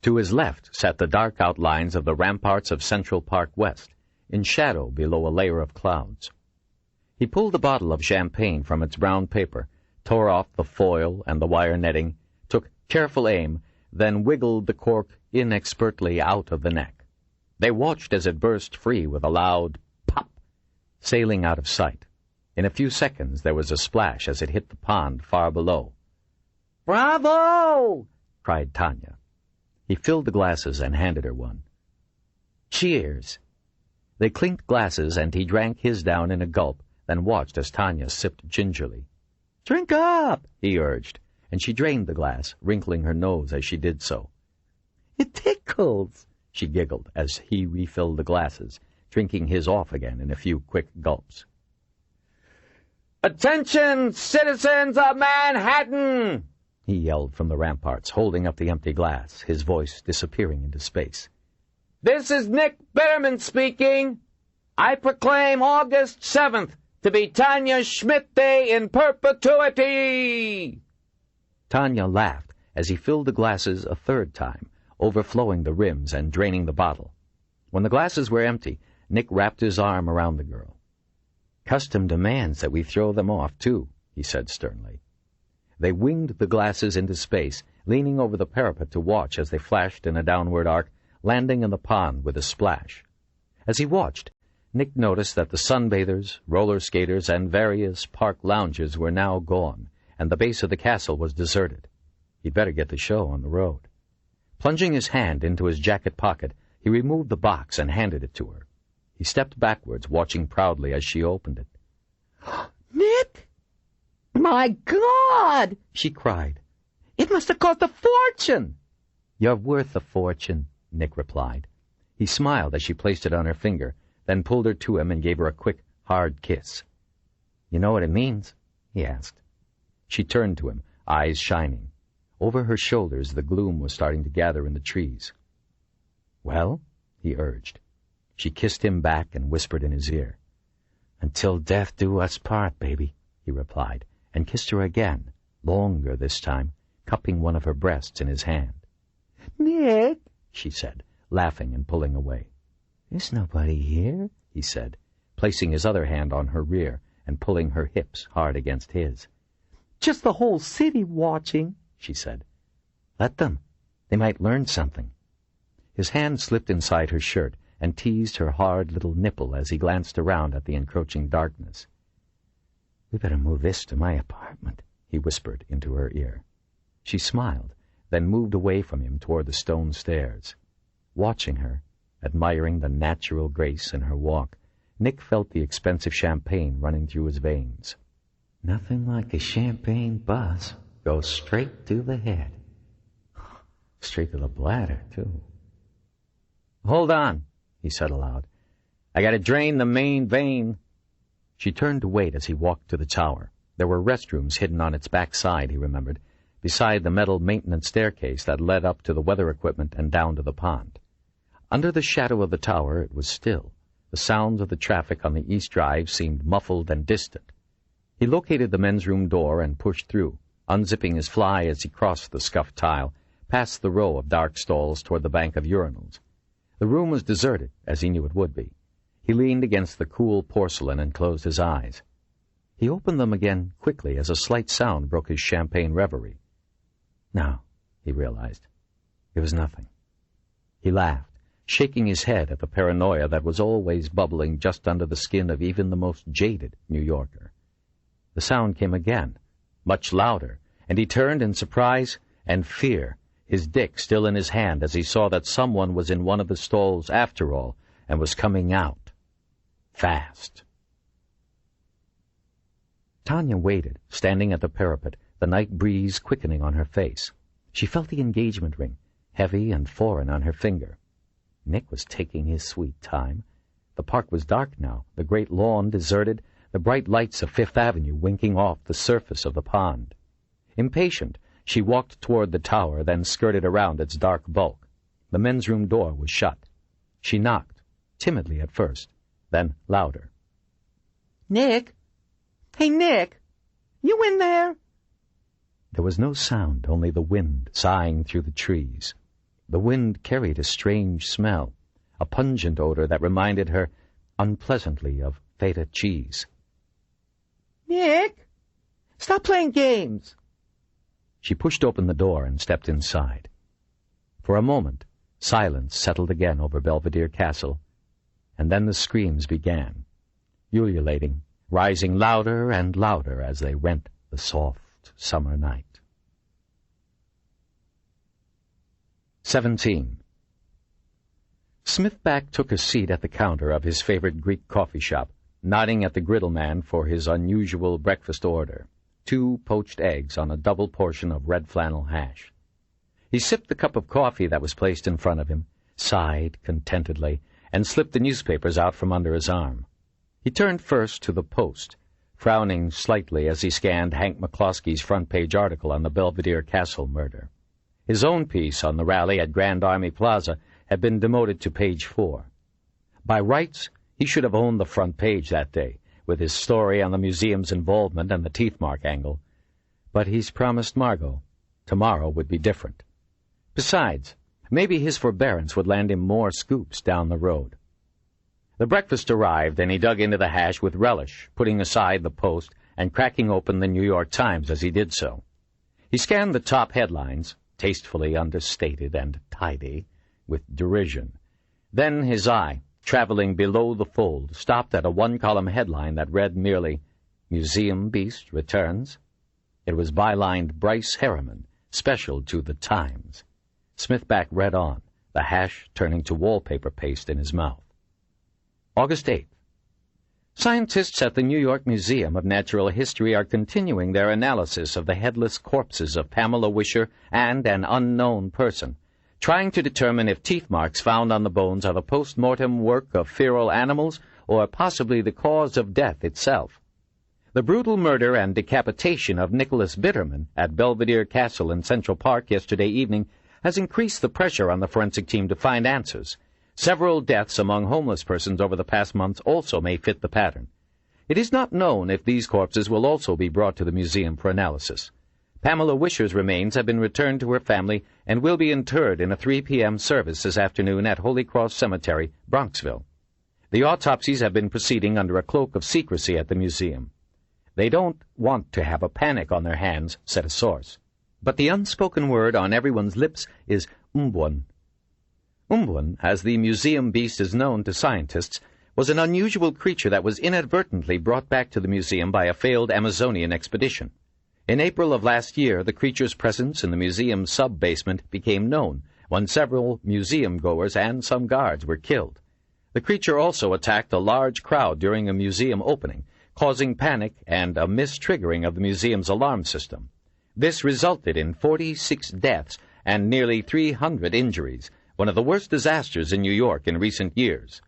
To his left sat the dark outlines of the ramparts of Central Park West, in shadow below a layer of clouds. He pulled the bottle of champagne from its brown paper, tore off the foil and the wire netting, took careful aim, then wiggled the cork inexpertly out of the neck. They watched as it burst free with a loud pop, sailing out of sight. In a few seconds there was a splash as it hit the pond far below. "Bravo!" cried Tanya. He filled the glasses and handed her one. "Cheers." They clinked glasses, and he drank his down in a gulp, then watched as Tanya sipped gingerly. "Drink up," he urged, and she drained the glass, wrinkling her nose as she did so. "It tickles," she giggled as he refilled the glasses, drinking his off again in a few quick gulps. "Attention, citizens of Manhattan!" he yelled from the ramparts, holding up the empty glass, his voice disappearing into space. "This is Nick Bitterman speaking. I proclaim August 7th to be Tanya Schmidt Day in perpetuity!" Tanya laughed as he filled the glasses a third time, overflowing the rims and draining the bottle. When the glasses were empty, Nick wrapped his arm around the girl. "Custom demands that we throw them off, too," he said sternly. They winged the glasses into space, leaning over the parapet to watch as they flashed in a downward arc, landing in the pond with a splash. As he watched, Nick noticed that the sunbathers, roller skaters, and various park lounges were now gone, and the base of the castle was deserted. He'd better get the show on the road. Plunging his hand into his jacket pocket, he removed the box and handed it to her. He stepped backwards, watching proudly as she opened it. "Nick! My God!" she cried. "It must have cost a fortune!" "You're worth a fortune," Nick replied. He smiled as she placed it on her finger, then pulled her to him and gave her a quick, hard kiss. "You know what it means?" he asked. She turned to him, eyes shining. Over her shoulders the gloom was starting to gather in the trees. "Well?" he urged. She kissed him back and whispered in his ear. "Until death do us part, baby," he replied, and kissed her again, longer this time, cupping one of her breasts in his hand. "Nick," she said, laughing and pulling away. "There's nobody here," he said, placing his other hand on her rear and pulling her hips hard against his. "Just the whole city watching," she said. "Let them. They might learn something." His hand slipped inside her shirt and teased her hard little nipple as he glanced around at the encroaching darkness. "We better move this to my apartment," he whispered into her ear. She smiled, then moved away from him toward the stone stairs. Watching her, admiring the natural grace in her walk, Nick felt the expensive champagne running through his veins. Nothing like a champagne buzz. Goes straight to the head. Straight to the bladder, too. "Hold on," he said aloud. "I gotta drain the main vein." She turned to wait as he walked to the tower. There were restrooms hidden on its back side, he remembered, beside the metal maintenance staircase that led up to the weather equipment and down to the pond. Under the shadow of the tower it was still. The sounds of the traffic on the East Drive seemed muffled and distant. He located the men's room door and pushed through, unzipping his fly as he crossed the scuffed tile, past the row of dark stalls toward the bank of urinals. The room was deserted, as he knew it would be. He leaned against the cool porcelain and closed his eyes. He opened them again quickly as a slight sound broke his champagne reverie. No, he realized. It was nothing. He laughed, shaking his head at the paranoia that was always bubbling just under the skin of even the most jaded New Yorker. The sound came again, much louder, and he turned in surprise and fear, his dick still in his hand as he saw that someone was in one of the stalls after all and was coming out. Fast. Tanya waited, standing at the parapet, the night breeze quickening on her face. She felt the engagement ring, heavy and foreign on her finger. Nick was taking his sweet time. The park was dark now, the great lawn deserted, the bright lights of Fifth Avenue winking off the surface of the pond. Impatient, she walked toward the tower, then skirted around its dark bulk. The men's room door was shut. She knocked, timidly at first, then louder. "Nick? Hey, Nick! You in there?" There was no sound, only the wind sighing through the trees. The wind carried a strange smell, a pungent odor that reminded her unpleasantly of feta cheese. "Nick! Stop playing games!" She pushed open the door and stepped inside. For a moment, silence settled again over Belvedere Castle, and then the screams began, ululating, rising louder and louder as they rent the soft summer night. 17. Smithback took a seat at the counter of his favorite Greek coffee shop, nodding at the griddle man for his unusual breakfast order, 2 poached eggs on a double portion of red flannel hash. He sipped the cup of coffee that was placed in front of him, sighed contentedly, and slipped the newspapers out from under his arm. He turned first to the Post, frowning slightly as he scanned Hank McCloskey's front-page article on the Belvedere Castle murder. His own piece on the rally at Grand Army Plaza had been demoted to page 4. By rights, he should have owned the front page that day, with his story on the museum's involvement and the teeth mark angle. But he's promised Margo. Tomorrow would be different. Besides, maybe his forbearance would land him more scoops down the road. The breakfast arrived, and he dug into the hash with relish, putting aside the Post and cracking open the New York Times as he did so. He scanned the top headlines, tastefully understated and tidy, with derision. Then his eye, traveling below the fold, stopped at a one-column headline that read merely, "Museum Beast Returns." It was bylined Bryce Harriman, special to the Times. Smithback read on, the hash turning to wallpaper paste in his mouth. August 8th. Scientists at the New York Museum of Natural History are continuing their analysis of the headless corpses of Pamela Wisher and an unknown person, trying to determine if teeth marks found on the bones are the post-mortem work of feral animals or possibly the cause of death itself. The brutal murder and decapitation of Nicholas Bitterman at Belvedere Castle in Central Park yesterday evening has increased the pressure on the forensic team to find answers. Several deaths among homeless persons over the past months also may fit the pattern. It is not known if these corpses will also be brought to the museum for analysis. Pamela Wisher's remains have been returned to her family and will be interred in a 3 p.m. service this afternoon at Holy Cross Cemetery, Bronxville. The autopsies have been proceeding under a cloak of secrecy at the museum. They don't want to have a panic on their hands, said a source. But the unspoken word on everyone's lips is Umbwan. Umbwan, as the museum beast is known to scientists, was an unusual creature that was inadvertently brought back to the museum by a failed Amazonian expedition. In April of last year, the creature's presence in the museum's sub-basement became known when several museum-goers and some guards were killed. The creature also attacked a large crowd during a museum opening, causing panic and a mistriggering of the museum's alarm system. This resulted in 46 deaths and nearly 300 injuries, one of the worst disasters in New York in recent years.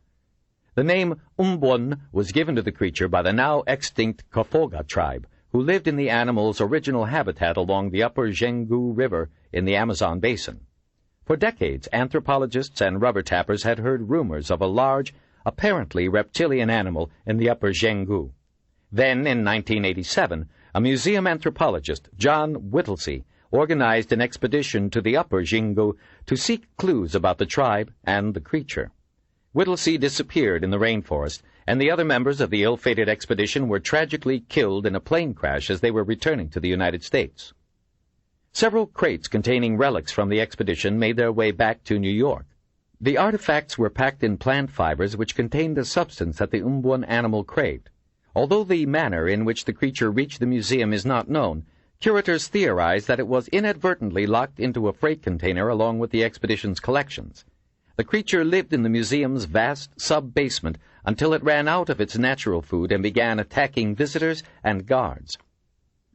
The name Umbwan was given to the creature by the now extinct Kafoga tribe, who lived in the animal's original habitat along the upper Zhengu River in the Amazon basin. For decades, anthropologists and rubber tappers had heard rumors of a large, apparently reptilian animal in the upper Zhengu. Then, in 1987, a museum anthropologist, John Whittlesey, organized an expedition to the upper Zhengu to seek clues about the tribe and the creature. Whittlesey disappeared in the rainforest, and the other members of the ill-fated expedition were tragically killed in a plane crash as they were returning to the United States. Several crates containing relics from the expedition made their way back to New York. The artifacts were packed in plant fibers which contained a substance that the Umbwan animal craved. Although the manner in which the creature reached the museum is not known, curators theorize that it was inadvertently locked into a freight container along with the expedition's collections. The creature lived in the museum's vast sub-basement until it ran out of its natural food and began attacking visitors and guards.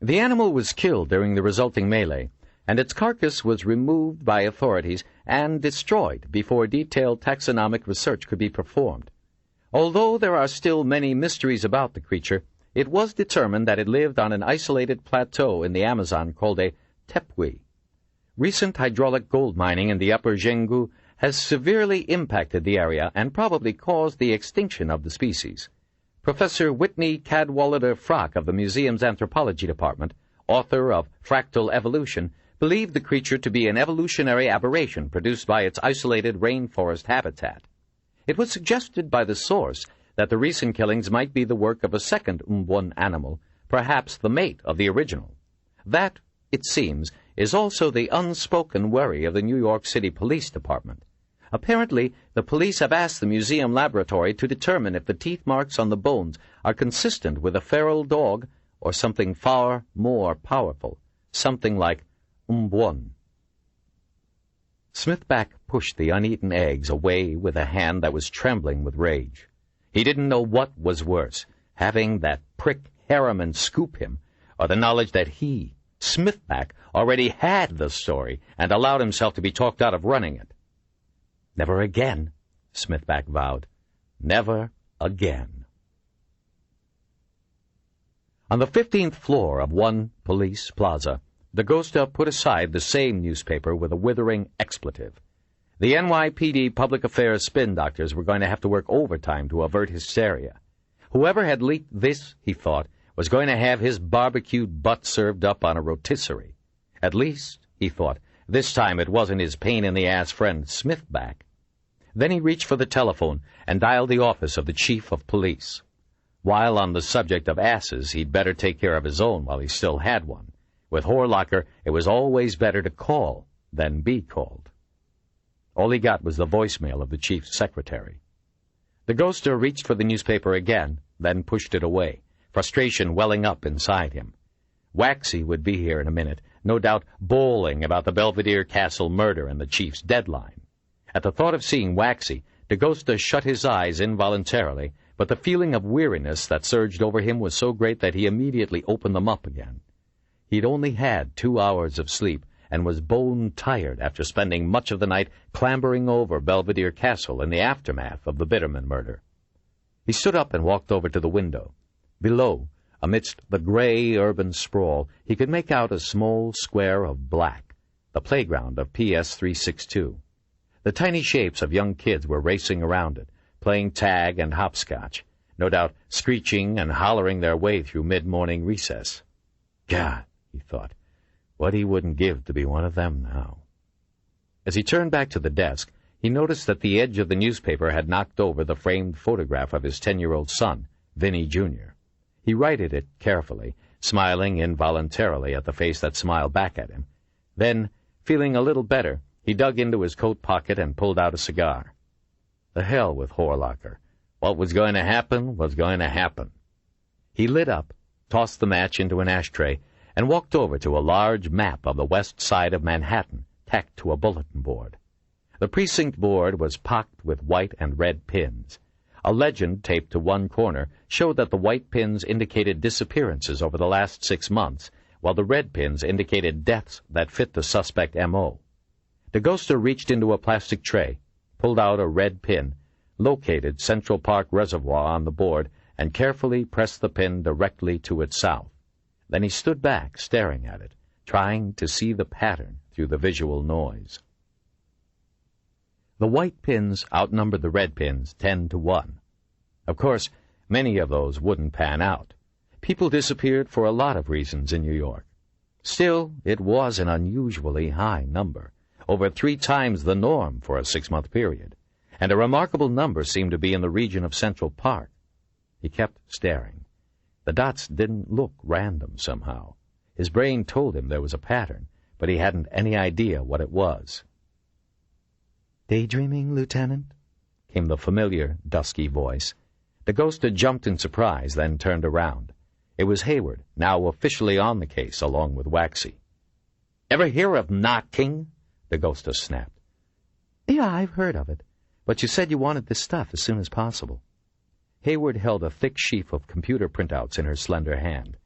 The animal was killed during the resulting melee, and its carcass was removed by authorities and destroyed before detailed taxonomic research could be performed. Although there are still many mysteries about the creature, it was determined that it lived on an isolated plateau in the Amazon called a tepui. Recent hydraulic gold mining in the upper Zhengu has severely impacted the area and probably caused the extinction of the species. Professor Whitney Cadwallader Frock of the museum's anthropology department, author of Fractal Evolution, believed the creature to be an evolutionary aberration produced by its isolated rainforest habitat. It was suggested by the source that the recent killings might be the work of a second Umbwan animal, perhaps the mate of the original. That, it seems, is also the unspoken worry of the New York City Police Department. Apparently, the police have asked the museum laboratory to determine if the teeth marks on the bones are consistent with a feral dog or something far more powerful, something like Umbwan. Smithback pushed the uneaten eggs away with a hand that was trembling with rage. He didn't know what was worse, having that prick Harriman scoop him, or the knowledge that he, Smithback, already had the story and allowed himself to be talked out of running it. Never again, Smithback vowed. Never again. On the 15th floor of one police plaza, Dagosta put aside the same newspaper with a withering expletive. The NYPD public affairs spin doctors were going to have to work overtime to avert hysteria. Whoever had leaked this, he thought, was going to have his barbecued butt served up on a rotisserie. At least, he thought, this time it wasn't his pain-in-the-ass friend Smith back. Then he reached for the telephone and dialed the office of the chief of police. While on the subject of asses, he'd better take care of his own while he still had one. With Horlocker, it was always better to call than be called. All he got was the voicemail of the chief's secretary. Dagosta reached for the newspaper again, then pushed it away, frustration welling up inside him. Waxy would be here in a minute, no doubt bawling about the Belvedere Castle murder and the chief's deadline. At the thought of seeing Waxy, Dagosta shut his eyes involuntarily, but the feeling of weariness that surged over him was so great that he immediately opened them up again. He'd only had 2 hours of sleep, and was bone-tired after spending much of the night clambering over Belvedere Castle in the aftermath of the Bitterman murder. He stood up and walked over to the window. Below, amidst the gray urban sprawl, he could make out a small square of black, the playground of PS 362. The tiny shapes of young kids were racing around it, playing tag and hopscotch, no doubt screeching and hollering their way through mid-morning recess. God, he thought, what he wouldn't give to be one of them now. As he turned back to the desk, he noticed that the edge of the newspaper had knocked over the framed photograph of his 10-year-old son, Vinny Jr. He righted it carefully, smiling involuntarily at the face that smiled back at him. Then, feeling a little better, he dug into his coat pocket and pulled out a cigar. The hell with Horlocker. What was going to happen was going to happen. He lit up, tossed the match into an ashtray, and walked over to a large map of the west side of Manhattan, tacked to a bulletin board. The precinct board was pocked with white and red pins. A legend taped to one corner showed that the white pins indicated disappearances over the last 6 months, while the red pins indicated deaths that fit the suspect M.O. Dagosta reached into a plastic tray, pulled out a red pin, located Central Park Reservoir on the board, and carefully pressed the pin directly to its south. Then he stood back, staring at it, trying to see the pattern through the visual noise. The white pins outnumbered the red pins 10-1. Of course, many of those wouldn't pan out. People disappeared for a lot of reasons in New York. Still, it was an unusually high number, over 3 times the norm for a 6-month period, and a remarkable number seemed to be in the region of Central Park. He kept staring. The dots didn't look random somehow. His brain told him there was a pattern, but he hadn't any idea what it was. "Daydreaming, Lieutenant?" came the familiar, dusky voice. Dagosta jumped in surprise, then turned around. It was Hayward, now officially on the case, along with Waxy. "Ever hear of knocking?" Dagosta snapped. "Yeah, I've heard of it. But you said you wanted this stuff as soon as possible." Hayward held a thick sheaf of computer printouts in her slender hand.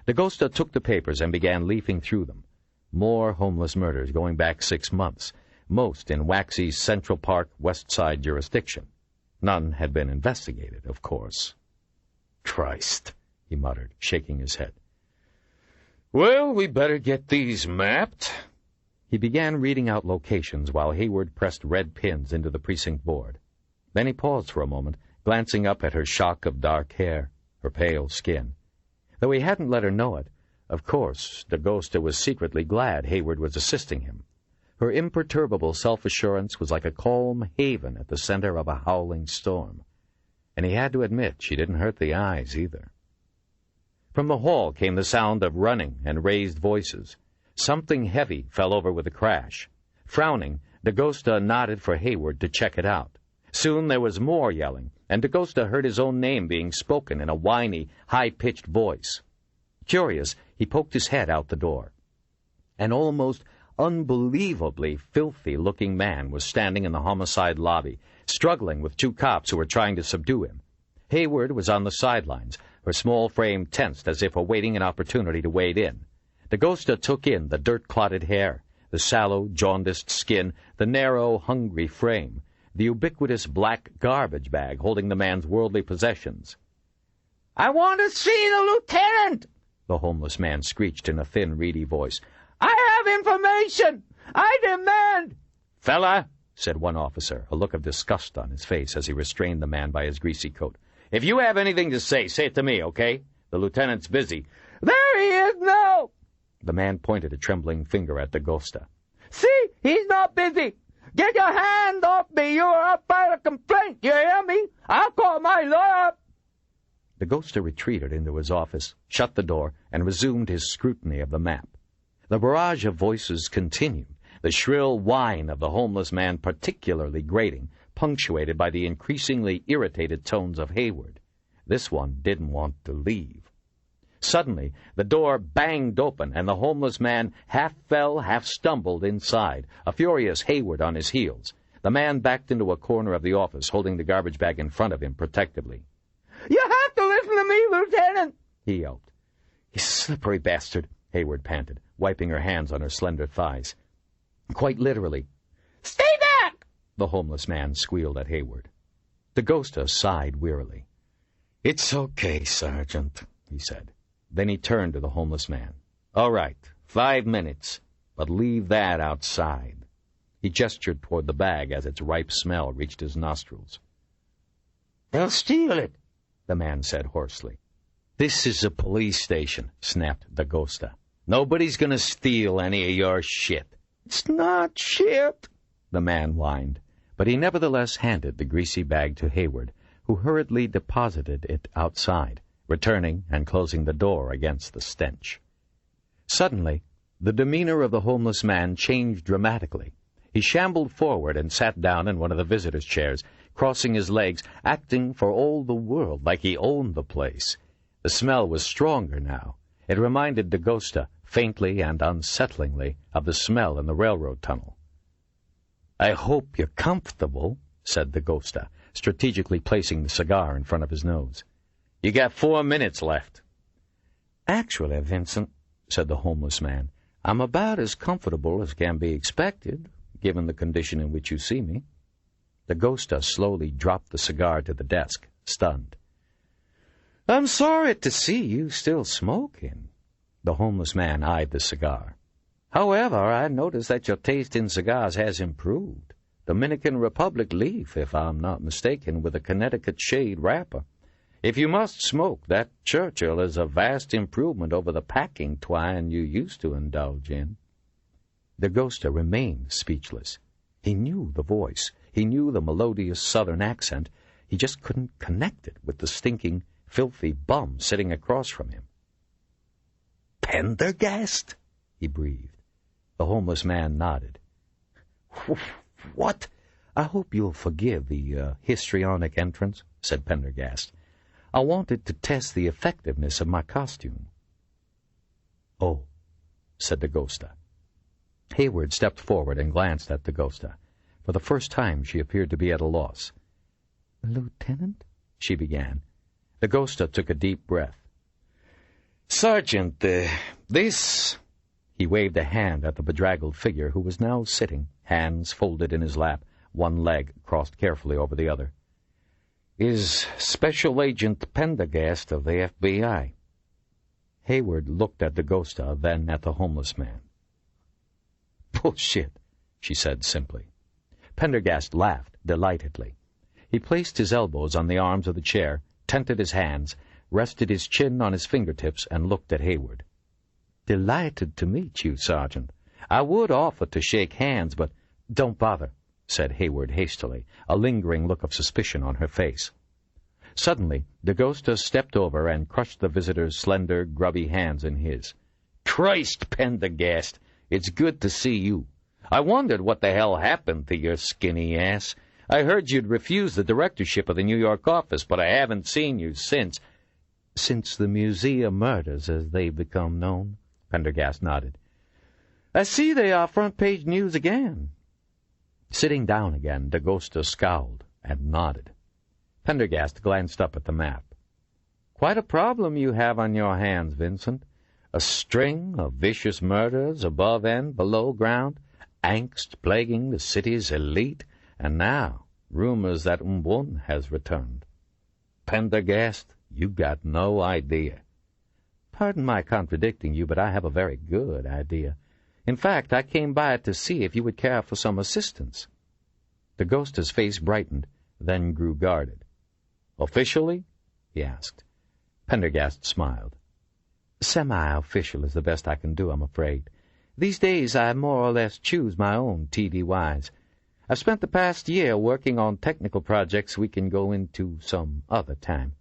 Dagosta took the papers and began leafing through them. More homeless murders going back 6 months, most in Waxy's Central Park West Side jurisdiction. None had been investigated, of course. "Christ," he muttered, shaking his head. "Well, we better get these mapped." He began reading out locations while Hayward pressed red pins into the precinct board. Then he paused for a moment, glancing up at her shock of dark hair, her pale skin. Though he hadn't let her know it, of course, Dagosta was secretly glad Hayward was assisting him. Her imperturbable self-assurance was like a calm haven at the center of a howling storm. And he had to admit she didn't hurt the eyes either. From the hall came the sound of running and raised voices. Something heavy fell over with a crash. Frowning, Dagosta nodded for Hayward to check it out. Soon there was more yelling, and Dagosta heard his own name being spoken in a whiny, high-pitched voice. Curious, he poked his head out the door. An almost unbelievably filthy-looking man was standing in the homicide lobby, struggling with 2 cops who were trying to subdue him. Hayward was on the sidelines, her small frame tensed as if awaiting an opportunity to wade in. Dagosta took in the dirt-clotted hair, the sallow, jaundiced skin, the narrow, hungry frame, the ubiquitous black garbage bag holding the man's worldly possessions. I want to see the lieutenant, the homeless man screeched in a thin, reedy voice. I have information! I demand— Fella, said one officer, a look of disgust on his face as he restrained the man by his greasy coat. If you have anything to say it to me, okay? The lieutenant's busy. There he is now! The man pointed a trembling finger at Dagosta. See, he's not busy. Get your hand off me. You're up by a complaint. You hear me? I'll call my lawyer. Dagosta retreated into his office, shut the door, and resumed his scrutiny of the map. The barrage of voices continued, the shrill whine of the homeless man particularly grating, punctuated by the increasingly irritated tones of Hayward. This one didn't want to leave. Suddenly, the door banged open, and the homeless man half fell, half stumbled inside, a furious Hayward on his heels. The man backed into a corner of the office, holding the garbage bag in front of him protectively. You have to listen to me, Lieutenant, he yelped. You slippery bastard, Hayward panted, wiping her hands on her slender thighs. Quite literally. Stay back! The homeless man squealed at Hayward. Dagosta sighed wearily. It's okay, Sergeant, he said. Then he turned to the homeless man. All right, 5 minutes, but leave that outside. He gestured toward the bag as its ripe smell reached his nostrils. They'll steal it, the man said hoarsely. This is a police station, snapped Dagosta. Nobody's going to steal any of your shit. It's not shit, the man whined, but he nevertheless handed the greasy bag to Hayward, who hurriedly deposited it outside, returning and closing the door against the stench. Suddenly, the demeanor of the homeless man changed dramatically. He shambled forward and sat down in one of the visitors' chairs, crossing his legs, acting for all the world like he owned the place. The smell was stronger now. It reminded Dagosta, faintly and unsettlingly, of the smell in the railroad tunnel. I hope you're comfortable, said Dagosta, strategically placing the cigar in front of his nose. You got 4 minutes left. Actually, Vincent, said the homeless man, I'm about as comfortable as can be expected, given the condition in which you see me. Dagosta slowly dropped the cigar to the desk, stunned. I'm sorry to see you still smoking. The homeless man eyed the cigar. However, I notice that your taste in cigars has improved. Dominican Republic leaf, if I'm not mistaken, with a Connecticut shade wrapper. If you must smoke, that Churchill is a vast improvement over the packing twine you used to indulge in. Dagosta remained speechless. He knew the voice. He knew the melodious southern accent. He just couldn't connect it with the stinking, filthy bum sitting across from him. Pendergast? He breathed. The homeless man nodded. What? I hope you'll forgive the histrionic entrance, said Pendergast. I wanted to test the effectiveness of my costume. Oh, said Dagosta. Hayward stepped forward and glanced at Dagosta. For the first time she appeared to be at a loss. Lieutenant? She began. Dagosta took a deep breath. Sergeant, this— He waved a hand at the bedraggled figure who was now sitting, hands folded in his lap, one leg crossed carefully over the other. Is Special Agent Pendergast of the FBI. Hayward looked at Dagosta, then at the homeless man. Bullshit, she said simply. Pendergast laughed delightedly. He placed his elbows on the arms of the chair, tented his hands, rested his chin on his fingertips, and looked at Hayward. Delighted to meet you, Sergeant. I would offer to shake hands, but— Don't bother, said Hayward hastily, a lingering look of suspicion on her face. Suddenly, Dagosta stepped over and crushed the visitor's slender, grubby hands in his. Christ, Pendergast, it's good to see you. I wondered what the hell happened to your skinny ass. I heard you'd refused the directorship of the New York office, but I haven't seen you since— Since the museum murders, as they've become known, Pendergast nodded. I see they are front-page news again. Sitting down again, Dagosta scowled and nodded. Pendergast glanced up at the map. Quite a problem you have on your hands, Vincent. A string of vicious murders above and below ground, angst plaguing the city's elite, and now rumors that Umbun has returned. Pendergast, You got no idea. Pardon my contradicting you, but I have a very good idea. In fact, I came by to see if you would care for some assistance. The ghoster's face brightened, then grew guarded. Officially? He asked. Pendergast smiled. Semi-official is the best I can do, I'm afraid. These days I more or less choose my own TDYs. I've spent the past year working on technical projects we can go into some other time.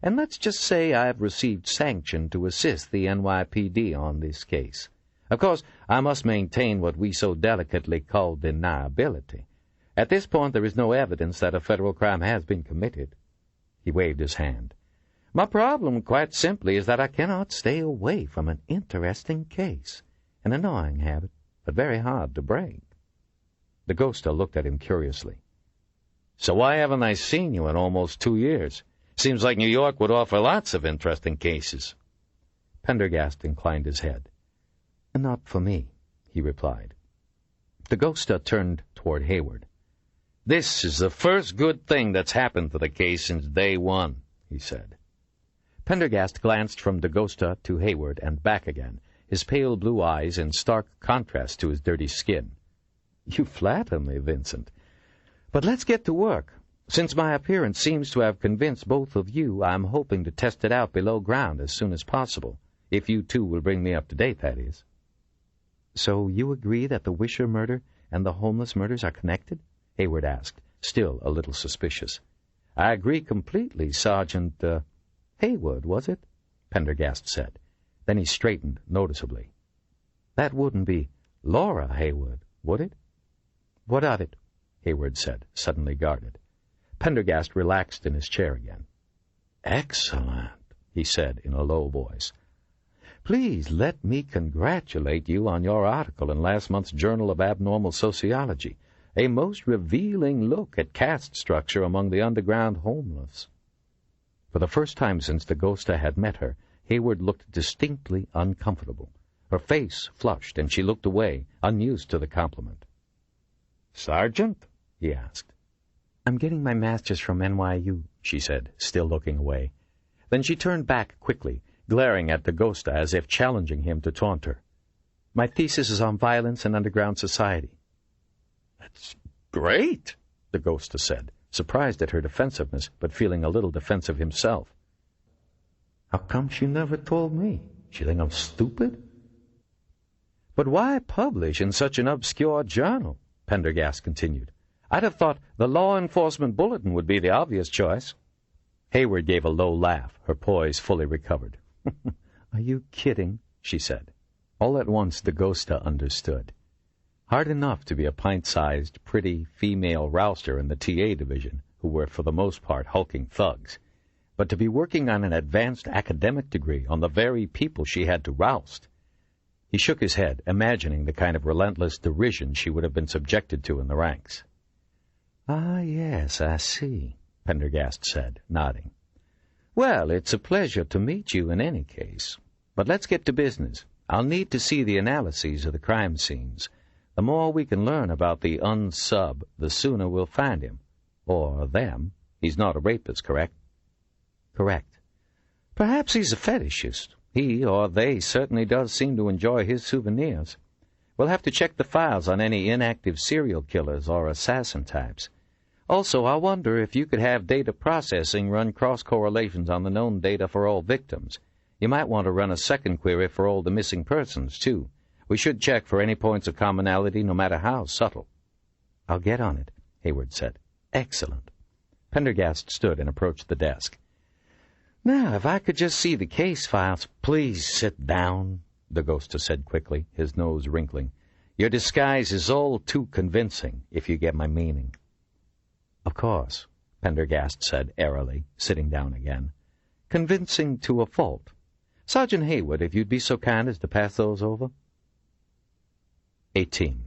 And let's just say I've received sanction to assist the NYPD on this case. Of course, I must maintain what we so delicately call deniability. At this point, there is no evidence that a federal crime has been committed. He waved his hand. My problem, quite simply, is that I cannot stay away from an interesting case. An annoying habit, but very hard to break. The ghoster looked at him curiously. So why haven't I seen you in almost 2 years? Seems like New York would offer lots of interesting cases. Pendergast inclined his head. Not for me, he replied. The ghoster turned toward Hayward. This is the first good thing that's happened to the case since day one, he said. Pendergast glanced from Dagosta to Hayward and back again, his pale blue eyes in stark contrast to his dirty skin. You flatter me, Vincent. But let's get to work. Since my appearance seems to have convinced both of you, I'm hoping to test it out below ground as soon as possible, if you two will bring me up to date, that is. So you agree that the Wisher murder and the homeless murders are connected? Hayward asked, still a little suspicious. I agree completely, Sergeant, Hayward, was it? Pendergast said. Then he straightened noticeably. That wouldn't be Laura Hayward, would it? What of it? Hayward said, suddenly guarded. Pendergast relaxed in his chair again. Excellent, he said in a low voice. Please let me congratulate you on your article in last month's Journal of Abnormal Sociology, a most revealing look at caste structure among the underground homeless. For the first time since the ghoster had met her, Hayward looked distinctly uncomfortable. Her face flushed, and she looked away, unused to the compliment. Sergeant? He asked. I'm getting my master's from NYU, she said, still looking away. Then she turned back quickly, glaring at the ghoster as if challenging him to taunt her. My thesis is on violence in underground society. That's great, the ghoster said, surprised at her defensiveness, but feeling a little defensive himself. How come she never told me? She think I'm stupid? But why publish in such an obscure journal? Pendergast continued. I'd have thought the Law Enforcement Bulletin would be the obvious choice. Hayward gave a low laugh, her poise fully recovered. Are you kidding? She said. All at once the ghoster understood. Hard enough to be a pint-sized, pretty female rouster in the TA division, who were for the most part hulking thugs, but to be working on an advanced academic degree on the very people she had to roust. He shook his head, imagining the kind of relentless derision she would have been subjected to in the ranks. Ah, yes, I see, Pendergast said, nodding. Well, it's a pleasure to meet you in any case. But let's get to business. I'll need to see the analyses of the crime scenes. The more we can learn about the unsub, the sooner we'll find him. Or them. He's not a rapist, correct? Correct. Perhaps he's a fetishist. He or they certainly does seem to enjoy his souvenirs. We'll have to check the files on any inactive serial killers or assassin types. Also, I wonder if you could have data processing run cross-correlations on the known data for all victims. You might want to run a second query for all the missing persons, too. We should check for any points of commonality, no matter how subtle. I'll get on it, Hayward said. Excellent. Pendergast stood and approached the desk. Now, if I could just see the case files. Please sit down, the ghoster said quickly, his nose wrinkling. Your disguise is all too convincing, if you get my meaning. Of course, Pendergast said airily, sitting down again. Convincing to a fault. Sergeant Hayward, if you'd be so kind as to pass those over. 18.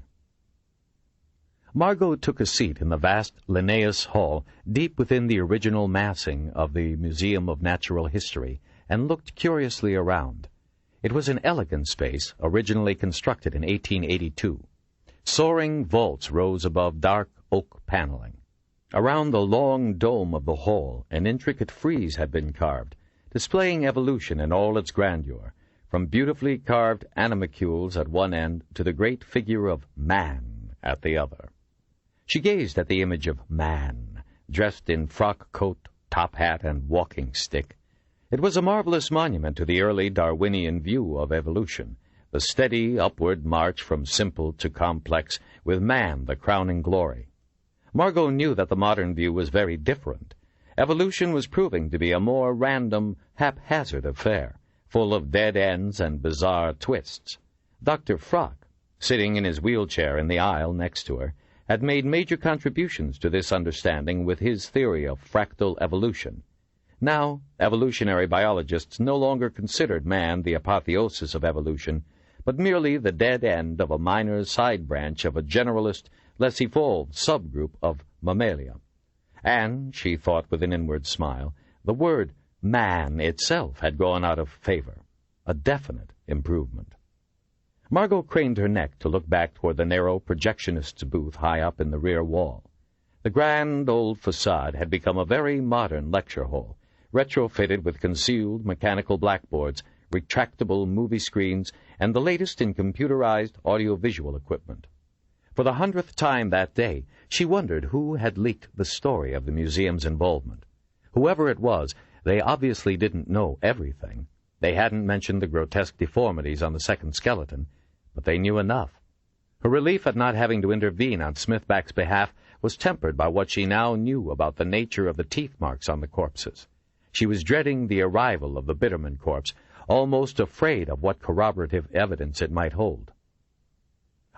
Margo took a seat in the vast Linnaeus Hall, deep within the original massing of the Museum of Natural History, and looked curiously around. It was an elegant space, originally constructed in 1882. Soaring vaults rose above dark oak paneling. Around the long dome of the hall, an intricate frieze had been carved, displaying evolution in all its grandeur, from beautifully carved animalcules at one end to the great figure of man at the other. She gazed at the image of man, dressed in frock coat, top hat, and walking stick. It was a marvelous monument to the early Darwinian view of evolution, the steady upward march from simple to complex, with man the crowning glory. Margo knew that the modern view was very different. Evolution was proving to be a more random, haphazard affair, full of dead ends and bizarre twists. Dr. Frock, sitting in his wheelchair in the aisle next to her, had made major contributions to this understanding with his theory of fractal evolution. Now, evolutionary biologists no longer considered man the apotheosis of evolution, but merely the dead end of a minor side branch of a generalist, less evolved subgroup of mammalia. And, she thought with an inward smile, the word man itself had gone out of favor, a definite improvement. Margo craned her neck to look back toward the narrow projectionist's booth high up in the rear wall. The grand old facade had become a very modern lecture hall, retrofitted with concealed mechanical blackboards, retractable movie screens, and the latest in computerized audiovisual equipment. For the 100th time that day, she wondered who had leaked the story of the museum's involvement. Whoever it was, they obviously didn't know everything. They hadn't mentioned the grotesque deformities on the second skeleton, but they knew enough. Her relief at not having to intervene on Smithback's behalf was tempered by what she now knew about the nature of the teeth marks on the corpses. She was dreading the arrival of the Bitterman corpse, almost afraid of what corroborative evidence it might hold.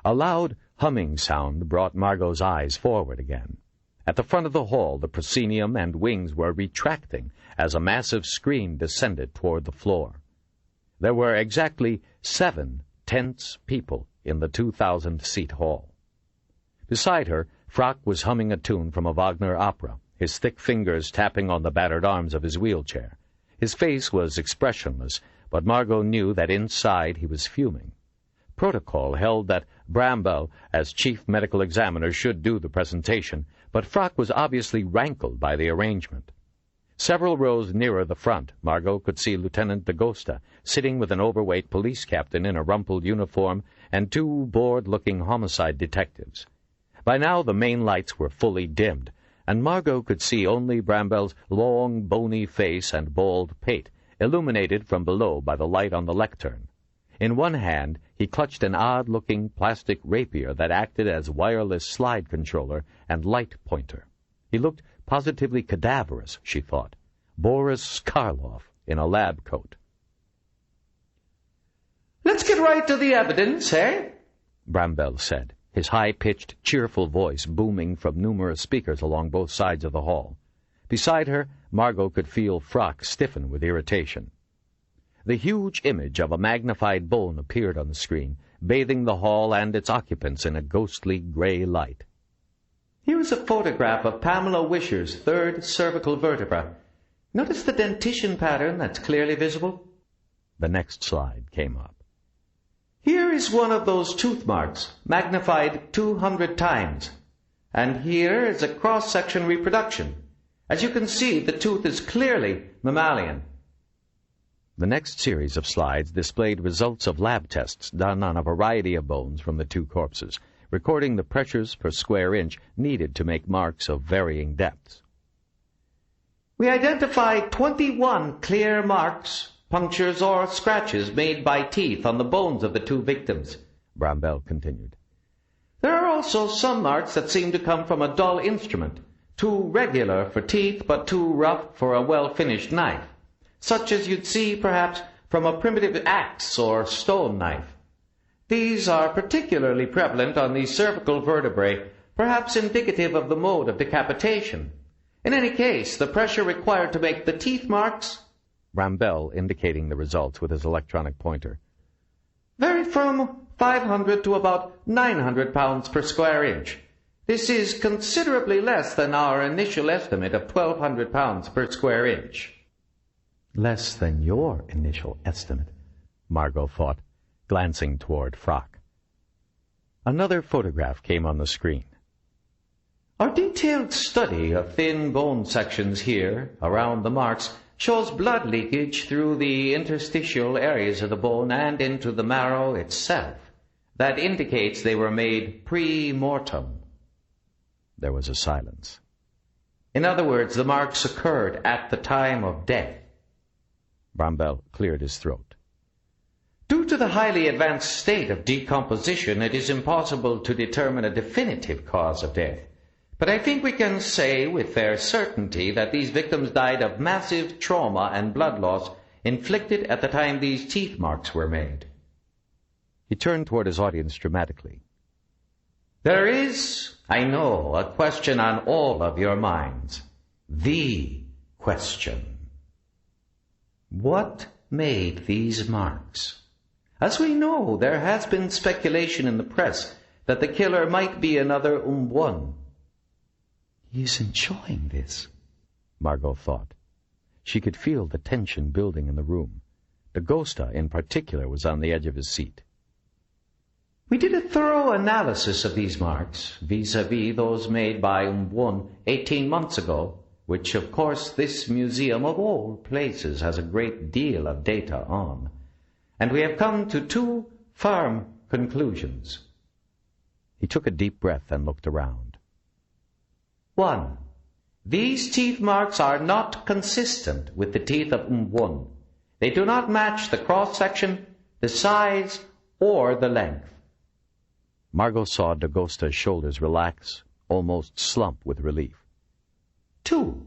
A loud humming sound brought Margot's eyes forward again. At the front of the hall, the proscenium and wings were retracting as a massive screen descended toward the floor. There were exactly 7 tense people in the 2,000-seat hall. Beside her, Frock was humming a tune from a Wagner opera, his thick fingers tapping on the battered arms of his wheelchair. His face was expressionless, but Margo knew that inside he was fuming. Protocol held that Bramwell, as chief medical examiner, should do the presentation, but Frock was obviously rankled by the arrangement. Several rows nearer the front, Margo could see Lieutenant Dagosta sitting with an overweight police captain in a rumpled uniform and 2 bored-looking homicide detectives. By now the main lights were fully dimmed, and Margo could see only Bramwell's long, bony face and bald pate, illuminated from below by the light on the lectern. In one hand he clutched an odd-looking plastic rapier that acted as wireless slide controller and light pointer. He looked positively cadaverous, she thought. Boris Karloff in a lab coat. "Let's get right to the evidence, eh?" Bramwell said, his high-pitched, cheerful voice booming from numerous speakers along both sides of the hall. Beside her, Margo could feel Frock stiffen with irritation. The huge image of a magnified bone appeared on the screen, bathing the hall and its occupants in a ghostly gray light. "Here is a photograph of Pamela Wisher's 3rd cervical vertebra. Notice the dentition pattern that's clearly visible?" The next slide came up. "Here is one of those tooth marks, magnified 200 times. And here is a cross-section reproduction. As you can see, the tooth is clearly mammalian." The next series of slides displayed results of lab tests done on a variety of bones from the 2 corpses, recording the pressures per square inch needed to make marks of varying depths. "We identified 21 clear marks, punctures, or scratches made by teeth on the bones of the 2 victims," Bramwell continued. "There are also some marks that seem to come from a dull instrument, too regular for teeth but too rough for a well-finished knife, such as you'd see, perhaps, from a primitive axe or stone knife. These are particularly prevalent on the cervical vertebrae, perhaps indicative of the mode of decapitation. In any case, the pressure required to make the teeth marks," Bramwell indicating the results with his electronic pointer, "vary from 500 to about 900 pounds per square inch. This is considerably less than our initial estimate of 1,200 pounds per square inch." "Less than your initial estimate," Margo thought, glancing toward Frock. Another photograph came on the screen. "Our detailed study of thin bone sections here, around the marks, shows blood leakage through the interstitial areas of the bone and into the marrow itself. That indicates they were made pre-mortem. There was a silence. In other words, the marks occurred at the time of death. Bramwell cleared his throat. Due to the highly advanced state of decomposition, it is impossible to determine a definitive cause of death. But I think we can say with fair certainty that these victims died of massive trauma and blood loss inflicted at the time these teeth marks were made. He turned toward his audience dramatically. There is, I know, a question on all of your minds. The question. What made these marks? As we know, there has been speculation in the press that the killer might be another One. He is enjoying this, Margot thought. She could feel the tension building in the room. Dagosta, in particular, was on the edge of his seat. We did a thorough analysis of these marks, vis-à-vis those made by One 18 months ago, which, of course, this museum of all places has a great deal of data on. And we have come to two firm conclusions. He took a deep breath and looked around. 1. These teeth marks are not consistent with the teeth of One. They do not match the cross-section, the size, or the length. Margot saw Dagosta's shoulders relax, almost slump with relief. 2.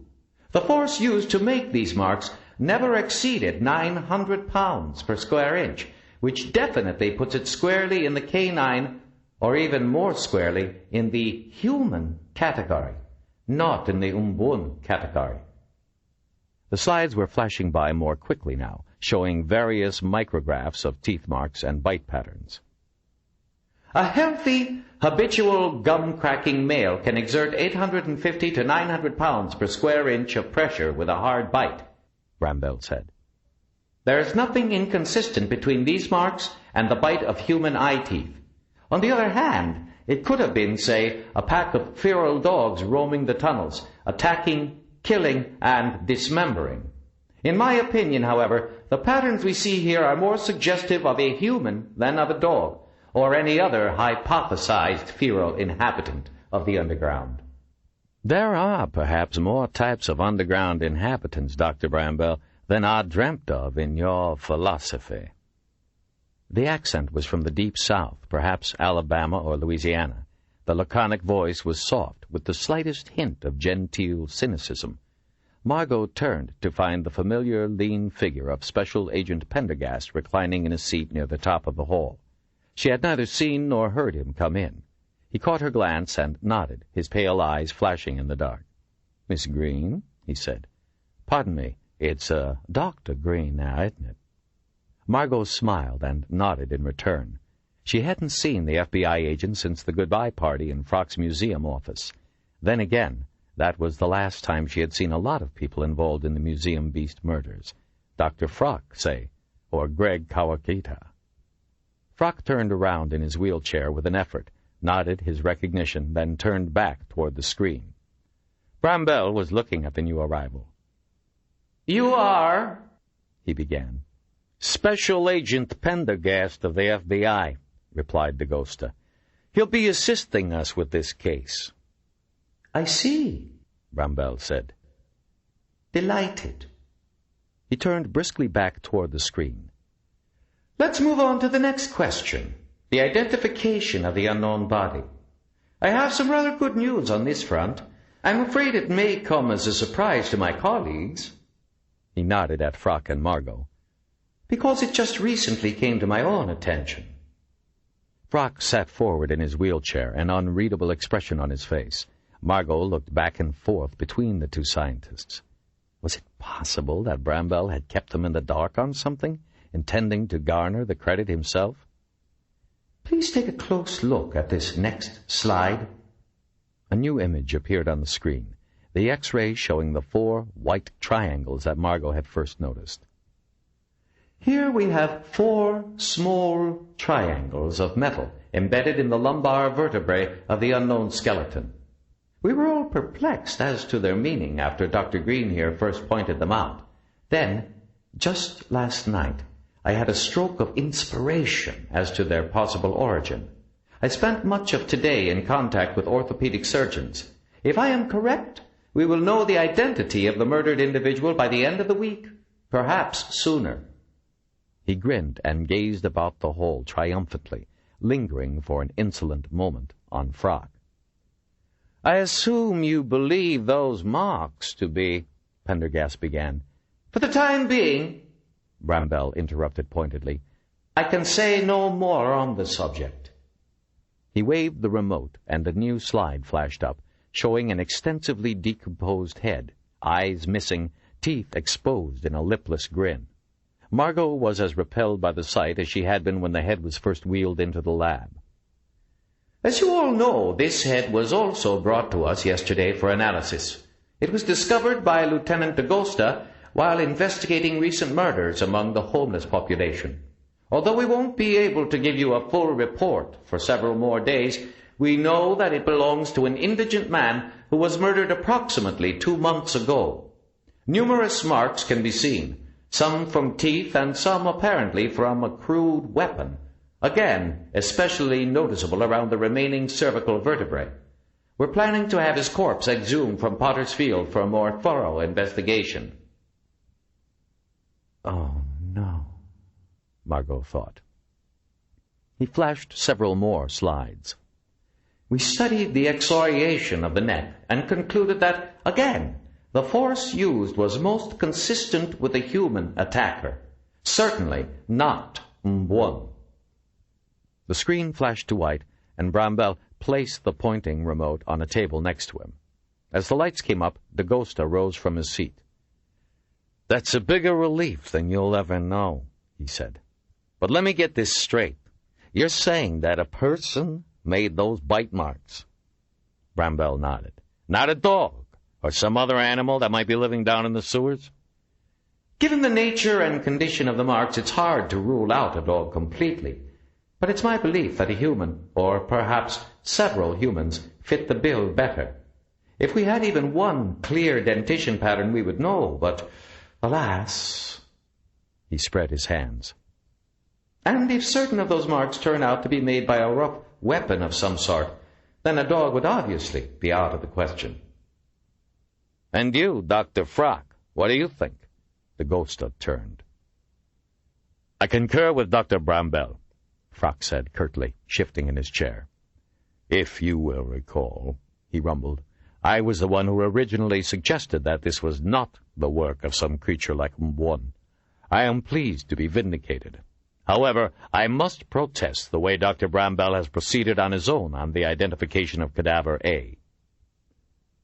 The force used to make these marks never exceeded 900 pounds per square inch, which definitely puts it squarely in the canine, or even more squarely, in the human category, not in the Umbun category. The slides were flashing by more quickly now, showing various micrographs of teeth marks and bite patterns. A healthy, habitual gum-cracking male can exert 850 to 900 pounds per square inch of pressure with a hard bite, Bramwell said. There is nothing inconsistent between these marks and the bite of human eye teeth. On the other hand, it could have been, say, a pack of feral dogs roaming the tunnels, attacking, killing, and dismembering. In my opinion, however, the patterns we see here are more suggestive of a human than of a dog, or any other hypothesized feral inhabitant of the underground. There are perhaps more types of underground inhabitants, Dr. Bramwell, than are dreamt of in your philosophy. The accent was from the deep south, perhaps Alabama or Louisiana. The laconic voice was soft, with the slightest hint of genteel cynicism. Margot turned to find the familiar lean figure of Special Agent Pendergast reclining in a seat near the top of the hall. She had neither seen nor heard him come in. He caught her glance and nodded, his pale eyes flashing in the dark. "Miss Green?" he said. "Pardon me, it's Dr. Green now, isn't it?" Margot smiled and nodded in return. She hadn't seen the FBI agent since the goodbye party in Frock's museum office. Then again, that was the last time she had seen a lot of people involved in the museum beast murders. Dr. Frock, say, or Greg Kawakita. Frock turned around in his wheelchair with an effort, nodded his recognition, then turned back toward the screen. Bramwell was looking at the new arrival. "You are," he began. "Special Agent Pendergast of the FBI," replied Dagosta. "He'll be assisting us with this case." "I see," Bramwell said. "Delighted." He turned briskly back toward the screen. Let's move on to the next question, the identification of the unknown body. I have some rather good news on this front. I'm afraid it may come as a surprise to my colleagues. He nodded at Frock and Margot. Because it just recently came to my own attention. Frock sat forward in his wheelchair, an unreadable expression on his face. Margot looked back and forth between the two scientists. Was it possible that Bramwell had kept them in the dark on something, intending to garner the credit himself? Please take a close look at this next slide. A new image appeared on the screen, the X-ray showing the 4 white triangles that Margot had first noticed. Here we have 4 small triangles of metal embedded in the lumbar vertebrae of the unknown skeleton. We were all perplexed as to their meaning after Dr. Green here first pointed them out. Then, just last night, I had a stroke of inspiration as to their possible origin. I spent much of today in contact with orthopedic surgeons. If I am correct, we will know the identity of the murdered individual by the end of the week, perhaps sooner." He grinned and gazed about the hall triumphantly, lingering for an insolent moment on Frock. "I assume you believe those marks to be—" Pendergast began. "For the time being," Bramwell interrupted pointedly, "I can say no more on the subject." He waved the remote, and a new slide flashed up, showing an extensively decomposed head, eyes missing, teeth exposed in a lipless grin. Margo was as repelled by the sight as she had been when the head was first wheeled into the lab. "As you all know, this head was also brought to us yesterday for analysis. It was discovered by Lieutenant D'Agosta while investigating recent murders among the homeless population. Although we won't be able to give you a full report for several more days, we know that it belongs to an indigent man who was murdered approximately 2 months ago. Numerous marks can be seen, some from teeth and some apparently from a crude weapon, again especially noticeable around the remaining cervical vertebrae. We're planning to have his corpse exhumed from Potter's Field for a more thorough investigation." "Oh, no," Margo thought. He flashed several more slides. "We studied the excoriation of the neck and concluded that, again, the force used was most consistent with a human attacker. Certainly not one." The screen flashed to white, and Bramwell placed the pointing remote on a table next to him. As the lights came up, D'Agosta rose from his seat. "That's a bigger relief than you'll ever know," he said. "But let me get this straight. You're saying that a person made those bite marks?" Bramwell nodded. "Not a dog, or some other animal that might be living down in the sewers?" "Given the nature and condition of the marks, it's hard to rule out a dog completely. But it's my belief that a human, or perhaps several humans, fit the bill better. If we had even one clear dentition pattern, we would know, but alas—" He spread his hands. "And if certain of those marks turn out to be made by a rough weapon of some sort, then a dog would obviously be out of the question." "And you, Dr. Frock, what do you think?" D'Agosta turned. "I concur with Dr. Bramwell," Frock said curtly, shifting in his chair. "If you will recall," he rumbled, "I was the one who originally suggested that this was not the work of some creature like one. I am pleased to be vindicated. However, I must protest the way Dr. Bramwell has proceeded on his own on the identification of cadaver A."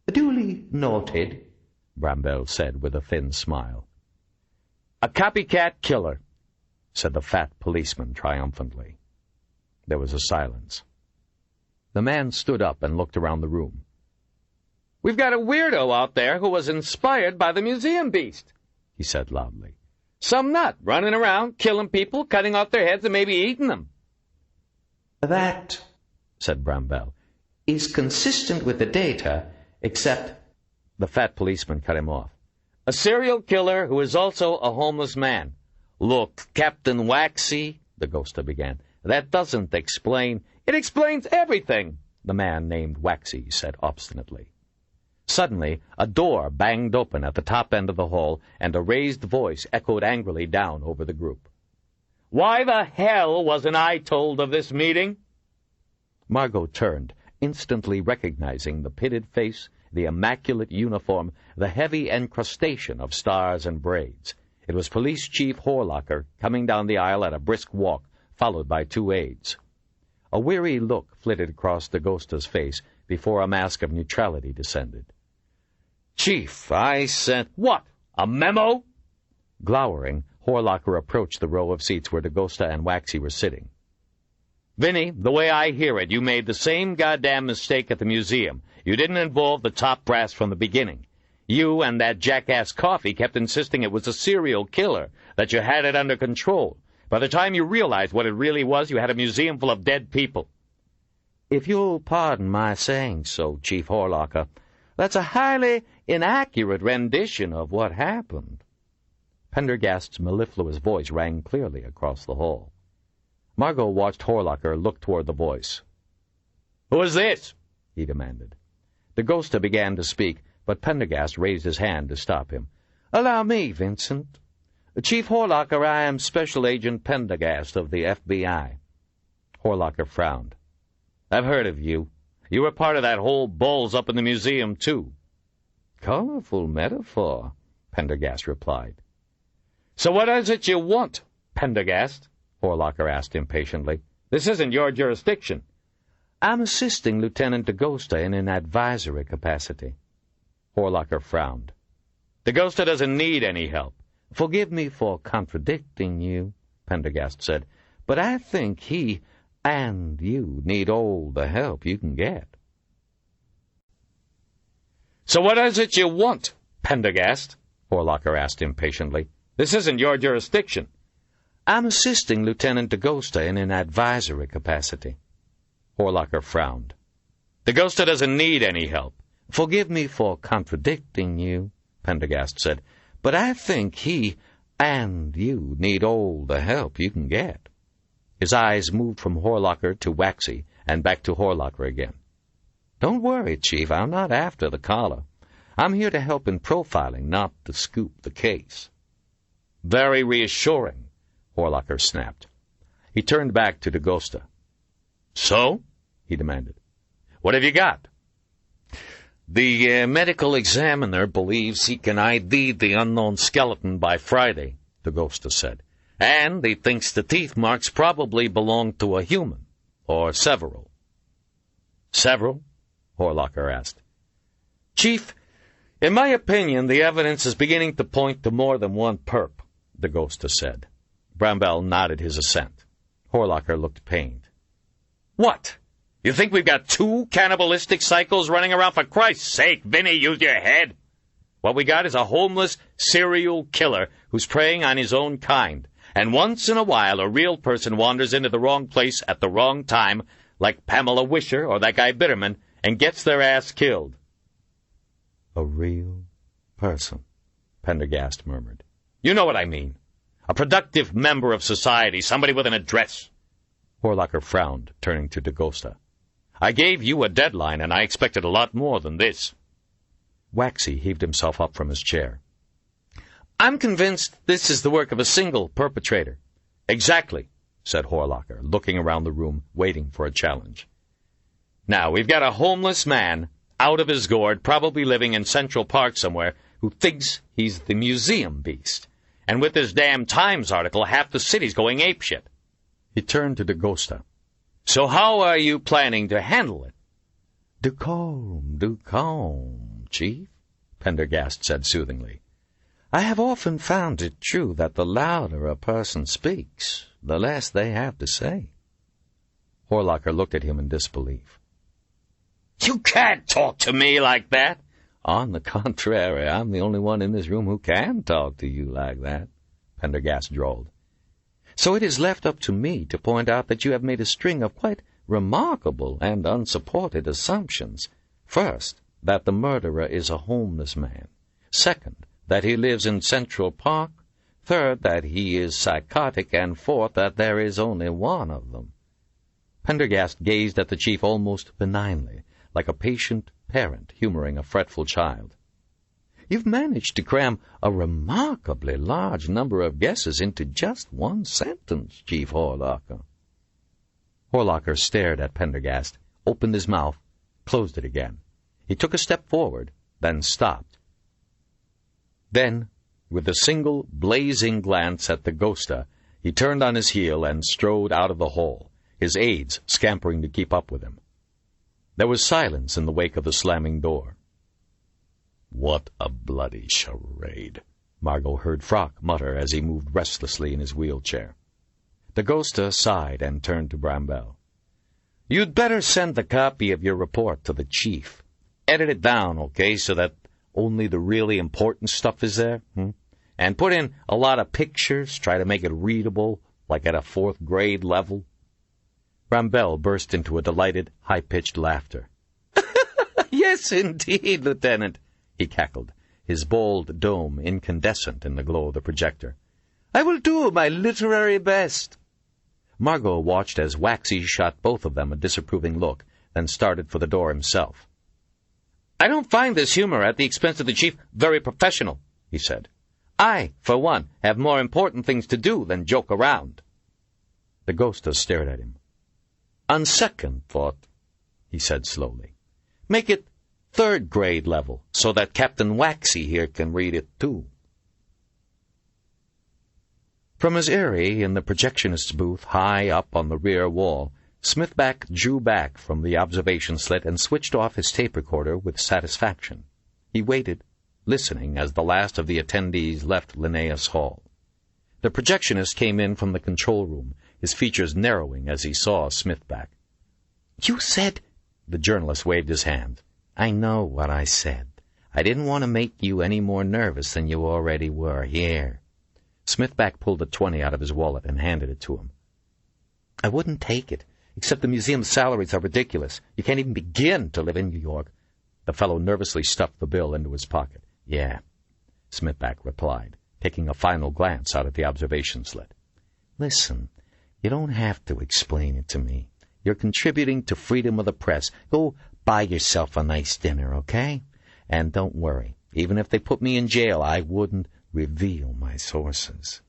"Duly noted," Bramwell said with a thin smile. "A copycat killer," said the fat policeman triumphantly. There was a silence. The man stood up and looked around the room. "We've got a weirdo out there who was inspired by the museum beast," he said loudly. "Some nut running around, killing people, cutting off their heads, and maybe eating them." "That," said Bramwell, "is consistent with the data, except—" The fat policeman cut him off. "A serial killer who is also a homeless man. Look, Captain Waxy," D'Agosta began, "that doesn't explain—" "It explains everything," the man named Waxy said obstinately. Suddenly, a door banged open at the top end of the hall, and a raised voice echoed angrily down over the group. "Why the hell wasn't I told of this meeting?" Margo turned, instantly recognizing the pitted face, the immaculate uniform, the heavy encrustation of stars and braids. It was Police Chief Horlocker coming down the aisle at a brisk walk, followed by 2 aides. A weary look flitted across D'Agosta's face before a mask of neutrality descended. "Chief, I sent—" "What? A memo?" Glowering, Horlocker approached the row of seats where D'Agosta and Waxy were sitting. "Vinny, the way I hear it, you made the same goddamn mistake at the museum. You didn't involve the top brass from the beginning. You and that jackass Coffee kept insisting it was a serial killer, that you had it under control. By the time you realized what it really was, you had a museum full of dead people." "If you'll pardon my saying so, Chief Horlocker, that's a highly inaccurate rendition of what happened." Pendergast's mellifluous voice rang clearly across the hall. Margo watched Horlocker look toward the voice. "Who is this?" he demanded. The ghoster began to speak, but Pendergast raised his hand to stop him. "Allow me, Vincent. Chief Horlocker, I am Special Agent Pendergast of the FBI." Horlocker frowned. "I've heard of you. You were part of that whole balls up in the museum, too." "Colorful metaphor," Pendergast replied. "So what is it you want, Pendergast?" Horlocker asked impatiently. "This isn't your jurisdiction." "I'm assisting Lieutenant DeGosta in an advisory capacity." Horlocker frowned. "DeGosta doesn't need any help." "Forgive me for contradicting you," Pendergast said, "but I think he and you need all the help you can get." "So what is it you want, Pendergast?" Horlocker asked impatiently. "This isn't your jurisdiction." "I'm assisting Lieutenant DeGosta in an advisory capacity." Horlocker frowned. "DeGosta doesn't need any help." "Forgive me for contradicting you," Pendergast said, "but I think he and you need all the help you can get." His eyes moved from Horlocker to Waxy and back to Horlocker again. "Don't worry, Chief, I'm not after the collar. I'm here to help in profiling, not to scoop the case." "Very reassuring," Horlocker snapped. He turned back to DeGosta. "So?" he demanded. "What have you got?" "The medical examiner believes he can ID the unknown skeleton by Friday," DeGosta said. "And he thinks the teeth marks probably belong to a human, or several." "Several?" Horlocker asked. "Chief, in my opinion, the evidence is beginning to point to more than one perp," DeGosta said. Bramwell nodded his assent. Horlocker looked pained. "What? You think we've got two cannibalistic psychos running around? For Christ's sake, Vinny, use your head. What we got is a homeless serial killer who's preying on his own kind. And once in a while, a real person wanders into the wrong place at the wrong time, like Pamela Wisher or that guy Bitterman, and gets their ass killed." "A real person," Pendergast murmured. "You know what I mean. A productive member of society, somebody with an address." Horlocker frowned, turning to DeGosta. "I gave you a deadline, and I expected a lot more than this." Waxy heaved himself up from his chair. "I'm convinced this is the work of a single perpetrator." "Exactly," said Horlocker, looking around the room, waiting for a challenge. "Now, we've got a homeless man, out of his gourd, probably living in Central Park somewhere, who thinks he's the museum beast. And with this damn Times article, half the city's going apeshit." He turned to DeGosta. "So how are you planning to handle it?" Do calm, Chief," Pendergast said soothingly. "I have often found it true that the louder a person speaks, the less they have to say." Horlocker looked at him in disbelief. "You can't talk to me like that." "On the contrary, I'm the only one in this room who can talk to you like that," Pendergast drawled. "So it is left up to me to point out that you have made a string of quite remarkable and unsupported assumptions. First, that the murderer is a homeless man. Second, that he lives in Central Park. Third, that he is psychotic. And fourth, that there is only one of them." Pendergast gazed at the chief almost benignly, like a patient parent humoring a fretful child. "You've managed to cram a remarkably large number of guesses into just one sentence, Chief Horlocker." Horlocker stared at Pendergast, opened his mouth, closed it again. He took a step forward, then stopped. Then, with a single blazing glance at DeGosta, he turned on his heel and strode out of the hall, his aides scampering to keep up with him. There was silence in the wake of the slamming door. "What a bloody charade," Margo heard Frock mutter as he moved restlessly in his wheelchair. DeGosta sighed and turned to Bramwell. "You'd better send the copy of your report to the chief. Edit it down, okay, so that only the really important stuff is there? And put in a lot of pictures, try to make it readable, like at a 4th grade level." Bramwell burst into a delighted, high-pitched laughter. "Yes, indeed, Lieutenant," he cackled. his bald dome incandescent in the glow of the projector. "I will do my literary best." Margo watched as Waxy shot both of them a disapproving look, then started for the door himself. "I don't find this humor at the expense of the chief very professional," he said. "I, for one, have more important things to do than joke around." The ghost stared at him. "On second thought," he said slowly, "make it third-grade level, so that Captain Waxy here can read it too." From his eyrie in the projectionist's booth high up on the rear wall, Smithback drew back from the observation slit and switched off his tape recorder with satisfaction. He waited, listening as the last of the attendees left Linnaeus Hall. The projectionist came in from the control room, his features narrowing as he saw Smithback. "You said—" The journalist waved his hand. "I know what I said. I didn't want to make you any more nervous than you already were. Here." Smithback pulled a 20 out of his wallet and handed it to him. "I wouldn't take it, except the museum's salaries are ridiculous. You can't even begin to live in New York." The fellow nervously stuffed the bill into his pocket. "Yeah," Smithback replied, taking a final glance out at the observation slit. "Listen, you don't have to explain it to me. You're contributing to freedom of the press. Go buy yourself a nice dinner, okay? And don't worry, even if they put me in jail, I wouldn't reveal my sources."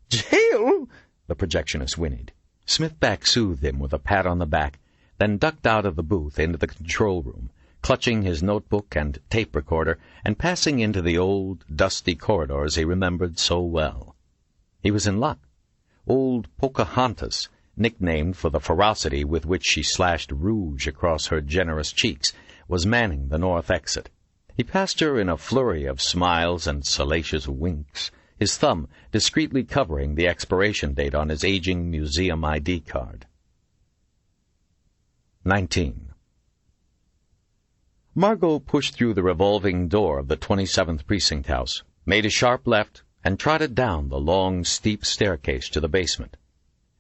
"Jail?" the projectionist whinnied. Smithback soothed him with a pat on the back, then ducked out of the booth into the control room, clutching his notebook and tape recorder and passing into the old, dusty corridors he remembered so well. He was in luck. Old Pocahontas, nicknamed for the ferocity with which she slashed rouge across her generous cheeks, was manning the north exit. He passed her in a flurry of smiles and salacious winks, his thumb discreetly covering the expiration date on his aging museum ID card. 19. Margo pushed through the revolving door of the 27th Precinct House, made a sharp left, and trotted down the long, steep staircase to the basement.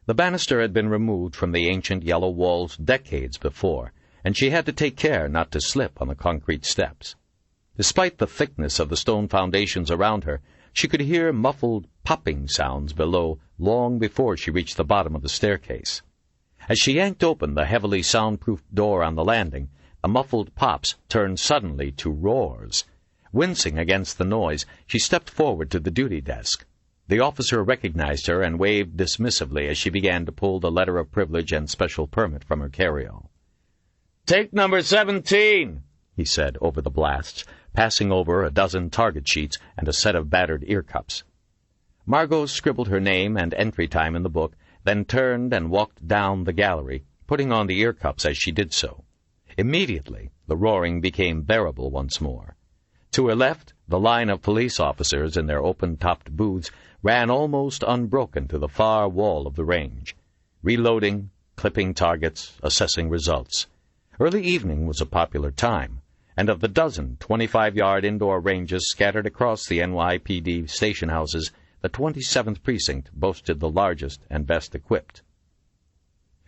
The banister had been removed from the ancient yellow walls decades before, and she had to take care not to slip on the concrete steps. Despite the thickness of the stone foundations around her, she could hear muffled popping sounds below long before she reached the bottom of the staircase. As she yanked open the heavily soundproofed door on the landing, the muffled pops turned suddenly to roars. Wincing against the noise, she stepped forward to the duty desk. The officer recognized her and waved dismissively as she began to pull the letter of privilege and special permit from her carryall. "Take number 17, he said over the blasts, passing over a dozen target sheets and a set of battered ear cups. Margo scribbled her name and entry time in the book, then turned and walked down the gallery, putting on the ear cups as she did so. Immediately, the roaring became bearable once more. To her left, the line of police officers in their open-topped booths ran almost unbroken to the far wall of the range, reloading, clipping targets, assessing results. Early evening was a popular time, and of the dozen 25-yard indoor ranges scattered across the NYPD station houses, the 27th Precinct boasted the largest and best equipped.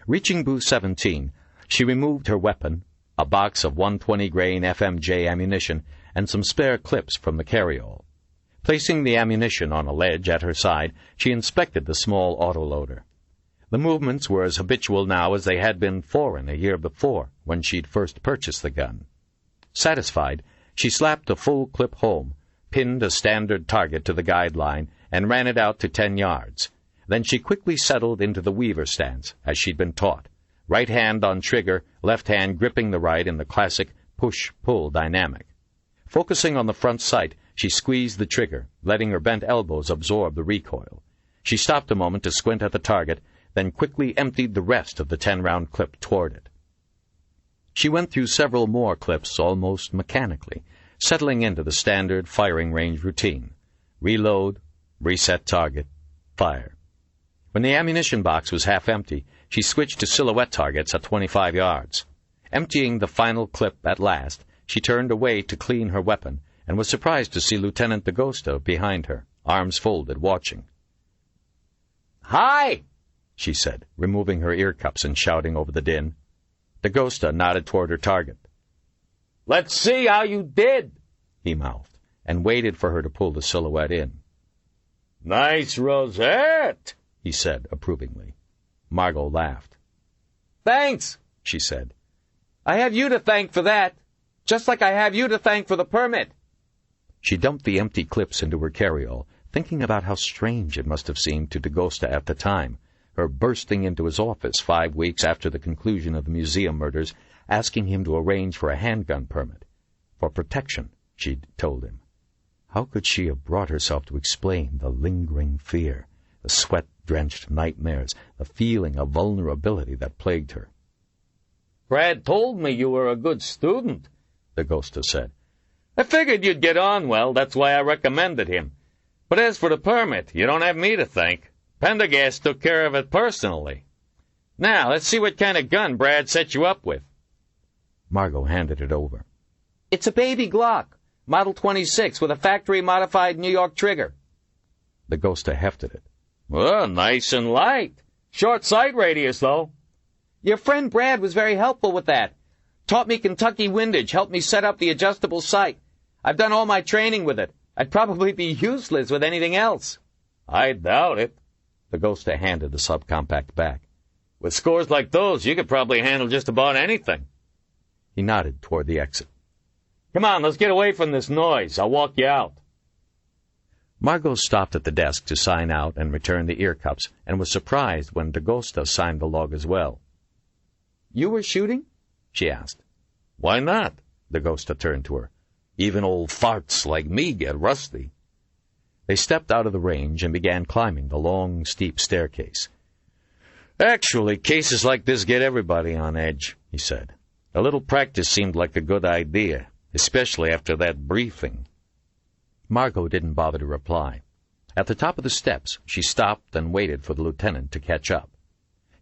Reaching booth 17, she removed her weapon, a box of 120 grain FMJ ammunition, and some spare clips from the carryall. Placing the ammunition on a ledge at her side, she inspected the small autoloader. The movements were as habitual now as they had been foreign a year before, when she'd first purchased the gun. Satisfied, she slapped a full clip home, pinned a standard target to the guideline, and ran it out to 10 yards. Then she quickly settled into the Weaver stance, as she'd been taught, right hand on trigger, left hand gripping the right in the classic push-pull dynamic. Focusing on the front sight, she squeezed the trigger, letting her bent elbows absorb the recoil. She stopped a moment to squint at the target, then quickly emptied the rest of the 10-round clip toward it. She went through several more clips almost mechanically, settling into the standard firing range routine. Reload, reset target, fire. When the ammunition box was half empty, she switched to silhouette targets at 25 yards. Emptying the final clip at last, she turned away to clean her weapon, and was surprised to see Lieutenant D'Agosto behind her, arms folded, watching. "Hi!" she said, removing her ear cups and shouting over the din. D'Agosto nodded toward her target. "Let's see how you did," he mouthed, and waited for her to pull the silhouette in. "Nice rosette," he said approvingly. Margot laughed. "Thanks," she said. "I have you to thank for that, just like I have you to thank for the permit." She dumped the empty clips into her carryall, thinking about how strange it must have seemed to DaGosta at the time, her bursting into his office 5 weeks after the conclusion of the museum murders, asking him to arrange for a handgun permit. For protection, she'd told him. How could she have brought herself to explain the lingering fear, the sweat-drenched nightmares, the feeling of vulnerability that plagued her? "Brad told me you were a good student," DaGosta said. "I figured you'd get on well, that's why I recommended him. But as for the permit, you don't have me to thank. Pendergast took care of it personally. Now, let's see what kind of gun Brad set you up with." Margot handed it over. "It's a baby Glock, Model 26, with a factory-modified New York trigger." DaGosta hefted it. "Well, nice and light. Short sight radius, though." "Your friend Brad was very helpful with that. Taught me Kentucky windage, helped me set up the adjustable sight. I've done all my training with it. I'd probably be useless with anything else." "I doubt it." DaGosta handed the subcompact back. "With scores like those, you could probably handle just about anything." He nodded toward the exit. "Come on, let's get away from this noise. I'll walk you out." Margot stopped at the desk to sign out and return the ear cups, and was surprised when DaGosta signed the log as well. "You were shooting?" she asked. "Why not?" DaGosta turned to her. "Even old farts like me get rusty." They stepped out of the range and began climbing the long, steep staircase. "Actually, cases like this get everybody on edge," he said. "A little practice seemed like a good idea, especially after that briefing." Margot didn't bother to reply. At the top of the steps, she stopped and waited for the lieutenant to catch up.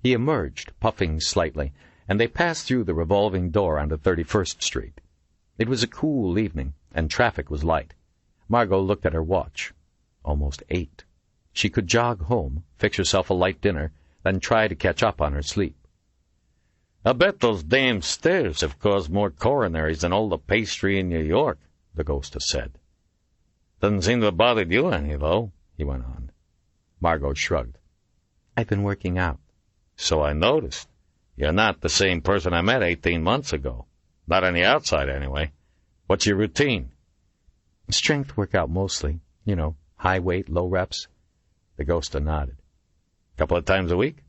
He emerged, puffing slightly, and they passed through the revolving door onto 31st Street. It was a cool evening, and traffic was light. Margot looked at her watch. Almost 8. She could jog home, fix herself a light dinner, then try to catch up on her sleep. "I bet those damn stairs have caused more coronaries than all the pastry in New York," DaGosta said. "Doesn't seem to have bothered you any, though," he went on. Margot shrugged. "I've been working out." "So I noticed. You're not the same person I met 18 months ago. Not on the outside, anyway. What's your routine?" "Strength workout mostly. You know, high weight, low reps." DaGosta nodded. "Couple of times a week?"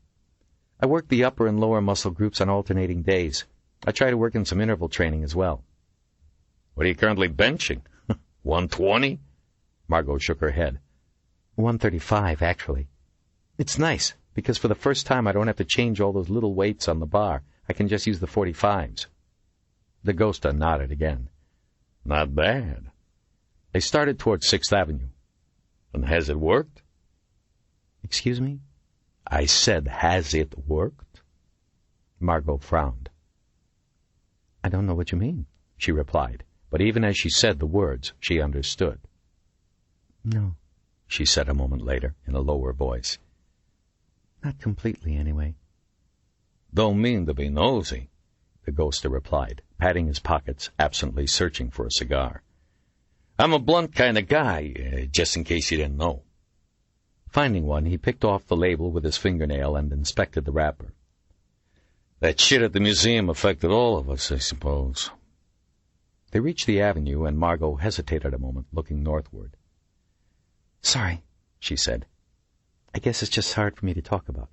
"I work the upper and lower muscle groups on alternating days. I try to work in some interval training as well." "What are you currently benching? 120? Margot shook her head. 135, actually. It's nice, because for the first time I don't have to change all those little weights on the bar. I can just use the 45s. DaGosta nodded again. "Not bad." They started toward 6th Avenue. "And has it worked?" "Excuse me?" "I said, has it worked?" Margot frowned. "I don't know what you mean," she replied, but even as she said the words, she understood. "No," she said a moment later in a lower voice. "Not completely, anyway." "Don't mean to be nosy," DaGosta replied, patting his pockets, absently searching for a cigar. "I'm a blunt kind of guy, just in case you didn't know." Finding one, he picked off the label with his fingernail and inspected the wrapper. "That shit at the museum affected all of us, I suppose." They reached the avenue, and Margot hesitated a moment, looking northward. "Sorry," she said. "I guess it's just hard for me to talk about."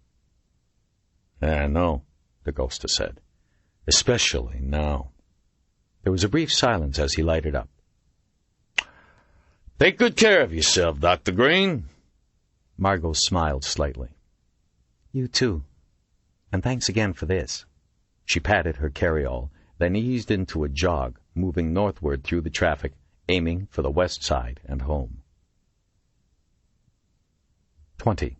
"I know," DaGosta said. "Especially now." There was a brief silence as he lighted up. "Take good care of yourself, Dr. Green." Margot smiled slightly. "You too. And thanks again for this." She patted her carryall, then eased into a jog, moving northward through the traffic, aiming for the west side and home. 20.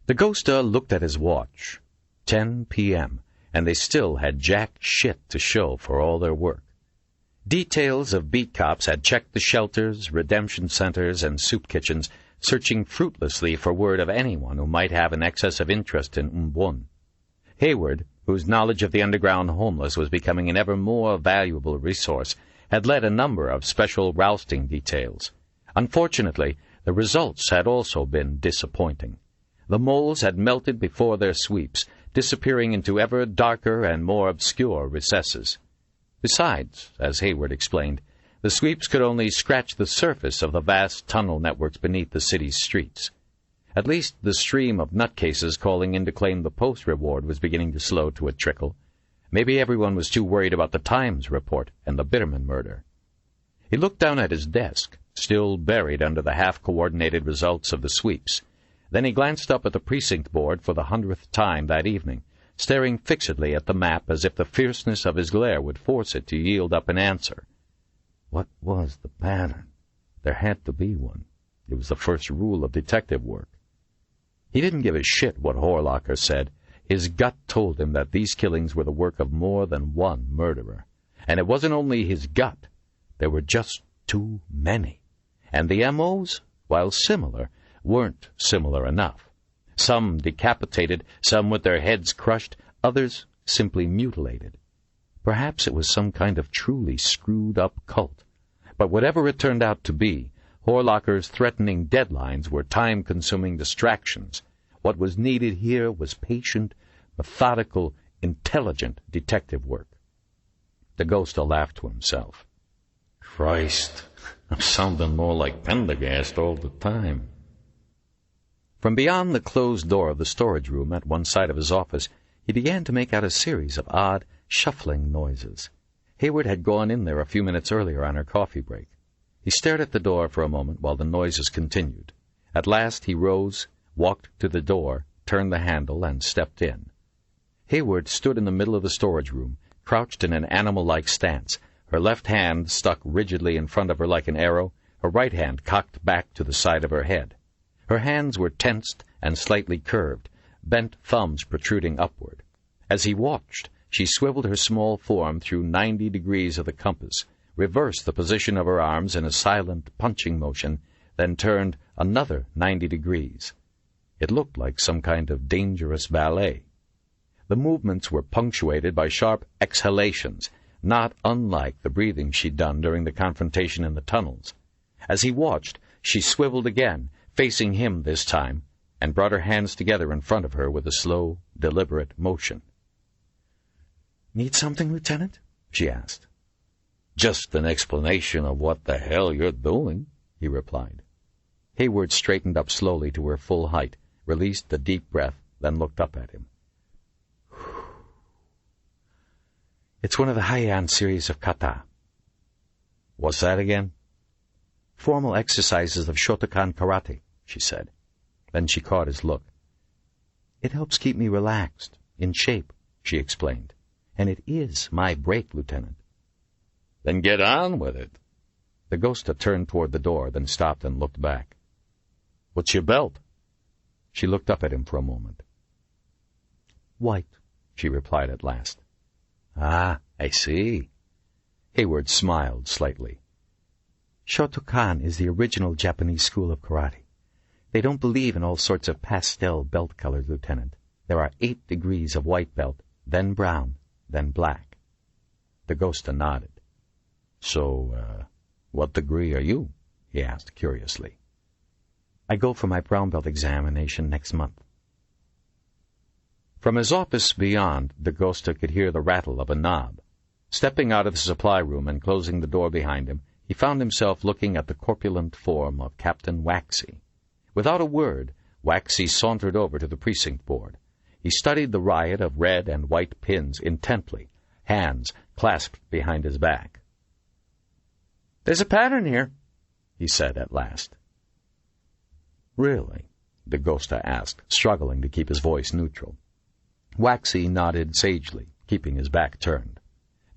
DaGosta looked at his watch. 10 p.m., and they still had jack shit to show for all their work. Details of beat cops had checked the shelters, redemption centers, and soup kitchens, searching fruitlessly for word of anyone who might have an excess of interest in Umbun. Hayward, whose knowledge of the underground homeless was becoming an ever more valuable resource, had led a number of special rousting details. Unfortunately, the results had also been disappointing. The moles had melted before their sweeps, disappearing into ever darker and more obscure recesses. Besides, as Hayward explained, the sweeps could only scratch the surface of the vast tunnel networks beneath the city's streets. At least the stream of nutcases calling in to claim the post reward was beginning to slow to a trickle. Maybe everyone was too worried about the Times report and the Bitterman murder. He looked down at his desk, still buried under the half-coordinated results of the sweeps. Then he glanced up at the precinct board for the 100th time that evening, staring fixedly at the map as if the fierceness of his glare would force it to yield up an answer. What was the pattern? There had to be one. It was the first rule of detective work. He didn't give a shit what Horlocker said. His gut told him that these killings were the work of more than one murderer. And it wasn't only his gut. There were just too many. And the M.O.s, while similar, weren't similar enough. Some decapitated, some with their heads crushed, others simply mutilated. Perhaps it was some kind of truly screwed-up cult. But whatever it turned out to be, Horlocker's threatening deadlines were time-consuming distractions. What was needed here was patient, methodical, intelligent detective work. The ghost laughed to himself. Christ, I'm sounding more like Pendergast all the time. From beyond the closed door of the storage room at one side of his office, he began to make out a series of odd, shuffling noises. Hayward had gone in there a few minutes earlier on her coffee break. He stared at the door for a moment while the noises continued. At last he rose, walked to the door, turned the handle, and stepped in. Hayward stood in the middle of the storage room, crouched in an animal-like stance, her left hand stuck rigidly in front of her like an arrow, her right hand cocked back to the side of her head. Her hands were tensed and slightly curved, bent thumbs protruding upward. As he watched, she swiveled her small form through 90 degrees of the compass, reversed the position of her arms in a silent punching motion, then turned another 90 degrees. It looked like some kind of dangerous ballet. The movements were punctuated by sharp exhalations, not unlike the breathing she'd done during the confrontation in the tunnels. As he watched, she swiveled again, facing him this time, and brought her hands together in front of her with a slow, deliberate motion. "Need something, Lieutenant?" she asked. "Just an explanation of what the hell you're doing," he replied. Hayward straightened up slowly to her full height, released a deep breath, then looked up at him. "It's one of the Heian series of kata." "What's that again?" "Formal exercises of Shotokan karate," she said. Then she caught his look. "It helps keep me relaxed, in shape," she explained. "And it is my break, Lieutenant." "Then get on with it." The ghost turned toward the door, then stopped and looked back. "What's your belt?" She looked up at him for a moment. "White," she replied at last. "Ah, I see." Hayward smiled slightly. "Shotokan is the original Japanese school of karate. They don't believe in all sorts of pastel belt colors, Lieutenant. There are 8 degrees of white belt, then brown, then black." The ghost nodded. "So, what degree are you?" he asked curiously. "I go for my brown belt examination next month." From his office beyond, the ghost could hear the rattle of a knob. Stepping out of the supply room and closing the door behind him, he found himself looking at the corpulent form of Captain Waxy. Without a word, Waxy sauntered over to the precinct board. He studied the riot of red and white pins intently, hands clasped behind his back. "There's a pattern here," he said at last. "Really?" the ghost asked, struggling to keep his voice neutral. Waxy nodded sagely, keeping his back turned.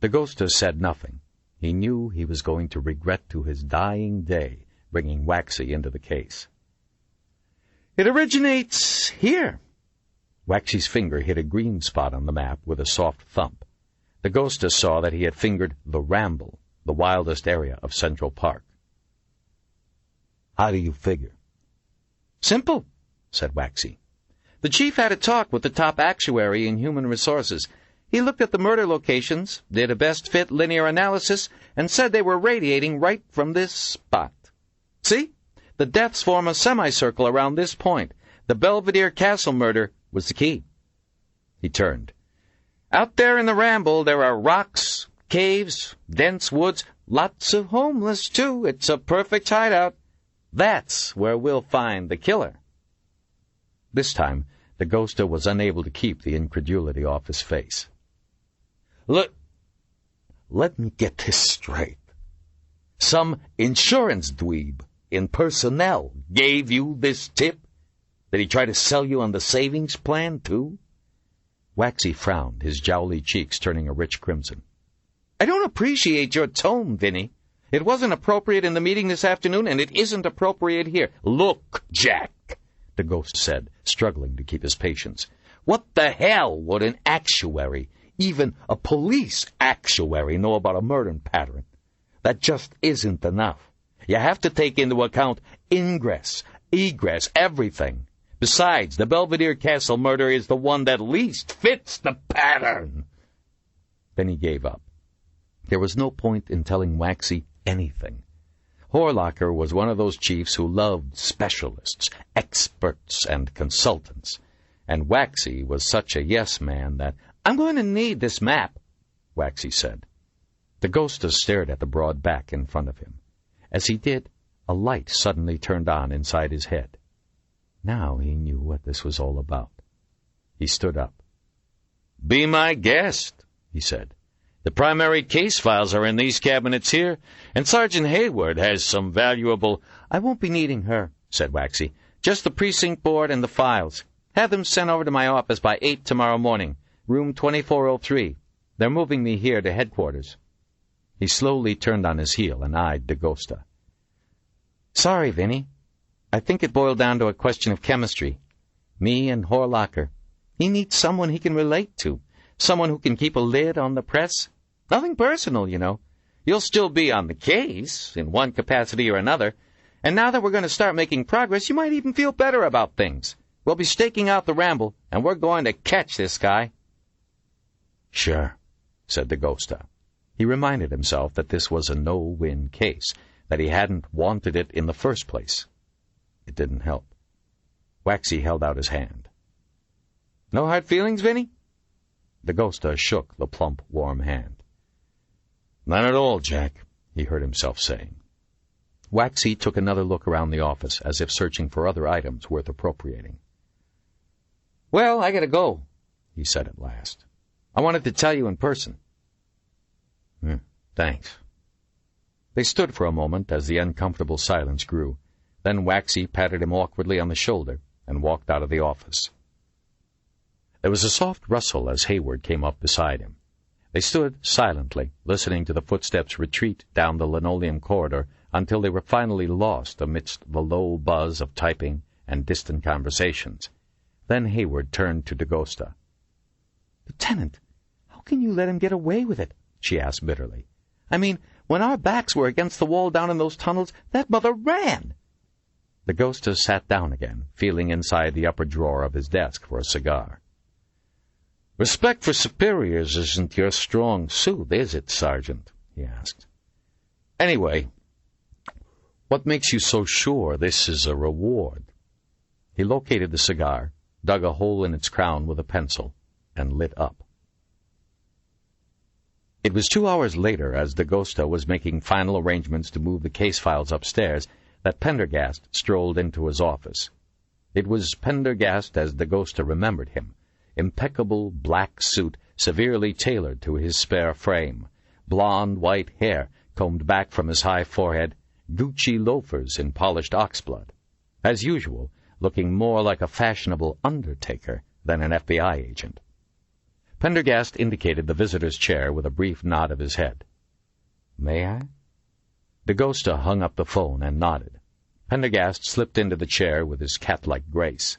The ghost said nothing. He knew he was going to regret to his dying day bringing Waxy into the case. "It originates here." Waxy's finger hit a green spot on the map with a soft thump. The ghost saw that he had fingered the Ramble, the wildest area of Central Park. "How do you figure?" "Simple," said Waxy. "The chief had a talk with the top actuary in human resources. He looked at the murder locations, did a best-fit linear analysis, and said they were radiating right from this spot. See? The deaths form a semicircle around this point. The Belvedere Castle murder was the key. He turned. Out there in the Ramble, there are rocks, caves, dense woods, lots of homeless, too. It's a perfect hideout. That's where we'll find the killer. This time, the ghoster was unable to keep the incredulity off his face. Look, let me get this straight. Some insurance dweeb in personnel gave you this tip? Did he try to sell you on the savings plan, too? Waxy frowned, his jowly cheeks turning a rich crimson. I don't appreciate your tone, Vinny. It wasn't appropriate in the meeting this afternoon, and it isn't appropriate here. Look, Jack, the ghost said, struggling to keep his patience. What the hell would an actuary, even a police actuary, know about a murder pattern? That just isn't enough. You have to take into account ingress, egress, everything. Besides, the Belvedere Castle murder is the one that least fits the pattern. Then he gave up. There was no point in telling Waxy anything. Horlocker was one of those chiefs who loved specialists, experts, and consultants. And Waxy was such a yes-man that, I'm going to need this map, Waxy said. The ghoster stared at the broad back in front of him. As he did, a light suddenly turned on inside his head. Now he knew what this was all about. He stood up. Be my guest, he said. The primary case files are in these cabinets here, and Sergeant Hayward has some valuable— I won't be needing her, said Waxy. Just the precinct board and the files. Have them sent over to my office by 8 tomorrow morning, room 2403. They're moving me here to headquarters. He slowly turned on his heel and eyed DeGosta. Sorry, Vinny. I think it boiled down to a question of chemistry. Me and Horlocker. He needs someone he can relate to. Someone who can keep a lid on the press. Nothing personal, you know. You'll still be on the case, in one capacity or another. And now that we're going to start making progress, you might even feel better about things. We'll be staking out the Ramble, and we're going to catch this guy. Sure, said DeGosta. He reminded himself that this was a no-win case, that he hadn't wanted it in the first place. It didn't help. Waxy held out his hand. No hard feelings, Vinny? DeGosta shook the plump, warm hand. None at all, Jack, he heard himself saying. Waxy took another look around the office, as if searching for other items worth appropriating. Well, I gotta go, he said at last. I wanted to tell you in person. Thanks. They stood for a moment as the uncomfortable silence grew. Then Waxy patted him awkwardly on the shoulder and walked out of the office. There was a soft rustle as Hayward came up beside him. They stood silently, listening to the footsteps retreat down the linoleum corridor until they were finally lost amidst the low buzz of typing and distant conversations. Then Hayward turned to DeGosta. Lieutenant, how can you let him get away with it? She asked bitterly. I mean, when our backs were against the wall down in those tunnels, that mother ran. DeGosta sat down again, feeling inside the upper drawer of his desk for a cigar. Respect for superiors isn't your strong suit, is it, Sergeant? He asked. Anyway, what makes you so sure this is a reward? He located the cigar, dug a hole in its crown with a pencil, and lit up. It was 2 hours later, as DeGosta was making final arrangements to move the case files upstairs, that Pendergast strolled into his office. It was Pendergast as DeGosta remembered him, impeccable black suit severely tailored to his spare frame, blonde white hair combed back from his high forehead, Gucci loafers in polished oxblood. As usual, looking more like a fashionable undertaker than an FBI agent. Pendergast indicated the visitor's chair with a brief nod of his head. May I? DeGosta hung up the phone and nodded. Pendergast slipped into the chair with his cat-like grace.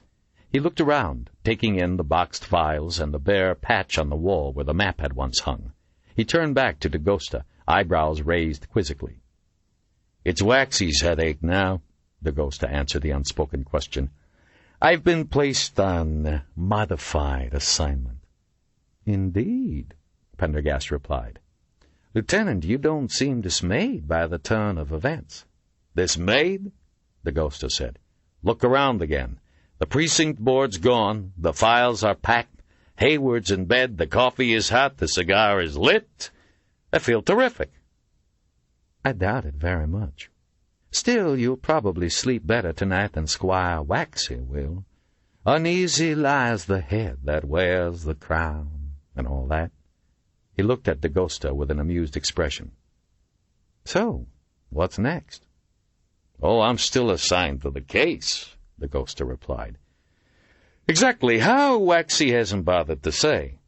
He looked around, taking in the boxed files and the bare patch on the wall where the map had once hung. He turned back to DeGosta, eyebrows raised quizzically. It's Waxy's headache now, DeGosta answered the unspoken question. I've been placed on modified assignment. Indeed, Pendergast replied. Lieutenant, you don't seem dismayed by the turn of events. Dismayed? The ghoster said. Look around again. The precinct board's gone, the files are packed, Hayward's in bed, the coffee is hot, the cigar is lit. I feel terrific. I doubt it very much. Still, you'll probably sleep better tonight than Squire Waxy will. Uneasy lies the head that wears the crown, and all that. He looked at the ghoster with an amused expression. So, what's next? Oh, I'm still assigned to the case, the ghoster replied. Exactly how, Waxy hasn't bothered to say.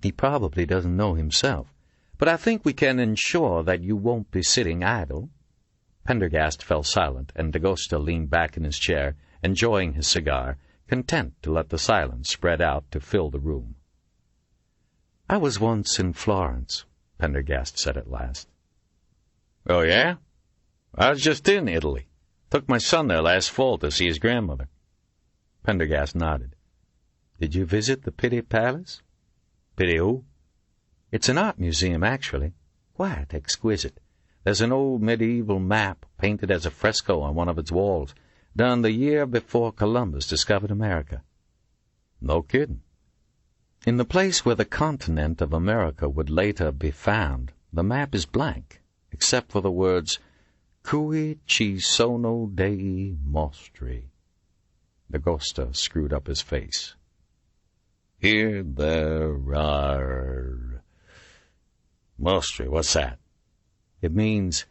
He probably doesn't know himself, but I think we can ensure that you won't be sitting idle. Pendergast fell silent, and the ghoster leaned back in his chair, enjoying his cigar, content to let the silence spread out to fill the room. I was once in Florence, Pendergast said at last. Oh, yeah? I was just in Italy. Took my son there last fall to see his grandmother. Pendergast nodded. Did you visit the Pitti Palace? Pitti who? It's an art museum, actually. Quite exquisite. There's an old medieval map painted as a fresco on one of its walls, done the year before Columbus discovered America. No kidding. In the place where the continent of America would later be found, the map is blank, except for the words, Cui ci sono dei mostri. The ghoster screwed up his face. Here there are... Mostri, what's that? It means,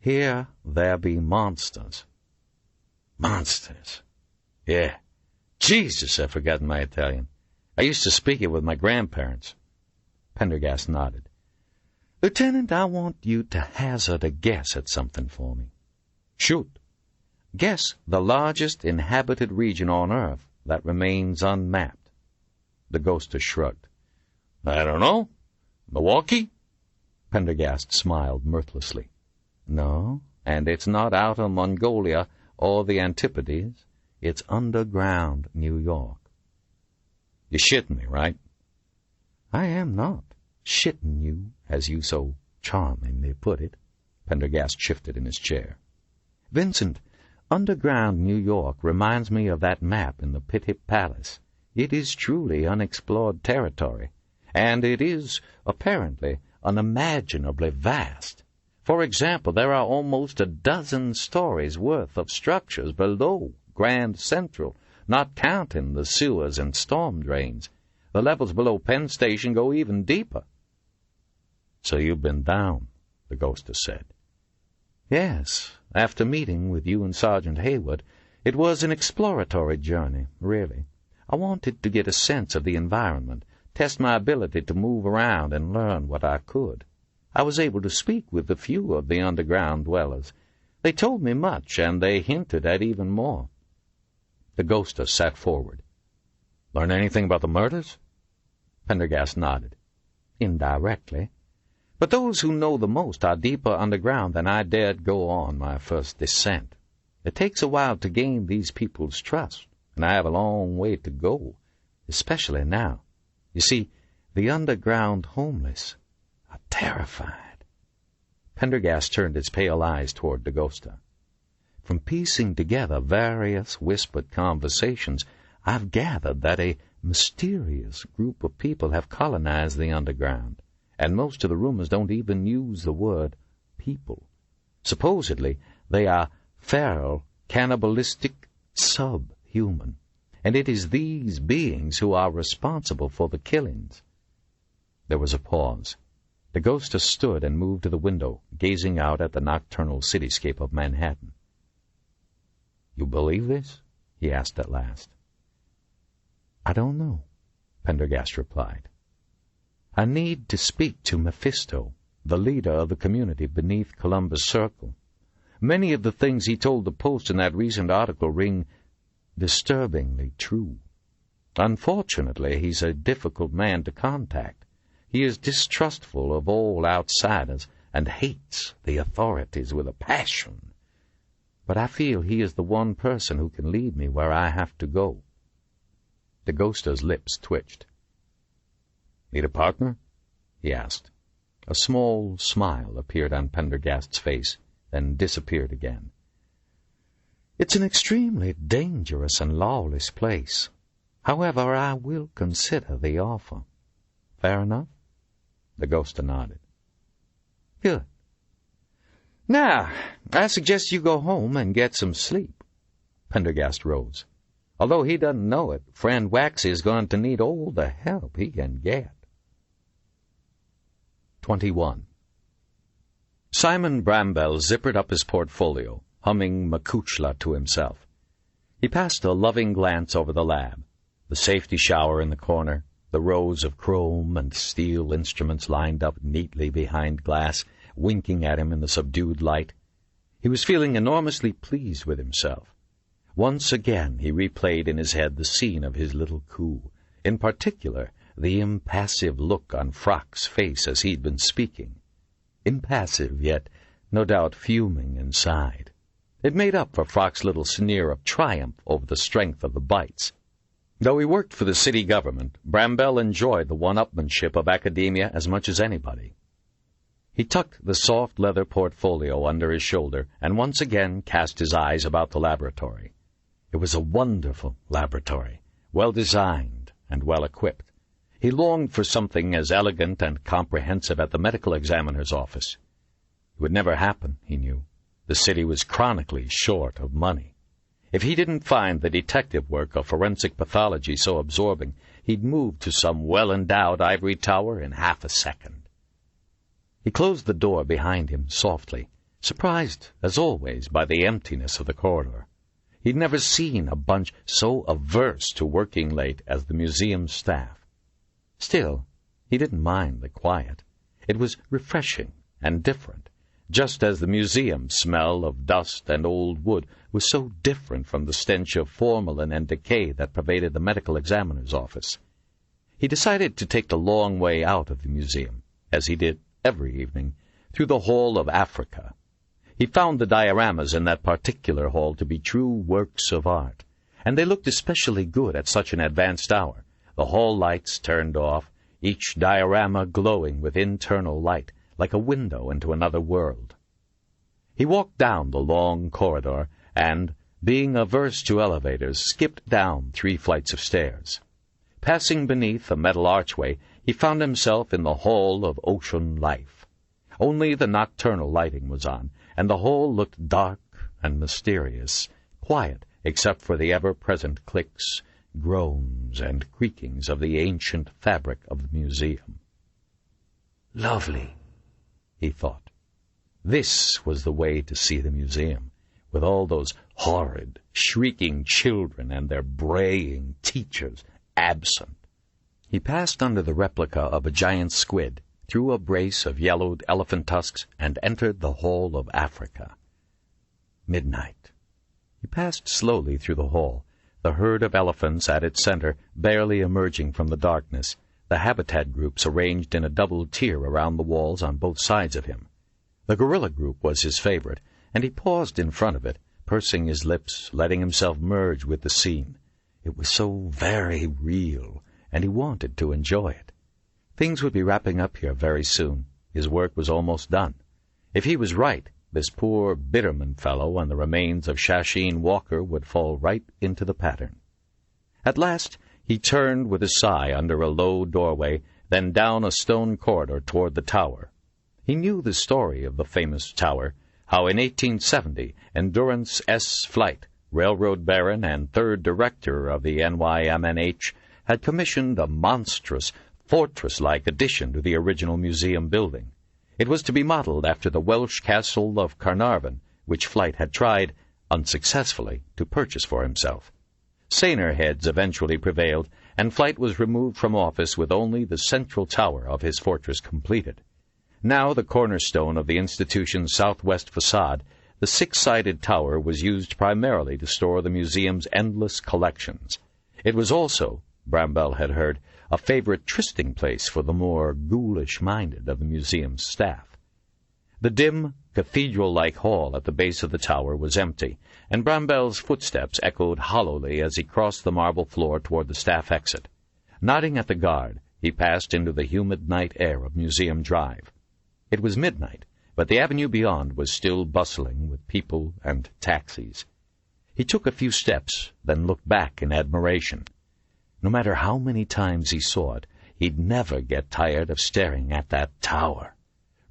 here there be monsters. Monsters? Yeah. Jesus, I've forgotten my Italian. I used to speak it with my grandparents. Pendergast nodded. Lieutenant, I want you to hazard a guess at something for me. Shoot. Guess the largest inhabited region on Earth that remains unmapped. The ghoster shrugged. I don't know. Milwaukee? Pendergast smiled mirthlessly. No, and it's not Outer Mongolia or the Antipodes. It's underground New York. You're shitting me, right? I am not shitting you, as you so charmingly put it. Pendergast shifted in his chair. Vincent, underground New York reminds me of that map in the Pitti Palace. It is truly unexplored territory, and it is, apparently, unimaginably vast. For example, there are almost a dozen stories worth of structures below Grand Central, not counting the sewers and storm drains. The levels below Penn Station go even deeper. So you've been down, the ghoster said. Yes, after meeting with you and Sergeant Hayward, it was an exploratory journey, really. I wanted to get a sense of the environment, test my ability to move around and learn what I could. I was able to speak with a few of the underground dwellers. They told me much, and they hinted at even more. The ghoster sat forward. Learn anything about the murders? Pendergast nodded. Indirectly. But those who know the most are deeper underground than I dared go on my first descent. It takes a while to gain these people's trust, and I have a long way to go, especially now. You see, the underground homeless are terrified. Pendergast turned his pale eyes toward the ghoster. From piecing together various whispered conversations, I've gathered that a mysterious group of people have colonized the underground, and most of the rumors don't even use the word people. Supposedly, they are feral, cannibalistic, subhuman, and it is these beings who are responsible for the killings. There was a pause. The ghoster stood and moved to the window, gazing out at the nocturnal cityscape of Manhattan. You believe this? He asked at last. I don't know, Pendergast replied. I need to speak to Mephisto, the leader of the community beneath Columbus Circle. Many of the things he told the Post in that recent article ring disturbingly true. Unfortunately, he's a difficult man to contact. He is distrustful of all outsiders and hates the authorities with a passion. But I feel he is the one person who can lead me where I have to go. The ghoster's lips twitched. Need a partner?" he asked. A small smile appeared on Pendergast's face, then disappeared again. "It's an extremely dangerous and lawless place. However, I will consider the offer. Fair enough?" The ghost nodded. "Good. Now, I suggest you go home and get some sleep." Pendergast rose. Although he doesn't know it, friend Waxy is going to need all the help he can get. 21. Simon Bramble zippered up his portfolio, humming Makuchla to himself. He passed a loving glance over the lab, the safety shower in the corner, the rows of chrome and steel instruments lined up neatly behind glass, winking at him in the subdued light. He was feeling enormously pleased with himself. Once again he replayed in his head the scene of his little coup, in particular the impassive look on Frock's face as he'd been speaking. Impassive, yet no doubt fuming inside. It made up for Frock's little sneer of triumph over the strength of the bites. Though he worked for the city government, Bramble enjoyed the one-upmanship of academia as much as anybody. He tucked the soft leather portfolio under his shoulder and once again cast his eyes about the laboratory. It was a wonderful laboratory, well-designed and well-equipped. He longed for something as elegant and comprehensive at the medical examiner's office. It would never happen, he knew. The city was chronically short of money. If he didn't find the detective work of forensic pathology so absorbing, he'd move to some well-endowed ivory tower in half a second. He closed the door behind him softly, surprised, as always, by the emptiness of the corridor. He'd never seen a bunch so averse to working late as the museum staff. Still, he didn't mind the quiet. It was refreshing and different, just as the museum smell of dust and old wood was so different from the stench of formalin and decay that pervaded the medical examiner's office. He decided to take the long way out of the museum, as he did every evening, through the Hall of Africa. He found the dioramas in that particular hall to be true works of art, and they looked especially good at such an advanced hour, the hall lights turned off, each diorama glowing with internal light, like a window into another world. He walked down the long corridor and, being averse to elevators, skipped down 3 flights of stairs. Passing beneath a metal archway, he found himself in the Hall of Ocean Life. Only the nocturnal lighting was on, and the hall looked dark and mysterious, quiet except for the ever-present clicks, groans, and creakings of the ancient fabric of the museum. Lovely, he thought. This was the way to see the museum, with all those horrid, shrieking children and their braying teachers absent. He passed under the replica of a giant squid, through a brace of yellowed elephant tusks, and entered the Hall of Africa. Midnight. He passed slowly through the hall, the herd of elephants at its center barely emerging from the darkness, the habitat groups arranged in a double tier around the walls on both sides of him. The gorilla group was his favorite, and he paused in front of it, pursing his lips, letting himself merge with the scene. It was so very real, and he wanted to enjoy it. Things would be wrapping up here very soon. His work was almost done. If he was right, this poor Bitterman fellow and the remains of Shasheen Walker would fall right into the pattern. At last he turned with a sigh under a low doorway, then down a stone corridor toward the tower. He knew the story of the famous tower, how in 1870 Endurance S. Flight, railroad baron and third director of the NYMNH, had commissioned a monstrous, fortress-like addition to the original museum building. It was to be modeled after the Welsh castle of Carnarvon, which Flight had tried, unsuccessfully, to purchase for himself. Saner heads eventually prevailed, and Flight was removed from office with only the central tower of his fortress completed. Now the cornerstone of the institution's southwest facade, the 6-sided tower was used primarily to store the museum's endless collections. It was also, Bramble had heard, a favorite trysting place for the more ghoulish-minded of the museum's staff. The dim, cathedral-like hall at the base of the tower was empty, and Bramble's footsteps echoed hollowly as he crossed the marble floor toward the staff exit. Nodding at the guard, he passed into the humid night air of Museum Drive. It was midnight, but the avenue beyond was still bustling with people and taxis. He took a few steps, then looked back in admiration. No matter how many times he saw it, he'd never get tired of staring at that tower.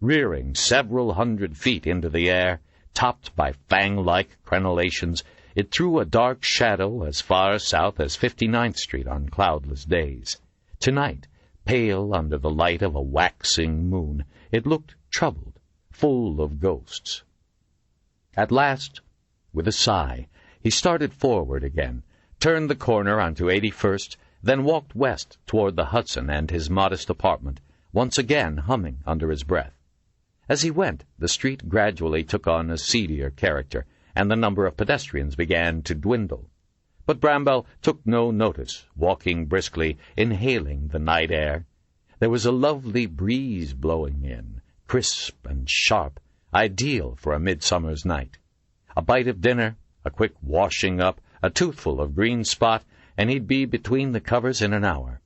Rearing several hundred feet into the air, topped by fang-like crenellations, it threw a dark shadow as far south as 59th Street on cloudless days. Tonight, pale under the light of a waxing moon, it looked troubled, full of ghosts. At last, with a sigh, he started forward again, turned the corner onto 81st, then walked west toward the Hudson and his modest apartment, once again humming under his breath. As he went, the street gradually took on a seedier character, and the number of pedestrians began to dwindle. But Bramwell took no notice, walking briskly, inhaling the night air. There was a lovely breeze blowing in, crisp and sharp, ideal for a midsummer's night. A bite of dinner, a quick washing up, a toothful of green spot, and he'd be between the covers in an hour.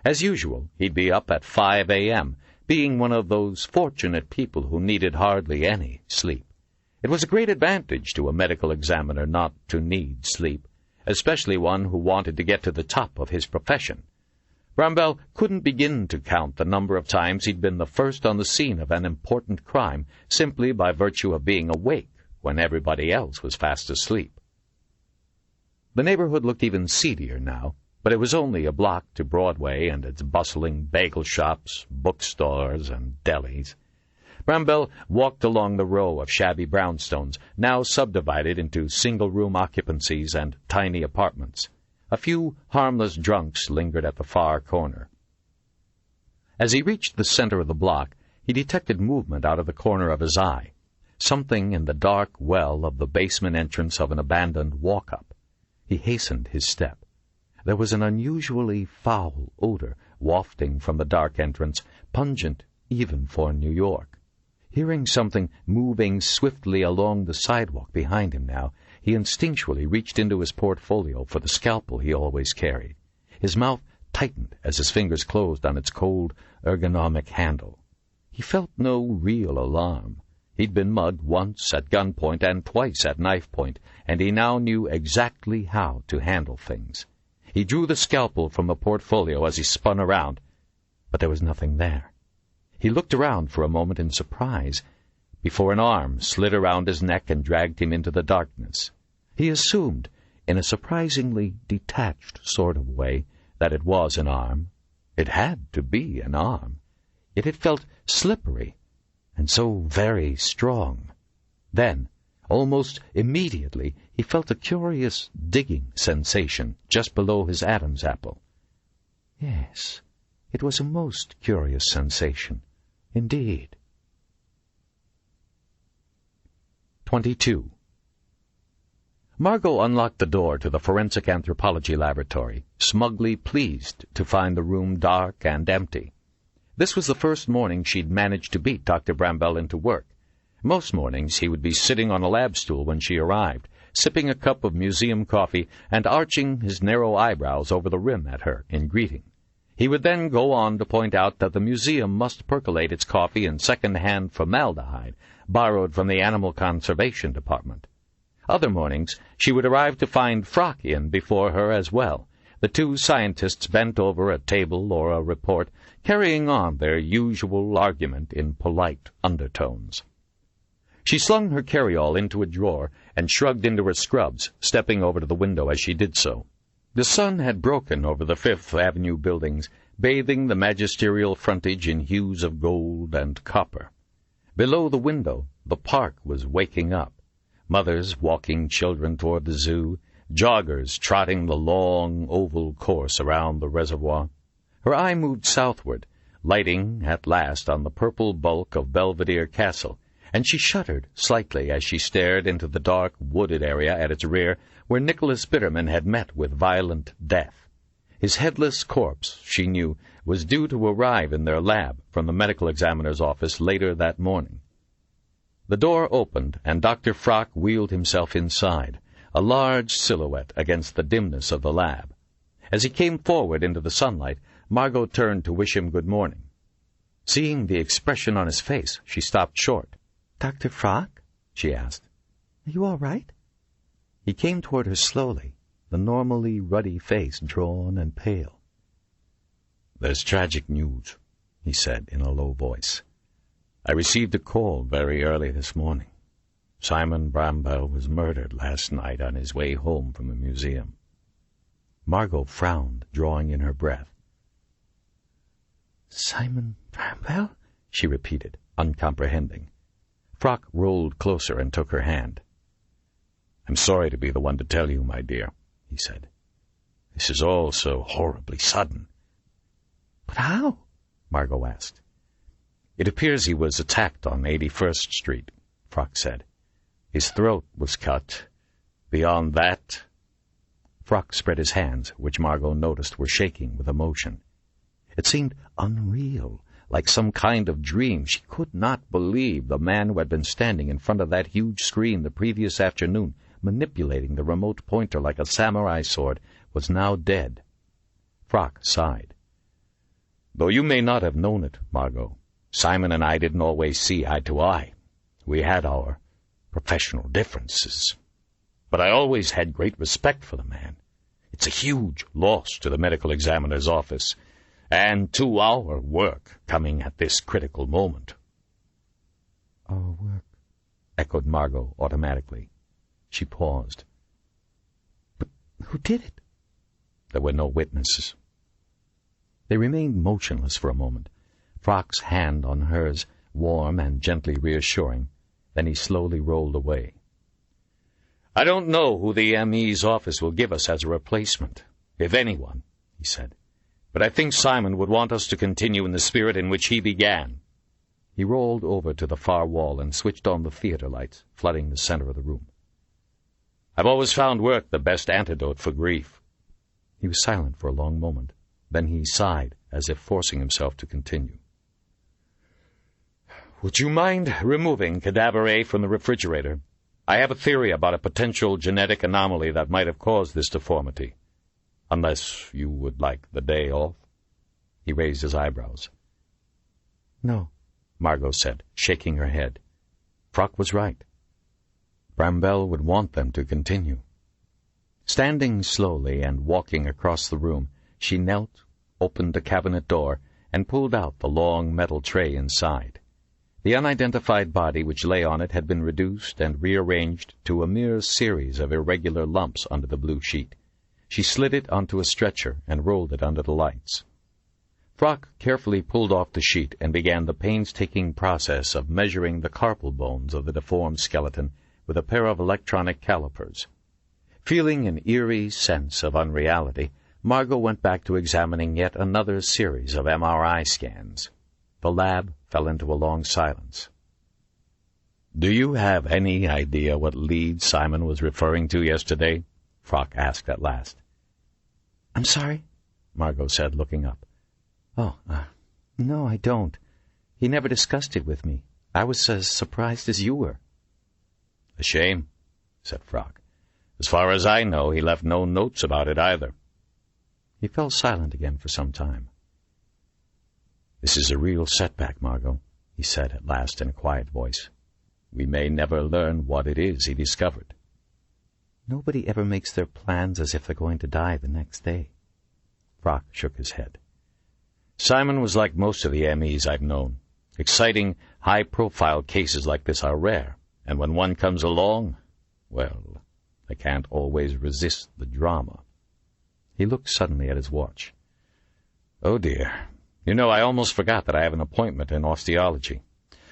As usual, he'd be up at 5 a.m., being one of those fortunate people who needed hardly any sleep. It was a great advantage to a medical examiner not to need sleep, especially one who wanted to get to the top of his profession. Bramwell couldn't begin to count the number of times he'd been the first on the scene of an important crime simply by virtue of being awake when everybody else was fast asleep. The neighborhood looked even seedier now, but it was only a block to Broadway and its bustling bagel shops, bookstores, and delis. Bramwell walked along the row of shabby brownstones, now subdivided into single-room occupancies and tiny apartments. A few harmless drunks lingered at the far corner. As he reached the center of the block, he detected movement out of the corner of his eye, something in the dark well of the basement entrance of an abandoned walk-up. He hastened his step. There was an unusually foul odor wafting from the dark entrance, pungent even for New York. Hearing something moving swiftly along the sidewalk behind him now, he instinctually reached into his portfolio for the scalpel he always carried. His mouth tightened as his fingers closed on its cold, ergonomic handle. He felt no real alarm. He'd been mugged once at gunpoint and twice at knife point, and he now knew exactly how to handle things. He drew the scalpel from the portfolio as he spun around, but there was nothing there. He looked around for a moment in surprise, before an arm slid around his neck and dragged him into the darkness. He assumed, in a surprisingly detached sort of way, that it was an arm. It had to be an arm. Yet it felt slippery, and so very strong. Then, almost immediately, he felt a curious digging sensation just below his Adam's apple. Yes, it was a most curious sensation, indeed. 22. Margo unlocked the door to the forensic anthropology laboratory, smugly pleased to find the room dark and empty. This was the first morning she'd managed to beat Dr. Bramwell into work. Most mornings he would be sitting on a lab stool when she arrived, sipping a cup of museum coffee and arching his narrow eyebrows over the rim at her in greeting. He would then go on to point out that the museum must percolate its coffee in second-hand formaldehyde, borrowed from the Animal Conservation Department. Other mornings she would arrive to find Frock in before her as well, the two scientists bent over a table or a report, carrying on their usual argument in polite undertones. She slung her carry-all into a drawer and shrugged into her scrubs, stepping over to the window as she did so. The sun had broken over the Fifth Avenue buildings, bathing the magisterial frontage in hues of gold and copper. Below the window, the park was waking up. Mothers walking children toward the zoo, joggers trotting the long oval course around the reservoir. Her eye moved southward, lighting at last on the purple bulk of Belvedere Castle, and she shuddered slightly as she stared into the dark wooded area at its rear where Nicholas Bitterman had met with violent death. His headless corpse, she knew, was due to arrive in their lab from the medical examiner's office later that morning. The door opened, and Dr. Frock wheeled himself inside, a large silhouette against the dimness of the lab. As he came forward into the sunlight, Margo turned to wish him good morning. Seeing the expression on his face, she stopped short. "Dr. Frock?" she asked. "Are you all right?" He came toward her slowly, the normally ruddy face drawn and pale. "There's tragic news," he said in a low voice. "I received a call very early this morning. Simon Bramwell was murdered last night on his way home from a museum." Margo frowned, drawing in her breath. "Simon Bramwell?" she repeated, uncomprehending. Frock rolled closer and took her hand. "I'm sorry to be the one to tell you, my dear," he said. "This is all so horribly sudden." "But how?" Margo asked. "It appears he was attacked on 81st Street, Frock said. "His throat was cut. Beyond that—" Frock spread his hands, which Margo noticed were shaking with emotion. It seemed unreal, like some kind of dream. She could not believe the man who had been standing in front of that huge screen the previous afternoon, manipulating the remote pointer like a samurai sword, was now dead. Frock sighed. "Though you may not have known it, Margo, Simon and I didn't always see eye to eye. We had our professional differences. But I always had great respect for the man. It's a huge loss to the medical examiner's office, and to our work coming at this critical moment." "Our work," echoed Margo automatically. She paused. "But who did it?" "There were no witnesses." They remained motionless for a moment, Frock's hand on hers, warm and gently reassuring. Then he slowly rolled away. "I don't know who the ME's office will give us as a replacement, if anyone," he said. "But I think Simon would want us to continue in the spirit in which he began." He rolled over to the far wall and switched on the theater lights, flooding the center of the room. "I've always found work the best antidote for grief." He was silent for a long moment. Then he sighed, as if forcing himself to continue. "Would you mind removing Cadaver A from the refrigerator? I have a theory about a potential genetic anomaly that might have caused this deformity. Unless you would like the day off." He raised his eyebrows. "No," Margo said, shaking her head. Frock was right. Bramwell would want them to continue. Standing slowly and walking across the room, she knelt, opened the cabinet door, and pulled out the long metal tray inside. The unidentified body which lay on it had been reduced and rearranged to a mere series of irregular lumps under the blue sheet. She slid it onto a stretcher and rolled it under the lights. Frock carefully pulled off the sheet and began the painstaking process of measuring the carpal bones of the deformed skeleton with a pair of electronic calipers. Feeling an eerie sense of unreality, Margo went back to examining yet another series of MRI scans. The lab fell into a long silence. "Do you have any idea what lead Simon was referring to yesterday?" Frock asked at last. "I'm sorry?" Margo said, looking up. No, I don't. He never discussed it with me. I was as surprised as you were." "A shame," said Frock. "As far as I know, he left no notes about it either." He fell silent again for some time. "This is a real setback, Margo," he said at last in a quiet voice. "We may never learn what it is he discovered." "Nobody ever makes their plans as if they're going to die the next day." Frock shook his head. "Simon was like most of the MEs I've known. Exciting, high-profile cases like this are rare, and when one comes along, well, they can't always resist the drama." He looked suddenly at his watch. "Oh, dear. You know, I almost forgot that I have an appointment in osteology.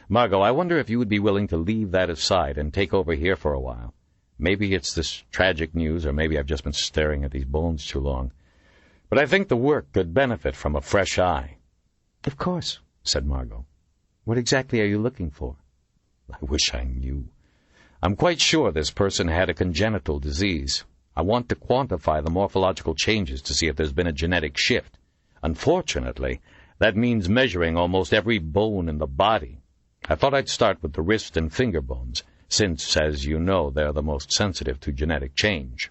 Margo, I wonder if you would be willing to leave that aside and take over here for a while. Maybe it's this tragic news, or maybe I've just been staring at these bones too long. But I think the work could benefit from a fresh eye." "Of course," said Margo. "What exactly are you looking for?" "I wish I knew. I'm quite sure this person had a congenital disease. I want to quantify the morphological changes to see if there's been a genetic shift. Unfortunately, that means measuring almost every bone in the body. I thought I'd start with the wrist and finger bones, since, as you know, they're the most sensitive to genetic change."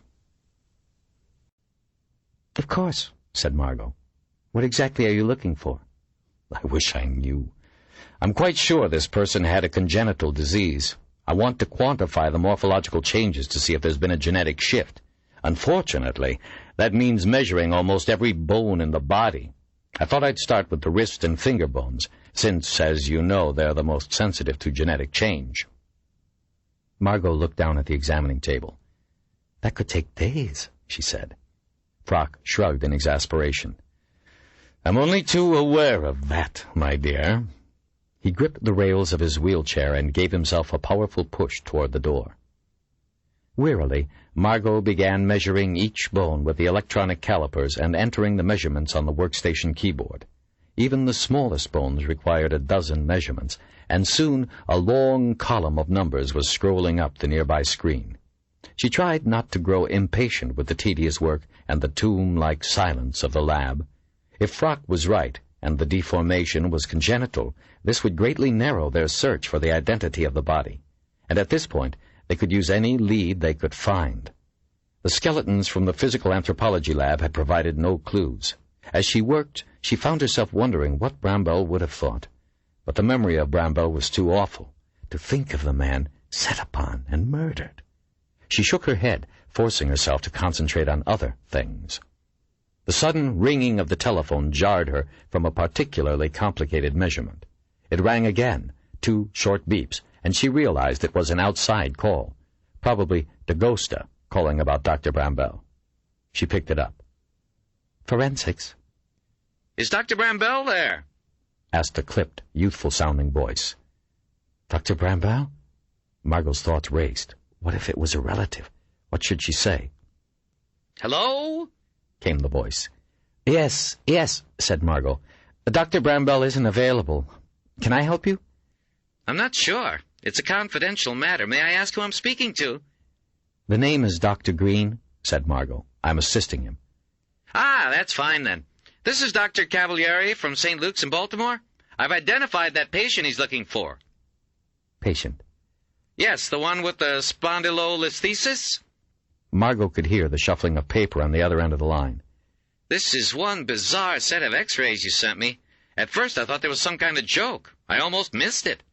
"Of course," said Margo. What exactly are you looking for? I wish I knew. I'm quite sure this person had a congenital disease. I want to quantify the morphological changes to see if there's been a genetic shift. Unfortunately, that means measuring almost every bone in the body. I thought I'd start with the wrist and finger bones, since, as you know, they're the most sensitive to genetic change. Margo looked down at the examining table. That could take days, she said. Frock shrugged in exasperation. I'm only too aware of that, my dear. He gripped the rails of his wheelchair and gave himself a powerful push toward the door. Wearily, Margo began measuring each bone with the electronic calipers and entering the measurements on the workstation keyboard. Even the smallest bones required a dozen measurements, and soon a long column of numbers was scrolling up the nearby screen. She tried not to grow impatient with the tedious work and the tomb-like silence of the lab. If Frock was right, and the deformation was congenital, this would greatly narrow their search for the identity of the body, and at this point they could use any lead they could find. The skeletons from the physical anthropology lab had provided no clues. As she worked, she found herself wondering what Bramwell would have thought. But the memory of Bramwell was too awful. To think of the man set upon and murdered. She shook her head, forcing herself to concentrate on other things. The sudden ringing of the telephone jarred her from a particularly complicated measurement. It rang again, 2 short beeps, and she realized it was an outside call, probably Dagosta calling about Dr. Bramwell. She picked it up. Forensics. Is Dr. Bramwell there? Asked a clipped, youthful-sounding voice. Dr. Bramwell? Margo's thoughts raced. What if it was a relative? What should she say? Hello? Came the voice. Yes, said Margo. Dr. Bramwell isn't available. Can I help you? I'm not sure. It's a confidential matter. May I ask who I'm speaking to? The name is Dr. Green, said Margo. I'm assisting him. Ah, that's fine then. This is Dr. Cavalieri from St. Luke's in Baltimore. I've identified that patient he's looking for. Patient? Yes, the one with the spondylolisthesis. Margo could hear the shuffling of paper on the other end of the line. This is one bizarre set of x-rays you sent me. At first I thought there was some kind of joke. I almost missed it.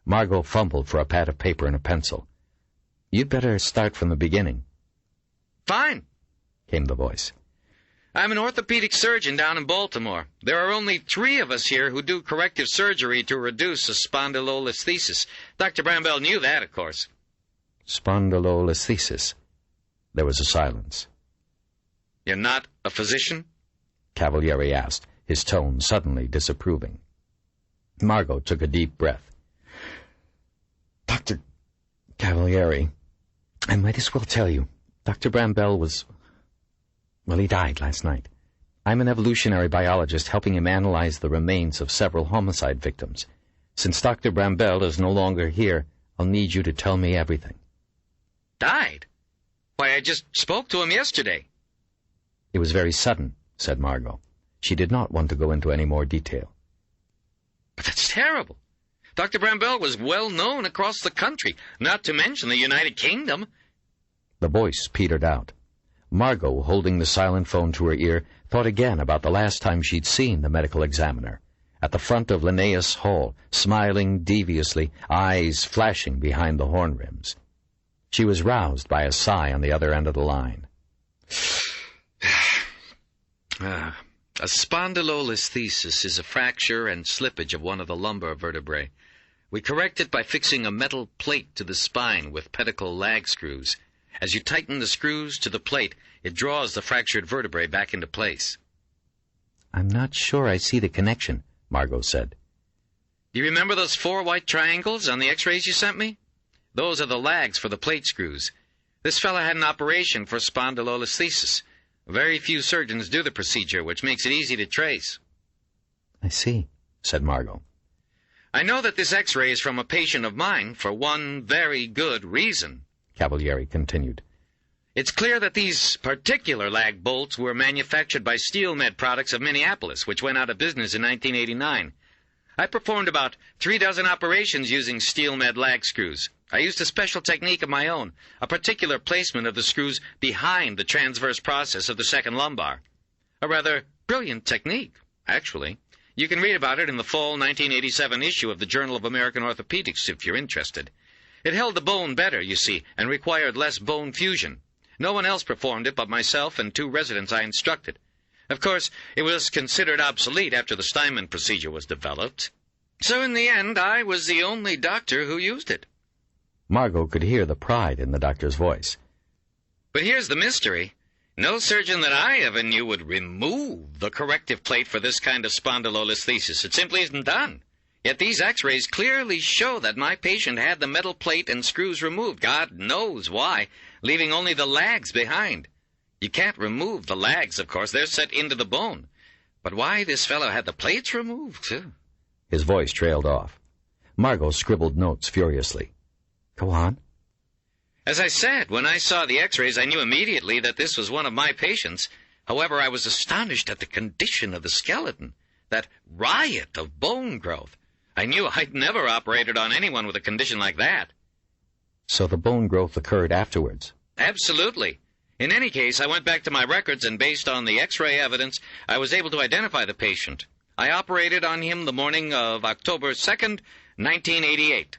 Margo fumbled for a pad of paper and a pencil. You'd better start from the beginning. Fine, came the voice. I'm an orthopedic surgeon down in Baltimore. There are only 3 of us here who do corrective surgery to reduce a spondylolisthesis. Dr. Bramwell knew that, of course. Spondylolisthesis. There was a silence. You're not a physician? Cavalieri asked, his tone suddenly disapproving. Margo took a deep breath. Dr. Cavalieri, I might as well tell you. Dr. Bramwell was... Well, he died last night. I'm an evolutionary biologist helping him analyze the remains of several homicide victims. Since Dr. Bramwell is no longer here, I'll need you to tell me everything. Died? Why, I just spoke to him yesterday. It was very sudden, said Margo. She did not want to go into any more detail. But that's terrible. Dr. Bramwell was well known across the country, not to mention the United Kingdom. The voice petered out. Margo, holding the silent phone to her ear, thought again about the last time she'd seen the medical examiner. At the front of Linnaeus Hall, smiling deviously, eyes flashing behind the horn rims. She was roused by a sigh on the other end of the line. A spondylolisthesis is a fracture and slippage of one of the lumbar vertebrae. We correct it by fixing a metal plate to the spine with pedicle lag screws. As you tighten the screws to the plate, it draws the fractured vertebrae back into place. I'm not sure I see the connection, Margo said. Do you remember those 4 white triangles on the x-rays you sent me? Those are the lags for the plate screws. This fella had an operation for spondylolisthesis. Very few surgeons do the procedure, which makes it easy to trace. I see, said Margo. I know that this x-ray is from a patient of mine for one very good reason, Cavalieri continued. It's clear that these particular lag bolts were manufactured by Steel Med Products of Minneapolis, which went out of business in 1989. I performed about 3 dozen operations using Steel Med lag screws. I used a special technique of my own, a particular placement of the screws behind the transverse process of the second lumbar. A rather Brilliant technique, actually. You can read about it in the fall 1987 issue of the Journal of American Orthopedics if you're interested. It held the bone better, you see, and required less bone fusion. No one else performed it but myself and 2 residents I instructed. Of course, it was considered obsolete after the Steinman procedure was developed. So in the end, I was the only doctor who used it. Margo could hear the pride in the doctor's voice. But here's the mystery. No surgeon that I ever knew would remove the corrective plate for this kind of spondylolisthesis. It simply isn't done. Yet these x-rays clearly show that my patient had the metal plate and screws removed. God knows why, leaving only the lags behind. You can't remove the lags, of course. They're set into the bone. But why this fellow had the plates removed, too? His voice trailed off. Margo scribbled notes furiously. Go on. As I said, when I saw the x-rays, I knew immediately that this was one of my patients. However, I was astonished at the condition of the skeleton, that riot of bone growth. I knew I'd never operated on anyone with a condition like that. So the bone growth occurred afterwards? Absolutely. In any case, I went back to my records, and based on the x-ray evidence, I was able to identify the patient. I operated on him the morning of October 2nd, 1988.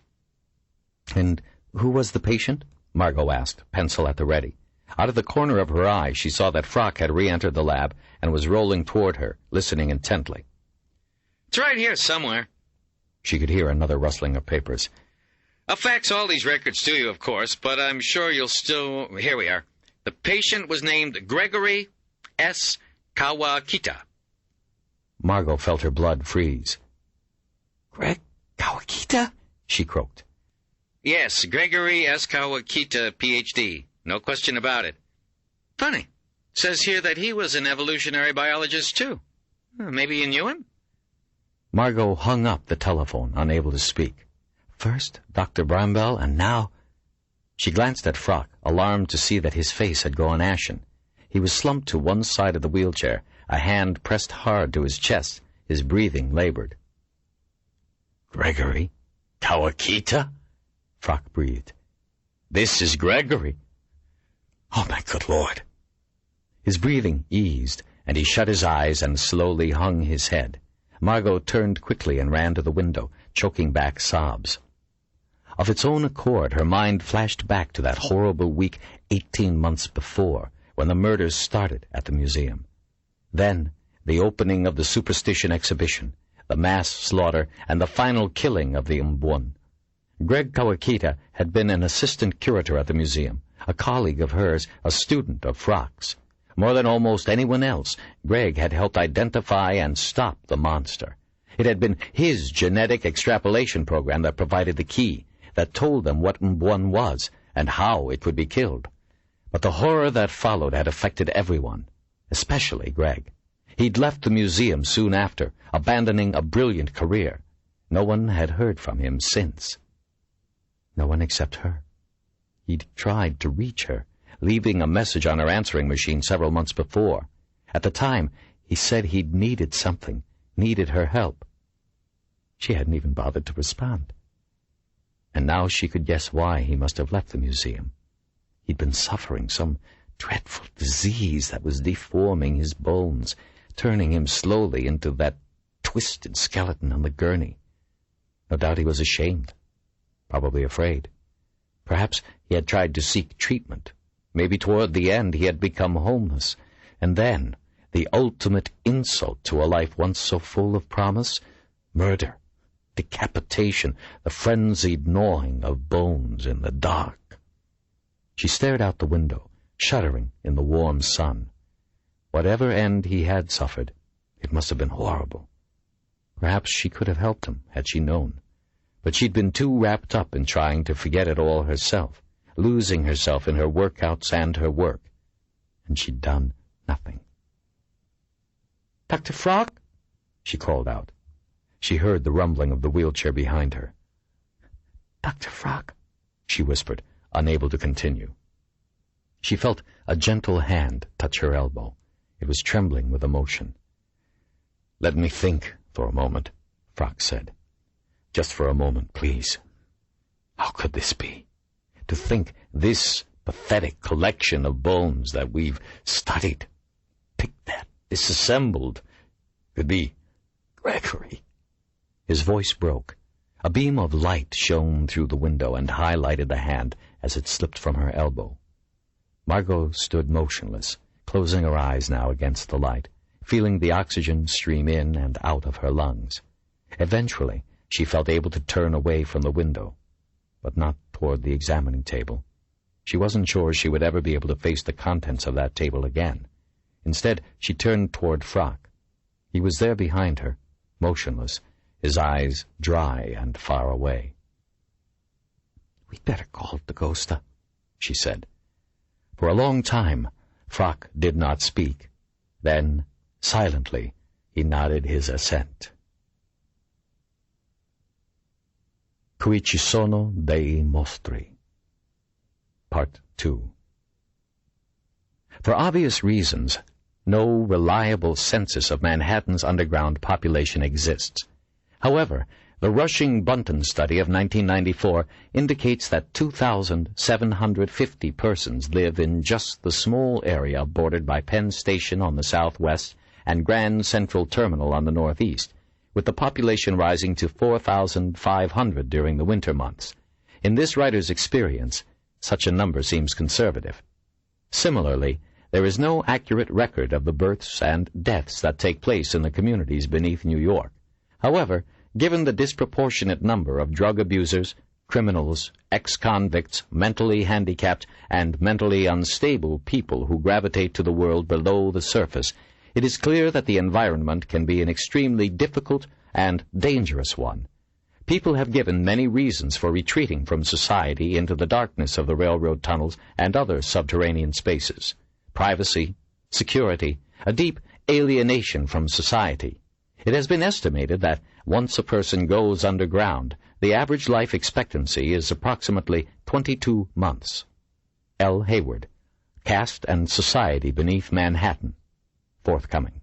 And who was the patient? Margo asked, pencil at the ready. Out of the corner of her eye, she saw that Frock had re-entered the lab and was rolling toward her, listening intently. It's right here somewhere. She could hear another rustling of papers. I'll fax all these records to you, of course, but I'm sure you'll still... Here we are. The patient was named Gregory S. Kawakita. Margo felt her blood freeze. Greg Kawakita? She croaked. Yes, Gregory S. Kawakita, Ph.D. No question about it. Funny. Says here that he was an evolutionary biologist, too. Maybe you knew him? Margo hung up the telephone, unable to speak. First, Dr. Bramwell, and now... She glanced at Frock, alarmed to see that his face had gone ashen. He was slumped to one side of the wheelchair, a hand pressed hard to his chest, his breathing labored. Gregory Kawakita? Frock breathed. This is Gregory. Oh, my good Lord. His breathing eased, and he shut his eyes and slowly hung his head. Margo turned quickly and ran to the window, choking back sobs. Of its own accord, her mind flashed back to that horrible week 18 months before, when the murders started at the museum. Then, the opening of the Superstition exhibition, the mass slaughter, and the final killing of the Mbun. Greg Kawakita had been an assistant curator at the museum, a colleague of hers, a student of Frock's. More than almost anyone else, Greg had helped identify and stop the monster. It had been his genetic extrapolation program that provided the key, that told them what Mbun was and how it would be killed. But the horror that followed had affected everyone, especially Greg. He'd left the museum soon after, abandoning a brilliant career. No one had heard from him since. No one except her. He'd tried to reach her, leaving a message on her answering machine several months before. At the time, he said he'd needed something, needed her help. She hadn't even bothered to respond. And now she could guess why he must have left the museum. He'd been suffering some dreadful disease that was deforming his bones, turning him slowly into that twisted skeleton on the gurney. No doubt he was ashamed, probably afraid. Perhaps he had tried to seek treatment. Maybe toward the end he had become homeless. And then, the ultimate insult to a life once so full of promise, murder, decapitation, the frenzied gnawing of bones in the dark. She stared out the window, shuddering in the warm sun. Whatever end he had suffered, it must have been horrible. Perhaps she could have helped him, had she known. But she'd been too wrapped up in trying to forget it all herself, losing herself in her workouts and her work. And she'd done nothing. "Dr. Frock?" she called out. She heard the rumbling of the wheelchair behind her. "Dr. Frock," she whispered, unable to continue. She felt a gentle hand touch her elbow. It was trembling with emotion. "Let me think for a moment," Frock said. "Just for a moment, please. How could this be? To think this pathetic collection of bones that we've studied, picked at, disassembled, Could be Gregory. His voice broke. A beam of light shone through the window and highlighted the hand as it slipped from her elbow. Margot stood motionless, closing her eyes now against the light, feeling the oxygen stream in and out of her lungs. Eventually, she felt able to turn away from the window, but not toward the examining table. She wasn't sure she would ever be able to face the contents of that table again. Instead, she turned toward Frock. He was there behind her, motionless, his eyes dry and far away. "We'd better call Dagosta," she said. For a long time, Frock did not speak. Then, silently, he nodded his assent. Qui ci sono dei mostri. Part 2. For obvious reasons, no reliable census of Manhattan's underground population exists. However, the Rushing Bunton study of 1994 indicates that 2,750 persons live in just the small area bordered by Penn Station on the southwest and Grand Central Terminal on the northeast, with the population rising to 4,500 during the winter months. In this writer's experience, such a number seems conservative. Similarly, there is no accurate record of the births and deaths that take place in the communities beneath New York. However, given the disproportionate number of drug abusers, criminals, ex-convicts, mentally handicapped, and mentally unstable people who gravitate to the world below the surface, it is clear that the environment can be an extremely difficult and dangerous one. People have given many reasons for retreating from society into the darkness of the railroad tunnels and other subterranean spaces. Privacy, security, a deep alienation from society. It has been estimated that once a person goes underground, the average life expectancy is approximately 22 months. L. Hayward, Caste and Society Beneath Manhattan. Forthcoming.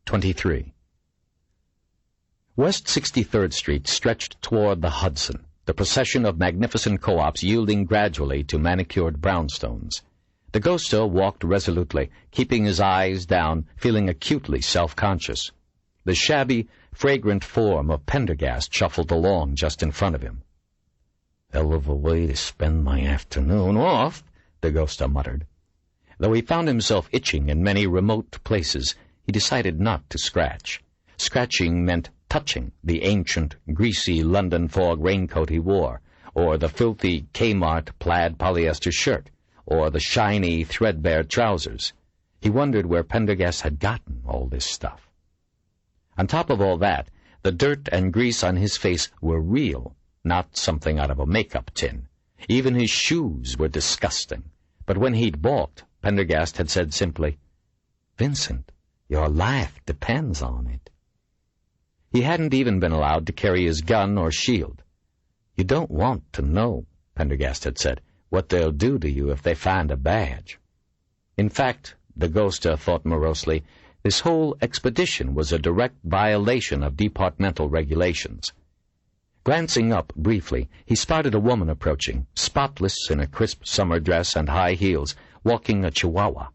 23. West 63rd Street stretched toward the Hudson, the procession of magnificent co-ops yielding gradually to manicured brownstones. Dagosta walked resolutely, keeping his eyes down, feeling acutely self-conscious. The shabby, fragrant form of Pendergast shuffled along just in front of him. "Hell of a way to spend my afternoon off," Dagosta muttered. Though he found himself itching in many remote places, he decided not to scratch. Scratching meant touching the ancient, greasy London fog raincoat he wore, or the filthy Kmart plaid polyester shirt, or the shiny, threadbare trousers. He wondered where Pendergast had gotten all this stuff. On top of all that, the dirt and grease on his face were real, not something out of a makeup tin. Even his shoes were disgusting. But when he'd balked, Pendergast had said simply, "Vincent, your life depends on it." He hadn't even been allowed to carry his gun or shield. "You don't want to know," Pendergast had said, "what they'll do to you if they find a badge." In fact, Dagosta thought morosely, this whole expedition was a direct violation of departmental regulations. Glancing up briefly, he spotted a woman approaching, spotless in a crisp summer dress and high heels, walking a chihuahua.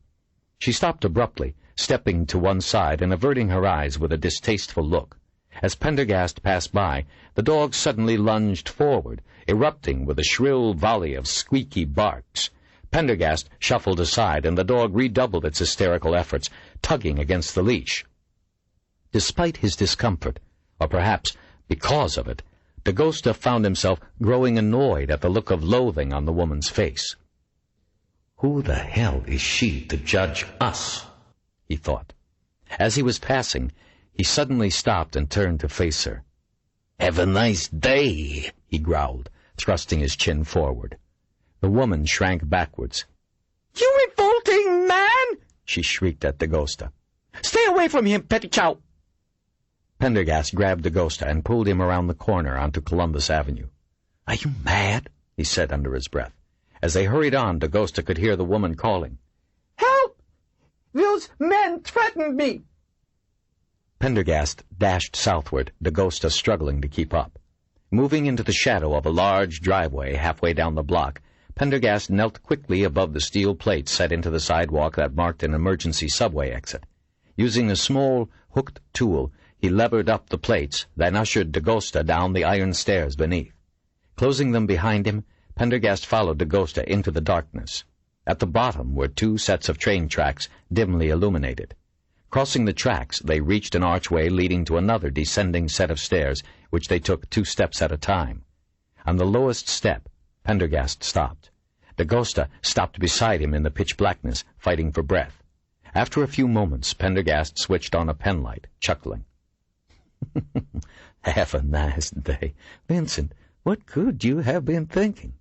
She stopped abruptly, stepping to one side and averting her eyes with a distasteful look. As Pendergast passed by, the dog suddenly lunged forward, erupting with a shrill volley of squeaky barks. Pendergast shuffled aside, and the dog redoubled its hysterical efforts, tugging against the leash. Despite his discomfort, or perhaps because of it, Dagosta found himself growing annoyed at the look of loathing on the woman's face. "Who the hell is she to judge us?" he thought. As he was passing, he suddenly stopped and turned to face her. "Have a nice day," he growled, thrusting his chin forward. The woman shrank backwards. "You revolting man!" she shrieked at Dagosta. "Stay away from him, Pettichow!" Pendergast grabbed Dagosta and pulled him around the corner onto Columbus Avenue. "Are you mad?" he said under his breath. As they hurried on, Dagosta could hear the woman calling, "Help! Those men threatened me!" Pendergast dashed southward, Dagosta struggling to keep up. Moving into the shadow of a large driveway halfway down the block, Pendergast knelt quickly above the steel plates set into the sidewalk that marked an emergency subway exit. Using a small, hooked tool, he levered up the plates, then ushered Dagosta down the iron stairs beneath. Closing them behind him, Pendergast followed Dagosta into the darkness. At the bottom were 2 sets of train tracks, dimly illuminated. Crossing the tracks, they reached an archway leading to another descending set of stairs, which they took 2 steps at a time. On the lowest step, Pendergast stopped. Dagosta stopped beside him in the pitch blackness, fighting for breath. After a few moments, Pendergast switched on a penlight, chuckling. "Have a nice day. Vincent, what could you have been thinking?"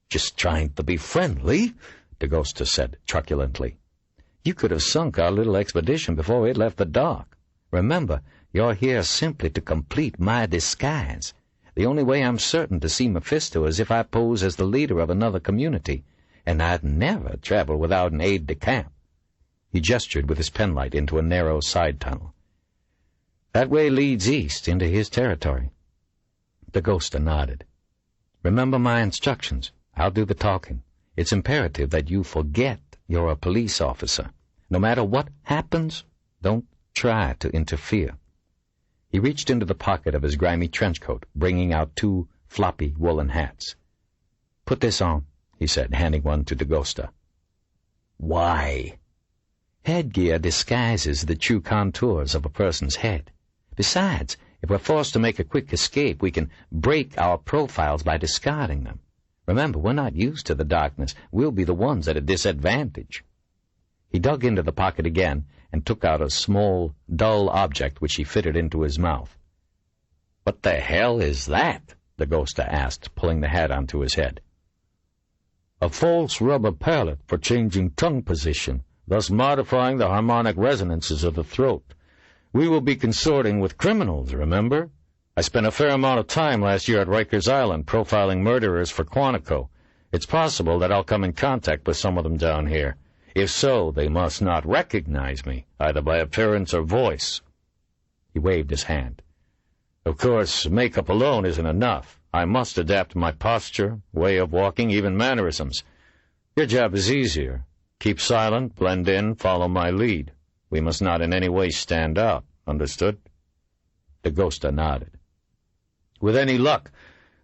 "Just trying to be friendly," Dagosta said truculently. "You could have sunk our little expedition before it left the dock. Remember, you're here simply to complete my disguise. The only way I'm certain to see Mephisto is if I pose as the leader of another community, and I'd never travel without an aide-de-camp." He gestured with his penlight into a narrow side tunnel. "That way leads east into his territory." Dagosta nodded. "Remember my instructions. I'll do the talking. It's imperative that you forget you're a police officer. No matter what happens, don't try to interfere." He reached into the pocket of his grimy trench coat, bringing out 2 floppy woolen hats. "Put this on," he said, handing one to Dagosta. "Why?" "Headgear disguises the true contours of a person's head. Besides, if we're forced to make a quick escape, we can break our profiles by discarding them. Remember, we're not used to the darkness. We'll be the ones at a disadvantage." He dug into the pocket again and took out a small, dull object which he fitted into his mouth. "What the hell is that?" Dagosta asked, pulling the hat onto his head. "A false rubber palate for changing tongue position, thus modifying the harmonic resonances of the throat. We will be consorting with criminals, remember? I spent a fair amount of time last year at Rikers Island profiling murderers for Quantico. It's possible that I'll come in contact with some of them down here. If so, they must not recognize me, either by appearance or voice." He waved his hand. "Of course, makeup alone isn't enough. I must adapt my posture, way of walking, even mannerisms. Your job is easier. Keep silent, blend in, follow my lead. We must not in any way stand out. Understood?" Dagosta nodded. "With any luck,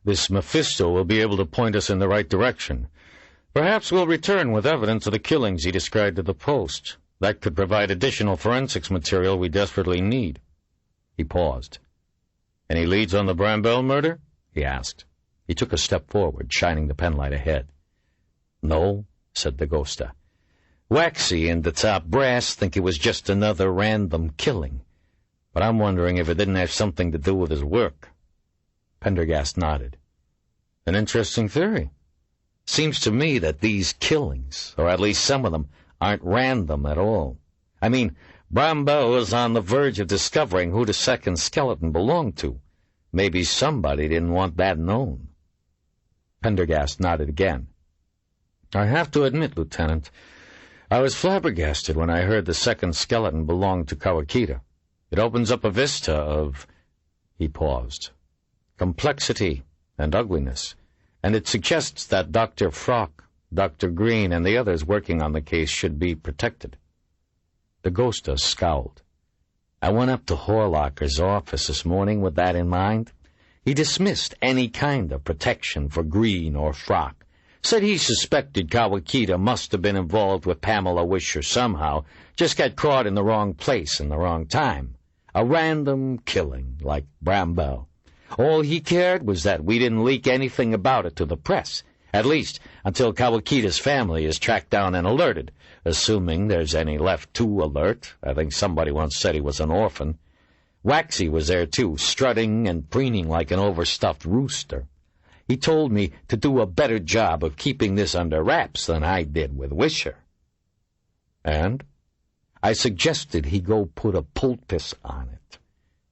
this Mephisto will be able to point us in the right direction. Perhaps we'll return with evidence of the killings he described to the Post. That could provide additional forensics material we desperately need." He paused. "Any leads on the Bramwell murder?" he asked. He took a step forward, shining the penlight ahead. "No," said Dagosta. "Waxy and the top brass think it was just another random killing. But I'm wondering if it didn't have something to do with his work." Pendergast nodded. "An interesting theory. Seems to me that these killings, or at least some of them, aren't random at all. I mean, Bramwell was on the verge of discovering who the second skeleton belonged to. Maybe somebody didn't want that known." Pendergast nodded again. "I have to admit, Lieutenant, I was flabbergasted when I heard the second skeleton belonged to Kawakita. It opens up a vista of—" He paused. "Complexity and ugliness. And it suggests that Dr. Frock, Dr. Green, and the others working on the case should be protected." Dagosta scowled. "I went up to Horlocker's office this morning with that in mind. He dismissed any kind of protection for Green or Frock. Said he suspected Kawakita must have been involved with Pamela Wisher somehow, just got caught in the wrong place in the wrong time. A random killing, like Bramwell. All he cared was that we didn't leak anything about it to the press, at least until Kawakita's family is tracked down and alerted, assuming there's any left to alert. I think somebody once said he was an orphan. Waxy was there, too, strutting and preening like an overstuffed rooster. He told me to do a better job of keeping this under wraps than I did with Wisher. And I suggested he go put a poultice on it.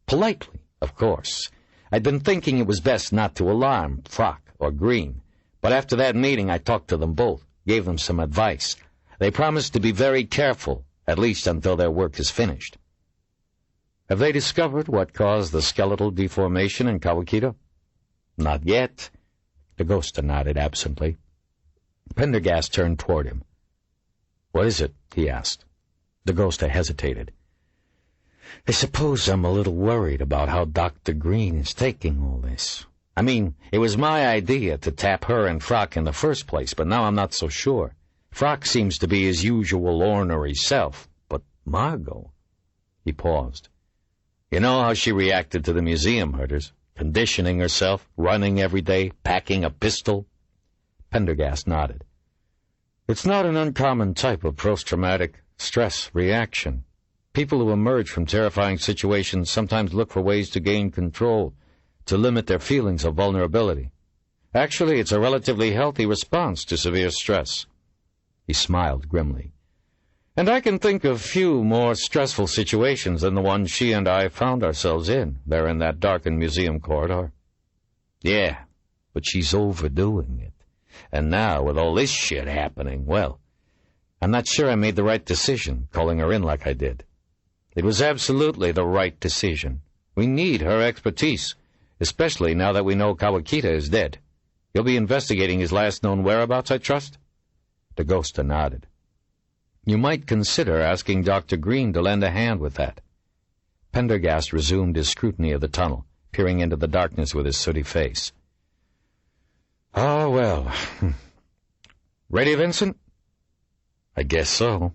Politely, of course. I'd been thinking it was best not to alarm Frock or Green, but after that meeting I talked to them both, gave them some advice. They promised to be very careful, at least until their work is finished." "Have they discovered what caused the skeletal deformation in Kawakita?" "Not yet." Dagosta nodded absently. Pendergast turned toward him. "What is it?" he asked. Dagosta hesitated. I suppose I'm a little worried about how Dr. Green is taking all this. I mean, it was my idea to tap her and Frock in the first place, but now I'm not so sure. Frock seems to be his usual ornery self, but Margo... He paused. You know how she reacted to the museum murders? Conditioning herself, running every day, packing a pistol? Pendergast nodded. It's not an uncommon type of post-traumatic stress reaction. People who emerge from terrifying situations sometimes look for ways to gain control, to limit their feelings of vulnerability. Actually, it's a relatively healthy response to severe stress. He smiled grimly. And I can think of few more stressful situations than the one she and I found ourselves in, there in that darkened museum corridor. Yeah, but she's overdoing it. And now, with all this shit happening, well, I'm not sure I made the right decision, calling her in like I did. It was absolutely the right decision. We need her expertise, especially now that we know Kawakita is dead. You'll be investigating his last known whereabouts, I trust? Dagosta nodded. You might consider asking Dr. Green to lend a hand with that. Pendergast resumed his scrutiny of the tunnel, peering into the darkness with his sooty face. Ah, well. Ready, Vincent? I guess so.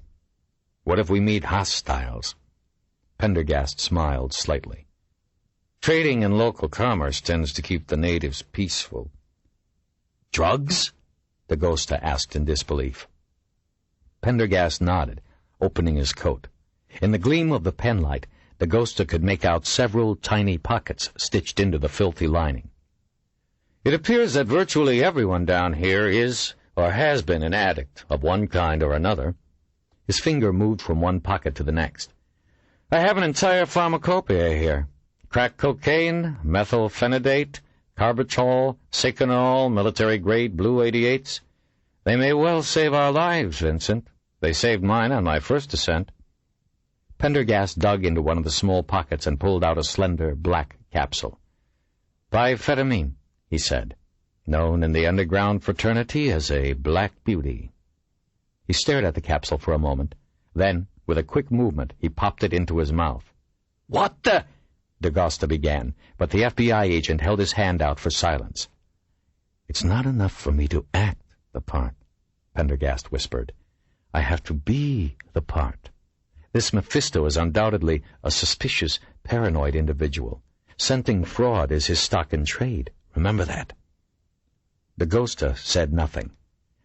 What if we meet hostiles? Pendergast smiled slightly. Trading and local commerce tends to keep the natives peaceful. Drugs? Dagosta asked in disbelief. Pendergast nodded, opening his coat. In the gleam of the penlight, Dagosta could make out several tiny pockets stitched into the filthy lining. It appears that virtually everyone down here is or has been an addict of one kind or another. His finger moved from one pocket to the next. I have an entire pharmacopoeia here. Crack cocaine, methylphenidate, carbachol, seconal, military-grade blue 88s. They may well save our lives, Vincent. They saved mine on my first ascent. Pendergast dug into one of the small pockets and pulled out a slender black capsule. Biphetamine, he said, known in the underground fraternity as a Black Beauty. He stared at the capsule for a moment. Then, with a quick movement, he popped it into his mouth. What the... Dagosta began, but the FBI agent held his hand out for silence. It's not enough for me to act the part, Pendergast whispered. I have to be the part. This Mephisto is undoubtedly a suspicious, paranoid individual. Scenting fraud is his stock in trade. Remember that. Dagosta said nothing.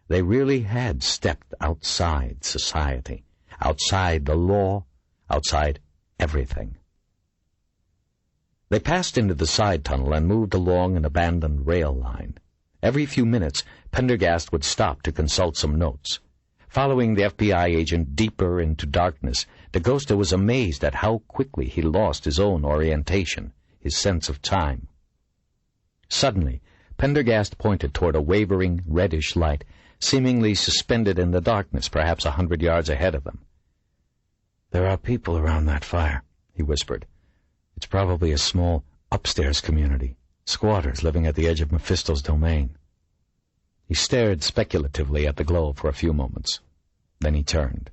They really had stepped outside society, outside the law, outside everything. They passed into the side tunnel and moved along an abandoned rail line. Every few minutes, Pendergast would stop to consult some notes. Following the FBI agent deeper into darkness, Dagosta was amazed at how quickly he lost his own orientation, his sense of time. Suddenly, Pendergast pointed toward a wavering, reddish light, seemingly suspended in the darkness, perhaps 100 yards ahead of them. There are people around that fire, he whispered. It's probably a small upstairs community, squatters living at the edge of Mephisto's domain. He stared speculatively at the glow for a few moments. Then he turned.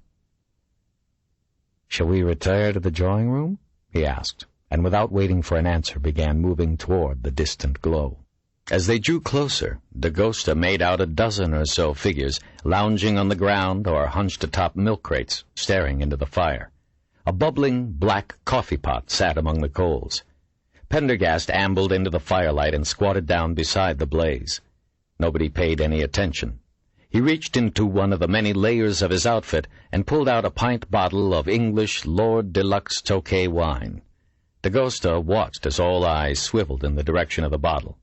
Shall we retire to the drawing room? He asked, and without waiting for an answer began moving toward the distant glow. As they drew closer, Dagosta made out a dozen or so figures lounging on the ground or hunched atop milk crates, staring into the fire. A bubbling black coffee pot sat among the coals. Pendergast ambled into the firelight and squatted down beside the blaze. Nobody paid any attention. He reached into one of the many layers of his outfit and pulled out a pint bottle of English Lord Deluxe Tokay wine. Dagosta watched as all eyes swiveled in the direction of the bottle.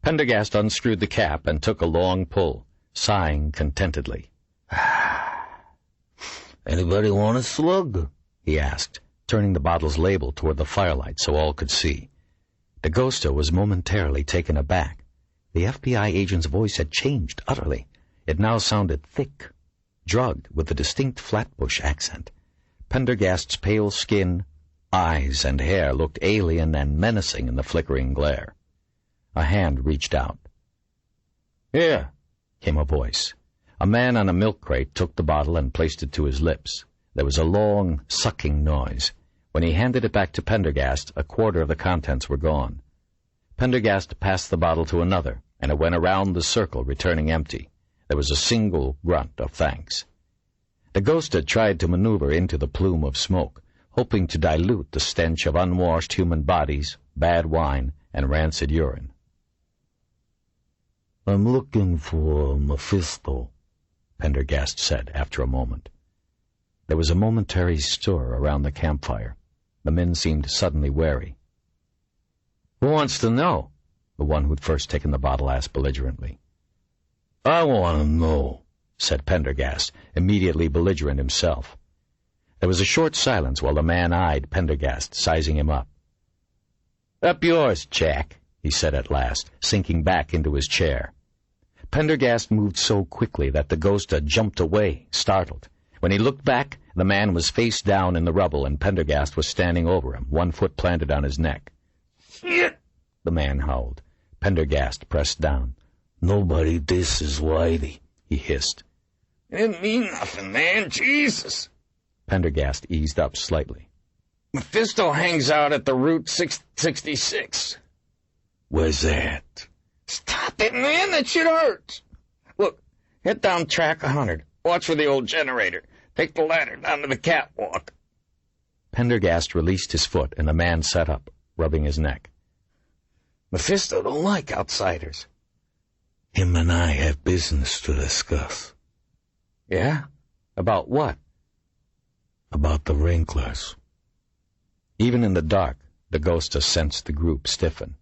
Pendergast unscrewed the cap and took a long pull, sighing contentedly. Anybody want a slug? He asked, turning the bottle's label toward the firelight so all could see. Dagosta was momentarily taken aback. The FBI agent's voice had changed utterly. It now sounded thick, drugged with a distinct Flatbush accent. Pendergast's pale skin, eyes, and hair looked alien and menacing in the flickering glare. A hand reached out. Here, came a voice. A man on a milk crate took the bottle and placed it to his lips. There was a long, sucking noise. When he handed it back to Pendergast, a quarter of the contents were gone. Pendergast passed the bottle to another, and it went around the circle, returning empty. There was a single grunt of thanks. The ghost had tried to maneuver into the plume of smoke, hoping to dilute the stench of unwashed human bodies, bad wine, and rancid urine. "I'm looking for Mephisto," Pendergast said after a moment. There was a momentary stir around the campfire. The men seemed suddenly wary. "Who wants to know?" the one who'd first taken the bottle asked belligerently. "I want to know," said Pendergast, immediately belligerent himself. There was a short silence while the man eyed Pendergast, sizing him up. "Up yours, Jack," he said at last, sinking back into his chair. Pendergast moved so quickly that the ghost jumped away, startled. When he looked back, the man was face down in the rubble, and Pendergast was standing over him, one foot planted on his neck. "Shit!" the man howled. Pendergast pressed down. "Nobody disses Whitey," he hissed. "It didn't mean nothing, man. Jesus!" Pendergast eased up slightly. "Mephisto hangs out at the Route 666. "Where's that?" "Stop it, man! That shit hurts! Look, head down track 100. Watch for the old generator. Take the ladder down to the catwalk." Pendergast released his foot, and the man sat up, rubbing his neck. "Mephisto don't like outsiders." "Him and I have business to discuss." "Yeah? About what?" "About the Wrinklers." Even in the dark, the ghost sensed the group stiffen.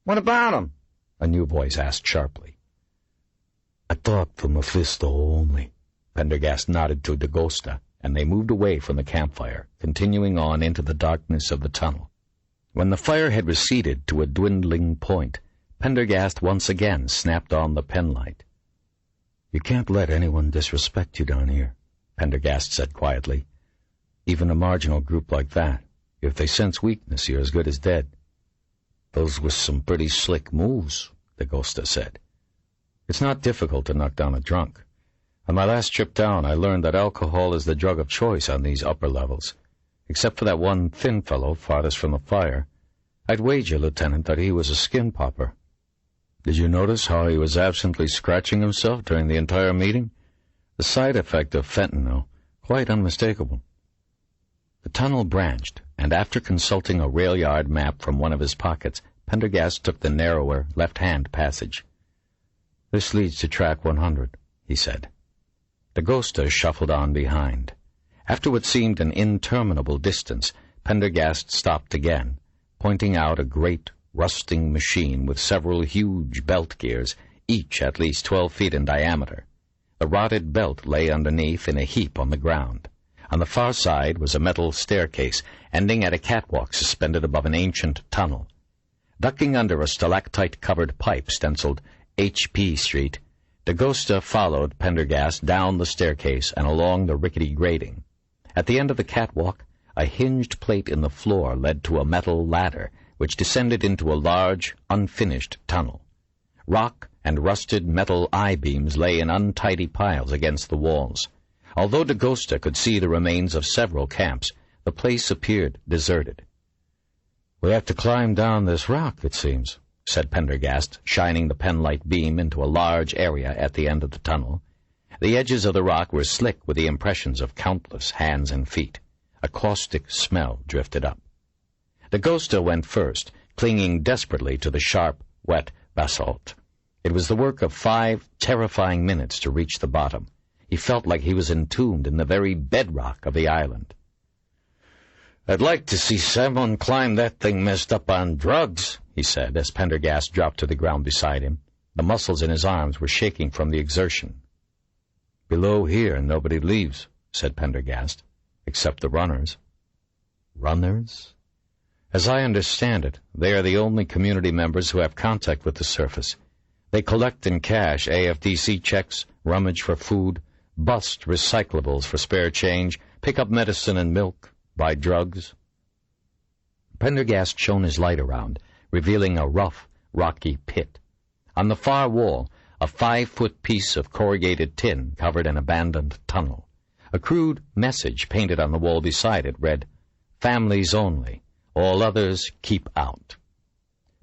"What about 'em?" a new voice asked sharply. "I talk to Mephisto only." Pendergast nodded to Dagosta, and they moved away from the campfire, continuing on into the darkness of the tunnel. When the fire had receded to a dwindling point, Pendergast once again snapped on the penlight. "You can't let anyone disrespect you down here," Pendergast said quietly. "Even a marginal group like that. If they sense weakness, you're as good as dead." "Those were some pretty slick moves," Dagosta said. "It's not difficult to knock down a drunk. On my last trip down, I learned that alcohol is the drug of choice on these upper levels. Except for that one thin fellow farthest from the fire, I'd wager, Lieutenant, that he was a skin popper. Did you notice how he was absently scratching himself during the entire meeting? The side effect of fentanyl, quite unmistakable." The tunnel branched, and after consulting a rail yard map from one of his pockets, Pendergast took the narrower left-hand passage. "This leads to track 100, he said. Dagosta shuffled on behind. After what seemed an interminable distance, Pendergast stopped again, pointing out a great, rusting machine with several huge belt gears, each at least 12 feet in diameter. The rotted belt lay underneath in a heap on the ground. On the far side was a metal staircase, ending at a catwalk suspended above an ancient tunnel. Ducking under a stalactite-covered pipe stenciled H.P. Street, Dagosta followed Pendergast down the staircase and along the rickety grating. At the end of the catwalk, a hinged plate in the floor led to a metal ladder, which descended into a large, unfinished tunnel. Rock and rusted metal I-beams lay in untidy piles against the walls. Although Dagosta could see the remains of several camps, the place appeared deserted. "We have to climb down this rock, it seems," said Pendergast, shining the penlight beam into a large area at the end of the tunnel. The edges of the rock were slick with the impressions of countless hands and feet. A caustic smell drifted up. Dagosta went first, clinging desperately to the sharp, wet basalt. It was the work of 5 terrifying minutes to reach the bottom. He felt like he was entombed in the very bedrock of the island. "I'd like to see someone climb that thing messed up on drugs," he said, as Pendergast dropped to the ground beside him. The muscles in his arms were shaking from the exertion. "Below here, nobody leaves," said Pendergast, "except the runners." "Runners?" "As I understand it, they are the only community members who have contact with the surface. They collect and cash AFDC checks, rummage for food, bust recyclables for spare change, pick up medicine and milk, buy drugs." Pendergast shone his light around, revealing a rough, rocky pit. On the far wall, a 5-foot piece of corrugated tin covered an abandoned tunnel. A crude message painted on the wall beside it read, Families only. All others keep out.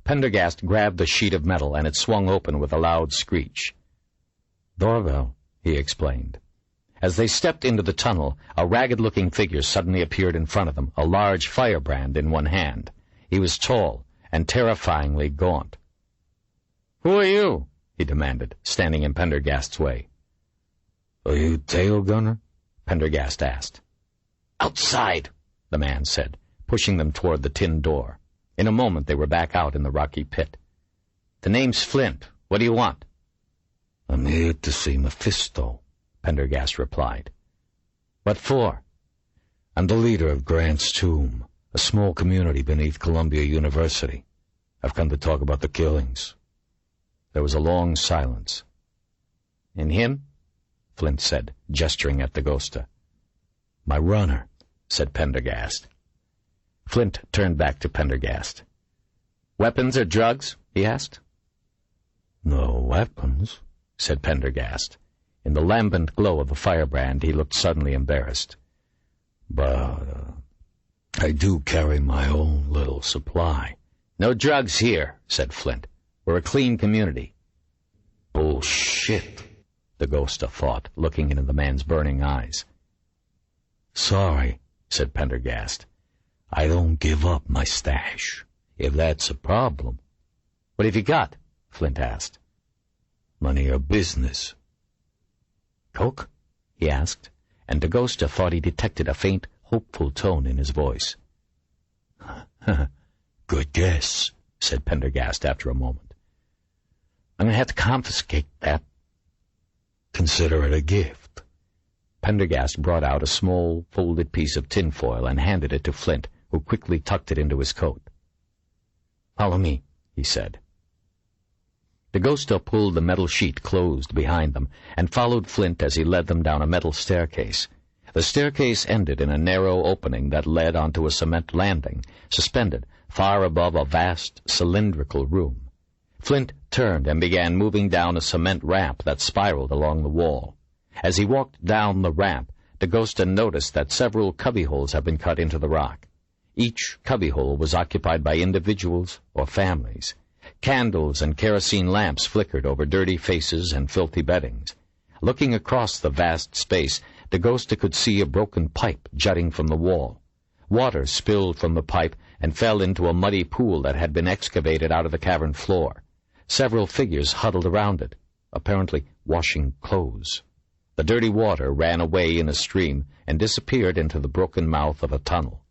Pendergast grabbed the sheet of metal, and it swung open with a loud screech. Doorbell, he explained. As they stepped into the tunnel, a ragged-looking figure suddenly appeared in front of them, a large firebrand in one hand. He was tall and terrifyingly gaunt. "Who are you?" he demanded, standing in Pendergast's way. "Are you tail gunner?" Pendergast asked. "Outside," the man said, pushing them toward the tin door. In a moment they were back out in the rocky pit. "The name's Flint. What do you want?" "I'm here to see Mephisto," Pendergast replied. "What for?" "I'm the leader of Grant's Tomb, a small community beneath Columbia University. I've come to talk about the killings." There was a long silence. "And him?" Flint said, gesturing at Dagosta. "My runner," said Pendergast. Flint turned back to Pendergast. "Weapons or drugs?" he asked. "No weapons," said Pendergast. In the lambent glow of the firebrand he looked suddenly embarrassed. "But I do carry my own little supply." "No drugs here," said Flint. "We're a clean community." "Bullshit," Dagosta thought, looking into the man's burning eyes. "Sorry," said Pendergast. "I don't give up my stash, if that's a problem." "What have you got?" Flint asked. "None of your business." "Coke?" he asked, and Dagosta thought he detected a faint, hopeful tone in his voice. "Good guess," said Pendergast after a moment. "I'm going to have to confiscate that." "Consider it a gift." Pendergast brought out a small, folded piece of tinfoil and handed it to Flint, who quickly tucked it into his coat. "Follow me," he said. Dagosta pulled the metal sheet closed behind them and followed Flint as he led them down a metal staircase. The staircase ended in a narrow opening that led onto a cement landing, suspended far above a vast cylindrical room. Flint turned and began moving down a cement ramp that spiraled along the wall. As he walked down the ramp, Dagosta noticed that several cubbyholes had been cut into the rock. Each cubbyhole was occupied by individuals or families. Candles and kerosene lamps flickered over dirty faces and filthy beddings. Looking across the vast space, Dagosta could see a broken pipe jutting from the wall. Water spilled from the pipe and fell into a muddy pool that had been excavated out of the cavern floor. Several figures huddled around it, apparently washing clothes. The dirty water ran away in a stream and disappeared into the broken mouth of a tunnel.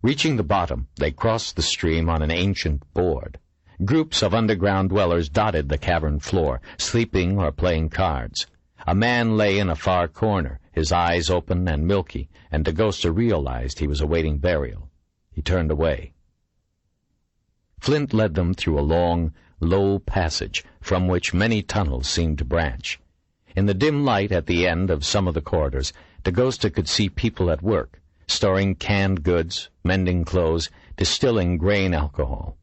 Reaching the bottom, they crossed the stream on an ancient board. Groups of underground dwellers dotted the cavern floor, sleeping or playing cards. A man lay in a far corner, his eyes open and milky, and Dagosta realized he was awaiting burial. He turned away. Flint led them through a long, low passage from which many tunnels seemed to branch. In the dim light at the end of some of the corridors, Dagosta could see people at work, storing canned goods, mending clothes, distilling grain alcohol.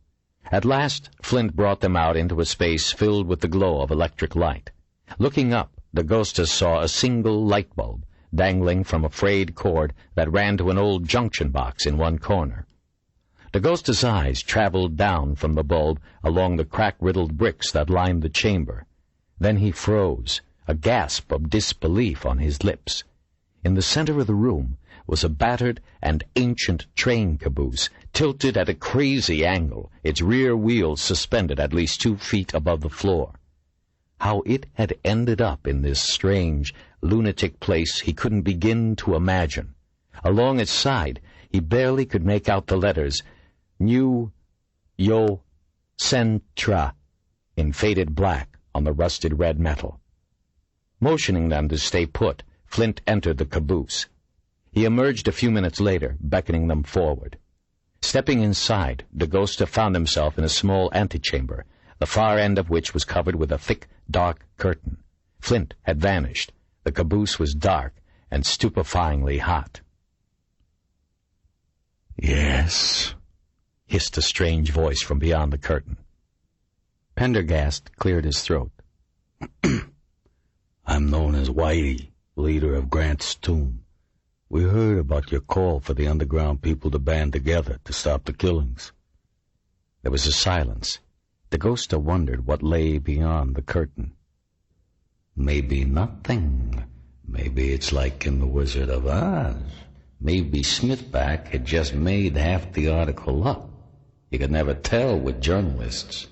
At last, Flint brought them out into a space filled with the glow of electric light. Looking up, Dagosta saw a single light bulb dangling from a frayed cord that ran to an old junction box in one corner. Dagosta's eyes traveled down from the bulb along the crack-riddled bricks that lined the chamber. Then he froze, a gasp of disbelief on his lips. In the center of the room was a battered and ancient train caboose, tilted at a crazy angle, its rear wheels suspended at least 2 feet above the floor. How it had ended up in this strange, lunatic place he couldn't begin to imagine. Along its side, he barely could make out the letters New Yo Centra in faded black on the rusted red metal. Motioning them to stay put, Flint entered the caboose. He emerged a few minutes later, beckoning them forward. Stepping inside, Dagosta found himself in a small antechamber, the far end of which was covered with a thick, dark curtain. Flint had vanished. The caboose was dark and stupefyingly hot. "Yes," hissed a strange voice from beyond the curtain. Pendergast cleared his throat. "I'm known as Whitey, leader of Grant's Tomb. We heard about your call for the underground people to band together to stop the killings. There was a silence. Dagosta wondered what lay beyond the curtain. Maybe nothing. Maybe it's like in The Wizard of Oz. Maybe Smithback had just made half the article up. You could never tell with journalists.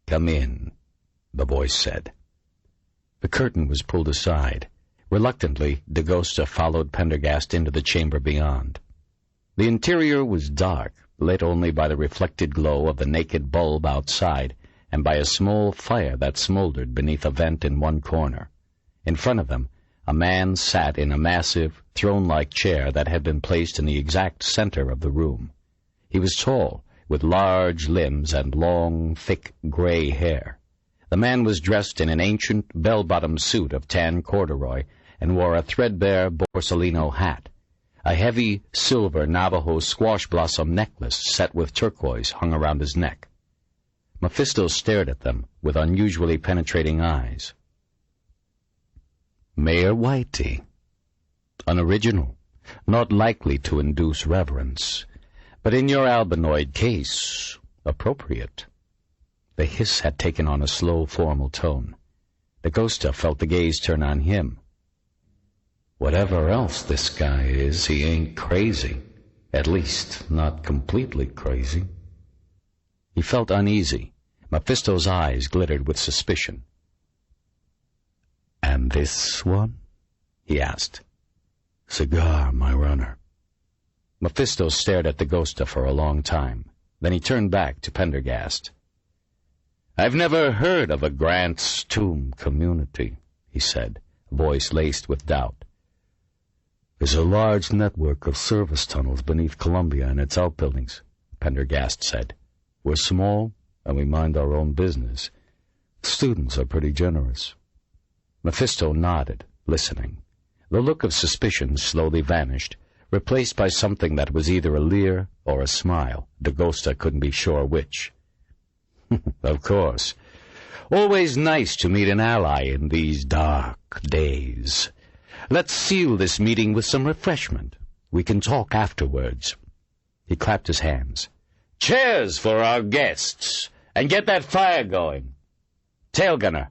"Come in," the voice said. The curtain was pulled aside. Reluctantly, Dagosta followed Pendergast into the chamber beyond. The interior was dark, lit only by the reflected glow of the naked bulb outside and by a small fire that smoldered beneath a vent in one corner. In front of them, a man sat in a massive, throne-like chair that had been placed in the exact center of the room. He was tall, with large limbs and long, thick gray hair. The man was dressed in an ancient, bell-bottomed suit of tan corduroy and wore a threadbare Borsalino hat. A heavy, silver Navajo squash-blossom necklace set with turquoise hung around his neck. Mephisto stared at them with unusually penetrating eyes. Mayor Whitey. Unoriginal, not likely to induce reverence, but in your albinoid case, appropriate. The hiss had taken on a slow, formal tone. Dagosta felt the gaze turn on him. Whatever else this guy is, he ain't crazy. At least, not completely crazy. He felt uneasy. Mephisto's eyes glittered with suspicion. "And this one?" he asked. "Cigar, my runner." Mephisto stared at Dagosta for a long time. Then he turned back to Pendergast. "I've never heard of a Grant's Tomb community," he said, voice laced with doubt. "There's a large network of service tunnels beneath Columbia and its outbuildings," Pendergast said. "We're small, and we mind our own business. Students are pretty generous." Mephisto nodded, listening. The look of suspicion slowly vanished, replaced by something that was either a leer or a smile. Dagosta couldn't be sure which. "Of course. Always nice to meet an ally in these dark days. Let's seal this meeting with some refreshment. We can talk afterwards." He clapped his hands. "Chairs for our guests, and get that fire going. Tail gunner,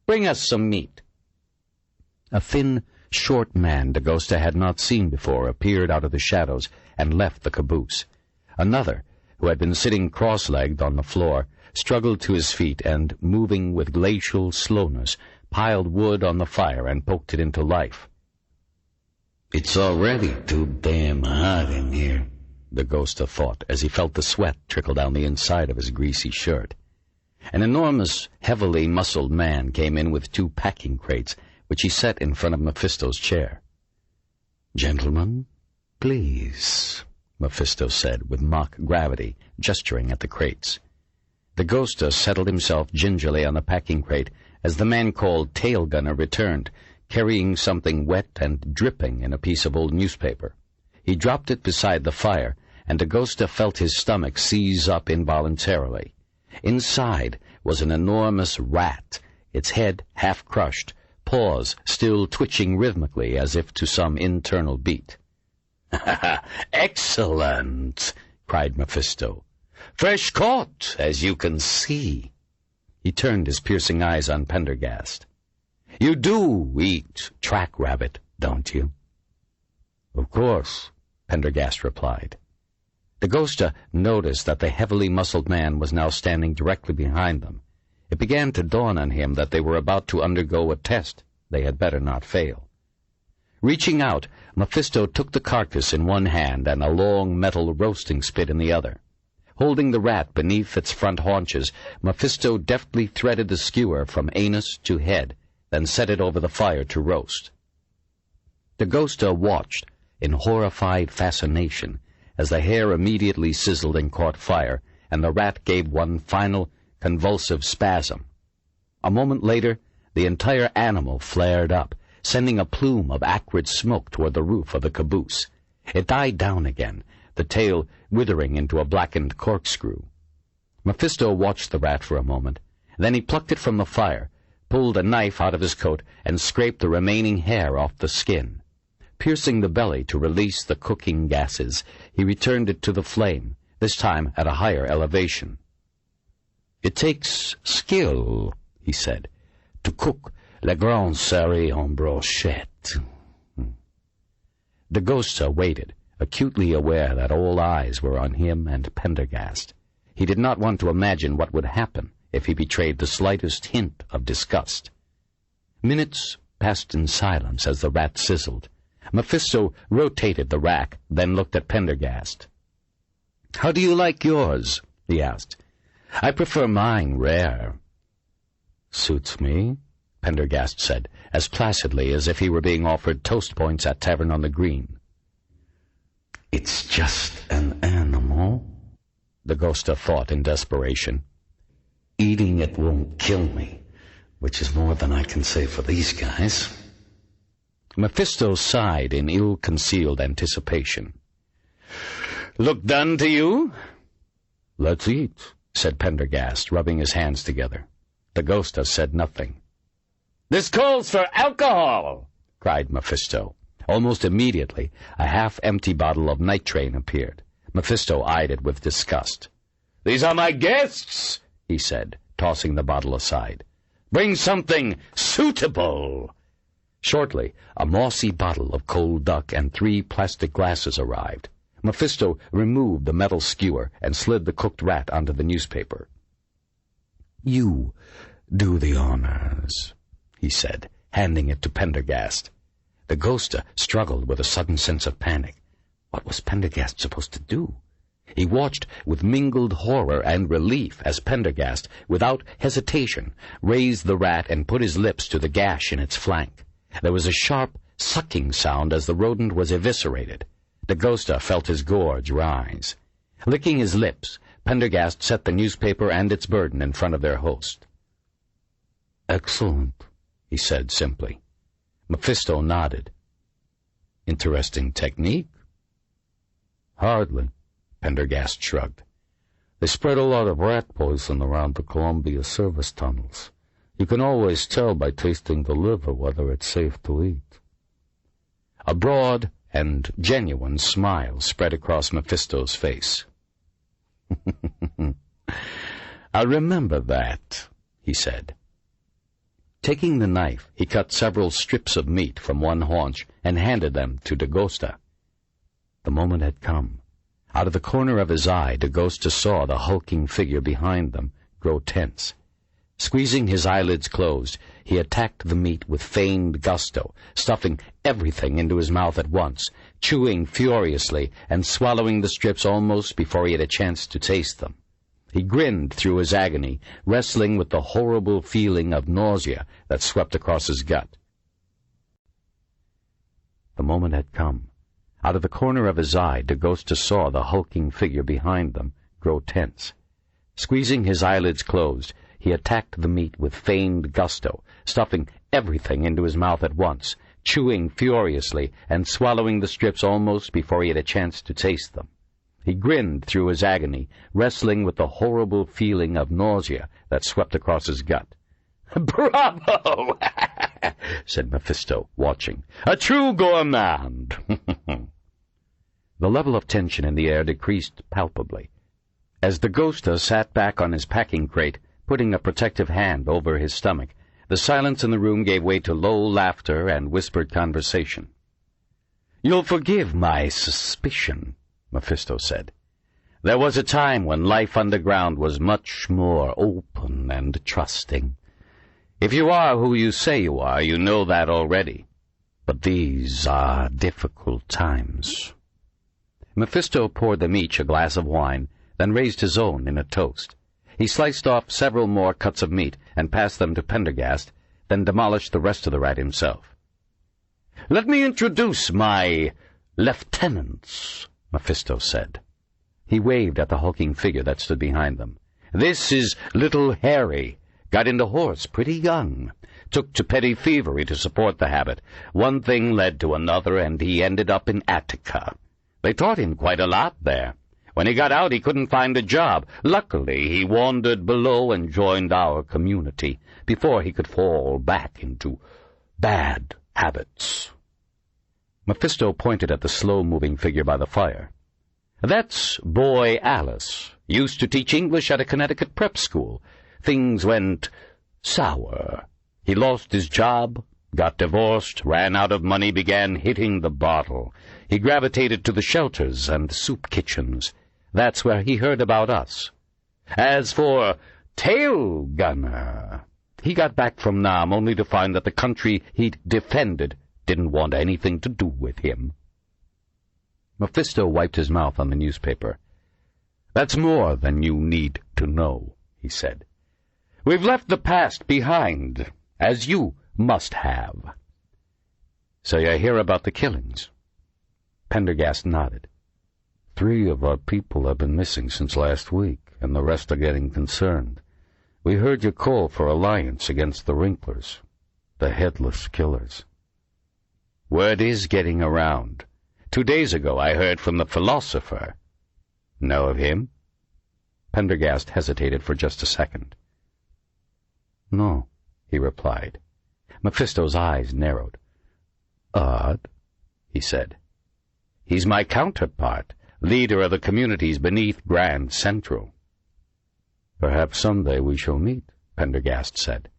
bring us some meat." A thin, short man Dagosta had not seen before appeared out of the shadows and left the caboose. Another, who had been sitting cross-legged on the floor, struggled to his feet and, moving with glacial slowness, piled wood on the fire and poked it into life. "It's already too damn hot in here," Dagosta thought as he felt the sweat trickle down the inside of his greasy shirt. An enormous, heavily muscled man came in with 2 packing crates, which he set in front of Mephisto's chair. "Gentlemen, please," Mephisto said with mock gravity, gesturing at the crates. Dagosta settled himself gingerly on the packing crate as the man called Tail Gunner returned, carrying something wet and dripping in a piece of old newspaper. He dropped it beside the fire, and Dagosta felt his stomach seize up involuntarily. Inside was an enormous rat, its head half crushed, paws still twitching rhythmically as if to some internal beat. "Excellent!" cried Mephisto. "Fresh caught, as you can see." He turned his piercing eyes on Pendergast. "You do eat track rabbit, don't you?" "Of course," Pendergast replied. Dagosta noticed that the heavily muscled man was now standing directly behind them. It began to dawn on him that they were about to undergo a test they had better not fail. Reaching out, Mephisto took the carcass in one hand and a long metal roasting spit in the other. Holding the rat beneath its front haunches, Mephisto deftly threaded the skewer from anus to head, then set it over the fire to roast. Dagosta watched in horrified fascination as the hair immediately sizzled and caught fire, and the rat gave one final, convulsive spasm. A moment later, the entire animal flared up, sending a plume of acrid smoke toward the roof of the caboose. It died down again, the tail withering into a blackened corkscrew. Mephisto watched the rat for a moment. Then he plucked it from the fire, pulled a knife out of his coat, and scraped the remaining hair off the skin. Piercing the belly to release the cooking gases, he returned it to the flame, this time at a higher elevation. "It takes skill," he said, "to cook le grand série en brochette." Dagosta waited, acutely aware that all eyes were on him and Pendergast. He did not want to imagine what would happen if he betrayed the slightest hint of disgust. Minutes passed in silence as the rat sizzled. Mephisto rotated the rack, then looked at Pendergast. "How do you like yours?" he asked. "I prefer mine rare." "Suits me," Pendergast said, as placidly as if he were being offered toast points at Tavern on the Green. "It's just an animal," Dagosta thought in desperation. "Eating it won't kill me, which is more than I can say for these guys." Mephisto sighed in ill-concealed anticipation. "Look done to you?" "Let's eat," said Pendergast, rubbing his hands together. Dagosta said nothing. "This calls for alcohol!" cried Mephisto. Almost immediately, a half-empty bottle of nitrate appeared. Mephisto eyed it with disgust. "These are my guests," he said, tossing the bottle aside. "Bring something suitable." Shortly, a mossy bottle of cold duck and 3 plastic glasses arrived. Mephisto removed the metal skewer and slid the cooked rat onto the newspaper. "You do the honors," he said, handing it to Pendergast. Dagosta struggled with a sudden sense of panic. What was Pendergast supposed to do? He watched with mingled horror and relief as Pendergast, without hesitation, raised the rat and put his lips to the gash in its flank. There was a sharp, sucking sound as the rodent was eviscerated. Dagosta felt his gorge rise. Licking his lips, Pendergast set the newspaper and its burden in front of their host. "Excellent," he said simply. Mephisto nodded. "Interesting technique?" "Hardly," Pendergast shrugged. "They spread a lot of rat poison around the Columbia service tunnels. You can always tell by tasting the liver whether it's safe to eat." A broad and genuine smile spread across Mephisto's face. "I remember that," he said. Taking the knife, he cut several strips of meat from one haunch and handed them to Dagosta. The moment had come. Out of the corner of his eye, Dagosta saw the hulking figure behind them grow tense. Squeezing his eyelids closed, he attacked the meat with feigned gusto, stuffing everything into his mouth at once, chewing furiously and swallowing the strips almost before he had a chance to taste them. He grinned through his agony, wrestling with the horrible feeling of nausea that swept across his gut. The moment had come. Out of the corner of his eye, Dagosta saw the hulking figure behind them grow tense. Squeezing his eyelids closed, he attacked the meat with feigned gusto, stuffing everything into his mouth at once, chewing furiously and swallowing the strips almost before he had a chance to taste them. He grinned through his agony, wrestling with the horrible feeling of nausea that swept across his gut. "Bravo!" said Mephisto, watching. "A true gourmand!" The level of tension in the air decreased palpably. As Dagosta sat back on his packing crate, putting a protective hand over his stomach, the silence in the room gave way to low laughter and whispered conversation. "You'll forgive my suspicion," Mephisto said. "There was a time when life underground was much more open and trusting. If you are who you say you are, you know that already. But these are difficult times." Mephisto poured them each a glass of wine, then raised his own in a toast. He sliced off several more cuts of meat and passed them to Pendergast, then demolished the rest of the rat himself. "Let me introduce my lieutenants," Mephisto said. He waved at the hulking figure that stood behind them. "This is little Harry. Got into horse pretty young. Took to petty thievery to support the habit. One thing led to another, and he ended up in Attica. They taught him quite a lot there. When he got out, he couldn't find a job. Luckily, he wandered below and joined our community before he could fall back into bad habits." Mephisto pointed at the slow-moving figure by the fire. "That's boy Alice. Used to teach English at a Connecticut prep school. Things went sour. He lost his job, got divorced, ran out of money, began hitting the bottle. He gravitated to the shelters and soup kitchens. That's where he heard about us. As for Tail Gunner, he got back from Nam only to find that the country he'd defended didn't want anything to do with him." Mephisto wiped his mouth on the newspaper. "That's more than you need to know," he said. "We've left the past behind, as you must have." "So you hear about the killings?" Pendergast nodded. 3 of our people have been missing since last week, and the rest are getting concerned. We heard your call for alliance against the Wrinklers, the headless killers. Word is getting around. 2 days ago I heard from the philosopher. Know of him? Pendergast hesitated for just a second. No, he replied. Mephisto's eyes narrowed. Odd, he said. He's my counterpart, leader of the communities beneath Grand Central. Perhaps someday we shall meet, Pendergast said.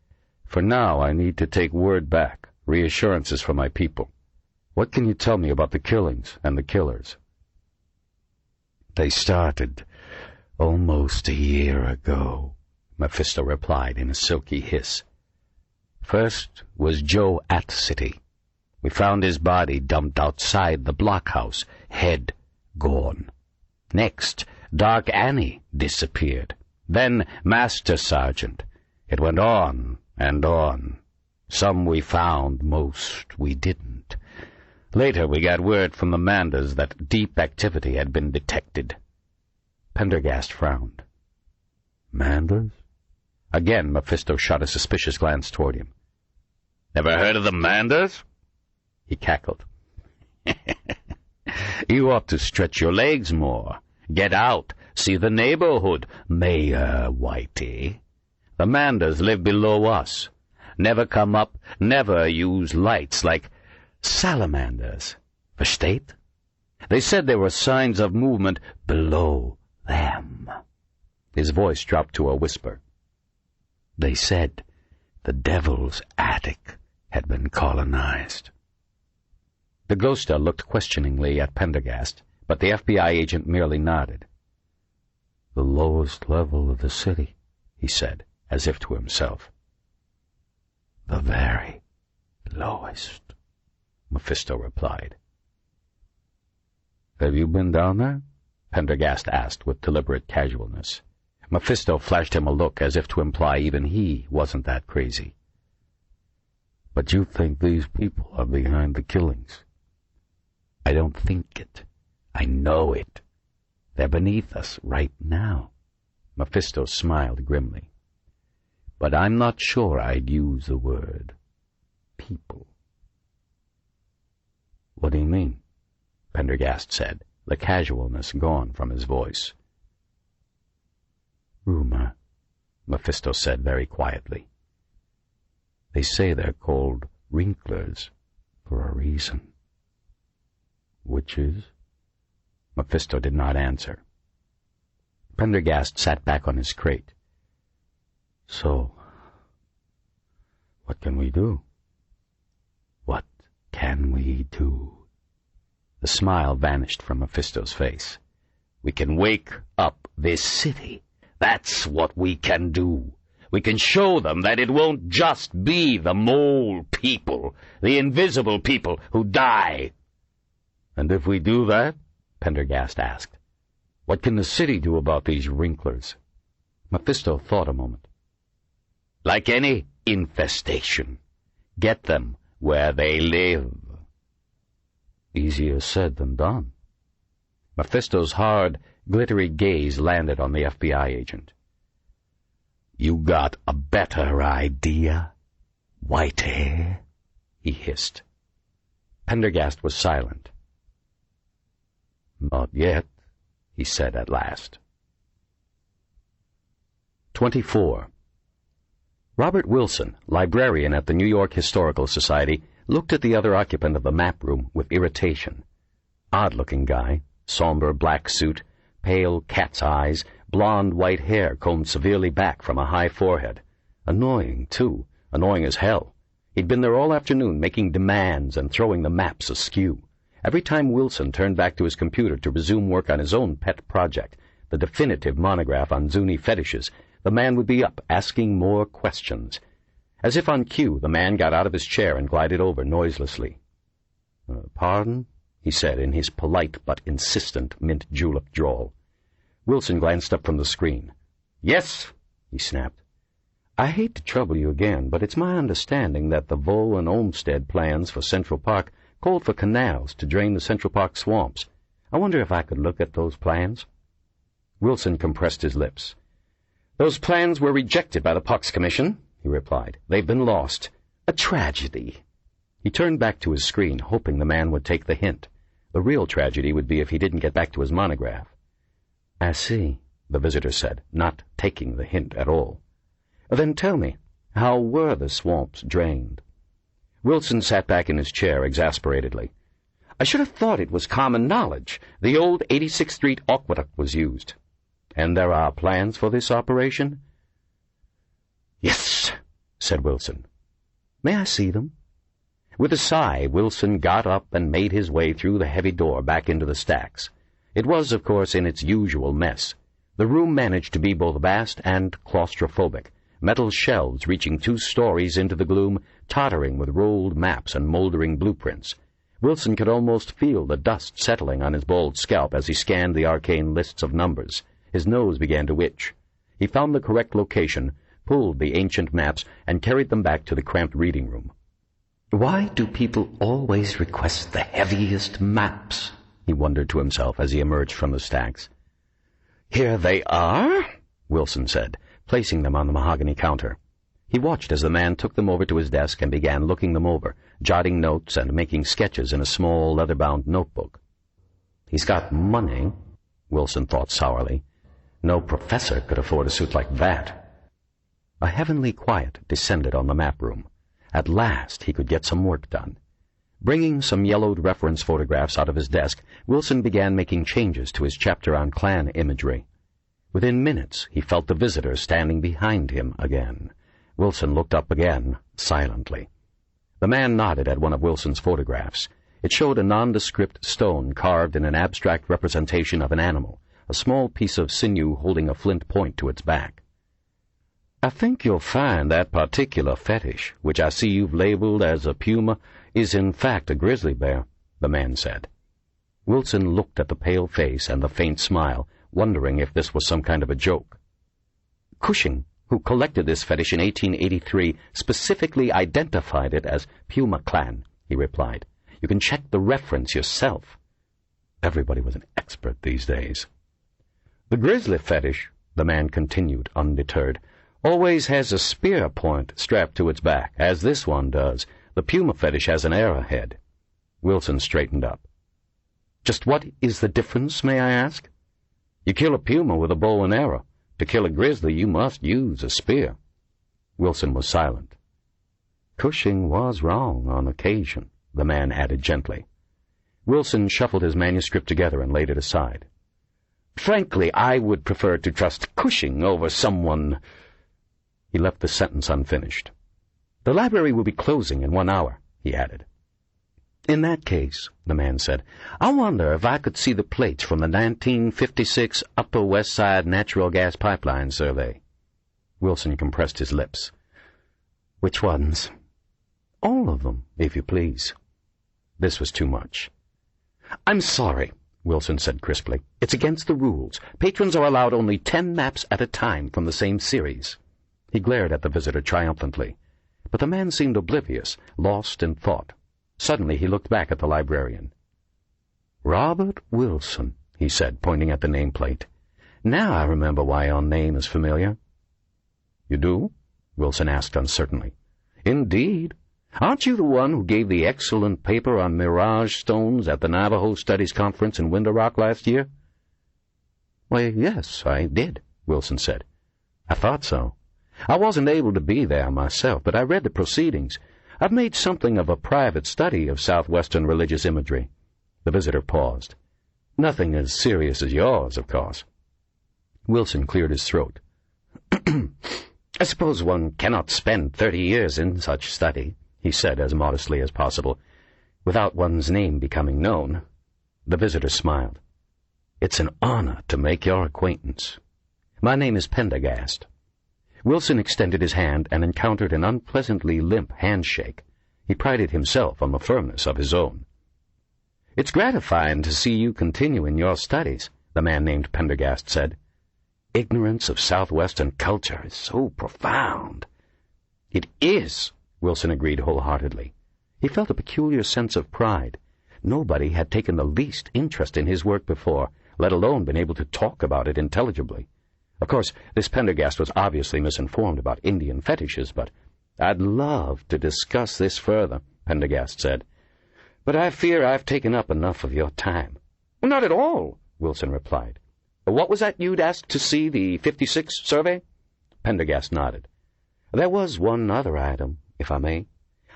For now I need to take word back, reassurances from my people. What can you tell me about the killings and the killers? They started almost a year ago, Mephisto replied in a silky hiss. First was Joe At-City. We found his body dumped outside the blockhouse, head gone. Next, Dark Annie disappeared. Then Master Sergeant. It went on and on. Some we found, most we didn't. Later we got word from the Manders that deep activity had been detected. Pendergast frowned. Manders? Again Mephisto shot a suspicious glance toward him. Never heard of the Manders? He cackled. You ought to stretch your legs more. Get out, see the neighborhood, Mayor Whitey. The Manders live below us. Never come up, never use lights like salamanders. Versteht? They said there were signs of movement below them. His voice dropped to a whisper. They said the devil's attic had been colonized. The ghoster looked questioningly at Pendergast, but the FBI agent merely nodded. The lowest level of the city, he said, as if to himself. The very lowest, Mephisto replied. Have you been down there? Pendergast asked with deliberate casualness. Mephisto flashed him a look as if to imply even he wasn't that crazy. But you think these people are behind the killings? I don't think it. I know it. They're beneath us right now. Mephisto smiled grimly. But I'm not sure I'd use the word people. What do you mean? Pendergast said, the casualness gone from his voice. Rumor, Mephisto said very quietly. They say they're called Wrinklers for a reason. Witches? Mephisto did not answer. Pendergast sat back on his crate. So, what can we do? What can we do? The smile vanished from Mephisto's face. We can wake up this city. That's what we can do. We can show them that it won't just be the mole people, the invisible people who die. And if we do that, Pendergast asked, what can the city do about these Wrinklers? Mephisto thought a moment. Like any infestation, get them where they live. Easier said than done. Mephisto's hard, glittery gaze landed on the FBI agent. You got a better idea, Whitey? He hissed. Pendergast was silent. Not yet, he said at last. 24. Robert Wilson, librarian at the New York Historical Society, looked at the other occupant of the map room with irritation. Odd-looking guy, somber black suit, pale cat's eyes, blonde white hair combed severely back from a high forehead. Annoying, too, annoying as hell. He'd been there all afternoon making demands and throwing the maps askew. Every time Wilson turned back to his computer to resume work on his own pet project, the definitive monograph on Zuni fetishes, the man would be up asking more questions. As if on cue, the man got out of his chair and glided over noiselessly. "Pardon?" he said in his polite but insistent mint julep drawl. Wilson glanced up from the screen. "Yes," he snapped. "I hate to trouble you again, but it's my understanding that the Vaux and Olmsted plans for Central Park called for canals to drain the Central Park swamps. I wonder if I could look at those plans?" Wilson compressed his lips. "Those plans were rejected by the Parks Commission," he replied. "They've been lost. A tragedy." He turned back to his screen, hoping the man would take the hint. The real tragedy would be if he didn't get back to his monograph. "I see," the visitor said, not taking the hint at all. "Then tell me, how were the swamps drained?" Wilson sat back in his chair exasperatedly. "I should have thought it was common knowledge. The old 86th Street aqueduct was used." "And there are plans for this operation?" "Yes," said Wilson. "May I see them?" With a sigh, Wilson got up and made his way through the heavy door back into the stacks. It was, of course, in its usual mess. The room managed to be both vast and claustrophobic, metal shelves reaching 2 stories into the gloom, tottering with rolled maps and moldering blueprints. Wilson could almost feel the dust settling on his bald scalp as he scanned the arcane lists of numbers. His nose began to itch. He found the correct location, pulled the ancient maps, and carried them back to the cramped reading room. "Why do people always request the heaviest maps?" he wondered to himself as he emerged from the stacks. "Here they are," Wilson said, placing them on the mahogany counter. He watched as the man took them over to his desk and began looking them over, jotting notes and making sketches in a small leather-bound notebook. "He's got money," Wilson thought sourly. "No professor could afford a suit like that." A heavenly quiet descended on the map room. At last he could get some work done. Bringing some yellowed reference photographs out of his desk, Wilson began making changes to his chapter on clan imagery. Within minutes he felt the visitor standing behind him again. Wilson looked up again, silently. The man nodded at one of Wilson's photographs. It showed a nondescript stone carved in an abstract representation of an animal, a small piece of sinew holding a flint point to its back. "I think you'll find that particular fetish, which I see you've labeled as a puma, is in fact a grizzly bear," the man said. Wilson looked at the pale face and the faint smile, wondering if this was some kind of a joke. "Cushing, who collected this fetish in 1883, specifically identified it as Puma Clan," he replied. "You can check the reference yourself." Everybody was an expert these days. "The grizzly fetish," the man continued, undeterred, "always has a spear point strapped to its back, as this one does. The puma fetish has an arrowhead." Wilson straightened up. "Just what is the difference, may I ask?" "You kill a puma with a bow and arrow. To kill a grizzly, you must use a spear." Wilson was silent. "Cushing was wrong on occasion," the man added gently. Wilson shuffled his manuscript together and laid it aside. "Frankly, I would prefer to trust Cushing over someone—" He left the sentence unfinished. "The library will be closing in 1 hour," he added. "In that case," the man said, "I wonder if I could see the plates from the 1956 Upper West Side Natural Gas Pipeline Survey." Wilson compressed his lips. "Which ones?" "All of them, if you please." This was too much. "I'm sorry," Wilson said crisply. "It's against the rules. Patrons are allowed only 10 maps at a time from the same series." He glared at the visitor triumphantly. But the man seemed oblivious, lost in thought. Suddenly he looked back at the librarian. "Robert Wilson," he said, pointing at the nameplate. "Now I remember why your name is familiar." "You do?" Wilson asked uncertainly. "Indeed. Aren't you the one who gave the excellent paper on mirage stones at the Navajo Studies Conference in Window Rock last year?" "Why, yes, I did," Wilson said. "I thought so. I wasn't able to be there myself, but I read the proceedings. I've made something of a private study of southwestern religious imagery. The visitor paused. Nothing as serious as yours, of course. Wilson cleared his throat. I suppose one cannot spend 30 years in such study, he said as modestly as possible, without one's name becoming known. The visitor smiled. It's an honor to make your acquaintance. My name is Pendergast. Wilson extended his hand and encountered an unpleasantly limp handshake. He prided himself on the firmness of his own. It's gratifying to see you continue in your studies, the man named Pendergast said. Ignorance of southwestern culture is so profound. It is, Wilson agreed wholeheartedly. He felt a peculiar sense of pride. Nobody had taken the least interest in his work before, let alone been able to talk about it intelligibly. Of course, this Pendergast was obviously misinformed about Indian fetishes, but I'd love to discuss this further, Pendergast said. But I fear I've taken up enough of your time. Not at all, Wilson replied. What was that you'd asked to see the 56 survey? Pendergast nodded. There was one other item, if I may.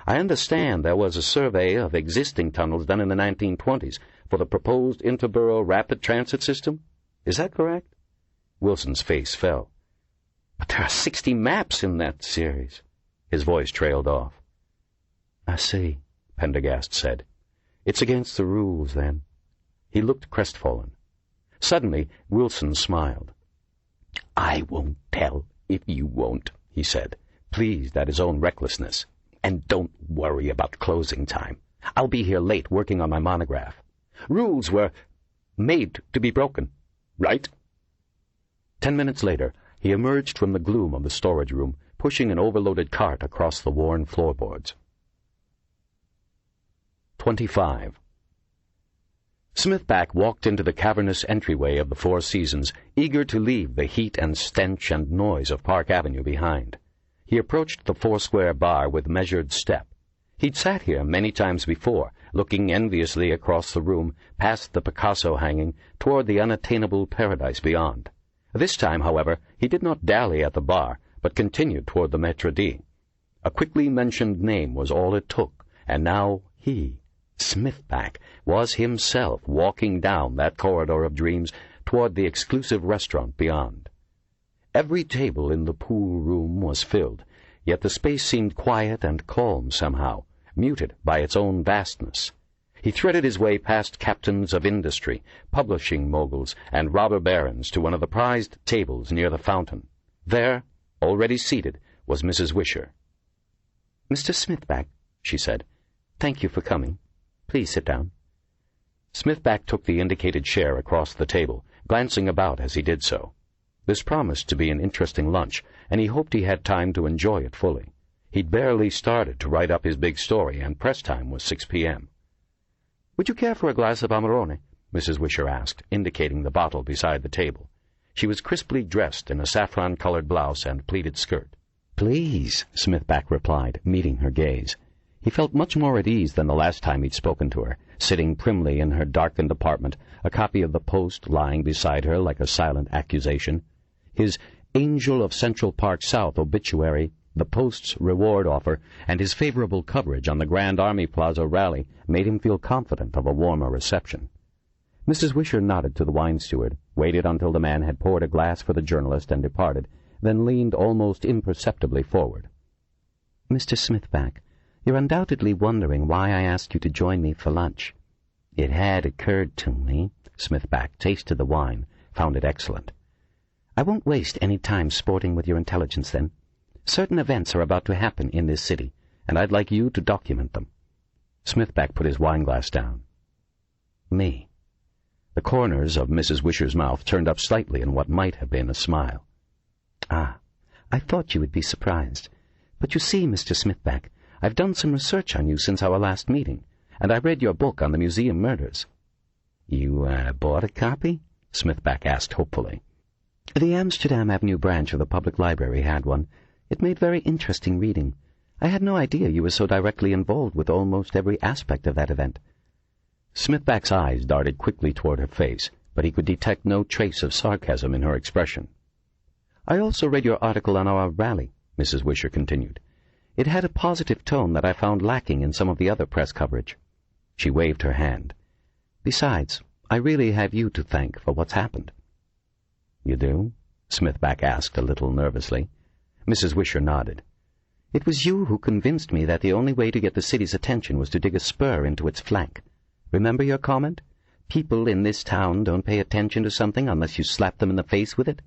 I understand there was a survey of existing tunnels done in the 1920s for the proposed interborough rapid transit system. Is that correct? Wilson's face fell. But there are 60 maps in that series. His voice trailed off. I see, Pendergast said. It's against the rules, then. He looked crestfallen. Suddenly, Wilson smiled. I won't tell if you won't, he said, pleased at his own recklessness. And don't worry about closing time. I'll be here late working on my monograph. Rules were made to be broken, right? 10 minutes later, he emerged from the gloom of the storage room, pushing an overloaded cart across the worn floorboards. 25. Smithback walked into the cavernous entryway of the Four Seasons, eager to leave the heat and stench and noise of Park Avenue behind. He approached the four-square bar with measured step. He'd sat here many times before, looking enviously across the room, past the Picasso hanging, toward the unattainable paradise beyond. This time, however, he did not dally at the bar, but continued toward the Maître d'. A quickly mentioned name was all it took, and now he, Smithback, was himself walking down that corridor of dreams toward the exclusive restaurant beyond. Every table in the pool room was filled, yet the space seemed quiet and calm somehow, muted by its own vastness. He threaded his way past captains of industry, publishing moguls, and robber barons to one of the prized tables near the fountain. There, already seated, was Mrs. Wisher. "Mr. Smithback," she said, "thank you for coming. Please sit down." Smithback took the indicated chair across the table, glancing about as he did so. This promised to be an interesting lunch, and he hoped he had time to enjoy it fully. He'd barely started to write up his big story, and press time was 6 p.m. "Would you care for a glass of Amarone?" Mrs. Wisher asked, indicating the bottle beside the table. She was crisply dressed in a saffron-colored blouse and pleated skirt. "Please," Smithback replied, meeting her gaze. He felt much more at ease than the last time he'd spoken to her, sitting primly in her darkened apartment, a copy of the Post lying beside her like a silent accusation. His Angel of Central Park South obituary, the Post's reward offer, and his favorable coverage on the Grand Army Plaza rally made him feel confident of a warmer reception. Mrs. Wisher nodded to the wine steward, waited until the man had poured a glass for the journalist and departed, then leaned almost imperceptibly forward. "Mr. Smithback, you're undoubtedly wondering why I asked you to join me for lunch." "It had occurred to me." Smithback tasted the wine, found it excellent. "I won't waste any time sporting with your intelligence, then. Certain events are about to happen in this city, and I'd like you to document them." Smithback put his wineglass down. "Me." The corners of Mrs. Wisher's mouth turned up slightly in what might have been a smile. "Ah, I thought you would be surprised. But you see, Mr. Smithback, I've done some research on you since our last meeting, and I read your book on the museum murders." "You bought a copy?" Smithback asked hopefully. "The Amsterdam Avenue branch of the public library had one. It made very interesting reading. I had no idea you were so directly involved with almost every aspect of that event." Smithback's eyes darted quickly toward her face, but he could detect no trace of sarcasm in her expression. "I also read your article on our rally," Mrs. Wisher continued. It had a positive tone that I found lacking in some of the other press coverage. She waved her hand. Besides, I really have you to thank for what's happened. You do? Smithback asked a little nervously. Mrs. Wisher nodded. It was you who convinced me that the only way to get the city's attention was to dig a spur into its flank. Remember your comment? People in this town don't pay attention to something unless you slap them in the face with it.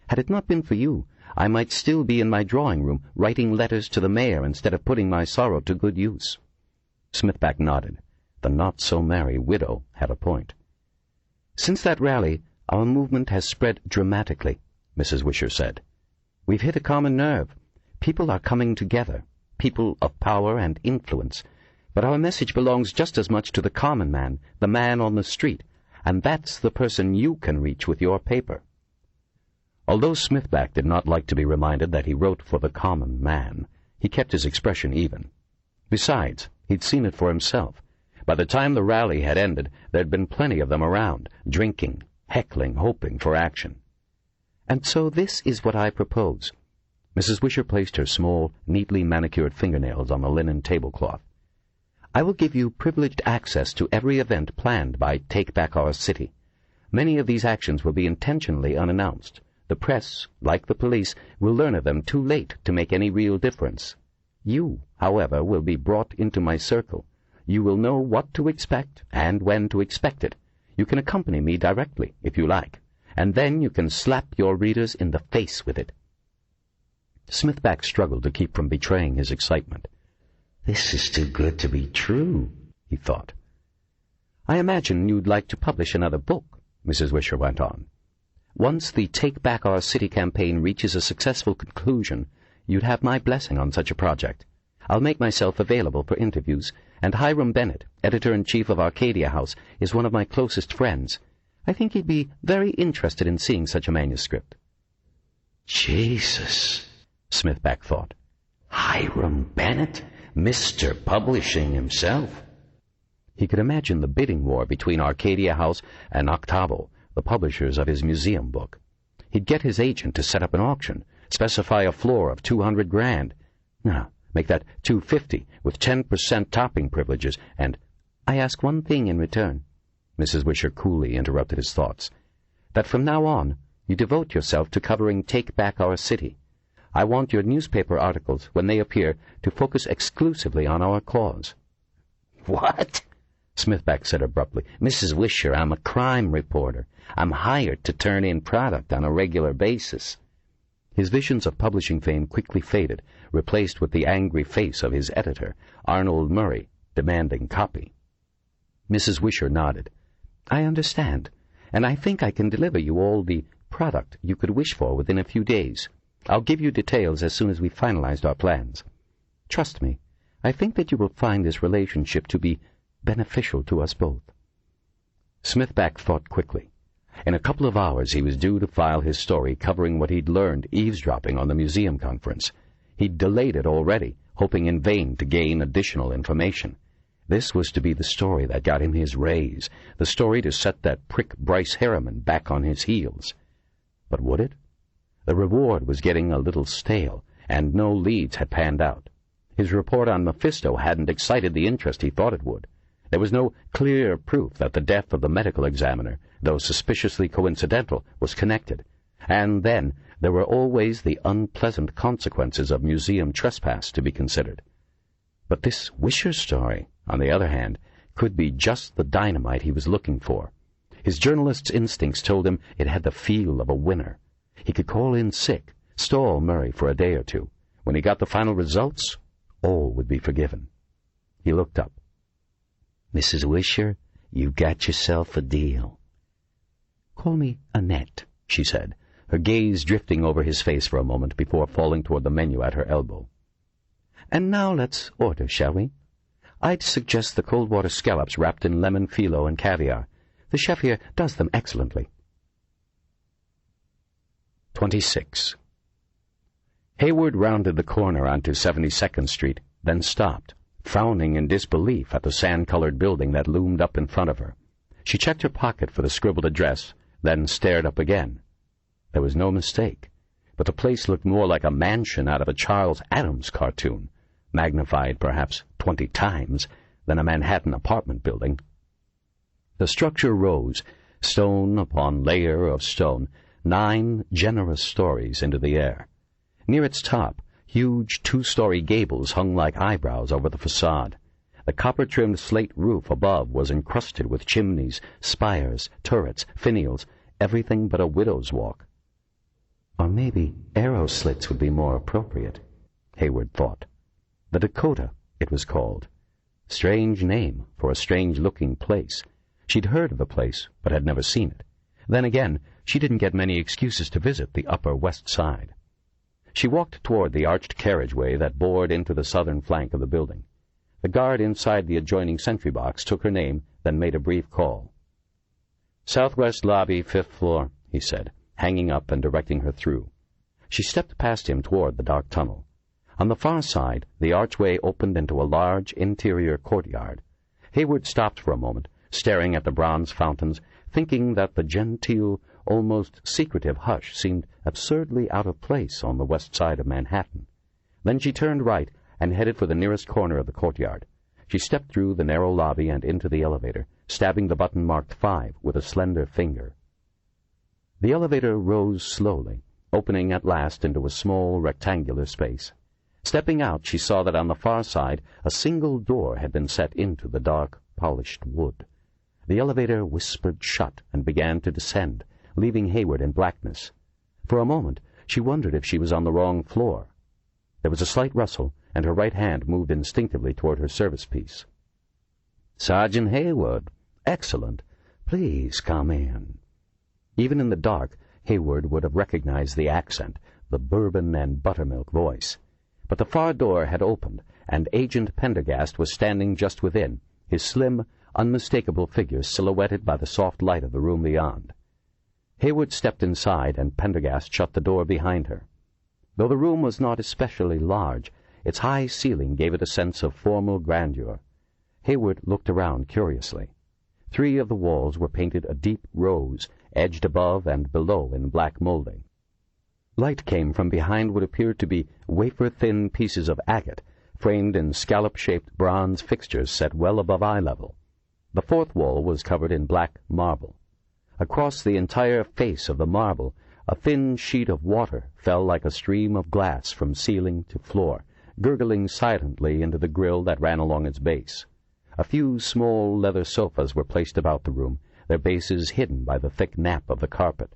Had it not been for you, I might still be in my drawing room writing letters to the mayor instead of putting my sorrow to good use. Smithback nodded. The not-so-merry widow had a point. Since that rally, our movement has spread dramatically, Mrs. Wisher said. We've hit a common nerve. People are coming together, people of power and influence. But our message belongs just as much to the common man, the man on the street, and that's the person you can reach with your paper. Although Smithback did not like to be reminded that he wrote for the common man, he kept his expression even. Besides, he'd seen it for himself. By the time the rally had ended, there'd been plenty of them around, drinking, heckling, hoping for action. And so this is what I propose. Mrs. Wisher placed her small, neatly manicured fingernails on the linen tablecloth. I will give you privileged access to every event planned by Take Back Our City. Many of these actions will be intentionally unannounced. The press, like the police, will learn of them too late to make any real difference. You, however, will be brought into my circle. You will know what to expect and when to expect it. You can accompany me directly, if you like, and then you can slap your readers in the face with it. Smithback struggled to keep from betraying his excitement. This is too good to be true, he thought. I imagine you'd like to publish another book, Mrs. Wisher went on. Once the Take Back Our City campaign reaches a successful conclusion, you'd have my blessing on such a project. I'll make myself available for interviews, and Hiram Bennett, editor-in-chief of Arcadia House, is one of my closest friends. I think he'd be very interested in seeing such a manuscript. Jesus, Smithback thought. Hiram Bennett, Mr. Publishing himself. He could imagine the bidding war between Arcadia House and Octavo, the publishers of his museum book. He'd get his agent to set up an auction, specify a floor of $200 grand. Now, make that $250 with 10% topping privileges, and I ask one thing in return, Mrs. Wisher coolly interrupted his thoughts, that from now on you devote yourself to covering Take Back Our City. I want your newspaper articles, when they appear, to focus exclusively on our cause. What? Smithback said abruptly. Mrs. Wisher, I'm a crime reporter. I'm hired to turn in product on a regular basis. His visions of publishing fame quickly faded, replaced with the angry face of his editor, Arnold Murray, demanding copy. Mrs. Wisher nodded. I understand, and I think I can deliver you all the product you could wish for within a few days. I'll give you details as soon as we've finalized our plans. Trust me, I think that you will find this relationship to be beneficial to us both. Smithback thought quickly. In a couple of hours he was due to file his story covering what he'd learned eavesdropping on the museum conference. He'd delayed it already, hoping in vain to gain additional information. This was to be the story that got him his raise, the story to set that prick Bryce Harriman back on his heels. But would it? The reward was getting a little stale, and no leads had panned out. His report on Mephisto hadn't excited the interest he thought it would. There was no clear proof that the death of the medical examiner, though suspiciously coincidental, was connected. And then there were always the unpleasant consequences of museum trespass to be considered. But this Wisher story, on the other hand, could be just the dynamite he was looking for. His journalist's instincts told him it had the feel of a winner. He could call in sick, stall Murray for a day or two. When he got the final results, all would be forgiven. He looked up. Mrs. Wisher, you got yourself a deal. Call me Annette, she said, her gaze drifting over his face for a moment before falling toward the menu at her elbow. And now let's order, shall we? I'd suggest the cold water scallops wrapped in lemon phyllo and caviar. The chef here does them excellently. 26. Hayward rounded the corner onto 72nd Street, then stopped, frowning in disbelief at the sand-colored building that loomed up in front of her. She checked her pocket for the scribbled address, then stared up again. There was no mistake, but the place looked more like a mansion out of a Charles Addams cartoon. magnified perhaps 20 times, than a Manhattan apartment building. The structure rose, stone upon layer of stone, 9 generous stories into the air. Near its top, huge 2-story gables hung like eyebrows over the facade. The copper-trimmed slate roof above was encrusted with chimneys, spires, turrets, finials, everything but a widow's walk. Or maybe arrow slits would be more appropriate, Hayward thought. The Dakota, it was called. Strange name for a strange-looking place. She'd heard of the place, but had never seen it. Then again, she didn't get many excuses to visit the Upper West Side. She walked toward the arched carriageway that bored into the southern flank of the building. The guard inside the adjoining sentry box took her name, then made a brief call. "Southwest lobby, 5th floor," he said, hanging up and directing her through. She stepped past him toward the dark tunnel. On the far side, the archway opened into a large interior courtyard. Hayward stopped for a moment, staring at the bronze fountains, thinking that the genteel, almost secretive hush seemed absurdly out of place on the west side of Manhattan. Then she turned right and headed for the nearest corner of the courtyard. She stepped through the narrow lobby and into the elevator, stabbing the button marked 5 with a slender finger. The elevator rose slowly, opening at last into a small rectangular space. Stepping out, she saw that on the far side a single door had been set into the dark, polished wood. The elevator whispered shut and began to descend, leaving Hayward in blackness. For a moment, she wondered if she was on the wrong floor. There was a slight rustle, and her right hand moved instinctively toward her service piece. "Sergeant Hayward. Excellent. Please come in." Even in the dark, Hayward would have recognized the accent, the bourbon and buttermilk voice. But the far door had opened, and Agent Pendergast was standing just within, his slim, unmistakable figure silhouetted by the soft light of the room beyond. Hayward stepped inside, and Pendergast shut the door behind her. Though the room was not especially large, its high ceiling gave it a sense of formal grandeur. Hayward looked around curiously. 3 of the walls were painted a deep rose, edged above and below in black molding. Light came from behind what appeared to be wafer-thin pieces of agate, framed in scallop-shaped bronze fixtures set well above eye level. The 4th wall was covered in black marble. Across the entire face of the marble, a thin sheet of water fell like a stream of glass from ceiling to floor, gurgling silently into the grill that ran along its base. A few small leather sofas were placed about the room, their bases hidden by the thick nap of the carpet.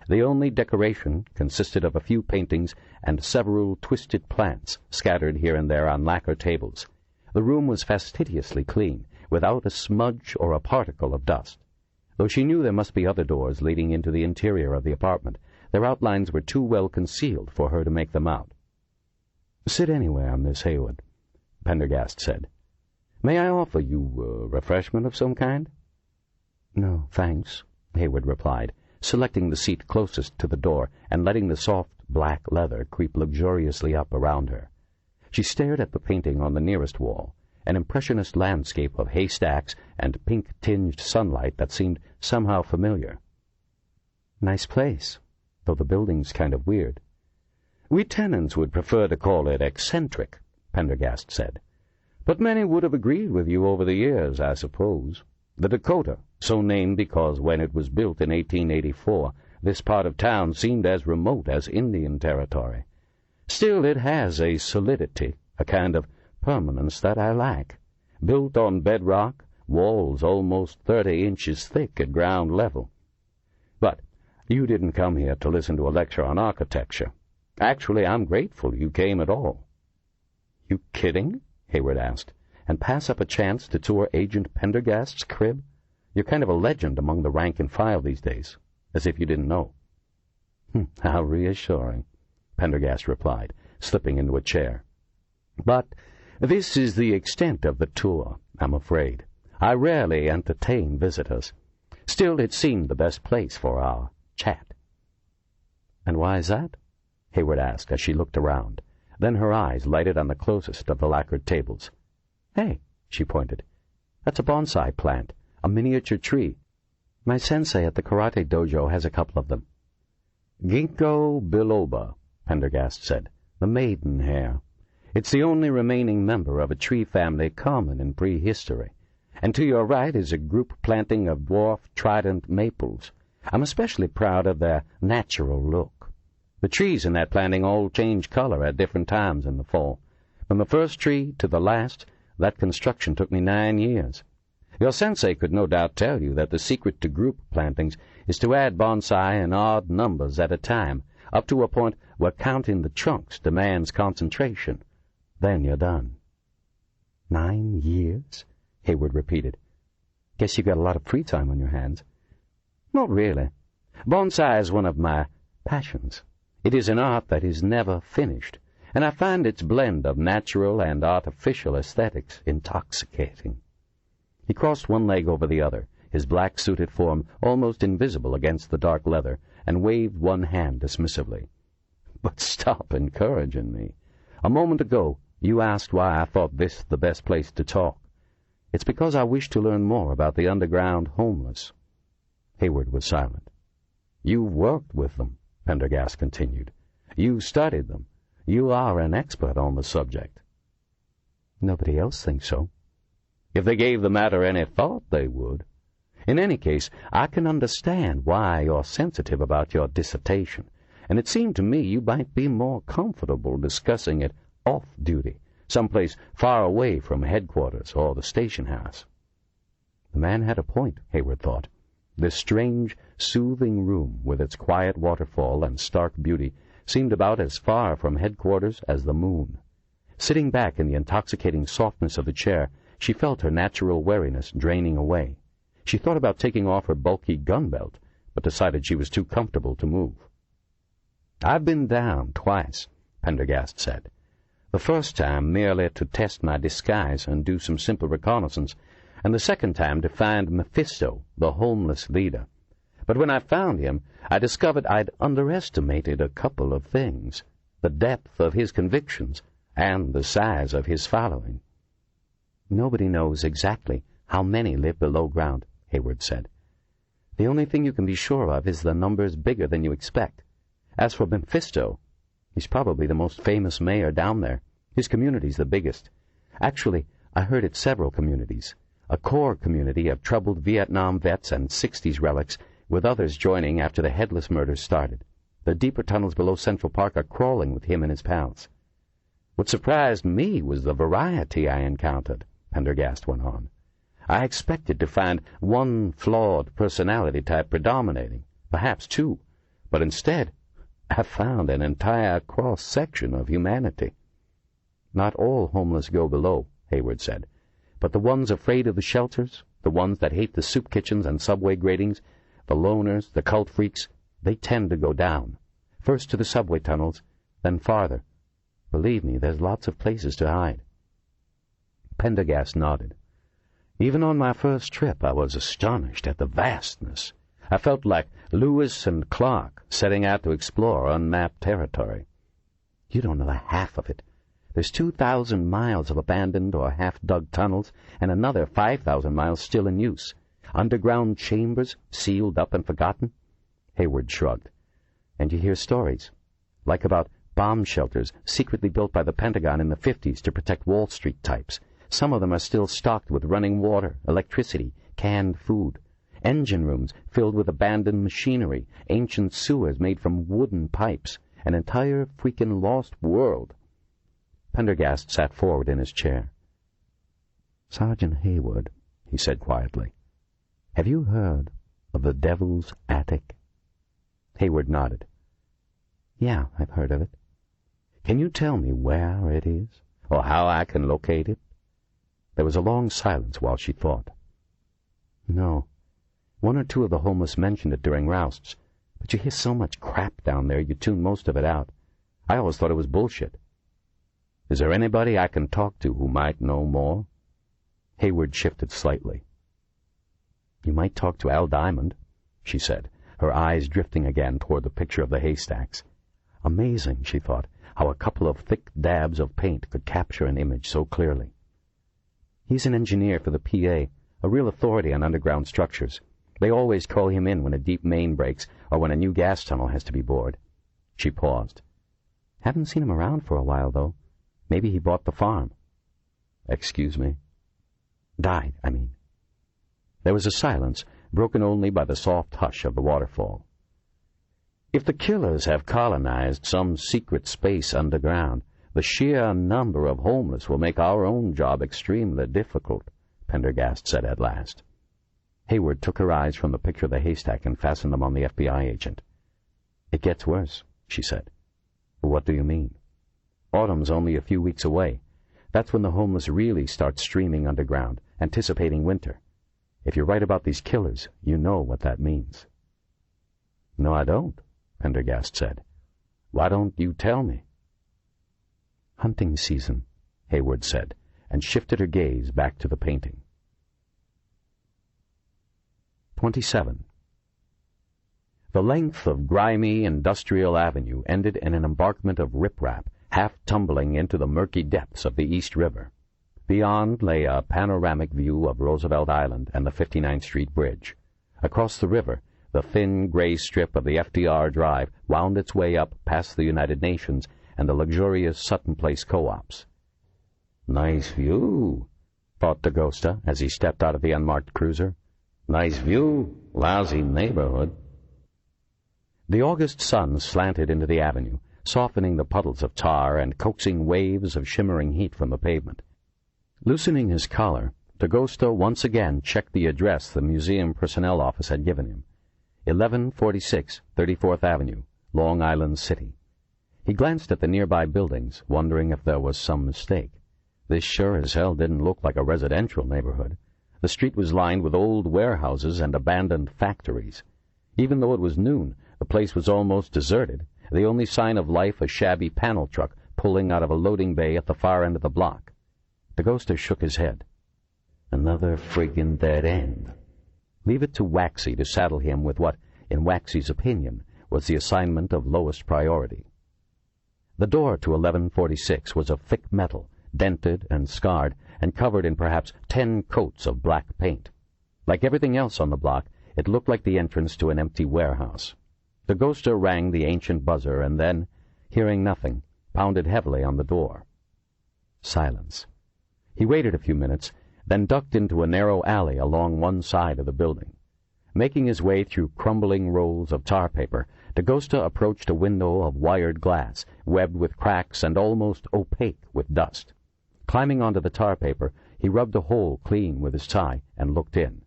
The only decoration consisted of a few paintings and several twisted plants scattered here and there on lacquer tables. The room was fastidiously clean, without a smudge or a particle of dust. Though she knew there must be other doors leading into the interior of the apartment, their outlines were too well concealed for her to make them out. "Sit anywhere, Miss Hayward," Pendergast said. "May I offer you refreshment of some kind?" "No, thanks," Hayward replied, selecting the seat closest to the door and letting the soft black leather creep luxuriously up around her. She stared at the painting on the nearest wall, an impressionist landscape of haystacks and pink-tinged sunlight that seemed somehow familiar. "Nice place, though the building's kind of weird." "We tenants would prefer to call it eccentric," Pendergast said. "But many would have agreed with you over the years, I suppose. The Dakota, so named because when it was built in 1884, this part of town seemed as remote as Indian territory. Still, it has a solidity, a kind of permanence that I lack. Built on bedrock, walls almost 30 inches thick at ground level. But you didn't come here to listen to a lecture on architecture. Actually, I'm grateful you came at all." "You kidding?" Hayward asked. "And pass up a chance to tour Agent Pendergast's crib? You're kind of a legend among the rank and file these days, as if you didn't know." "How reassuring," Pendergast replied, slipping into a chair. "But this is the extent of the tour, I'm afraid. I rarely entertain visitors. Still, it seemed the best place for our chat." "And why is that?" Hayward asked as she looked around. Then her eyes lighted on the closest of the lacquered tables. "Hey," she pointed. "That's a bonsai plant, a miniature tree. My sensei at the karate dojo has a couple of them." "Ginkgo biloba," Pendergast said. "The maidenhair. It's the only remaining member of a tree family common in prehistory. And to your right is a group planting of dwarf trident maples. I'm especially proud of their natural look. The trees in that planting all change color at different times in the fall. From the first tree to the last, that construction took me 9 years. Your sensei could no doubt tell you that the secret to group plantings is to add bonsai in odd numbers at a time, up to a point where counting the trunks demands concentration. Then you're done. 9 years? Hayward repeated. Guess you got a lot of free time on your hands. Not really. Bonsai is one of my passions. It is an art that is never finished, and I find its blend of natural and artificial aesthetics intoxicating. He crossed one leg over the other, his black-suited form almost invisible against the dark leather, and waved one hand dismissively. But stop encouraging me. A moment ago, you asked why I thought this the best place to talk. It's because I wish to learn more about the underground homeless. Hayward was silent. You've worked with them, Pendergast continued. You studied them. You are an expert on the subject. Nobody else thinks so. If they gave the matter any thought, they would. In any case, I can understand why you're sensitive about your dissertation, and it seemed to me you might be more comfortable discussing it off-duty, someplace far away from headquarters or the station house. The man had a point, Hayward thought. This strange, soothing room, with its quiet waterfall and stark beauty, seemed about as far from headquarters as the moon. Sitting back in the intoxicating softness of the chair, she felt her natural wariness draining away. She thought about taking off her bulky gun belt, but decided she was too comfortable to move. I've been down twice, Pendergast said. The first time merely to test my disguise and do some simple reconnaissance, and the second time to find Mephisto, the homeless leader. But when I found him, I discovered I'd underestimated a couple of things, the depth of his convictions and the size of his following. Nobody knows exactly how many live below ground, Hayward said. The only thing you can be sure of is the number's bigger than you expect. As for Mephisto, he's probably the most famous mayor down there. His community's the biggest. Actually, I heard it's several communities. A core community of troubled Vietnam vets and 60s relics, with others joining after the headless murders started. The deeper tunnels below Central Park are crawling with him and his pals. What surprised me was the variety I encountered, Pendergast went on. I expected to find one flawed personality type predominating, perhaps two, but instead I found an entire cross-section of humanity. Not all homeless go below, Hayward said, but the ones afraid of the shelters, the ones that hate the soup kitchens and subway gratings, the loners, the cult freaks, they tend to go down, first to the subway tunnels, then farther. Believe me, there's lots of places to hide. Pendergast nodded. Even on my first trip, I was astonished at the vastness. I felt like Lewis and Clark setting out to explore unmapped territory. You don't know the half of it. There's 2,000 miles of abandoned or half-dug tunnels, and another 5,000 miles still in use. Underground chambers, sealed up and forgotten. Hayward shrugged. And you hear stories, like about bomb shelters secretly built by the Pentagon in the 50s to protect Wall Street types. Some of them are still stocked with running water, electricity, canned food. Engine rooms filled with abandoned machinery, ancient sewers made from wooden pipes, an entire freaking lost world. Pendergast sat forward in his chair. Sergeant Hayward, he said quietly, have you heard of the Devil's Attic? Hayward nodded. Yeah, I've heard of it. Can you tell me where it is, or how I can locate it? There was a long silence while she thought. No. One or two of the homeless mentioned it during rousts, but you hear so much crap down there you tune most of it out. I always thought it was bullshit. Is there anybody I can talk to who might know more? Hayward shifted slightly. You might talk to Al Diamond, she said, her eyes drifting again toward the picture of the haystacks. Amazing, she thought, how a couple of thick dabs of paint could capture an image so clearly. He's an engineer for the PA, a real authority on underground structures. They always call him in when a deep main breaks or when a new gas tunnel has to be bored. She paused. Haven't seen him around for a while, though. Maybe he bought the farm. Excuse me. Died, I mean. There was a silence, broken only by the soft hush of the waterfall. If the killers have colonized some secret space underground, the sheer number of homeless will make our own job extremely difficult, Pendergast said at last. Hayward took her eyes from the picture of the haystack and fastened them on the FBI agent. It gets worse, she said. What do you mean? Autumn's only a few weeks away. That's when the homeless really start streaming underground, anticipating winter. If you're right about these killers, you know what that means. No, I don't, Pendergast said. Why don't you tell me? Hunting season, Hayward said, and shifted her gaze back to the painting. 27. The length of grimy Industrial Avenue ended in an embankment of riprap, half tumbling into the murky depths of the East River. Beyond lay a panoramic view of Roosevelt Island and the 59th Street Bridge. Across the river, the thin gray strip of the FDR Drive wound its way up past the United Nations and the luxurious Sutton Place co-ops. Nice view, thought DaGosta as he stepped out of the unmarked cruiser. Nice view, lousy neighborhood. The August sun slanted into the avenue, softening the puddles of tar and coaxing waves of shimmering heat from the pavement. Loosening his collar, DaGosta once again checked the address the museum personnel office had given him. 1146 34th Avenue, Long Island City. He glanced at the nearby buildings, wondering if there was some mistake. This sure as hell didn't look like a residential neighborhood. The street was lined with old warehouses and abandoned factories. Even though it was noon, the place was almost deserted, the only sign of life a shabby panel truck pulling out of a loading bay at the far end of the block. DaGosta shook his head. Another friggin' dead end. Leave it to Waxy to saddle him with what, in Waxy's opinion, was the assignment of lowest priority. The door to 1146 was of thick metal, dented and scarred, and covered in perhaps 10 coats of black paint. Like everything else on the block, it looked like the entrance to an empty warehouse. DaGosta rang the ancient buzzer and then, hearing nothing, pounded heavily on the door. Silence. He waited a few minutes, then ducked into a narrow alley along one side of the building. Making his way through crumbling rolls of tar paper, DaGosta approached a window of wired glass, webbed with cracks and almost opaque with dust. Climbing onto the tar paper, he rubbed a hole clean with his tie and looked in.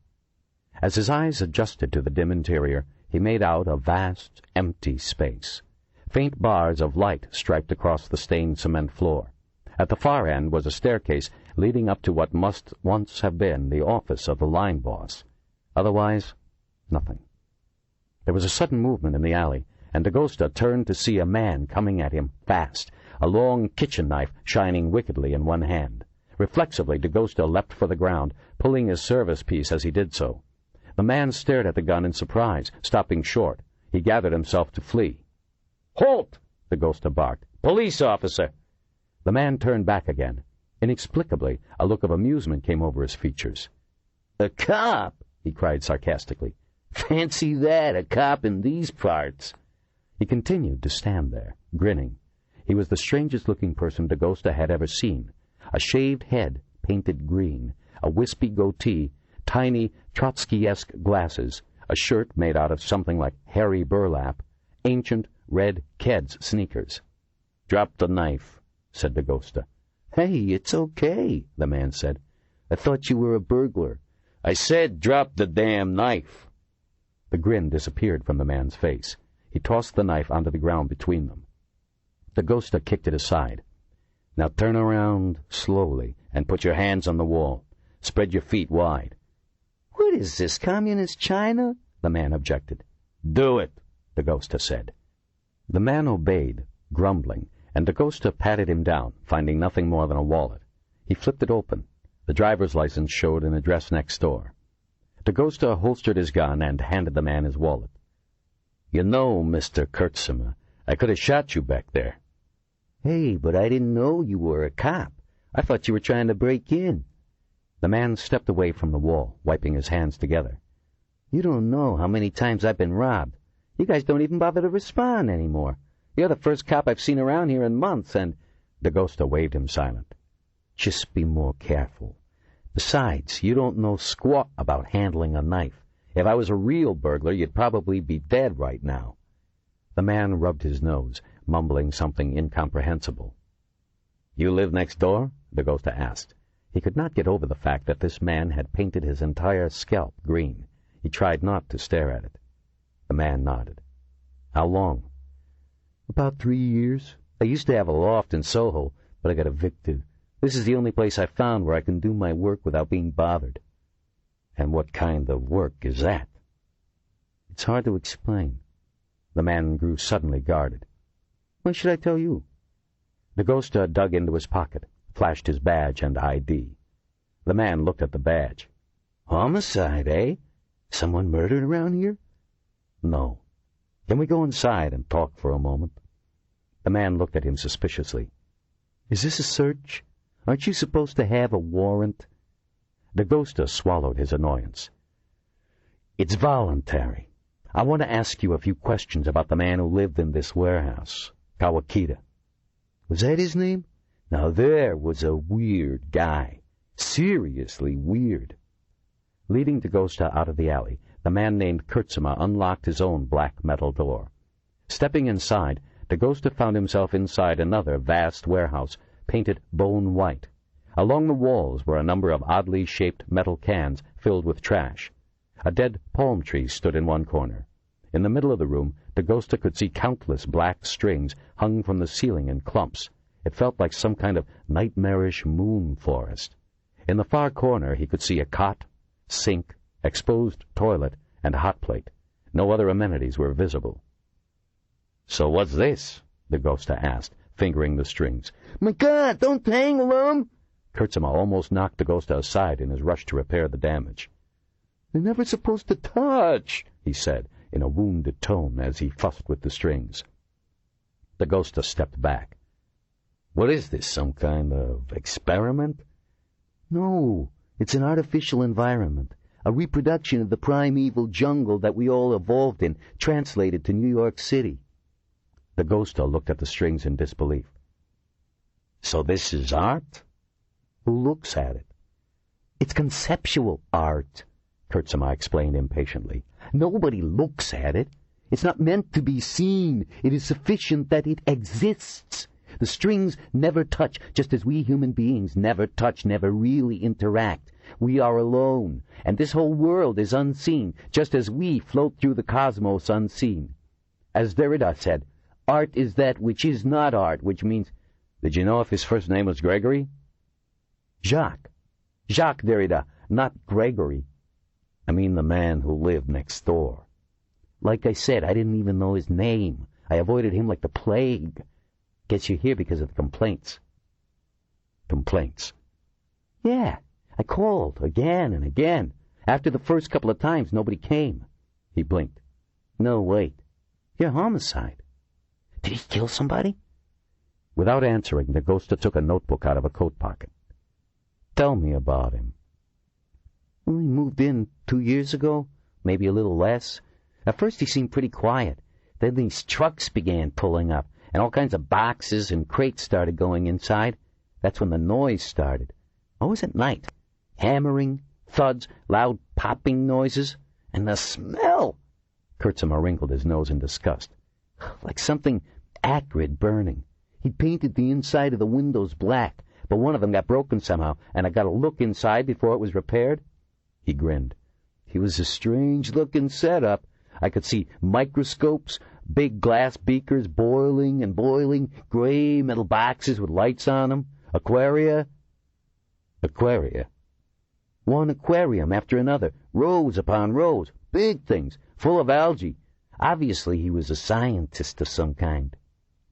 As his eyes adjusted to the dim interior, he made out a vast, empty space. Faint bars of light striped across the stained cement floor. At the far end was a staircase leading up to what must once have been the office of the line boss. Otherwise, nothing. There was a sudden movement in the alley, and DaGosta turned to see a man coming at him fast, a long kitchen knife shining wickedly in one hand. Reflexively, DaGosta leapt for the ground, pulling his service piece as he did so. The man stared at the gun in surprise, stopping short. He gathered himself to flee. "Halt!" DaGosta barked. "Police officer!" The man turned back again. Inexplicably, a look of amusement came over his features. "A cop!" he cried sarcastically. "Fancy that, a cop in these parts!" He continued to stand there, grinning. He was the strangest-looking person DaGosta had ever seen. A shaved head, painted green, a wispy goatee, tiny Trotsky-esque glasses, a shirt made out of something like hairy burlap, ancient red Keds sneakers. "Drop the knife," said DaGosta. "Hey, it's okay," the man said. "I thought you were a burglar." "I said drop the damn knife." The grin disappeared from the man's face. He tossed the knife onto the ground between them. DaGosta kicked it aside. "Now turn around slowly and put your hands on the wall. Spread your feet wide." "What is this, communist China?" the man objected. "Do it," DaGosta said. The man obeyed, grumbling, and DaGosta patted him down, finding nothing more than a wallet. He flipped it open. The driver's license showed an address next door. DaGosta holstered his gun and handed the man his wallet. "You know, Mr. Kurtzimer, I could have shot you back there." "Hey, but I didn't know you were a cop. I thought you were trying to break in." The man stepped away from the wall, wiping his hands together. "You don't know how many times I've been robbed. You guys don't even bother to respond anymore. You're the first cop I've seen around here in months, and DaGosta waved him silent. Just be more careful. Besides, you don't know squat about handling a knife. If I was a real burglar, you'd probably be dead right now. The man rubbed his nose, mumbling something incomprehensible. You live next door? DaGosta asked. He could not get over the fact that this man had painted his entire scalp green. He tried not to stare at it. The man nodded. How long? About 3 years. I used to have a loft in Soho, but I got evicted. This is the only place I found where I can do my work without being bothered. And what kind of work is that? It's hard to explain. The man grew suddenly guarded. Why should I tell you? DaGosta dug into his pocket, flashed his badge and ID. The man looked at the badge. Homicide, eh? Someone murdered around here? No. Can we go inside and talk for a moment? The man looked at him suspiciously. Is this a search? Aren't you supposed to have a warrant? DaGosta swallowed his annoyance. It's voluntary. I want to ask you a few questions about the man who lived in this warehouse, Kawakita. Was that his name? Now there was a weird guy. Seriously weird. Leading DaGosta out of the alley, the man named Kurtzema unlocked his own black metal door. Stepping inside, DaGosta found himself inside another vast warehouse, painted bone white. Along the walls were a number of oddly shaped metal cans filled with trash. A dead palm tree stood in one corner. In the middle of the room, DaGosta could see countless black strings hung from the ceiling in clumps. It felt like some kind of nightmarish moon forest. In the far corner he could see a cot, sink, exposed toilet, and hot plate. No other amenities were visible. So what's this? DaGosta asked, fingering the strings. My God, don't tangle them! Kurtzema almost knocked DaGosta aside in his rush to repair the damage. They're never supposed to touch, he said, in a wounded tone as he fussed with the strings. DaGosta stepped back. What is this, some kind of experiment? No, it's an artificial environment, a reproduction of the primeval jungle that we all evolved in, translated to New York City. DaGosta looked at the strings in disbelief. So this is art? Who looks at it? It's conceptual art, Kurtzema explained impatiently. Nobody looks at it. It's not meant to be seen. It is sufficient that it exists. The strings never touch, just as we human beings never touch, never really interact. We are alone, and this whole world is unseen, just as we float through the cosmos unseen. As Derrida said, art is that which is not art, which means... Did you know if his first name was Gregory? Jacques. Jacques Derrida, not Gregory. I mean the man who lived next door. Like I said, I didn't even know his name. I avoided him like the plague. Guess you're here because of the complaints. Complaints? Yeah, I called again and again. After the first couple of times, nobody came. He blinked. No, wait. You're homicide. Did he kill somebody? Without answering, DaGosta took a notebook out of a coat pocket. Tell me about him. Well, he moved in 2 years ago, maybe a little less. At first he seemed pretty quiet. Then these trucks began pulling up, and all kinds of boxes and crates started going inside. That's when the noise started. Always at night. Hammering, thuds, loud popping noises. And the smell! Kurtzema wrinkled his nose in disgust. Like something acrid burning. He painted the inside of the windows black, but one of them got broken somehow, and I got a look inside before it was repaired. He grinned. It was a strange-looking setup. I could see microscopes, big glass beakers boiling and boiling, gray metal boxes with lights on them, aquaria. Aquaria? One aquarium after another, rows upon rows, big things, full of algae. Obviously he was a scientist of some kind.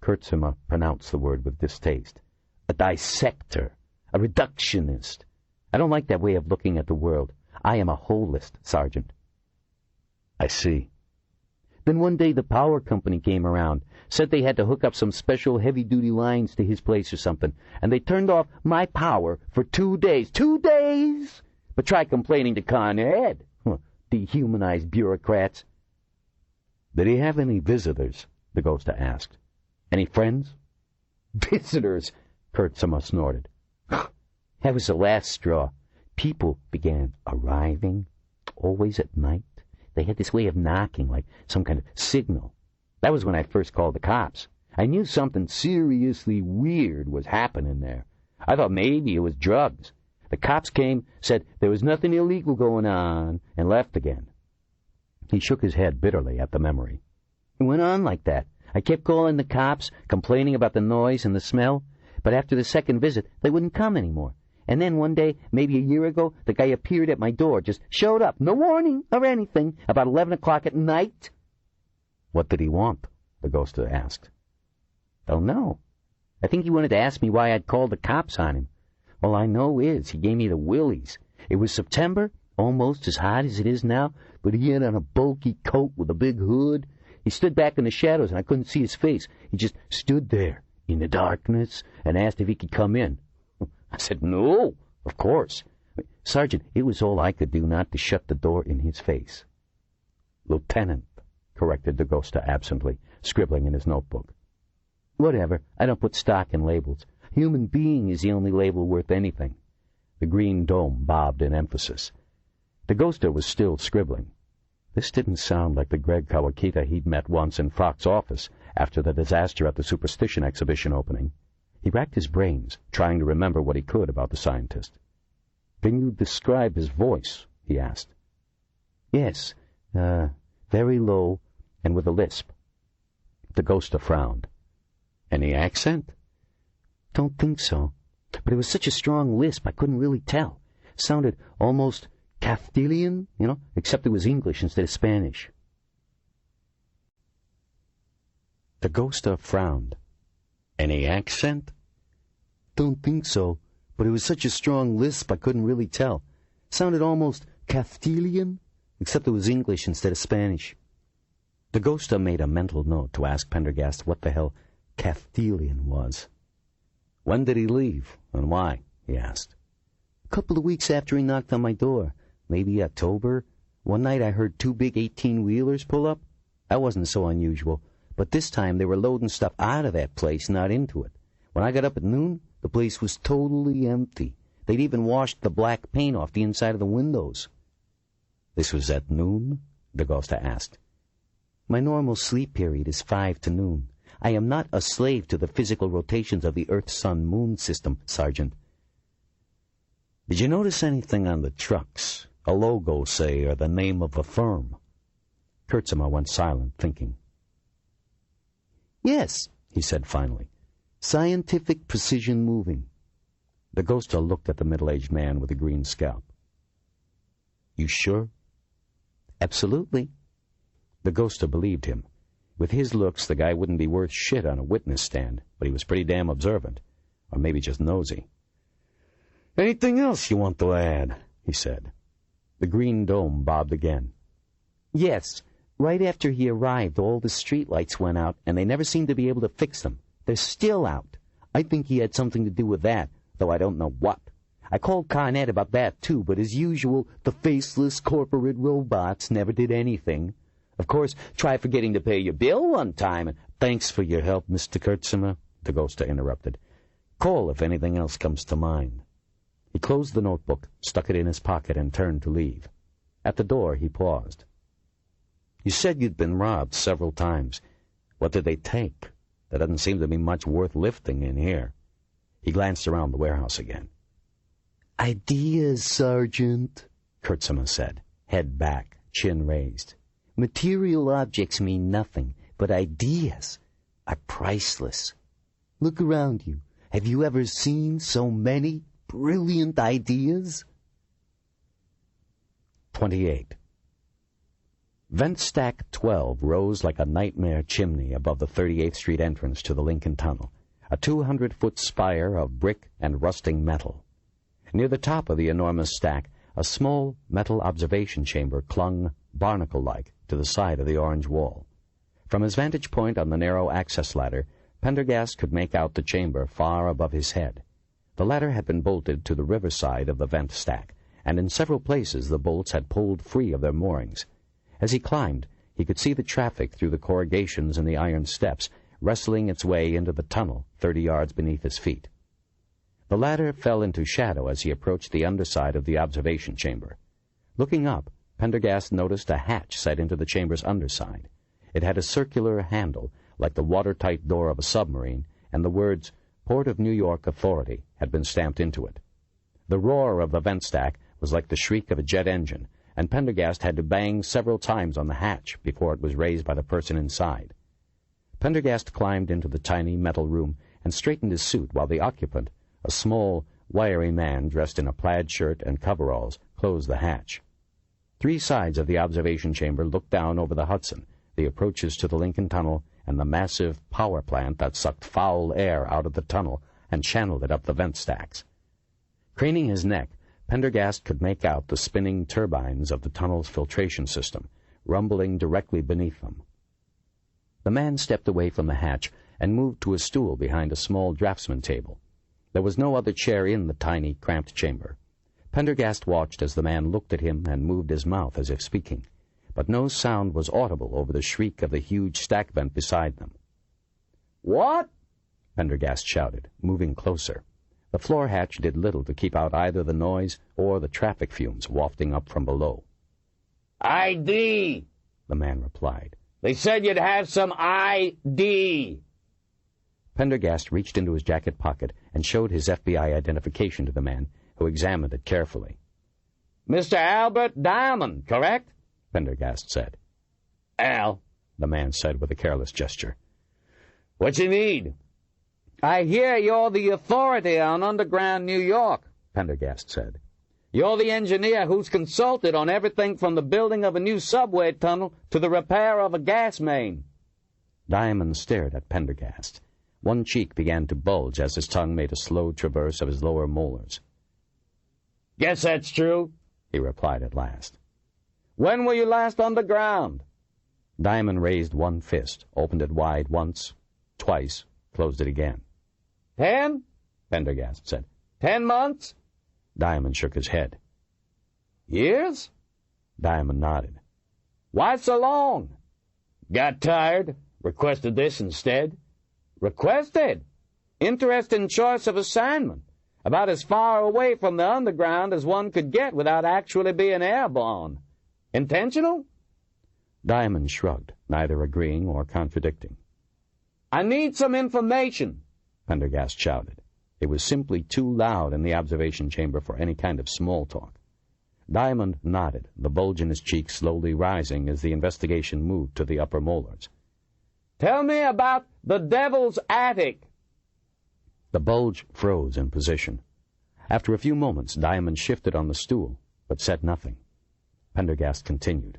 Kurtzema pronounced the word with distaste. A dissector, a reductionist. I don't like that way of looking at the world. I am a holist, Sergeant. I see. Then one day the power company came around, said they had to hook up some special heavy-duty lines to his place or something, and they turned off my power for 2 days. 2 days! But try complaining to Con Ed. Dehumanized bureaucrats. Did he have any visitors? DaGosta asked. Any friends? Visitors? Kurtzema snorted. That was the last straw. People began arriving, always at night. They had this way of knocking, like some kind of signal. That was when I first called the cops. I knew something seriously weird was happening there. I thought maybe it was drugs. The cops came, said there was nothing illegal going on, and left again. He shook his head bitterly at the memory. It went on like that. I kept calling the cops, complaining about the noise and the smell, but after the second visit, they wouldn't come anymore. And then one day, maybe a year ago, the guy appeared at my door, just showed up, no warning or anything, about 11 o'clock at night. What did he want? The ghost asked. Don't know. I think he wanted to ask me why I'd called the cops on him. All I know is he gave me the willies. It was September, almost as hot as it is now, but he had on a bulky coat with a big hood. He stood back in the shadows, and I couldn't see his face. He just stood there in the darkness and asked if he could come in. I said, no, of course. Sergeant, it was all I could do not to shut the door in his face. Lieutenant, corrected the ghost absently, scribbling in his notebook. Whatever, I don't put stock in labels. Human being is the only label worth anything. The green dome bobbed in emphasis. The ghoster was still scribbling. This didn't sound like the Greg Kawakita he'd met once in Frock's office after the disaster at the Superstition exhibition opening. He racked his brains, trying to remember what he could about the scientist. Can you describe his voice? He asked. Yes, very low and with a lisp. The ghoster frowned. Any accent? Don't think so. But it was such a strong lisp I couldn't really tell. Sounded almost Castilian, except it was English instead of Spanish. The ghoster frowned. Any accent? Don't think so, but it was such a strong lisp I couldn't really tell. Sounded almost Castilian, except it was English instead of Spanish. The ghoster made a mental note to ask Pendergast what the hell Castilian was. When did he leave, and why? He asked. A couple of weeks after he knocked on my door. Maybe October. One night I heard 2 big 18-wheelers pull up. That wasn't so unusual, but this time they were loading stuff out of that place, not into it. When I got up at noon, the place was totally empty. They'd even washed the black paint off the inside of the windows. This was at noon? The ghost asked. My normal sleep period is 5 to noon. I am not a slave to the physical rotations of the Earth-Sun-Moon system, Sergeant. Did you notice anything on the trucks? A logo, say, or the name of a firm? Kurtzema went silent, thinking. Yes, he said finally. Scientific Precision Moving. The ghoster looked at the middle-aged man with the green scalp. You sure? Absolutely. The ghoster believed him. With his looks, the guy wouldn't be worth shit on a witness stand, but he was pretty damn observant. Or maybe just nosy. Anything else you want to add? He said. The green dome bobbed again. Yes. Right after he arrived, all the streetlights went out, and they never seemed to be able to fix them. They're still out. I think he had something to do with that, though I don't know what. I called Con Ed about that, too, but as usual, the faceless corporate robots never did anything. Of course, try forgetting to pay your bill one time, and thanks for your help, Mr. Kurtzema, the ghoster interrupted. Call if anything else comes to mind. He closed the notebook, stuck it in his pocket, and turned to leave. At the door, he paused. You said you'd been robbed several times. What did they take? There doesn't seem to be much worth lifting in here. He glanced around the warehouse again. Ideas, Sergeant, Kurtzema said, head back, chin raised. Material objects mean nothing, but ideas are priceless. Look around you. Have you ever seen so many brilliant ideas? 28. Vent Stack 12 rose like a nightmare chimney above the 38th Street entrance to the Lincoln Tunnel, a 200-foot spire of brick and rusting metal. Near the top of the enormous stack, a small metal observation chamber clung, barnacle-like, to the side of the orange wall. From his vantage point on the narrow access ladder, Pendergast could make out the chamber far above his head. The ladder had been bolted to the riverside of the vent stack, and in several places the bolts had pulled free of their moorings. As he climbed, he could see the traffic through the corrugations in the iron steps, wrestling its way into the tunnel 30 yards beneath his feet. The latter fell into shadow as he approached the underside of the observation chamber. Looking up, Pendergast noticed a hatch set into the chamber's underside. It had a circular handle, like the watertight door of a submarine, and the words, Port of New York Authority, had been stamped into it. The roar of the vent stack was like the shriek of a jet engine, and Pendergast had to bang several times on the hatch before it was raised by the person inside. Pendergast climbed into the tiny metal room and straightened his suit while the occupant, a small, wiry man dressed in a plaid shirt and coveralls, closed the hatch. 3 sides of the observation chamber looked down over the Hudson, the approaches to the Lincoln Tunnel, and the massive power plant that sucked foul air out of the tunnel and channeled it up the vent stacks. Craning his neck, Pendergast could make out the spinning turbines of the tunnel's filtration system, rumbling directly beneath them. The man stepped away from the hatch and moved to a stool behind a small draftsman table. There was no other chair in the tiny, cramped chamber. Pendergast watched as the man looked at him and moved his mouth as if speaking, but no sound was audible over the shriek of the huge stack vent beside them. "What?" Pendergast shouted, moving closer. The floor hatch did little to keep out either the noise or the traffic fumes wafting up from below. "ID," the man replied. "They said you'd have some ID." Pendergast reached into his jacket pocket and showed his FBI identification to the man, who examined it carefully. "Mr. Albert Diamond, correct?" Pendergast said. "Al," the man said with a careless gesture. "What you need?" "I hear you're the authority on underground New York," Pendergast said. "You're the engineer who's consulted on everything from the building of a new subway tunnel to the repair of a gas main." Diamond stared at Pendergast. One cheek began to bulge as his tongue made a slow traverse of his lower molars. "Guess that's true," he replied at last. "When were you last underground?" Diamond raised one fist, opened it wide once, twice, closed it again. 10? Pendergast said. 10 months? Diamond shook his head. Years? Diamond nodded. Why so long? Got tired, requested this instead. Requested? Interesting choice of assignment. About as far away from the underground as one could get without actually being airborne. Intentional? Diamond shrugged, neither agreeing or contradicting. I need some information, Pendergast shouted. It was simply too loud in the observation chamber for any kind of small talk. Diamond nodded, the bulge in his cheek slowly rising as the investigation moved to the upper molars. Tell me about the Devil's Attic. The bulge froze in position. After a few moments, Diamond shifted on the stool, but said nothing. Pendergast continued.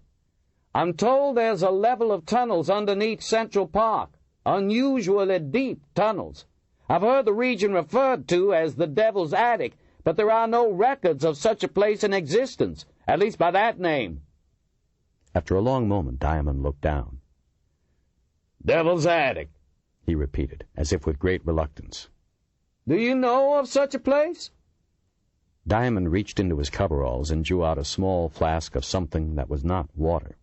I'm told there's a level of tunnels underneath Central Park, unusually deep tunnels. I've heard the region referred to as the Devil's Attic, but there are no records of such a place in existence, at least by that name. After a long moment, Diamond looked down. Devil's Attic, he repeated, as if with great reluctance. Do you know of such a place? Diamond reached into his coveralls and drew out a small flask of something that was not water.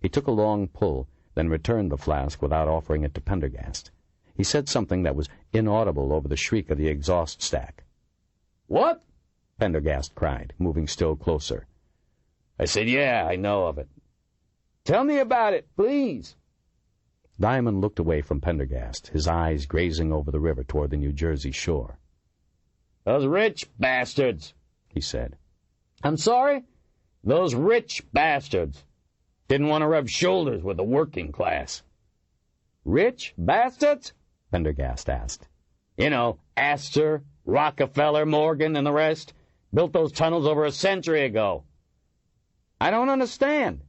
He took a long pull, then returned the flask without offering it to Pendergast. He said something that was inaudible over the shriek of the exhaust stack. What? Pendergast cried, moving still closer. I said, yeah, I know of it. Tell me about it, please. Diamond looked away from Pendergast, his eyes grazing over the river toward the New Jersey shore. Those rich bastards, he said. I'm sorry? Those rich bastards. Didn't want to rub shoulders with the working class. Rich bastards? Pendergast asked. You know, Astor, Rockefeller, Morgan, and the rest. Built those tunnels over a century ago. I don't understand.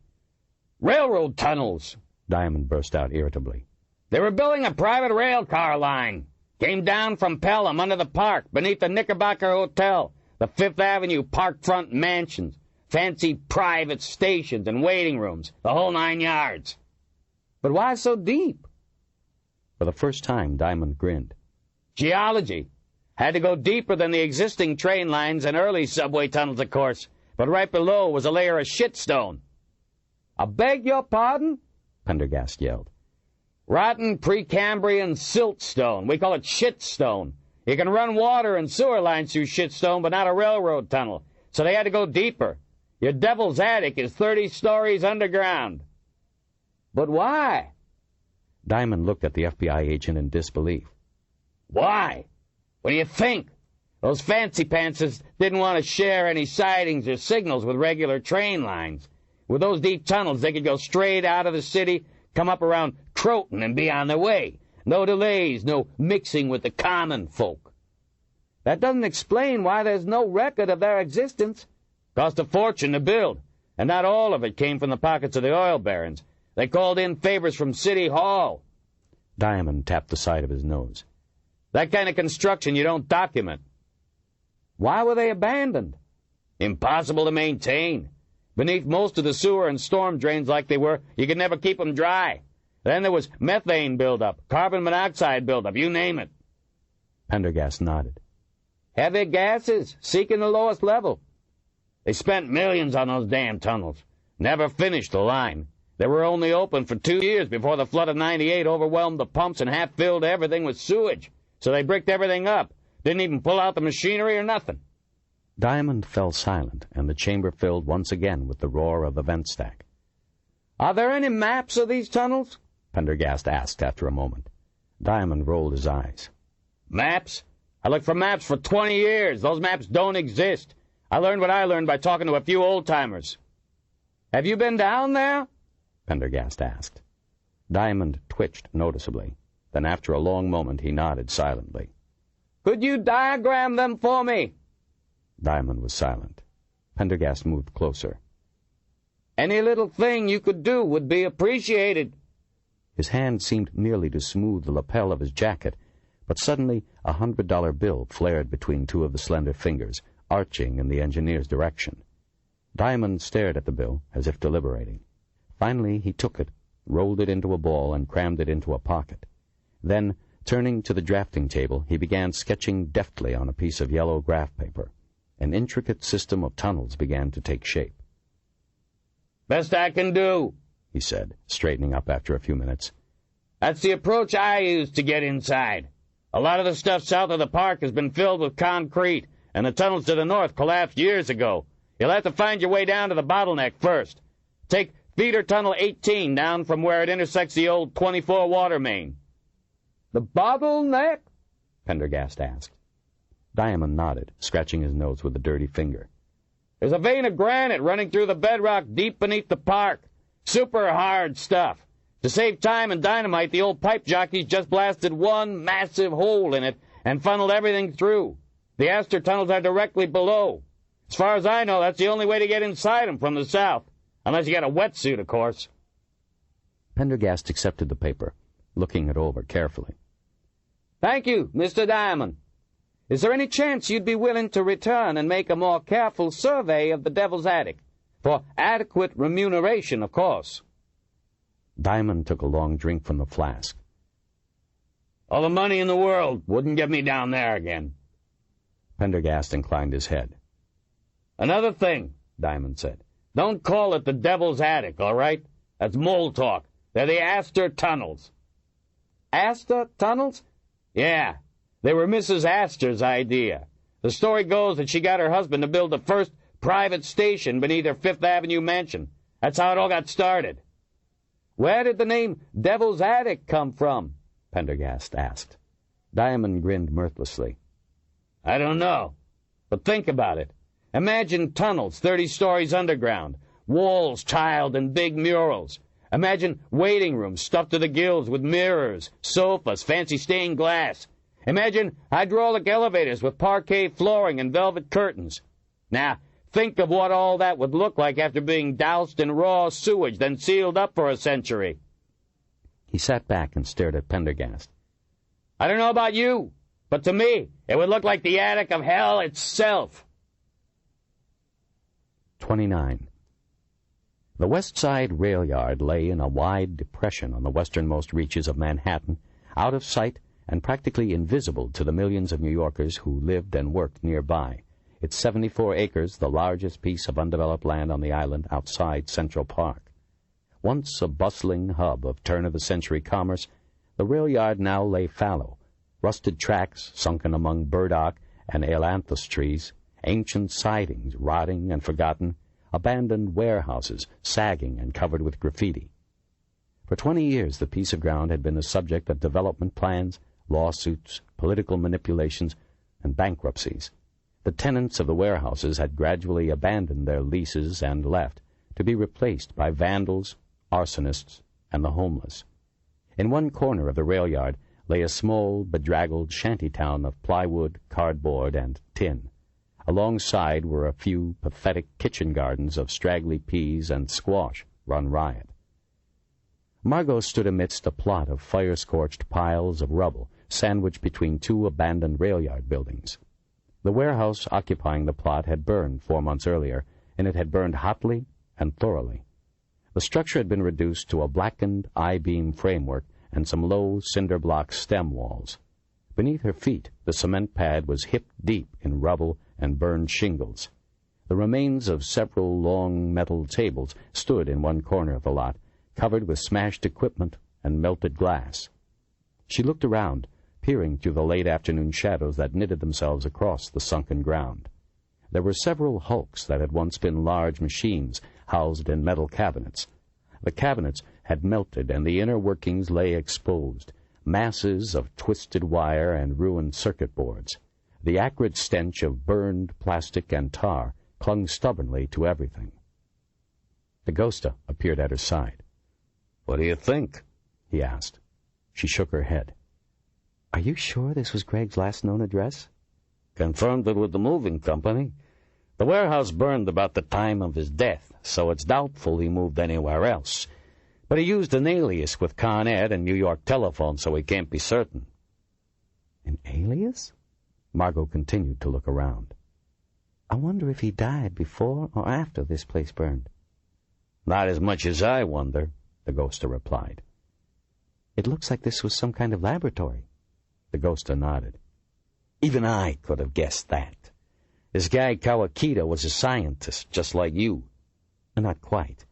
Railroad tunnels, Diamond burst out irritably. They were building a private rail car line. Came down from Pelham under the park, beneath the Knickerbocker Hotel, the Fifth Avenue parkfront mansions, fancy private stations and waiting rooms, the whole 9 yards. But why so deep? For the first time, Diamond grinned. Geology. Had to go deeper than the existing train lines and early subway tunnels, of course, but right below was a layer of shitstone. I beg your pardon? Pendergast yelled. Rotten Precambrian siltstone. We call it shitstone. You can run water and sewer lines through shitstone, but not a railroad tunnel, so they had to go deeper. Your Devil's Attic is 30 stories underground. But why? Diamond looked at the FBI agent in disbelief. Why? What do you think? Those fancy pantsers didn't want to share any sightings or signals with regular train lines. With those deep tunnels, they could go straight out of the city, come up around Croton, and be on their way. No delays, no mixing with the common folk. That doesn't explain why there's no record of their existence. Cost a fortune to build, and not all of it came from the pockets of the oil barons. They called in favors from City Hall. Diamond tapped the side of his nose. That kind of construction you don't document. Why were they abandoned? Impossible to maintain. Beneath most of the sewer and storm drains like they were, you could never keep them dry. Then there was methane buildup, carbon monoxide buildup, you name it. Pendergast nodded. Heavy gases, seeking the lowest level. They spent millions on those damn tunnels. Never finished the line. They were only open for 2 years before the flood of '98 overwhelmed the pumps and half-filled everything with sewage. So they bricked everything up. Didn't even pull out the machinery or nothing. Diamond fell silent, and the chamber filled once again with the roar of the vent stack. Are there any maps of these tunnels? Pendergast asked after a moment. Diamond rolled his eyes. Maps? I looked for maps for 20 years. Those maps don't exist. I learned what I learned by talking to a few old-timers. Have you been down there? Pendergast asked. Diamond twitched noticeably. Then after a long moment he nodded silently. Could you diagram them for me? Diamond was silent. Pendergast moved closer. Any little thing you could do would be appreciated. His hand seemed nearly to smooth the lapel of his jacket, but suddenly a $100 bill flared between two of the slender fingers, arching in the engineer's direction. Diamond stared at the bill, as if deliberating. Finally he took it, rolled it into a ball, and crammed it into a pocket. Then, turning to the drafting table, he began sketching deftly on a piece of yellow graph paper. An intricate system of tunnels began to take shape. Best I can do, he said, straightening up after a few minutes. That's the approach I use to get inside. A lot of the stuff south of the park has been filled with concrete, and the tunnels to the north collapsed years ago. You'll have to find your way down to the bottleneck first. Take feeder tunnel 18 down from where it intersects the old 24 water main. The bottleneck? Pendergast asked. Diamond nodded, scratching his nose with a dirty finger. There's a vein of granite running through the bedrock deep beneath the park. Super hard stuff. To save time and dynamite, the old pipe jockeys just blasted one massive hole in it and funneled everything through. The Astor tunnels are directly below. As far as I know, that's the only way to get inside them from the south. Unless you got a wetsuit, of course. Pendergast accepted the paper, looking it over carefully. Thank you, Mr. Diamond. Is there any chance you'd be willing to return and make a more careful survey of the Devil's Attic? For adequate remuneration, of course. Diamond took a long drink from the flask. All the money in the world wouldn't get me down there again. Pendergast inclined his head. Another thing, Diamond said. Don't call it the Devil's Attic, all right? That's mole talk. They're the Astor tunnels. Astor tunnels? Yeah, they were Mrs. Astor's idea. The story goes that she got her husband to build the first private station beneath her Fifth Avenue mansion. That's how it all got started. Where did the name Devil's Attic come from? Pendergast asked. Diamond grinned mirthlessly. I don't know, but think about it. Imagine tunnels 30 stories underground, walls tiled in big murals. Imagine waiting rooms stuffed to the gills with mirrors, sofas, fancy stained glass. Imagine hydraulic elevators with parquet flooring and velvet curtains. Now, think of what all that would look like after being doused in raw sewage, then sealed up for a century. He sat back and stared at Pendergast. I don't know about you, but to me, it would look like the attic of hell itself. 29. The West Side rail yard lay in a wide depression on the westernmost reaches of Manhattan, out of sight and practically invisible to the millions of New Yorkers who lived and worked nearby. Its 74 acres, the largest piece of undeveloped land on the island outside Central Park. Once a bustling hub of turn-of-the-century commerce, the rail yard now lay fallow, rusted tracks sunken among burdock and ailanthus trees, ancient sidings rotting and forgotten, abandoned warehouses sagging and covered with graffiti. For 20 years the piece of ground had been the subject of development plans, lawsuits, political manipulations, and bankruptcies. The tenants of the warehouses had gradually abandoned their leases and left, to be replaced by vandals, arsonists, and the homeless. In one corner of the rail yard lay a small, bedraggled shanty town of plywood, cardboard, and tin. Alongside were a few pathetic kitchen gardens of straggly peas and squash run riot. Margot stood amidst a plot of fire-scorched piles of rubble sandwiched between two abandoned rail yard buildings. The warehouse occupying the plot had burned 4 months earlier, and it had burned hotly and thoroughly. The structure had been reduced to a blackened I-beam framework and some low cinder-block stem walls. Beneath her feet, the cement pad was hip-deep in rubble and burned shingles. The remains of several long metal tables stood in one corner of the lot, covered with smashed equipment and melted glass. She looked around, peering through the late afternoon shadows that knitted themselves across the sunken ground. There were several hulks that had once been large machines housed in metal cabinets. The cabinets had melted, and the inner workings lay exposed, masses of twisted wire and ruined circuit boards. The acrid stench of burned plastic and tar clung stubbornly to everything. The ghosta appeared at her side. "What do you think?" he asked. She shook her head. "Are you sure this was Greg's last known address?" "Confirmed it with the moving company. The warehouse burned about the time of his death, so it's doubtful he moved anywhere else. But he used an alias with Con Ed and New York Telephone, so we can't be certain." "An alias?" Margot continued to look around. "I wonder if he died before or after this place burned." "Not as much as I wonder," the ghosta replied. "It looks like this was some kind of laboratory." The ghosta nodded. "Even I could have guessed that. This guy Kawakita was a scientist, just like you." "Not quite.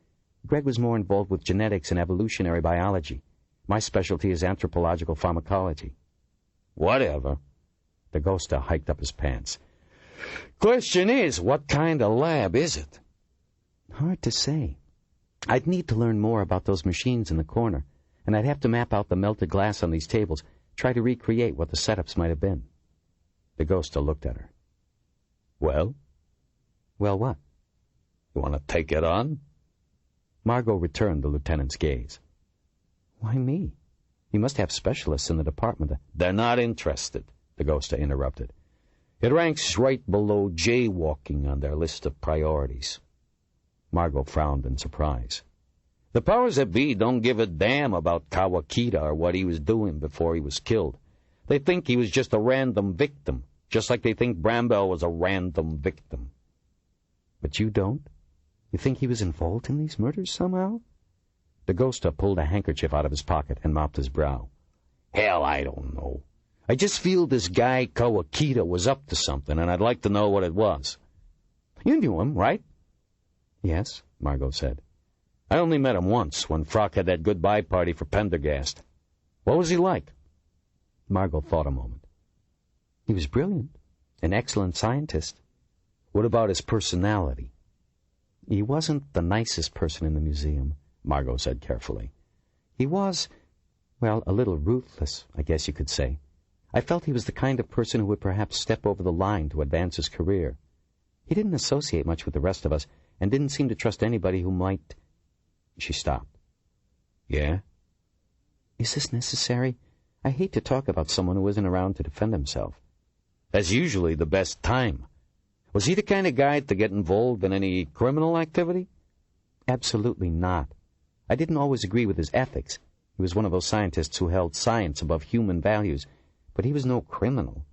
Greg was more involved with genetics and evolutionary biology. My specialty is anthropological pharmacology." "Whatever." The ghosta hiked up his pants. "Question is, what kind of lab is it?" "Hard to say. I'd need to learn more about those machines in the corner, and I'd have to map out the melted glass on these tables, try to recreate what the setups might have been." The ghosta looked at her. "Well?" "Well, what?" "You want to take it on?" Margot returned the lieutenant's gaze. "Why me? You must have specialists in the department." "They're not interested," the ghosta interrupted. "It ranks right below jaywalking on their list of priorities." Margot frowned in surprise. "The powers that be don't give a damn about Kawakita or what he was doing before he was killed. They think he was just a random victim, just like they think Bramwell was a random victim." "But you don't? You think he was involved in these murders somehow?" The ghosta pulled a handkerchief out of his pocket and mopped his brow. "Hell, I don't know. I just feel this guy Kawakita was up to something, and I'd like to know what it was." "You knew him, right?" "Yes," Margot said. "I only met him once, when Frock had that goodbye party for Pendergast. What was he like?" Margot thought a moment. "He was brilliant, an excellent scientist." "What about his personality?" "He wasn't the nicest person in the museum," Margot said carefully. "He was, well, a little ruthless, I guess you could say. I felt he was the kind of person who would perhaps step over the line to advance his career. He didn't associate much with the rest of us, and didn't seem to trust anybody who might—" She stopped. "Yeah?" "Is this necessary? I hate to talk about someone who isn't around to defend himself." "That's usually the best time. Was he the kind of guy to get involved in any criminal activity?" "Absolutely not. I didn't always agree with his ethics. He was one of those scientists who held science above human values, but he was no criminal."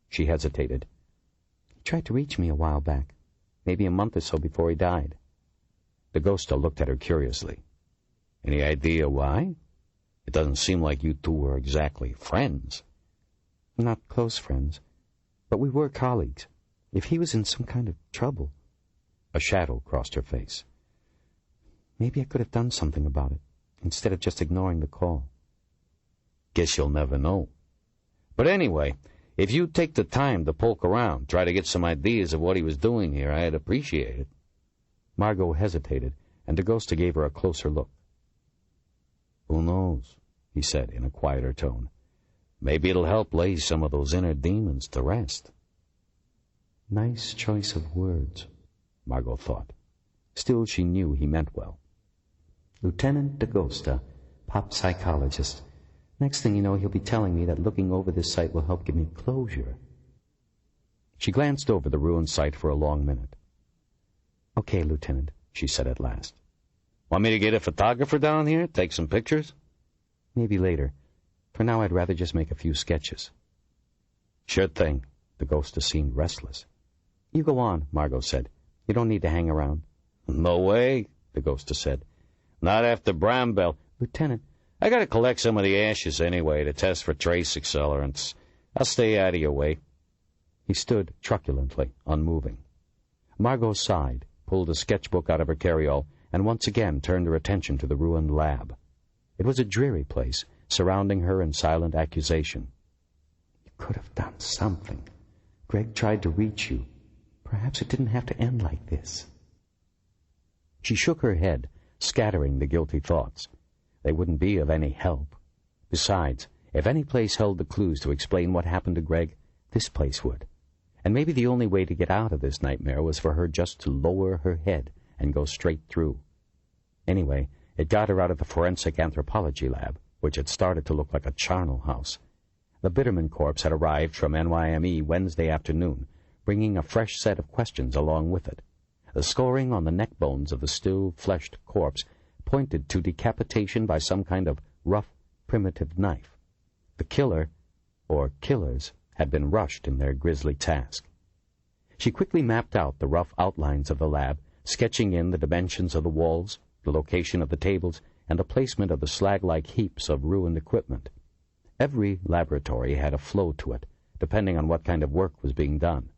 She hesitated. "He tried to reach me a while back, maybe a month or so before he died." The ghosta looked at her curiously. "Any idea why? It doesn't seem like you two were exactly friends." "Not close friends, but we were colleagues. If he was in some kind of trouble—" A shadow crossed her face. "Maybe I could have done something about it, instead of just ignoring the call." "Guess you'll never know. But anyway, if you'd take the time to poke around, try to get some ideas of what he was doing here, I'd appreciate it. Margo hesitated, and DeGosta gave her a closer look. Who knows, he said in a quieter tone. Maybe it'll help lay some of those inner demons to rest. Nice choice of words, Margo thought. Still, she knew he meant well. Lieutenant DeGosta, pop psychologist. Next thing you know, he'll be telling me that looking over this site will help give me closure. She glanced over the ruined site for a long minute. Okay, Lieutenant, she said at last. Want me to get a photographer down here? Take some pictures? Maybe later. For now, I'd rather just make a few sketches. Sure thing. DeGosta seemed restless. You go on, Margo said. You don't need to hang around. No way, DeGosta said. Not after Bramwell. Lieutenant, I gotta collect some of the ashes anyway to test for trace accelerants. I'll stay out of your way. He stood truculently, unmoving. Margo sighed, pulled a sketchbook out of her carryall, and once again turned her attention to the ruined lab. It was a dreary place, surrounding her in silent accusation. You could have done something. Greg tried to reach you. Perhaps it didn't have to end like this. She shook her head, scattering the guilty thoughts. They wouldn't be of any help. Besides, if any place held the clues to explain what happened to Greg, this place would. And maybe the only way to get out of this nightmare was for her just to lower her head and go straight through. Anyway, it got her out of the forensic anthropology lab, which had started to look like a charnel house. The Bitterman corpse had arrived from NYME Wednesday afternoon, bringing a fresh set of questions along with it. The scoring on the neck bones of the still-fleshed corpse pointed to decapitation by some kind of rough, primitive knife. The killer, or killers, had been rushed in their grisly task. She quickly mapped out the rough outlines of the lab, sketching in the dimensions of the walls, the location of the tables, and the placement of the slag-like heaps of ruined equipment. Every laboratory had a flow to it, depending on what kind of work was being done.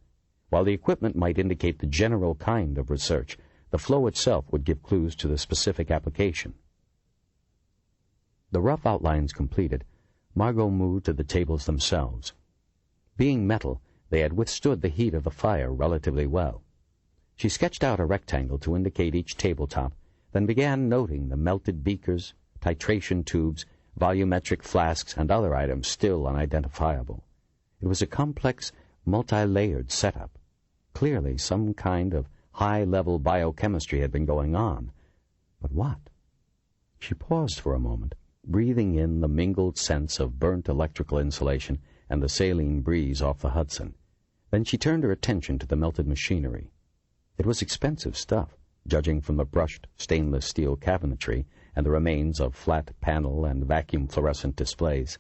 While the equipment might indicate the general kind of research, the flow itself would give clues to the specific application. The rough outlines completed, Margo moved to the tables themselves. Being metal, they had withstood the heat of the fire relatively well. She sketched out a rectangle to indicate each tabletop, then began noting the melted beakers, titration tubes, volumetric flasks, and other items still unidentifiable. It was a complex, multi-layered setup. Clearly, some kind of high-level biochemistry had been going on. But what? She paused for a moment, breathing in the mingled sense of burnt electrical insulation and the saline breeze off the Hudson. Then she turned her attention to the melted machinery. It was expensive stuff, judging from the brushed stainless steel cabinetry and the remains of flat panel and vacuum fluorescent displays.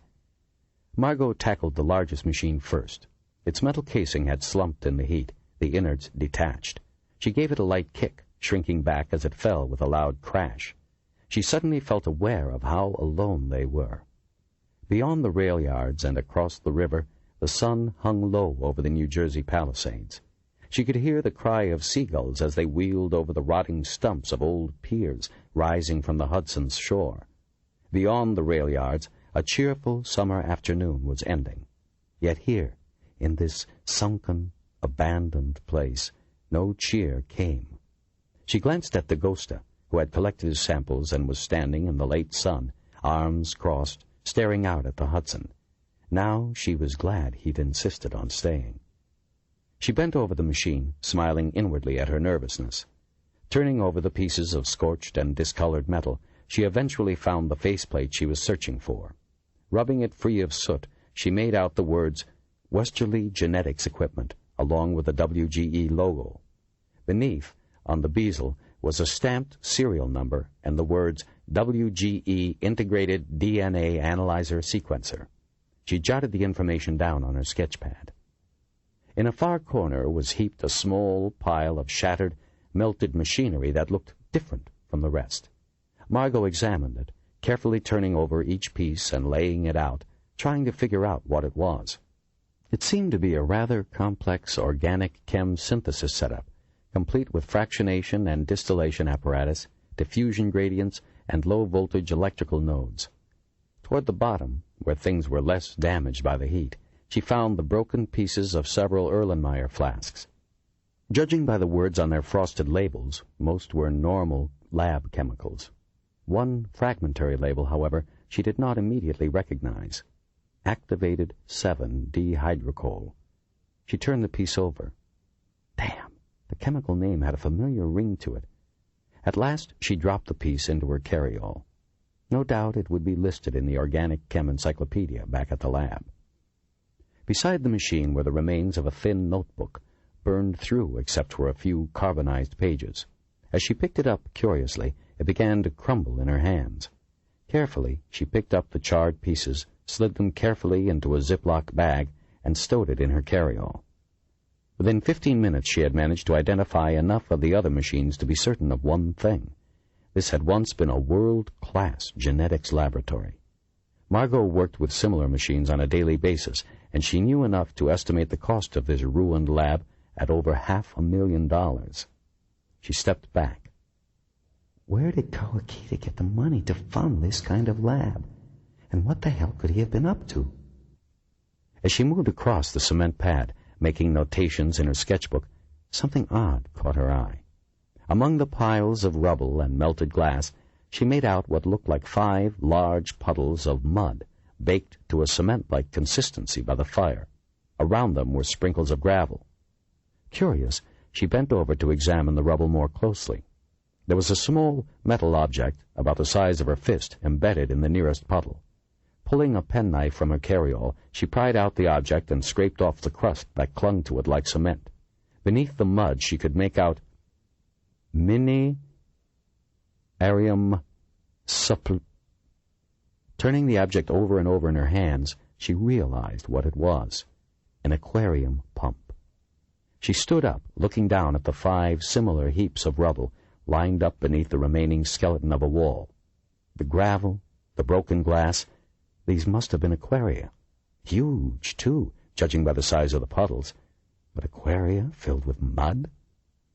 Margo tackled the largest machine first. Its metal casing had slumped in the heat, the innards detached. She gave it a light kick, shrinking back as it fell with a loud crash. She suddenly felt aware of how alone they were. Beyond the rail yards and across the river, the sun hung low over the New Jersey Palisades. She could hear the cry of seagulls as they wheeled over the rotting stumps of old piers rising from the Hudson's shore. Beyond the rail yards, a cheerful summer afternoon was ending. Yet here, in this sunken, abandoned place, no cheer came. She glanced at DeGosta, who had collected his samples and was standing in the late sun, arms crossed, staring out at the Hudson. Now she was glad he'd insisted on staying. She bent over the machine, smiling inwardly at her nervousness. Turning over the pieces of scorched and discolored metal, she eventually found the faceplate she was searching for. Rubbing it free of soot, she made out the words Westerly Genetics Equipment, along with the WGE logo. Beneath, on the bezel, was a stamped serial number and the words WGE Integrated DNA Analyzer Sequencer. She jotted the information down on her sketch pad. In a far corner was heaped a small pile of shattered, melted machinery that looked different from the rest. Margo examined it, carefully turning over each piece and laying it out, trying to figure out what it was. It seemed to be a rather complex organic chem synthesis setup, complete with fractionation and distillation apparatus, diffusion gradients, and low-voltage electrical nodes. Toward the bottom, where things were less damaged by the heat, she found the broken pieces of several Erlenmeyer flasks. Judging by the words on their frosted labels, most were normal lab chemicals. One fragmentary label, however, she did not immediately recognize. Activated 7-dihydrocoal. She turned the piece over. Damn, the chemical name had a familiar ring to it. At last she dropped the piece into her carryall. No doubt it would be listed in the Organic Chem Encyclopedia back at the lab. Beside the machine were the remains of a thin notebook, burned through except for a few carbonized pages. As she picked it up curiously, it began to crumble in her hands. Carefully, she picked up the charred pieces, slid them carefully into a Ziploc bag, and stowed it in her carryall. Within 15 minutes she had managed to identify enough of the other machines to be certain of one thing. This had once been a world-class genetics laboratory. Margo worked with similar machines on a daily basis, and she knew enough to estimate the cost of this ruined lab at over $500,000. She stepped back. Where did Kawakita get the money to fund this kind of lab? And what the hell could he have been up to? As she moved across the cement pad, making notations in her sketchbook, something odd caught her eye. Among the piles of rubble and melted glass, she made out what looked like 5 large puddles of mud, baked to a cement-like consistency by the fire. Around them were sprinkles of gravel. Curious, she bent over to examine the rubble more closely. There was a small metal object, about the size of her fist, embedded in the nearest puddle. Pulling a penknife from her carryall, she pried out the object and scraped off the crust that clung to it like cement. Beneath the mud she could make out Mini Arium Supple. Turning the object over and over in her hands, she realized what it was. An aquarium pump. She stood up, looking down at the 5 similar heaps of rubble lined up beneath the remaining skeleton of a wall. The gravel, the broken glass, these must have been aquaria. Huge, too, judging by the size of the puddles. But aquaria filled with mud?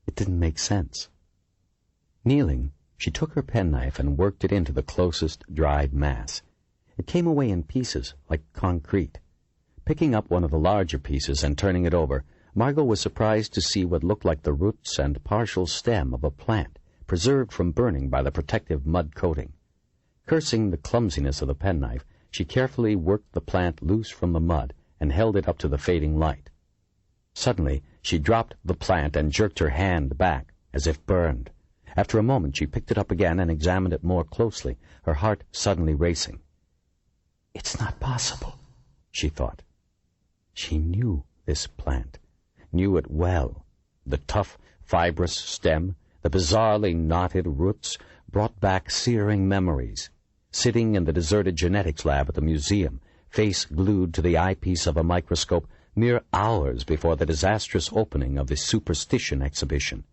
It didn't make sense. Kneeling, she took her penknife and worked it into the closest dried mass. It came away in pieces, like concrete. Picking up one of the larger pieces and turning it over, Margo was surprised to see what looked like the roots and partial stem of a plant, preserved from burning by the protective mud coating. Cursing the clumsiness of the penknife, she carefully worked the plant loose from the mud and held it up to the fading light. Suddenly, she dropped the plant and jerked her hand back, as if burned. After a moment, she picked it up again and examined it more closely, her heart suddenly racing. It's not possible, she thought. She knew this plant, knew it well. The tough, fibrous stem, the bizarrely knotted roots, brought back searing memories. Sitting in the deserted genetics lab at the museum, face glued to the eyepiece of a microscope, mere hours before the disastrous opening of the Superstition exhibition.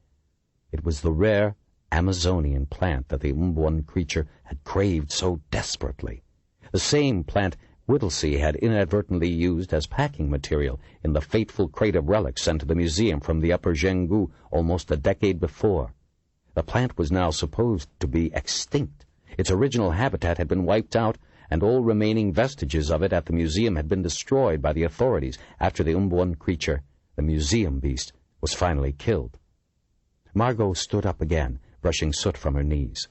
It was the rare Amazonian plant that the Umbwan creature had craved so desperately. The same plant Whittlesey had inadvertently used as packing material in the fateful crate of relics sent to the museum from the Upper Zhenggu almost a decade before. The plant was now supposed to be extinct. Its original habitat had been wiped out, and all remaining vestiges of it at the museum had been destroyed by the authorities after the Umbwan creature, the museum beast, was finally killed. Margo stood up again, brushing soot from her knees.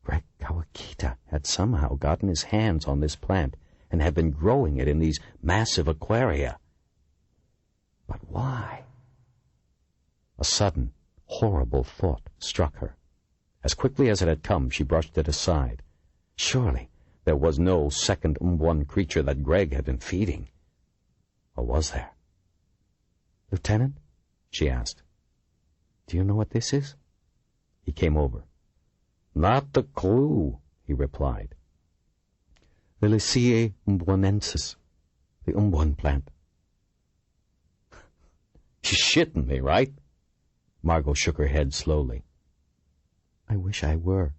Greg Kawakita had somehow gotten his hands on this plant and had been growing it in these massive aquaria. But why? A sudden, horrible thought struck her. As quickly as it had come, she brushed it aside. Surely there was no second Umbwan creature that Greg had been feeding. Or was there? Lieutenant, she asked, do you know what this is? He came over. Not a clue, he replied. Reliquary umbwanensis, the Umbwan plant. You're shitting me, right? Margo shook her head slowly. I wish I were.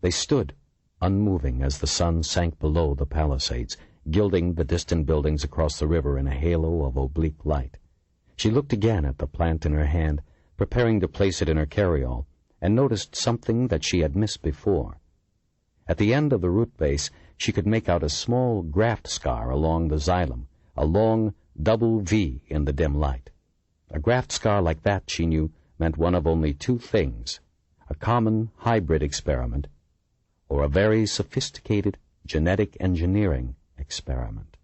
They stood, unmoving as the sun sank below the Palisades, gilding the distant buildings across the river in a halo of oblique light. She looked again at the plant in her hand, preparing to place it in her carryall, and noticed something that she had missed before. At the end of the root base, she could make out a small graft scar along the xylem, a long double V in the dim light. A graft scar like that, she knew, meant one of only two things: a common hybrid experiment or a very sophisticated genetic engineering experiment.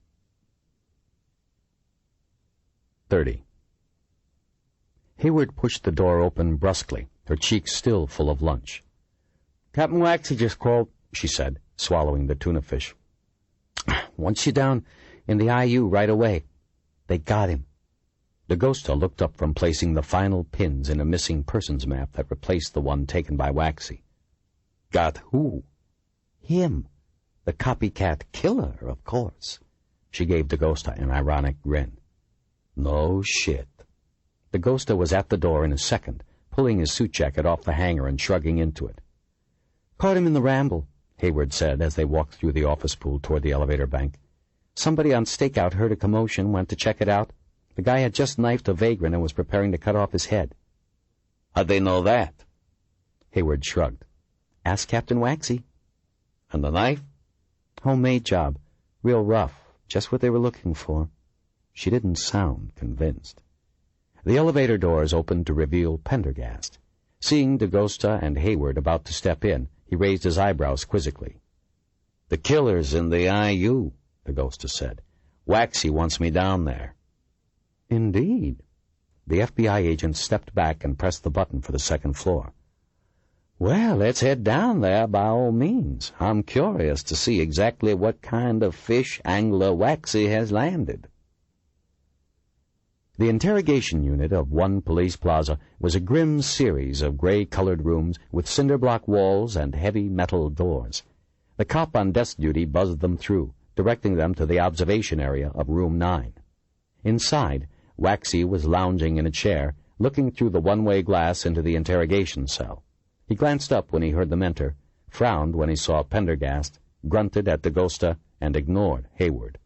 30. Hayward pushed the door open brusquely, her cheeks still full of lunch. "Captain Waxy just called," she said, swallowing the tuna fish. "Wants you down in the IU right away. They got him." DeGosta looked up from placing the final pins in a missing persons map that replaced the one taken by Waxy. "Got who?" "Him. The copycat killer, of course." She gave DeGosta an ironic grin. "No shit." DeGosta was at the door in a second, pulling his suit jacket off the hanger and shrugging into it. "Caught him in the ramble," Hayward said as they walked through the office pool toward the elevator bank. "Somebody on stakeout heard a commotion, went to check it out. The guy had just knifed a vagrant and was preparing to cut off his head." "How'd they know that?" Hayward shrugged. "Ask Captain Waxy." "And the knife?" "Homemade job. Real rough. Just what they were looking for." She didn't sound convinced. The elevator doors opened to reveal Pendergast. Seeing DeGosta and Hayward about to step in, he raised his eyebrows quizzically. "The killer's in the IU," DeGosta said. "Waxy wants me down there." "Indeed." The FBI agent stepped back and pressed the button for the second floor. "Well, let's head down there by all means. I'm curious to see exactly what kind of fish angler Waxy has landed." The interrogation unit of One Police Plaza was a grim series of gray-colored rooms with cinder-block walls and heavy metal doors. The cop on desk duty buzzed them through, directing them to the observation area of Room 9. Inside, Waxy was lounging in a chair, looking through the one-way glass into the interrogation cell. He glanced up when he heard them enter, frowned when he saw Pendergast, grunted at DeGosta, and ignored Hayward.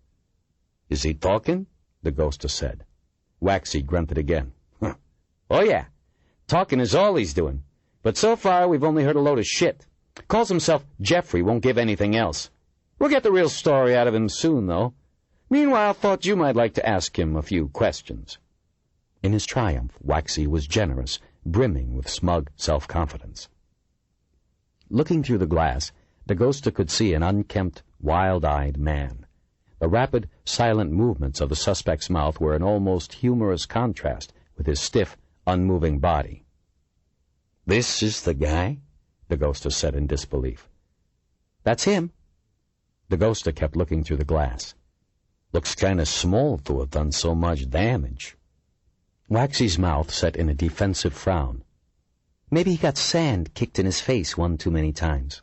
"Is he talking?" DeGosta said. Waxy grunted again. "Huh. Oh, yeah. Talking is all he's doing. But so far we've only heard a load of shit. Calls himself Jeffrey, won't give anything else. We'll get the real story out of him soon, though. Meanwhile, thought you might like to ask him a few questions." In his triumph, Waxy was generous, brimming with smug self-confidence. Looking through the glass, DeGosta could see an unkempt, wild-eyed man. The rapid, silent movements of the suspect's mouth were an almost humorous contrast with his stiff, unmoving body. "This is the guy?" DeGosta said in disbelief. "That's him." DeGosta kept looking through the glass. "Looks kind of small to have done so much damage." Waxy's mouth set in a defensive frown. "Maybe he got sand kicked in his face one too many times."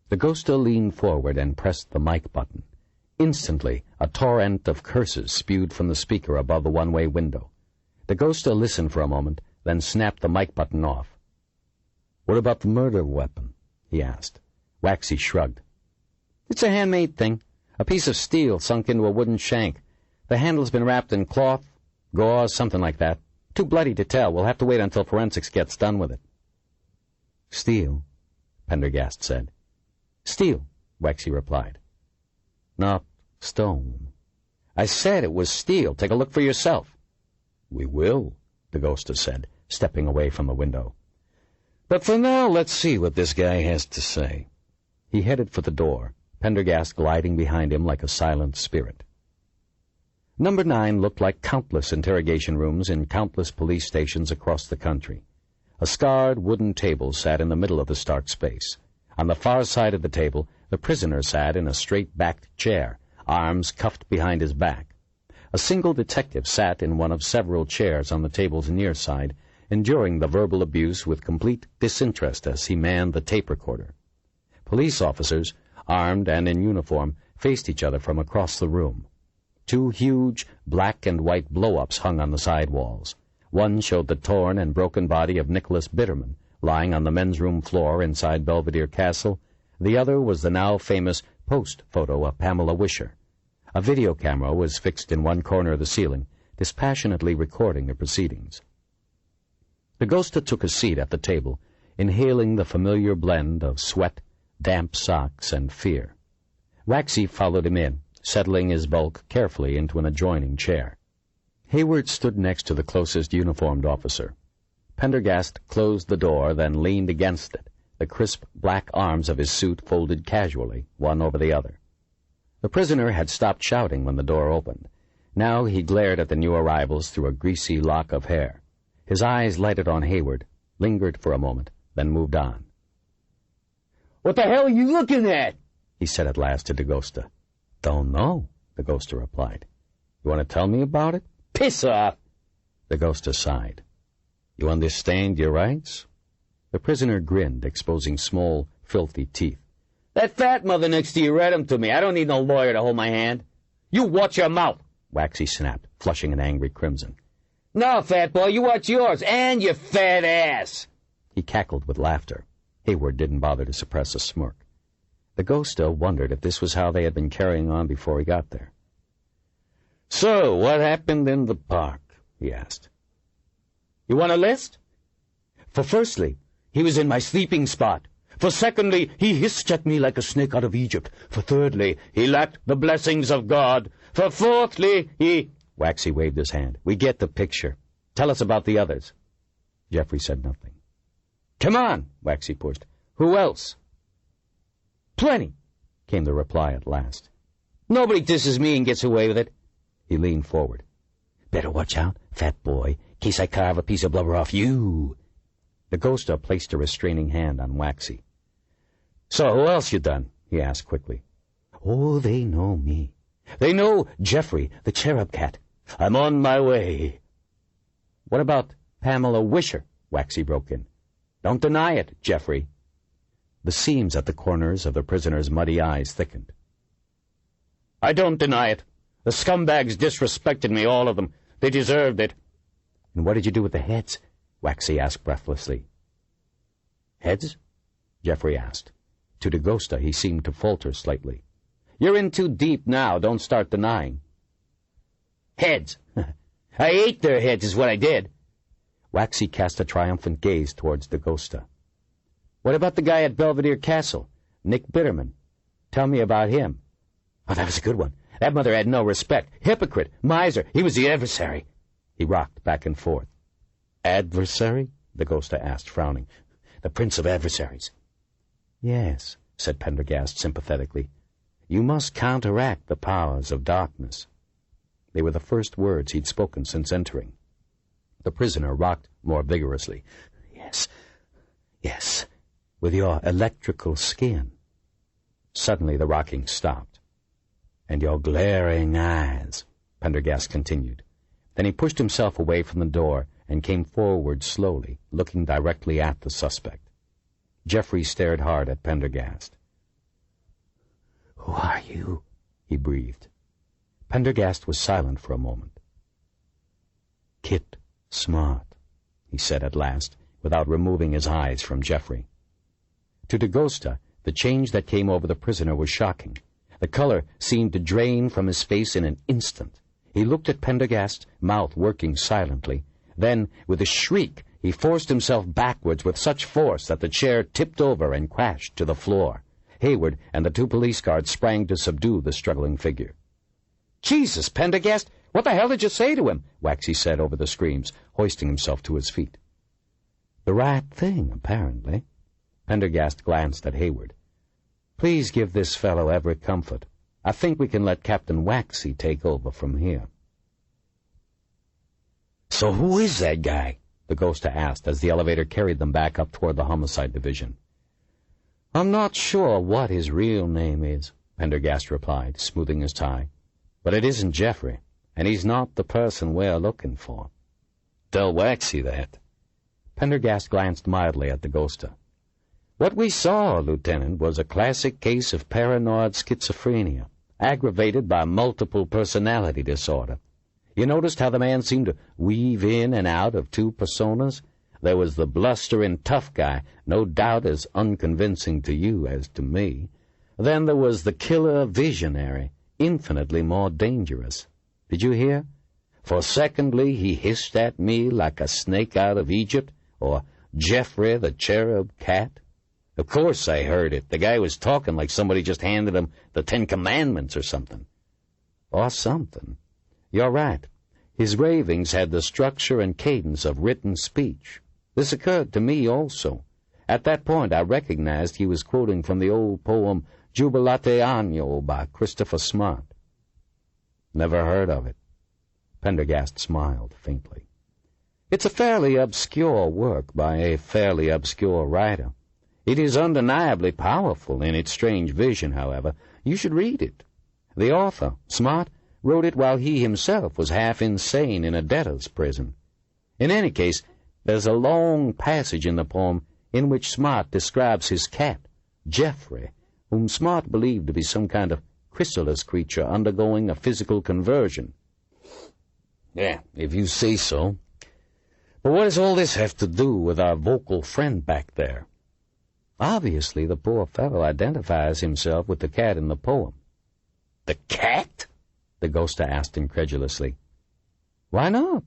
DeGosta leaned forward and pressed the mic button. Instantly, a torrent of curses spewed from the speaker above the one-way window. DeGosta listened for a moment, then snapped the mic button off. "What about the murder weapon?" he asked. Waxy shrugged. "It's a handmade thing. A piece of steel sunk into a wooden shank. The handle's been wrapped in cloth, gauze, something like that. Too bloody to tell. We'll have to wait until forensics gets done with it." "Steel," Pendergast said. "Steel," Waxy replied. "Not stone." "I said it was steel. Take a look for yourself." "We will," DeGosta said, stepping away from the window. "But for now, let's see what this guy has to say." He headed for the door, Pendergast gliding behind him like a silent spirit. Number 9 looked like countless interrogation rooms in countless police stations across the country. A scarred wooden table sat in the middle of the stark space. On the far side of the table, the prisoner sat in a straight-backed chair, arms cuffed behind his back. A single detective sat in one of several chairs on the table's near side, enduring the verbal abuse with complete disinterest as he manned the tape recorder. Police officers, armed and in uniform, faced each other from across the room. 2 huge black and white blow-ups hung on the side walls. One showed the torn and broken body of Nicholas Bitterman, lying on the men's room floor inside Belvedere Castle. The other was the now famous post photo of Pamela Wisher. A video camera was fixed in one corner of the ceiling, dispassionately recording the proceedings. DeGosta took a seat at the table, inhaling the familiar blend of sweat, damp socks, and fear. Waxy followed him in, settling his bulk carefully into an adjoining chair. Hayward stood next to the closest uniformed officer. Pendergast closed the door, then leaned against it, the crisp black arms of his suit folded casually, one over the other. The prisoner had stopped shouting when the door opened. Now he glared at the new arrivals through a greasy lock of hair. His eyes lighted on Hayward, lingered for a moment, then moved on. "What the hell are you looking at?" he said at last to DaGosta. "Don't know," DaGosta replied. "You want to tell me about it?" "Piss off!" DaGosta sighed. "You understand your rights?" The prisoner grinned, exposing small, filthy teeth. "That fat mother next to you read 'em to me. I don't need no lawyer to hold my hand." "You watch your mouth," Waxy snapped, flushing an angry crimson. "No, fat boy, you watch yours, and your fat ass." He cackled with laughter. Hayward didn't bother to suppress a smirk. DaGosta wondered if this was how they had been carrying on before he got there. "So, what happened in the park?" he asked. "You want a list?" "For firstly, he was in my sleeping spot. For secondly, he hissed at me like a snake out of Egypt. For thirdly, he lacked the blessings of God. For fourthly, he—" Waxy waved his hand. "We get the picture. Tell us about the others." Jeffrey said nothing. "Come on," Waxy pushed. "Who else?" "Plenty," came the reply at last. "Nobody disses me and gets away with it." He leaned forward. "Better watch out, fat boy, in case I carve a piece of blubber off you." DaGosta placed a restraining hand on Waxy. "So who else you done?" he asked quickly. "Oh, they know me. They know Jeffrey, the cherub cat. I'm on my way." "What about Pamela Wisher?" Waxy broke in. "Don't deny it, Jeffrey." The seams at the corners of the prisoner's muddy eyes thickened. "I don't deny it. The scumbags disrespected me, all of them. They deserved it." "And what did you do with the heads?" Waxy asked breathlessly. "Heads?" Jeffrey asked. To DaGosta he seemed to falter slightly. "You're in too deep now. Don't start denying." "Heads! I ate their heads is what I did." Waxy cast a triumphant gaze towards DaGosta. "What about the guy at Belvedere Castle, Nick Bitterman? Tell me about him." "Oh, that was a good one. That mother had no respect. Hypocrite, miser. He was the adversary." He rocked back and forth. "Adversary?" DaGosta asked, frowning. "The prince of adversaries." "Yes," said Pendergast sympathetically. "You must counteract the powers of darkness." They were the first words he'd spoken since entering. The prisoner rocked more vigorously. "Yes, yes, with your electrical skin." Suddenly the rocking stopped. "And your glaring eyes," Pendergast continued. Then he pushed himself away from the door and came forward slowly, looking directly at the suspect. Jeffrey stared hard at Pendergast. "Who are you?" he breathed. Pendergast was silent for a moment. "Kit Smart," he said at last, without removing his eyes from Jeffrey. To DaGosta, the change that came over the prisoner was shocking. The color seemed to drain from his face in an instant. He looked at Pendergast, mouth working silently. Then, with a shriek, he forced himself backwards with such force that the chair tipped over and crashed to the floor. Hayward and the two police guards sprang to subdue the struggling figure. "Jesus, Pendergast, what the hell did you say to him?" Waxy said over the screams, hoisting himself to his feet. "The right thing, apparently." Pendergast glanced at Hayward. "Please give this fellow every comfort. I think we can let Captain Waxy take over from here." "So who is that guy?" DaGosta asked as the elevator carried them back up toward the homicide division. "I'm not sure what his real name is," Pendergast replied, smoothing his tie. "But it isn't Jeffrey, and he's not the person we're looking for." "Tell Waxy that." Pendergast glanced mildly at DaGosta. "What we saw, Lieutenant, was a classic case of paranoid schizophrenia, aggravated by multiple personality disorder. You noticed how the man seemed to weave in and out of two personas? There was the blustering tough guy, no doubt as unconvincing to you as to me. Then there was the killer visionary, infinitely more dangerous. Did you hear? For secondly, he hissed at me like a snake out of Egypt, or Jeffrey the cherub cat. Of course I heard it. The guy was talking like somebody just handed him the 10 Commandments or something. Or something. You're right. His ravings had the structure and cadence of written speech. This occurred to me also. At that point I recognized he was quoting from the old poem Jubilate Anno by Christopher Smart. Never heard of it. Pendergast smiled faintly. It's a fairly obscure work by a fairly obscure writer. It is undeniably powerful in its strange vision, however. You should read it. The author, Smart, wrote it while he himself was half insane in a debtor's prison. In any case, there's a long passage in the poem in which Smart describes his cat, Geoffrey, whom Smart believed to be some kind of chrysalis creature undergoing a physical conversion. Yeah, if you say so. But what does all this have to do with our vocal friend back there? Obviously, the poor fellow identifies himself with the cat in the poem. The cat? The ghoster asked incredulously. Why not?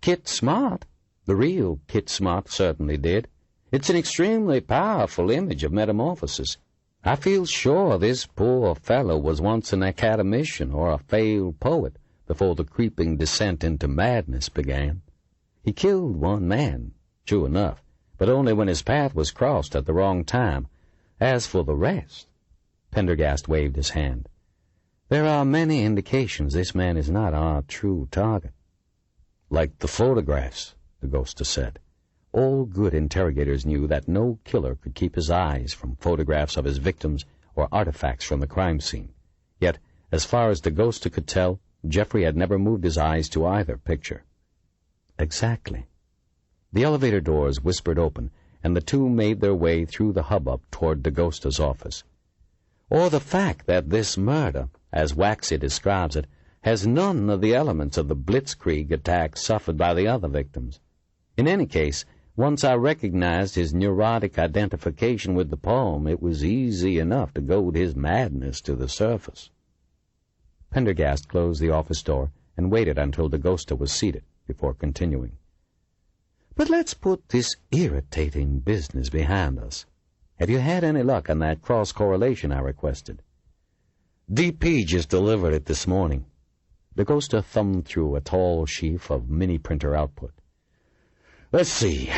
Kit Smart. The real Kit Smart certainly did. It's an extremely powerful image of metamorphosis. I feel sure this poor fellow was once an academician or a failed poet before the creeping descent into madness began. He killed one man, true enough, but only when his path was crossed at the wrong time. As for the rest— Pendergast waved his hand. There are many indications this man is not our true target. Like the photographs, the ghoster said. All good interrogators knew that no killer could keep his eyes from photographs of his victims or artifacts from the crime scene. Yet, as far as the ghoster could tell, Geoffrey had never moved his eyes to either picture. Exactly. The elevator doors whispered open, and the two made their way through the hubbub toward the ghoster's office. Or the fact that this murder, as Waxy describes it, has none of the elements of the blitzkrieg attack suffered by the other victims. In any case, once I recognized his neurotic identification with the poem, it was easy enough to goad his madness to the surface. Pendergast closed the office door and waited until the ghoster was seated before continuing. But let's put this irritating business behind us. Have you had any luck on that cross-correlation I requested? DP just delivered it this morning. The ghoster thumbed through a tall sheaf of mini-printer output. Let's see.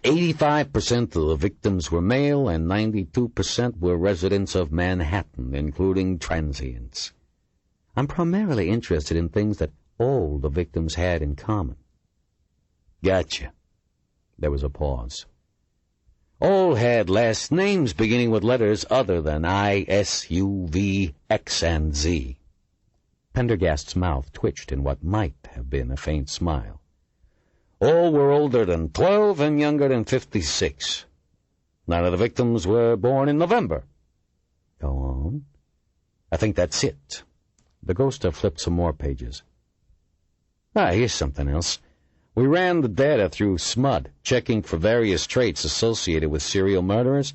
85% of the victims were male and 92% were residents of Manhattan, including transients. I'm primarily interested in things that all the victims had in common. Gotcha. There was a pause. All had last names beginning with letters other than I, S, U, V, X, and Z. Pendergast's mouth twitched in what might have been a faint smile. All were older than 12 and younger than 56. None of the victims were born in November. Go on. I think that's it. The ghoster flipped some more pages. Here's something else. We ran the data through SMUD, checking for various traits associated with serial murderers.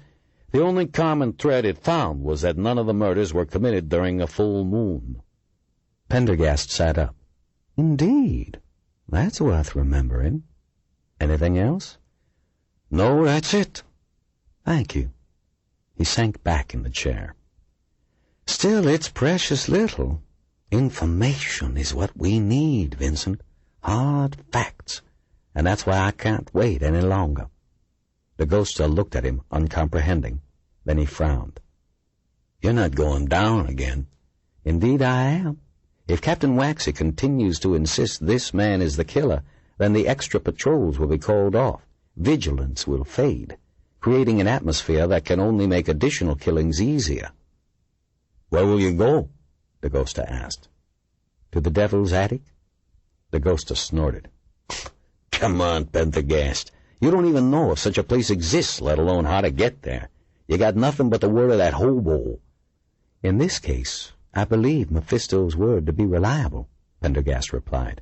The only common thread it found was that none of the murders were committed during a full moon. Pendergast sat up. Indeed. That's worth remembering. Anything else? No, that's it. Thank you. He sank back in the chair. Still, it's precious little. Information is what we need, Vincent. Hard facts. And that's why I can't wait any longer. The ghoster looked at him, uncomprehending. Then he frowned. You're not going down again. Indeed I am. If Captain Waxy continues to insist this man is the killer, then the extra patrols will be called off. Vigilance will fade, creating an atmosphere that can only make additional killings easier. Where will you go? The ghoster asked. To the Devil's Attic? The ghoster snorted. Come on, Pendergast. You don't even know if such a place exists, let alone how to get there. You got nothing but the word of that hobo. In this case, I believe Mephisto's word to be reliable, Pendergast replied.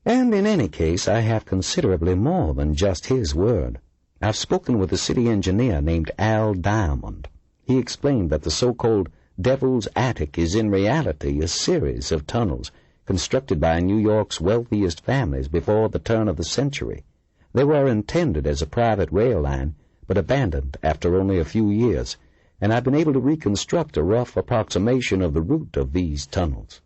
And in any case, I have considerably more than just his word. I've spoken with a city engineer named Al Diamond. He explained that the so-called Devil's Attic is in reality a series of tunnels constructed by New York's wealthiest families before the turn of the century. They were intended as a private rail line, but abandoned after only a few years, and I've been able to reconstruct a rough approximation of the route of these tunnels.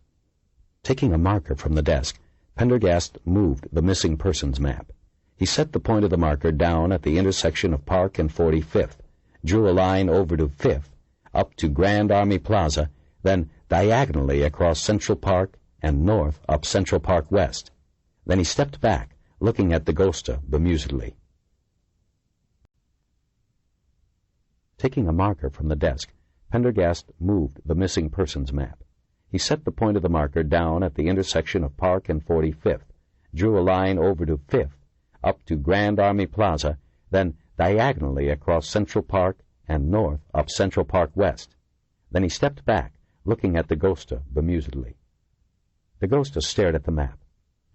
Taking a marker from the desk, Pendergast moved the missing persons map. He set the point of the marker down at the intersection of Park and 45th, drew a line over to 5th, up to Grand Army Plaza, then diagonally across Central Park and north up Central Park West. Then he stepped back, looking at Dagosta bemusedly. Taking a marker from the desk, Pendergast moved the missing persons map. He set the point of the marker down at the intersection of Park and 45th, drew a line over to 5th, up to Grand Army Plaza, then diagonally across Central Park and north up Central Park West. Then he stepped back, looking at Dagosta bemusedly. Dagosta stared at the map.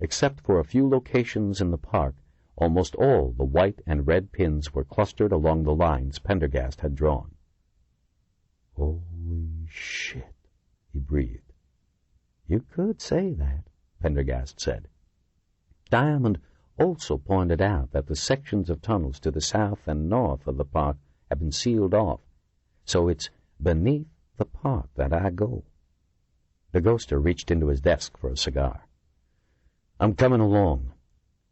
Except for a few locations in the park, almost all the white and red pins were clustered along the lines Pendergast had drawn. "Holy shit," he breathed. "You could say that," Pendergast said. Diamond also pointed out that the sections of tunnels to the south and north of the park have been sealed off, so it's beneath the park that I go. Dagosta reached into his desk for a cigar. "I'm coming along.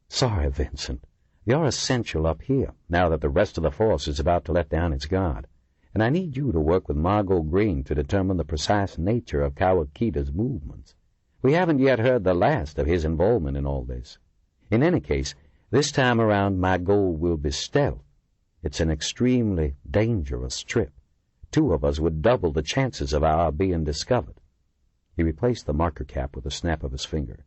Sorry, Vincent. You're essential up here, now that the rest of the force is about to let down its guard, and I need you to work with Margo Green to determine the precise nature of Kawakita's movements. We haven't yet heard the last of his involvement in all this. In any case, this time around my goal will be stealth. It's an extremely dangerous trip. 2 of us would double the chances of our being discovered." He replaced the marker cap with a snap of his finger.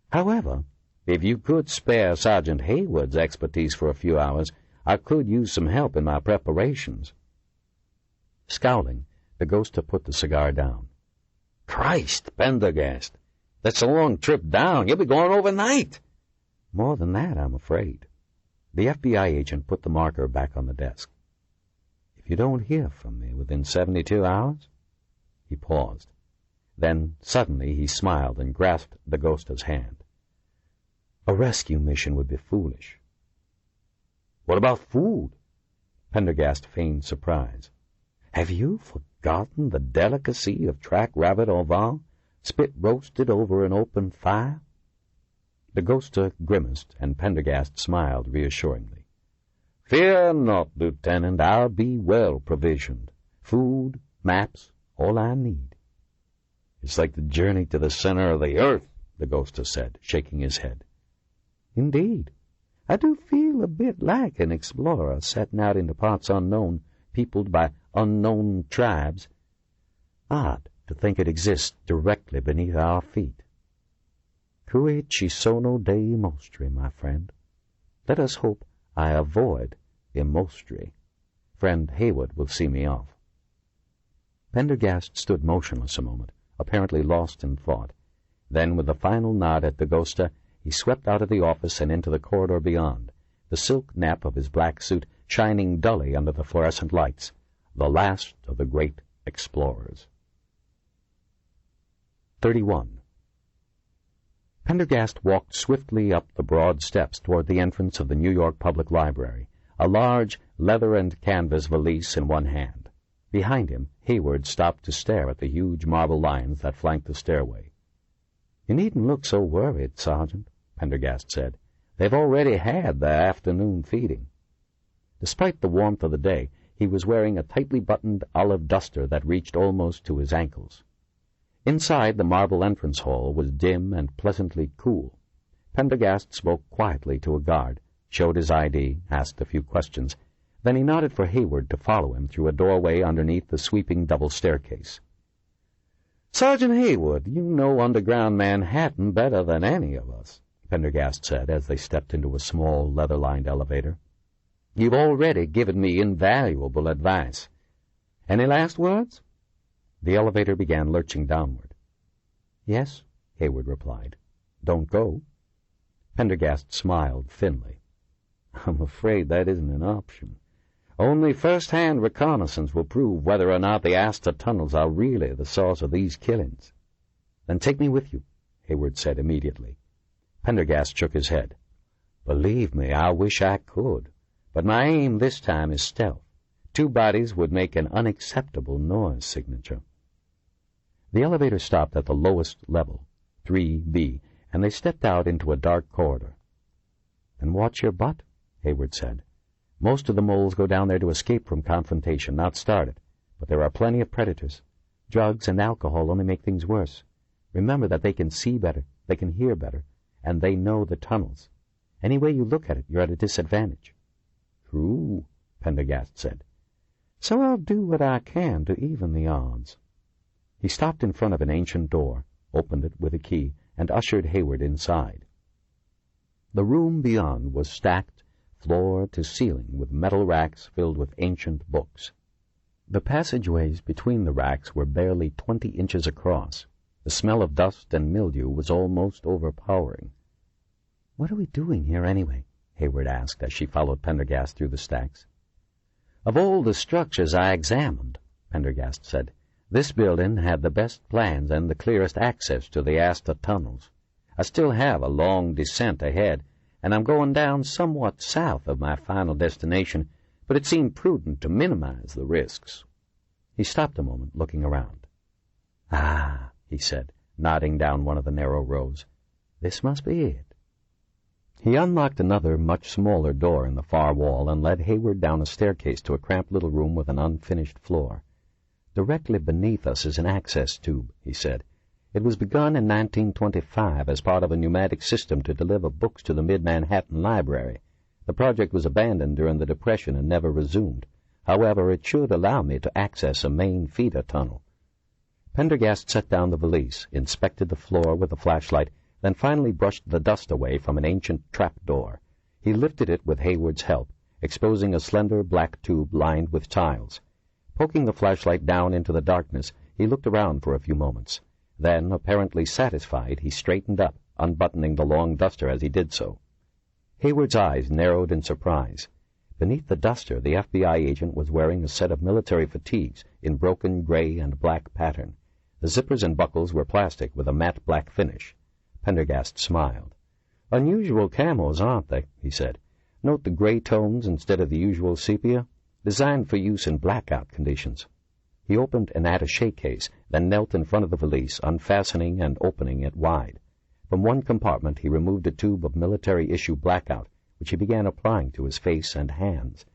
"However, if you could spare Sergeant Hayward's expertise for a few hours, I could use some help in my preparations." Scowling, Dagosta put the cigar down. "Christ, Pendergast, that's a long trip down. You'll be going overnight." "More than that, I'm afraid." The FBI agent put the marker back on the desk. "If you don't hear from me within 72 hours? He paused. Then, suddenly, he smiled and grasped Dagosta's hand. "A rescue mission would be foolish." "What about food?" Pendergast feigned surprise. "Have you forgotten the delicacy of track rabbit au vent, spit roasted over an open fire?" Dagosta grimaced, and Pendergast smiled reassuringly. "Fear not, Lieutenant. I'll be well provisioned. Food, maps, all I need." "It's like the journey to the center of the earth," Dagosta said, shaking his head. "Indeed. I do feel a bit like an explorer setting out into parts unknown, peopled by unknown tribes. Odd to think it exists directly beneath our feet. Cui ci sono dei mostri, my friend. Let us hope I avoid the mostri. Friend Hayward will see me off." Pendergast stood motionless a moment, apparently lost in thought. Then, with a final nod at Dagosta, he swept out of the office and into the corridor beyond, the silk nap of his black suit shining dully under the fluorescent lights, the last of the great explorers. 31. Pendergast walked swiftly up the broad steps toward the entrance of the New York Public Library, a large leather and canvas valise in one hand. Behind him, Hayward stopped to stare at the huge marble lions that flanked the stairway. "You needn't look so worried, Sergeant," Pendergast said. "They've already had their afternoon feeding." Despite the warmth of the day, he was wearing a tightly buttoned olive duster that reached almost to his ankles. Inside the marble entrance hall was dim and pleasantly cool. Pendergast spoke quietly to a guard, showed his ID, asked a few questions. Then he nodded for Hayward to follow him through a doorway underneath the sweeping double staircase. "Sergeant Hayward, you know underground Manhattan better than any of us," Pendergast said as they stepped into a small leather-lined elevator. "You've already given me invaluable advice. Any last words?" The elevator began lurching downward. "Yes," Hayward replied. "Don't go." Pendergast smiled thinly. "I'm afraid that isn't an option. Only first-hand reconnaissance will prove whether or not the Asta tunnels are really the source of these killings." "Then take me with you," Hayward said immediately. Pendergast shook his head. "Believe me, I wish I could, But my aim this time is stealth. 2 bodies would make an unacceptable noise signature. The elevator stopped at the lowest level, 3B, and they stepped out into a dark corridor. "And watch your butt," Hayward said. "Most of the moles go down there to escape from confrontation, not start it. But there are plenty of predators. Drugs and alcohol only make things worse. Remember that they can see better, they can hear better, and they know the tunnels. Any way you look at it, you're at a disadvantage." "True," Pendergast said. "So I'll do what I can to even the odds." He stopped in front of an ancient door, opened it with a key, and ushered Hayward inside. The room beyond was stacked, floor to ceiling, with metal racks filled with ancient books. The passageways between the racks were barely 20 inches across. The smell of dust and mildew was almost overpowering. "What are we doing here, anyway?" Hayward asked as she followed Pendergast through the stacks. "Of all the structures I examined," Pendergast said, "this building had the best plans and the clearest access to the Asta tunnels. I still have a long descent ahead, and I'm going down somewhat south of my final destination, but it seemed prudent to minimize the risks." He stopped a moment, looking around. "Ah," he said, nodding down one of the narrow rows. "This must be it." He unlocked another, much smaller door in the far wall and led Hayward down a staircase to a cramped little room with an unfinished floor. "Directly beneath us is an access tube," he said. "It was begun in 1925 as part of a pneumatic system to deliver books to the Mid-Manhattan Library. The project was abandoned during the Depression and never resumed. However, it should allow me to access a main feeder tunnel." Pendergast set down the valise, inspected the floor with a flashlight, then finally brushed the dust away from an ancient trap-door. He lifted it with Hayward's help, exposing a slender black tube lined with tiles. Poking the flashlight down into the darkness, he looked around for a few moments. Then, apparently satisfied, he straightened up, unbuttoning the long duster as he did so. Hayward's eyes narrowed in surprise. Beneath the duster, the FBI agent was wearing a set of military fatigues in broken gray and black pattern. The zippers and buckles were plastic with a matte black finish. Pendergast smiled. "Unusual camos, aren't they?" he said. "Note the gray tones instead of the usual sepia? Designed for use in blackout conditions." He opened an attaché case, then knelt in front of the valise, unfastening and opening it wide. From one compartment he removed a tube of military-issue blackout, which he began applying to his face and hands.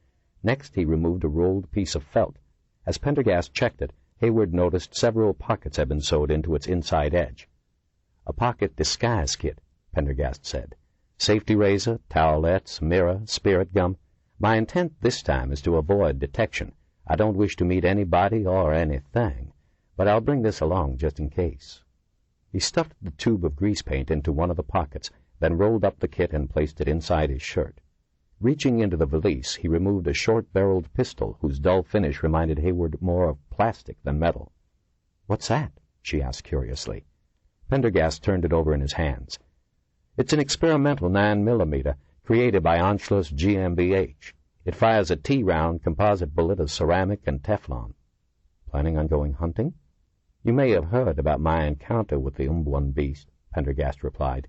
Next he removed a rolled piece of felt. As Pendergast checked it, Hayward noticed several pockets had been sewed into its inside edge. "A pocket disguise kit," Pendergast said. "Safety razor, towelettes, mirror, spirit gum. My intent this time is to avoid detection. I don't wish to meet anybody or anything, but I'll bring this along just in case." He stuffed the tube of grease paint into one of the pockets, then rolled up the kit and placed it inside his shirt. Reaching into the valise, he removed a short-barreled pistol whose dull finish reminded Hayward more of plastic than metal. "What's that?" she asked curiously. Pendergast turned it over in his hands. "It's an experimental 9mm, created by Anschluss GmbH. It fires a T-round composite bullet of ceramic and Teflon." "Planning on going hunting?" "You may have heard about my encounter with the Umbuan beast," Pendergast replied.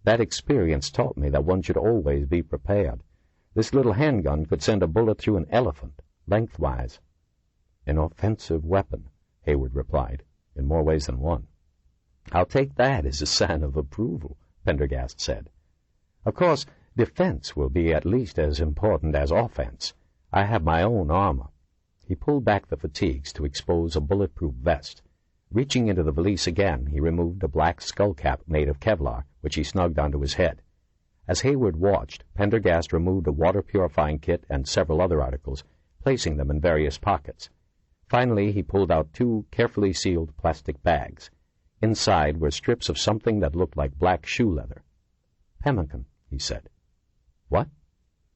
"That experience taught me that one should always be prepared. This little handgun could send a bullet through an elephant, lengthwise." "An offensive weapon," Hayward replied, "in more ways than one." "I'll take that as a sign of approval," Pendergast said. "Of course, defense will be at least as important as offense. I have my own armor." He pulled back the fatigues to expose a bulletproof vest. Reaching into the valise again, he removed a black skull cap made of Kevlar, which he snugged onto his head. As Hayward watched, Pendergast removed a water-purifying kit and several other articles, placing them in various pockets. Finally, he pulled out 2 carefully sealed plastic bags. Inside were strips of something that looked like black shoe leather. "Pemmican," he said. "What?"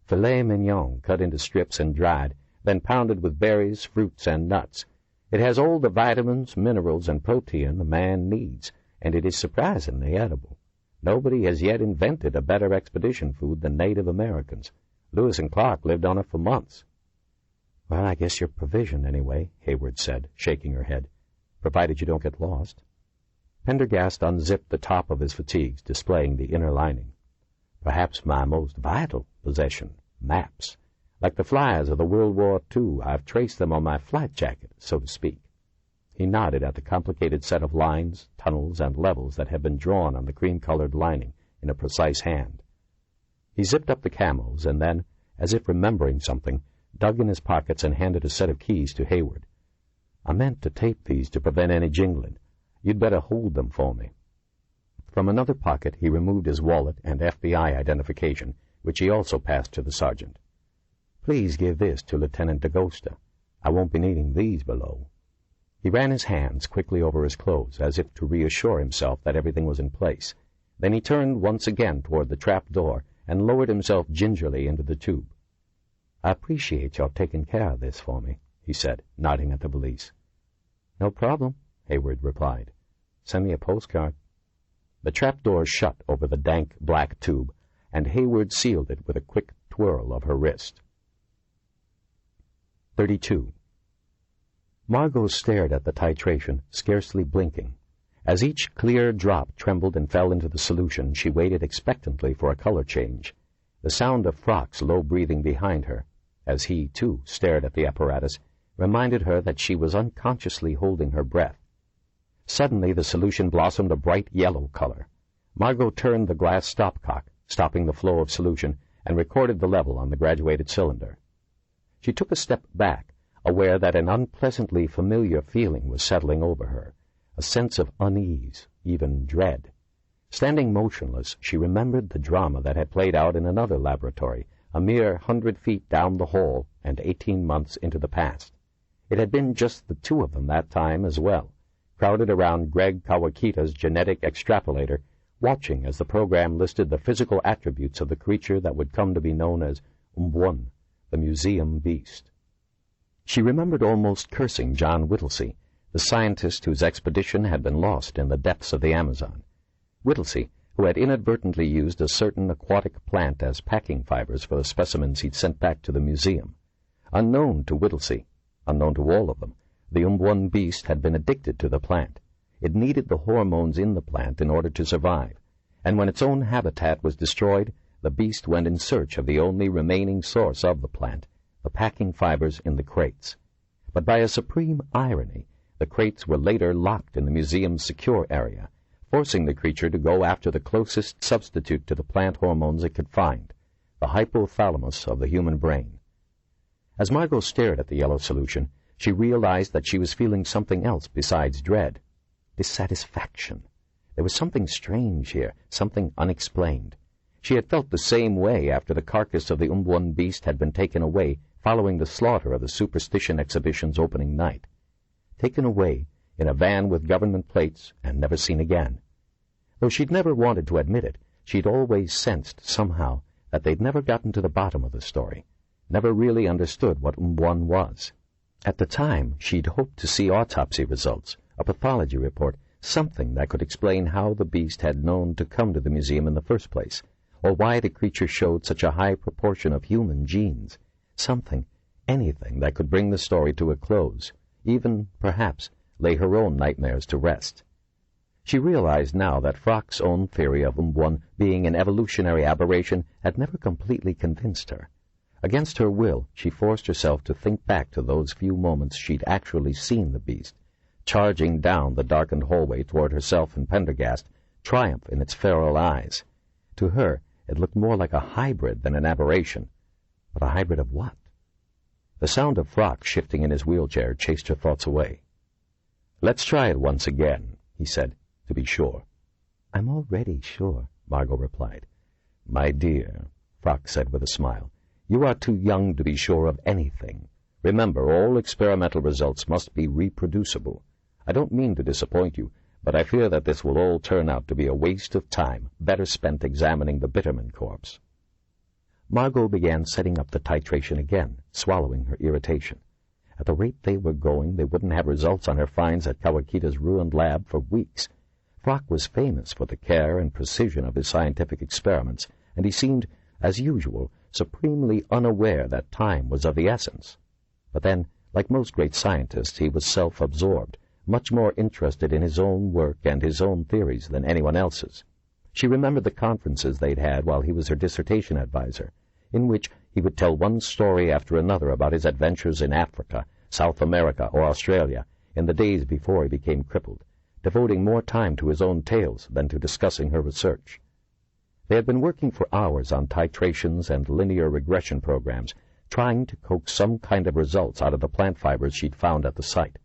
"Filet mignon, cut into strips and dried, then pounded with berries, fruits, and nuts. It has all the vitamins, minerals, and protein a man needs, and it is surprisingly edible. Nobody has yet invented a better expedition food than Native Americans. Lewis and Clark lived on it for months." "Well, I guess you're provisioned anyway," Hayward said, shaking her head, "provided you don't get lost." Pendergast unzipped the top of his fatigues, displaying the inner lining. "Perhaps my most vital possession, maps. Like the flies of the World War II, I've traced them on my flight jacket, so to speak. He nodded at the complicated set of lines, tunnels, and levels that had been drawn on the cream-colored lining in a precise hand. He zipped up the camos and then, as if remembering something, dug in his pockets and handed a set of keys to Hayward. "I meant to tape these to prevent any jingling. You'd better hold them for me." From another pocket he removed his wallet and FBI identification, which he also passed to the sergeant. "Please give this to Lieutenant DaGosta. I won't be needing these below." He ran his hands quickly over his clothes, as if to reassure himself that everything was in place. Then he turned once again toward the trap door and lowered himself gingerly into the tube. "I appreciate your taking care of this for me," he said, nodding at the valise. "No problem," Hayward replied. "Send me a postcard." The trap door shut over the dank black tube, and Hayward sealed it with a quick twirl of her wrist. 32. Margo stared at the titration, scarcely blinking. As each clear drop trembled and fell into the solution, she waited expectantly for a color change. The sound of Frock's low breathing behind her, as he, too, stared at the apparatus, reminded her that she was unconsciously holding her breath. Suddenly the solution blossomed a bright yellow color. Margo turned the glass stopcock, stopping the flow of solution, and recorded the level on the graduated cylinder. She took a step back, aware that an unpleasantly familiar feeling was settling over her, a sense of unease, even dread. Standing motionless, she remembered the drama that had played out in another laboratory, a mere 100 feet down the hall and 18 months into the past. It had been just the two of them that time as well, crowded around Greg Kawakita's genetic extrapolator, watching as the program listed the physical attributes of the creature that would come to be known as Umbwan, the museum beast. She remembered almost cursing John Whittlesey, the scientist whose expedition had been lost in the depths of the Amazon. Whittlesey, who had inadvertently used a certain aquatic plant as packing fibers for the specimens he'd sent back to the museum. Unknown to Whittlesey, unknown to all of them, the Umbwan beast had been addicted to the plant. It needed the hormones in the plant in order to survive, and when its own habitat was destroyed, the beast went in search of the only remaining source of the plant, the packing fibers in the crates. But by a supreme irony, the crates were later locked in the museum's secure area, forcing the creature to go after the closest substitute to the plant hormones it could find, the hypothalamus of the human brain. As Margo stared at the yellow solution, she realized that she was feeling something else besides dread. Dissatisfaction. There was something strange here, something unexplained. She had felt the same way after the carcass of the Umbwan beast had been taken away following the slaughter of the Superstition exhibition's opening night. Taken away in a van with government plates and never seen again. Though she'd never wanted to admit it, she'd always sensed somehow that they'd never gotten to the bottom of the story, never really understood what Umbwan was. At the time, she'd hoped to see autopsy results, a pathology report, something that could explain how the beast had known to come to the museum in the first place, or why the creature showed such a high proportion of human genes. Something, anything that could bring the story to a close, even, perhaps, lay her own nightmares to rest. She realized now that Frock's own theory of Umbwan being an evolutionary aberration had never completely convinced her. Against her will, she forced herself to think back to those few moments she'd actually seen the beast, charging down the darkened hallway toward herself and Pendergast, triumph in its feral eyes. To her, it looked more like a hybrid than an aberration. But a hybrid of what? The sound of Frock shifting in his wheelchair chased her thoughts away. "Let's try it once again," he said, to be sure. "I'm already sure," Margo replied. "My dear," Frock said with a smile, "you are too young to be sure of anything. Remember, all experimental results must be reproducible. I don't mean to disappoint you, but I fear that this will all turn out to be a waste of time, better spent examining the Bitterman corpse." Margo began setting up the titration again, swallowing her irritation. At the rate they were going, they wouldn't have results on her finds at Kawakita's ruined lab for weeks. Frock was famous for the care and precision of his scientific experiments, and he seemed, as usual, supremely unaware that time was of the essence. But then, like most great scientists, he was self-absorbed, much more interested in his own work and his own theories than anyone else's. She remembered the conferences they'd had while he was her dissertation advisor, in which He would tell one story after another about his adventures in Africa, South America, or Australia in the days before he became crippled, devoting more time to his own tales than to discussing her research. They had been working for hours on titrations and linear regression programs, trying to coax some kind of results out of the plant fibers she'd found at the site.